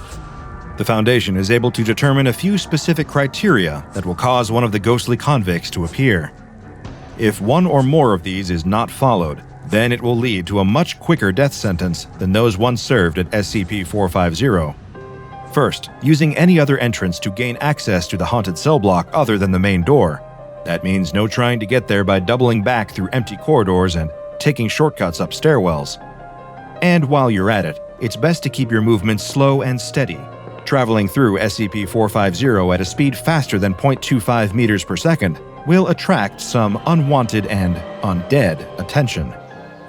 The Foundation is able to determine a few specific criteria that will cause one of the ghostly convicts to appear. If one or more of these is not followed, then it will lead to a much quicker death sentence than those once served at SCP-027. First, using any other entrance to gain access to the haunted cell block other than the main door. That means no trying to get there by doubling back through empty corridors and taking shortcuts up stairwells. And while you're at it, it's best to keep your movements slow and steady. Traveling through SCP-027 at a speed faster than 0.25 meters per second will attract some unwanted and undead attention.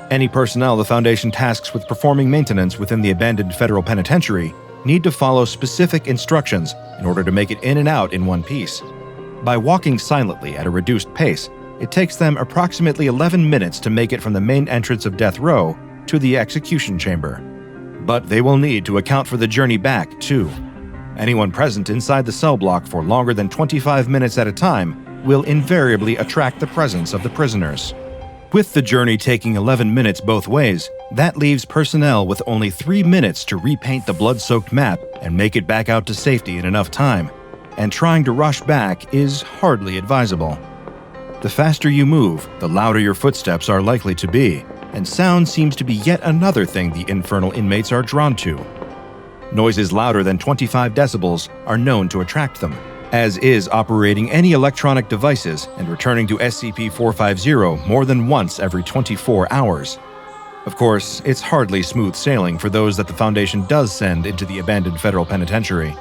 Any personnel the Foundation tasks with performing maintenance within the abandoned federal penitentiary need to follow specific instructions in order to make it in and out in one piece. By walking silently at a reduced pace, it takes them approximately 11 minutes to make it from the main entrance of Death Row to the execution chamber. But they will need to account for the journey back, too. Anyone present inside the cell block for longer than 25 minutes at a time will invariably attract the presence of the prisoners. With the journey taking 11 minutes both ways, that leaves personnel with only 3 minutes to repaint the blood-soaked map and make it back out to safety in enough time. And trying to rush back is hardly advisable. The faster you move, the louder your footsteps are likely to be, and sound seems to be yet another thing the infernal inmates are drawn to. Noises louder than 25 decibels are known to attract them, as is operating any electronic devices and returning to SCP-450 more than once every 24 hours. Of course, it's hardly smooth sailing for those that the Foundation does send into the abandoned federal penitentiary.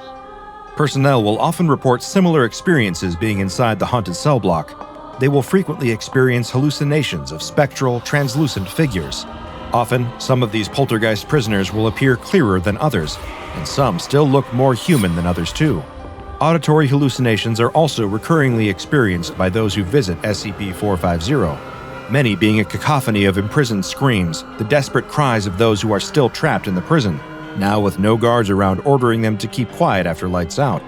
Personnel will often report similar experiences being inside the haunted cell block. They will frequently experience hallucinations of spectral, translucent figures. Often, some of these poltergeist prisoners will appear clearer than others, and some still look more human than others too. Auditory hallucinations are also recurringly experienced by those who visit SCP-450, many being a cacophony of imprisoned screams, the desperate cries of those who are still trapped in the prison, now with no guards around ordering them to keep quiet after lights out.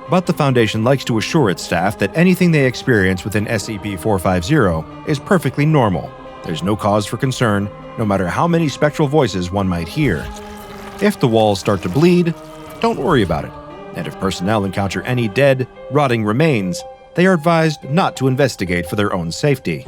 But the Foundation likes to assure its staff that anything they experience within SCP-450 is perfectly normal. There's no cause for concern, no matter how many spectral voices one might hear. If the walls start to bleed, don't worry about it. And if personnel encounter any dead, rotting remains, they are advised not to investigate for their own safety.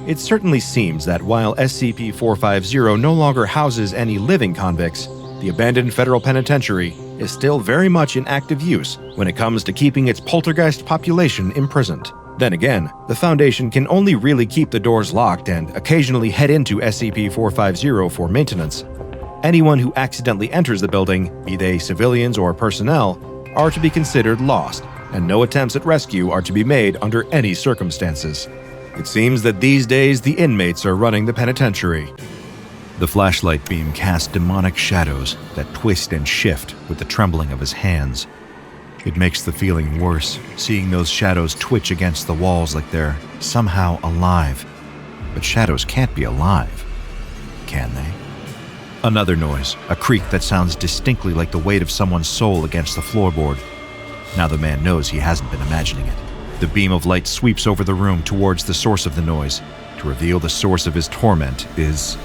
It certainly seems that while SCP-450 no longer houses any living convicts, the abandoned federal penitentiary is still very much in active use when it comes to keeping its poltergeist population imprisoned. Then again, the Foundation can only really keep the doors locked and occasionally head into SCP-450 for maintenance. Anyone who accidentally enters the building, be they civilians or personnel, are to be considered lost, and no attempts at rescue are to be made under any circumstances. It seems that these days the inmates are running the penitentiary. The flashlight beam casts demonic shadows that twist and shift with the trembling of his hands. It makes the feeling worse, seeing those shadows twitch against the walls like they're somehow alive. But shadows can't be alive, can they? Another noise, a creak that sounds distinctly like the weight of someone's soul against the floorboard. Now the man knows he hasn't been imagining it. The beam of light sweeps over the room towards the source of the noise, to reveal the source of his torment is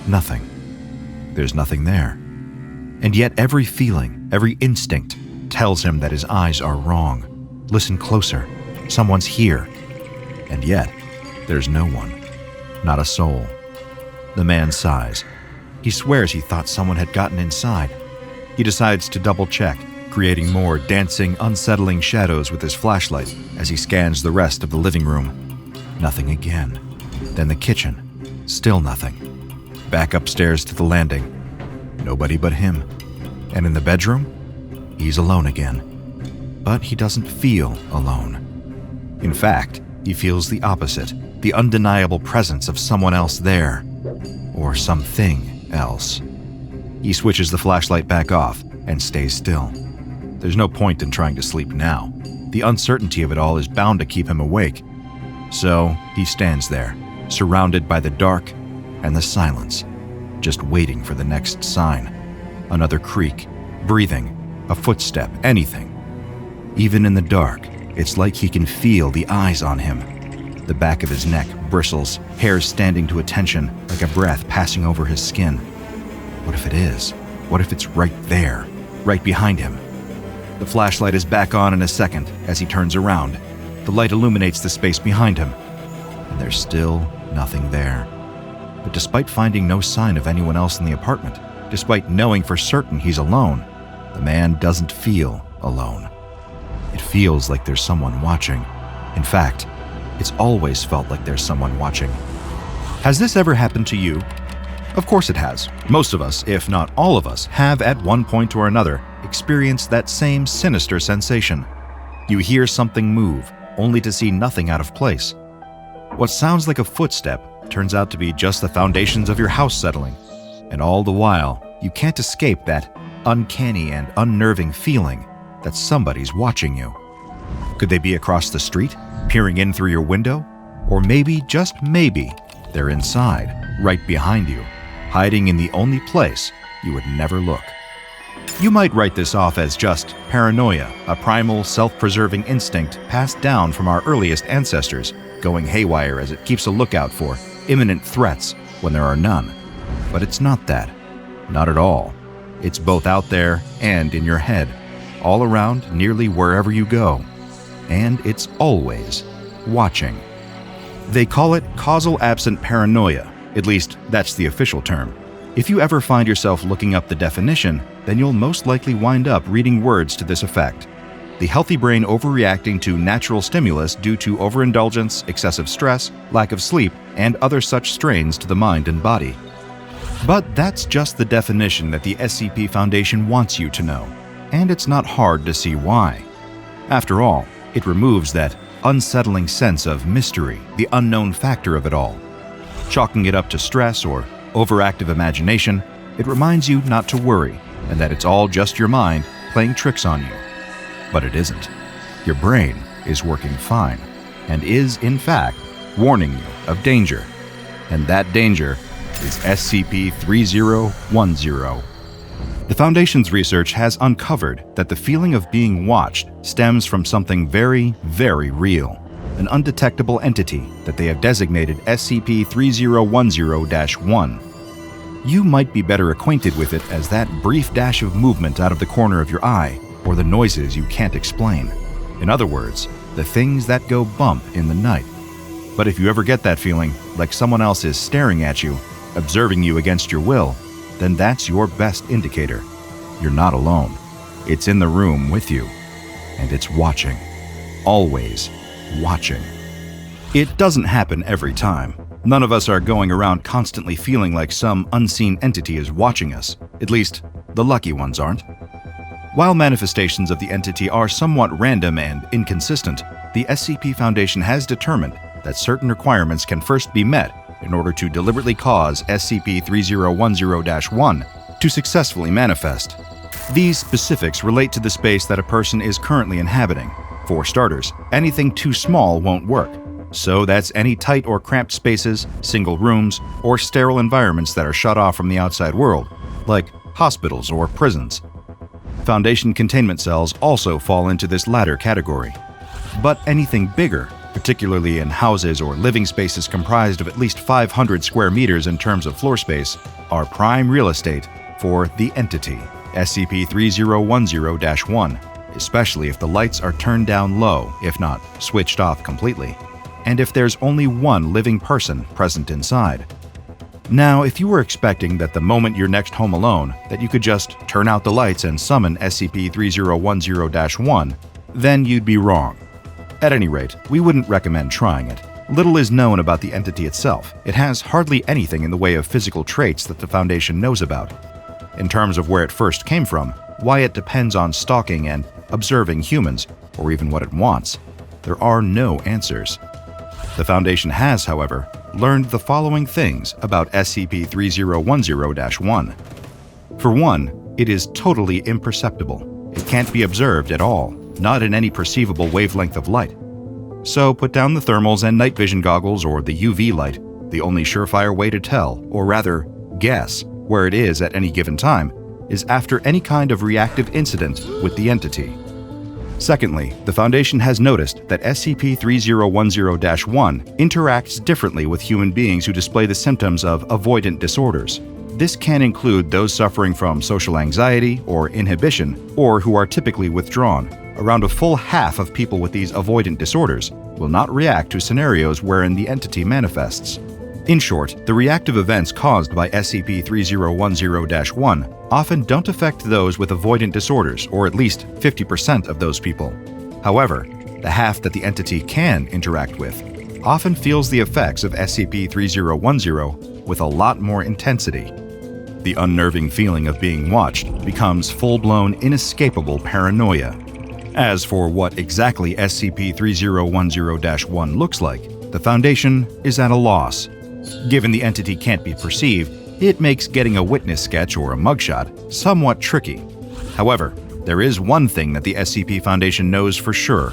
nothing. There's nothing there. And yet every feeling, every instinct, tells him that his eyes are wrong. Listen closer. Someone's here. And yet, there's no one. Not a soul. The man sighs. He swears he thought someone had gotten inside. He decides to double-check, creating more dancing, unsettling shadows with his flashlight as he scans the rest of the living room. Nothing again. Then the kitchen. Still nothing. Back upstairs to the landing. Nobody but him. And in the bedroom? He's alone again. But he doesn't feel alone. In fact, he feels the opposite, the undeniable presence of someone else there. Or something else. He switches the flashlight back off and stays still. There's no point in trying to sleep now. The uncertainty of it all is bound to keep him awake. So he stands there, surrounded by the dark and the silence, just waiting for the next sign. Another creak, breathing, a footstep, anything. Even in the dark, it's like he can feel the eyes on him. The back of his neck bristles, hairs standing to attention like a breath passing over his skin. What if it is? What if it's right there, right behind him? The flashlight is back on in a second as he turns around. The light illuminates the space behind him, and there's still nothing there. But despite finding no sign of anyone else in the apartment, despite knowing for certain he's alone, the man doesn't feel alone. It feels like there's someone watching. In fact, it's always felt like there's someone watching. Has this ever happened to you? Of course it has. Most of us, if not all of us, have at one point or another experienced that same sinister sensation. You hear something move, only to see nothing out of place. What sounds like a footstep turns out to be just the foundations of your house settling. And all the while, you can't escape that uncanny and unnerving feeling that somebody's watching you. Could they be across the street, peering in through your window? Or maybe, just maybe, they're inside, right behind you, hiding in the only place you would never look. You might write this off as just paranoia, a primal, self-preserving instinct passed down from our earliest ancestors, going haywire as it keeps a lookout for imminent threats when there are none. But it's not that. Not at all. It's both out there and in your head, all around nearly wherever you go. And it's always watching. They call it causal absent paranoia. At least, that's the official term. If you ever find yourself looking up the definition, then you'll most likely wind up reading words to this effect. the healthy brain overreacting to natural stimulus due to overindulgence, excessive stress, lack of sleep, and other such strains to the mind and body. But that's just the definition that the SCP Foundation wants you to know, and it's not hard to see why. After all, it removes that unsettling sense of mystery, the unknown factor of it all. Chalking it up to stress or overactive imagination, it reminds you not to worry, and that it's all just your mind playing tricks on you. But it isn't. Your brain is working fine, and is, in fact, warning you of danger. And that danger is SCP-3010. The Foundation's research has uncovered that the feeling of being watched stems from something very, very real, an undetectable entity that they have designated SCP-3010-1. You might be better acquainted with it as that brief dash of movement out of the corner of your eye, or the noises you can't explain. In other words, the things that go bump in the night. But if you ever get that feeling, like someone else is staring at you, observing you against your will, then that's your best indicator. You're not alone. It's in the room with you, and it's watching. Always watching. It doesn't happen every time. None of us are going around constantly feeling like some unseen entity is watching us. At least, the lucky ones aren't. While manifestations of the entity are somewhat random and inconsistent, the SCP Foundation has determined that certain requirements can first be met in order to deliberately cause SCP-3010-1 to successfully manifest. These specifics relate to the space that a person is currently inhabiting. For starters, anything too small won't work. So that's any tight or cramped spaces, single rooms, or sterile environments that are shut off from the outside world, like hospitals or prisons. Foundation containment cells also fall into this latter category. But anything bigger, particularly in houses or living spaces comprised of at least 500 square meters in terms of floor space, are prime real estate for the entity, SCP-3010-1, especially if the lights are turned down low, if not switched off completely, and if there's only one living person present inside. Now, if you were expecting that the moment you're next home alone, that you could just turn out the lights and summon SCP-3010-1, then you'd be wrong. At any rate, we wouldn't recommend trying it. Little is known about the entity itself. It has hardly anything in the way of physical traits that the Foundation knows about. In terms of where it first came from, why it depends on stalking and observing humans, or even what it wants, there are no answers. The Foundation has, however, learned the following things about SCP-3010-1. For one, it is totally imperceptible. It can't be observed at all, not in any perceivable wavelength of light. So put down the thermals and night vision goggles or the UV light. The only surefire way to tell, or rather, guess, where it is at any given time, is after any kind of reactive incident with the entity. Secondly, the Foundation has noticed that SCP-3010-1 interacts differently with human beings who display the symptoms of avoidant disorders. This can include those suffering from social anxiety or inhibition, or who are typically withdrawn. Around a full half of people with these avoidant disorders will not react to scenarios wherein the entity manifests. In short, the reactive events caused by SCP-3010-1 often don't affect those with avoidant disorders, or at least 50% of those people. However, the half that the entity can interact with often feels the effects of SCP-3010 with a lot more intensity. The unnerving feeling of being watched becomes full-blown, inescapable paranoia. As for what exactly SCP-3010-1 looks like, the Foundation is at a loss. Given the entity can't be perceived, it makes getting a witness sketch or a mugshot somewhat tricky. However, there is one thing that the SCP Foundation knows for sure.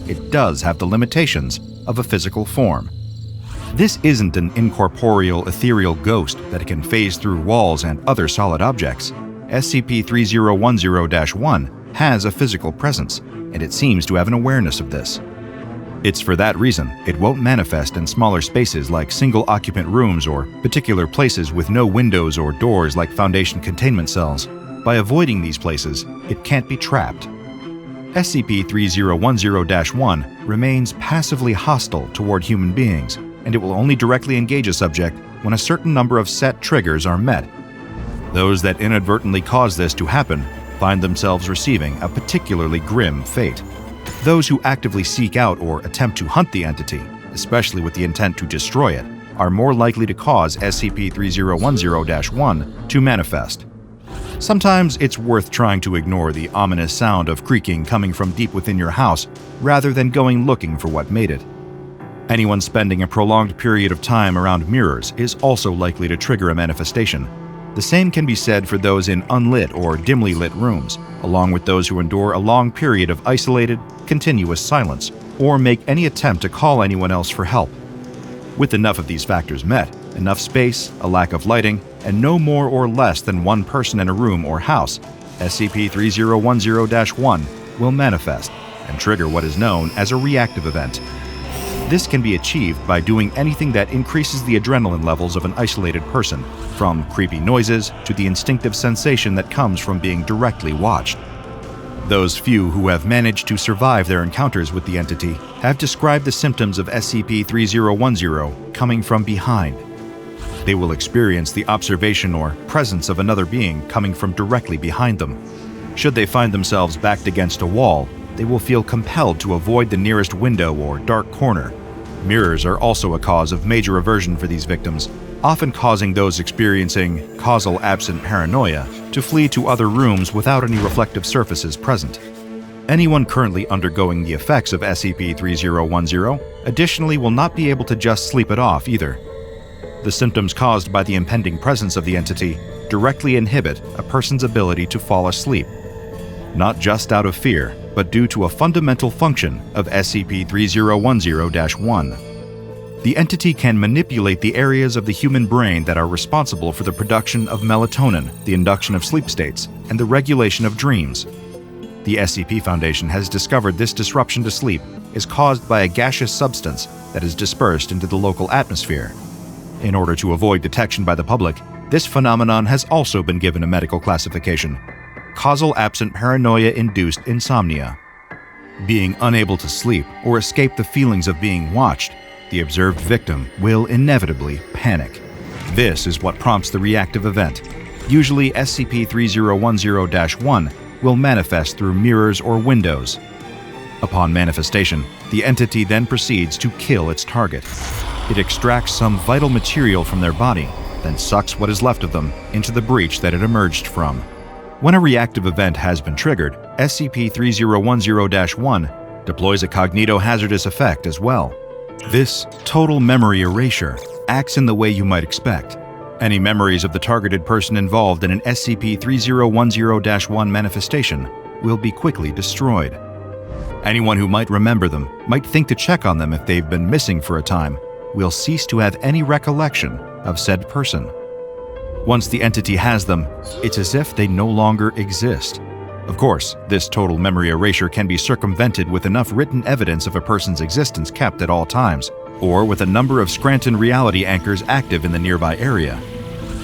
It does have the limitations of a physical form. This isn't an incorporeal, ethereal ghost that can phase through walls and other solid objects. SCP-3010-1 has a physical presence, and it seems to have an awareness of this. It's for that reason it won't manifest in smaller spaces like single-occupant rooms or particular places with no windows or doors like Foundation containment cells. By avoiding these places, it can't be trapped. SCP-3010-1 remains passively hostile toward human beings, and it will only directly engage a subject when a certain number of set triggers are met. Those that inadvertently cause this to happen find themselves receiving a particularly grim fate. Those who actively seek out or attempt to hunt the entity, especially with the intent to destroy it, are more likely to cause SCP-3010-1 to manifest. Sometimes it's worth trying to ignore the ominous sound of creaking coming from deep within your house rather than going looking for what made it. Anyone spending a prolonged period of time around mirrors is also likely to trigger a manifestation. The same can be said for those in unlit or dimly lit rooms, along with those who endure a long period of isolated, continuous silence, or make any attempt to call anyone else for help. With enough of these factors met, enough space, a lack of lighting, and no more or less than one person in a room or house, SCP-3010-1 will manifest and trigger what is known as a reactive event. This can be achieved by doing anything that increases the adrenaline levels of an isolated person, from creepy noises to the instinctive sensation that comes from being directly watched. Those few who have managed to survive their encounters with the entity have described the symptoms of SCP-3010 coming from behind. They will experience the observation or presence of another being coming from directly behind them. Should they find themselves backed against a wall, they will feel compelled to avoid the nearest window or dark corner. Mirrors are also a cause of major aversion for these victims, often causing those experiencing causal absent paranoia to flee to other rooms without any reflective surfaces present. Anyone currently undergoing the effects of SCP-3010 additionally will not be able to just sleep it off either. The symptoms caused by the impending presence of the entity directly inhibit a person's ability to fall asleep, not just out of fear, but due to a fundamental function of SCP-3010-1. The entity can manipulate the areas of the human brain that are responsible for the production of melatonin, the induction of sleep states, and the regulation of dreams. The SCP Foundation has discovered this disruption to sleep is caused by a gaseous substance that is dispersed into the local atmosphere. In order to avoid detection by the public, this phenomenon has also been given a medical classification: causal absent paranoia-induced insomnia. Being unable to sleep or escape the feelings of being watched, the observed victim will inevitably panic. This is what prompts the reactive event. Usually, SCP-3010-1 will manifest through mirrors or windows. Upon manifestation, the entity then proceeds to kill its target. It extracts some vital material from their body, then sucks what is left of them into the breach that it emerged from. When a reactive event has been triggered, SCP-3010-1 deploys a cognitohazardous effect as well. This total memory erasure acts in the way you might expect. Any memories of the targeted person involved in an SCP-3010-1 manifestation will be quickly destroyed. Anyone who might remember them, might think to check on them if they've been missing for a time, will cease to have any recollection of said person. Once the entity has them, it's as if they no longer exist. Of course, this total memory erasure can be circumvented with enough written evidence of a person's existence kept at all times, or with a number of Scranton reality anchors active in the nearby area.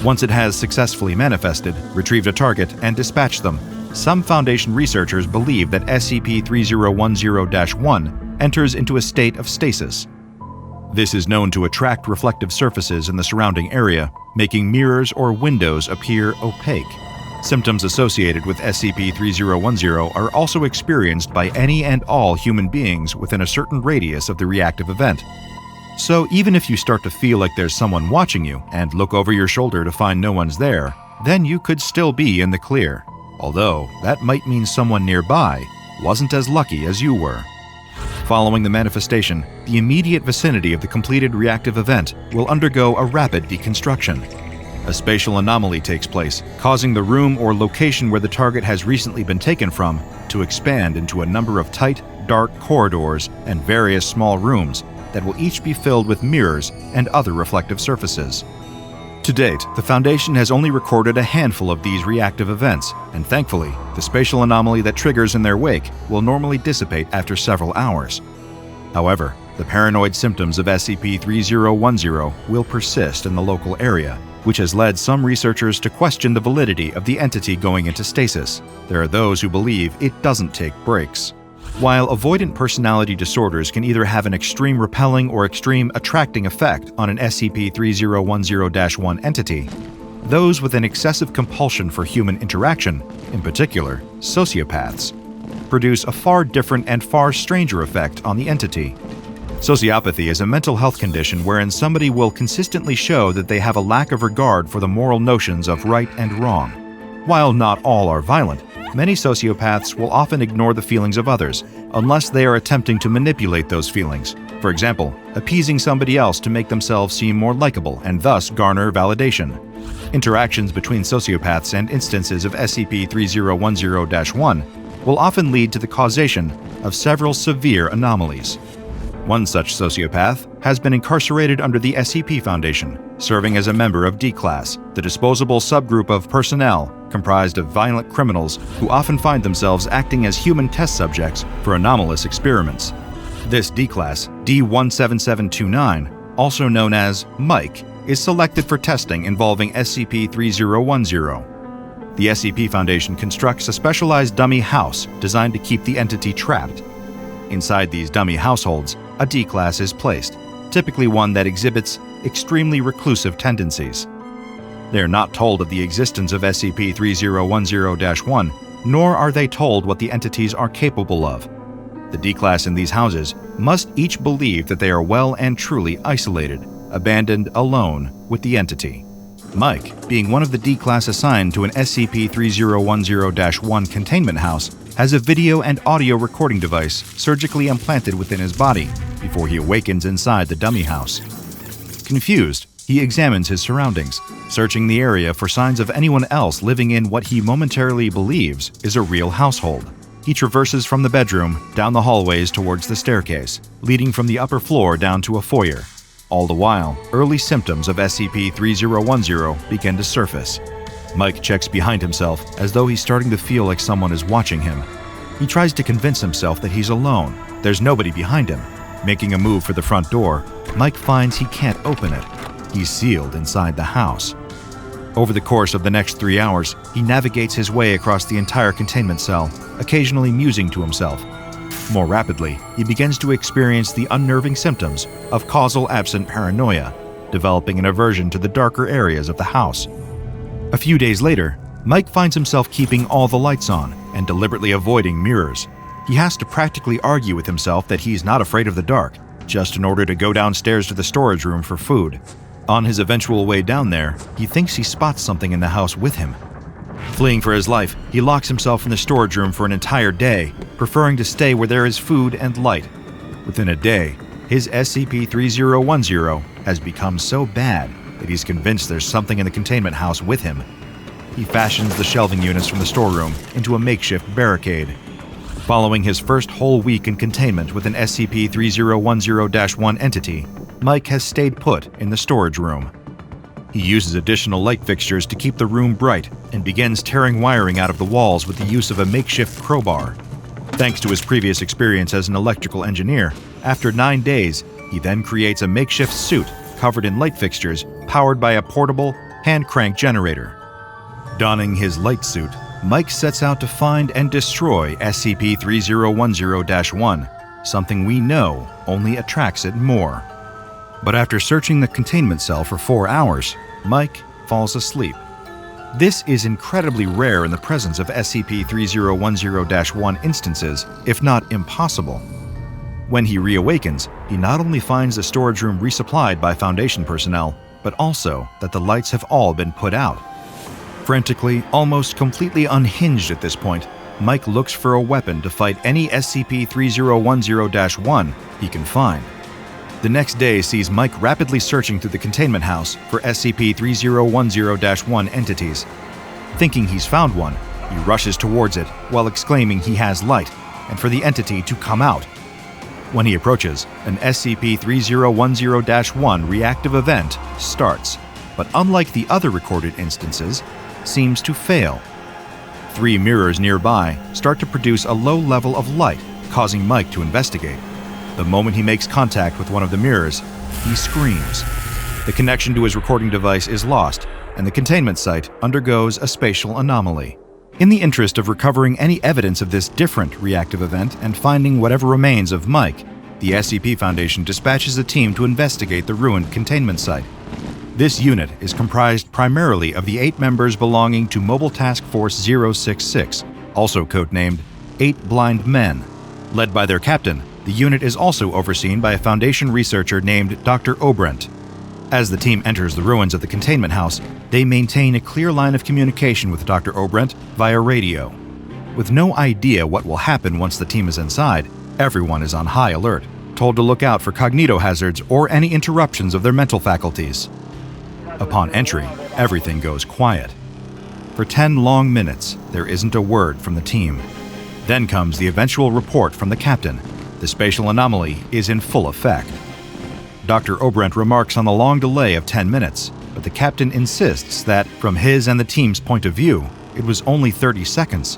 Once it has successfully manifested, retrieved a target, and dispatched them, some Foundation researchers believe that SCP-3010-1 enters into a state of stasis. This is known to attract reflective surfaces in the surrounding area, making mirrors or windows appear opaque. Symptoms associated with SCP-3010 are also experienced by any and all human beings within a certain radius of the reactive event. So even if you start to feel like there's someone watching you and look over your shoulder to find no one's there, then you could still be in the clear. Although, that might mean someone nearby wasn't as lucky as you were. Following the manifestation, the immediate vicinity of the completed reactive event will undergo a rapid deconstruction. A spatial anomaly takes place, causing the room or location where the target has recently been taken from to expand into a number of tight, dark corridors and various small rooms that will each be filled with mirrors and other reflective surfaces. To date, the Foundation has only recorded a handful of these reactive events, and thankfully, the spatial anomaly that triggers in their wake will normally dissipate after several hours. However, the paranoid symptoms of SCP-3010 will persist in the local area, which has led some researchers to question the validity of the entity going into stasis. There are those who believe it doesn't take breaks. While avoidant personality disorders can either have an extreme repelling or extreme attracting effect on an SCP-3010-1 entity, those with an excessive compulsion for human interaction, in particular sociopaths, produce a far different and far stranger effect on the entity. Sociopathy is a mental health condition wherein somebody will consistently show that they have a lack of regard for the moral notions of right and wrong. While not all are violent, many sociopaths will often ignore the feelings of others, unless they are attempting to manipulate those feelings. For example, appeasing somebody else to make themselves seem more likable and thus garner validation. Interactions between sociopaths and instances of SCP-3010-1 will often lead to the causation of several severe anomalies. One such sociopath has been incarcerated under the SCP Foundation, serving as a member of D-Class, the disposable subgroup of personnel comprised of violent criminals who often find themselves acting as human test subjects for anomalous experiments. This D-Class, D17729, also known as Mike, is selected for testing involving SCP-3010. The SCP Foundation constructs a specialized dummy house designed to keep the entity trapped. Inside these dummy households, a D-Class is placed, typically one that exhibits extremely reclusive tendencies. They are not told of the existence of SCP-3010-1, nor are they told what the entities are capable of. The D-Class in these houses must each believe that they are well and truly isolated, abandoned alone with the entity. Mike, being one of the D-Class assigned to an SCP-3010-1 containment house, has a video and audio recording device surgically implanted within his body before he awakens inside the dummy house. Confused, he examines his surroundings, searching the area for signs of anyone else living in what he momentarily believes is a real household. He traverses from the bedroom down the hallways towards the staircase, leading from the upper floor down to a foyer. All the while, early symptoms of SCP-3010 begin to surface. Mike checks behind himself as though he's starting to feel like someone is watching him. He tries to convince himself that he's alone. There's nobody behind him. Making a move for the front door, Mike finds he can't open it. He's sealed inside the house. Over the course of the next 3 hours, he navigates his way across the entire containment cell, occasionally musing to himself. More rapidly, he begins to experience the unnerving symptoms of causal absent paranoia, developing an aversion to the darker areas of the house. A few days later, Mike finds himself keeping all the lights on and deliberately avoiding mirrors. He has to practically argue with himself that he's not afraid of the dark, just in order to go downstairs to the storage room for food. On his eventual way down there, he thinks he spots something in the house with him. Fleeing for his life, he locks himself in the storage room for an entire day, preferring to stay where there is food and light. Within a day, his SCP-3010 has become so bad that he's convinced there's something in the containment house with him. He fashions the shelving units from the storeroom into a makeshift barricade. Following his first whole week in containment with an SCP-3010-1 entity, Mike has stayed put in the storage room. He uses additional light fixtures to keep the room bright and begins tearing wiring out of the walls with the use of a makeshift crowbar. Thanks to his previous experience as an electrical engineer, after 9 days, he then creates a makeshift suit covered in light fixtures powered by a portable, hand-crank generator. Donning his light suit, Mike sets out to find and destroy SCP-3010-1, something we know only attracts it more. But after searching the containment cell for 4 hours, Mike falls asleep. This is incredibly rare in the presence of SCP-3010-1 instances, if not impossible. When he reawakens, he not only finds the storage room resupplied by Foundation personnel, but also that the lights have all been put out. Frantically, almost completely unhinged at this point, Mike looks for a weapon to fight any SCP-3010-1 he can find. The next day sees Mike rapidly searching through the containment house for SCP-3010-1 entities. Thinking he's found one, he rushes towards it while exclaiming he has light and for the entity to come out. When he approaches, an SCP-3010-1 reactive event starts, but unlike the other recorded instances, seems to fail. 3 mirrors nearby start to produce a low level of light, causing Mike to investigate. The moment he makes contact with one of the mirrors, he screams. The connection to his recording device is lost, and the containment site undergoes a spatial anomaly. In the interest of recovering any evidence of this different reactive event and finding whatever remains of Mike, the SCP Foundation dispatches a team to investigate the ruined containment site. This unit is comprised primarily of the 8 members belonging to Mobile Task Force 066, also codenamed 8 blind men. Led by their captain, the unit is also overseen by a Foundation researcher named Dr. Obrent. As the team enters the ruins of the containment house, they maintain a clear line of communication with Dr. Obrent via radio. With no idea what will happen once the team is inside, everyone is on high alert, told to look out for cognito hazards or any interruptions of their mental faculties. Upon entry, everything goes quiet. For 10 long minutes, there isn't a word from the team. Then comes the eventual report from the captain. The spatial anomaly is in full effect. Dr. Obrent remarks on the long delay of 10 minutes, but the captain insists that, from his and the team's point of view, it was only 30 seconds.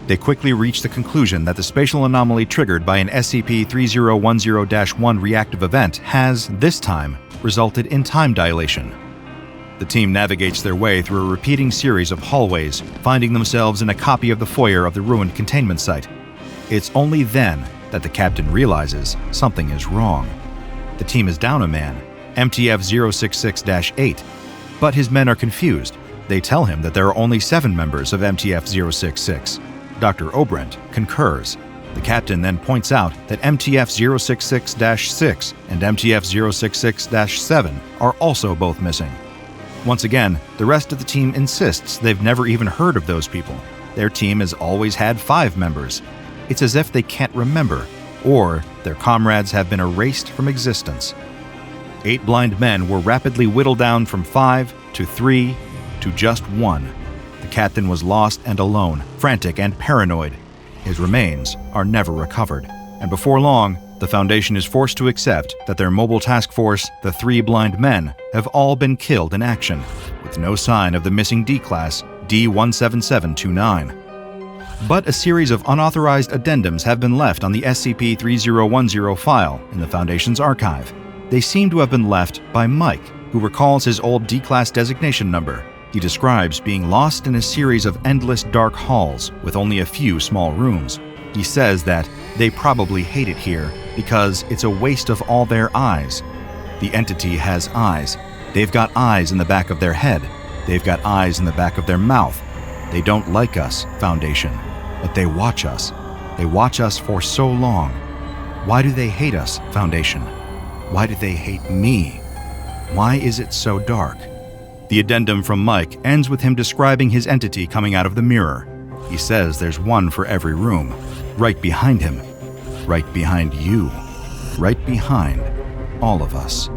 They quickly reach the conclusion that the spatial anomaly triggered by an SCP-027-1 reactive event has, this time, resulted in time dilation. The team navigates their way through a repeating series of hallways, finding themselves in a copy of the foyer of the ruined containment site. It's only then that the captain realizes something is wrong. The team is down a man, MTF-066-8, but his men are confused. They tell him that there are only 7 members of MTF-066. Dr. Obrent concurs. The captain then points out that MTF-066-6 and MTF-066-7 are also both missing. Once again, the rest of the team insists they've never even heard of those people. Their team has always had 5 members. It's as if they can't remember, or their comrades have been erased from existence. 8 blind men were rapidly whittled down from 5 to 3 to just 1. The captain was lost and alone, frantic and paranoid. His remains are never recovered, and before long, the Foundation is forced to accept that their mobile task force, the 3 blind men, have all been killed in action, with no sign of the missing D-Class D-17729. But a series of unauthorized addendums have been left on the SCP-3010 file in the Foundation's archive. They seem to have been left by Mike, who recalls his old D-Class designation number. He describes being lost in a series of endless dark halls with only a few small rooms. He says that they probably hate it here because it's a waste of all their eyes. The entity has eyes. They've got eyes in the back of their head. They've got eyes in the back of their mouth. They don't like us, Foundation, but they watch us. They watch us for so long. Why do they hate us, Foundation? Why do they hate me? Why is it so dark? The addendum from Mike ends with him describing his entity coming out of the mirror. He says there's one for every room, right behind him, right behind you, right behind all of us.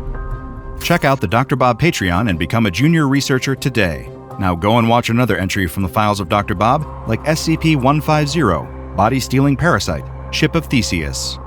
Check out the DrBob Patreon and become a junior researcher today. Now go and watch another entry from the files of DrBob, like SCP-150, Body Stealing Parasite, Ship of Theseus.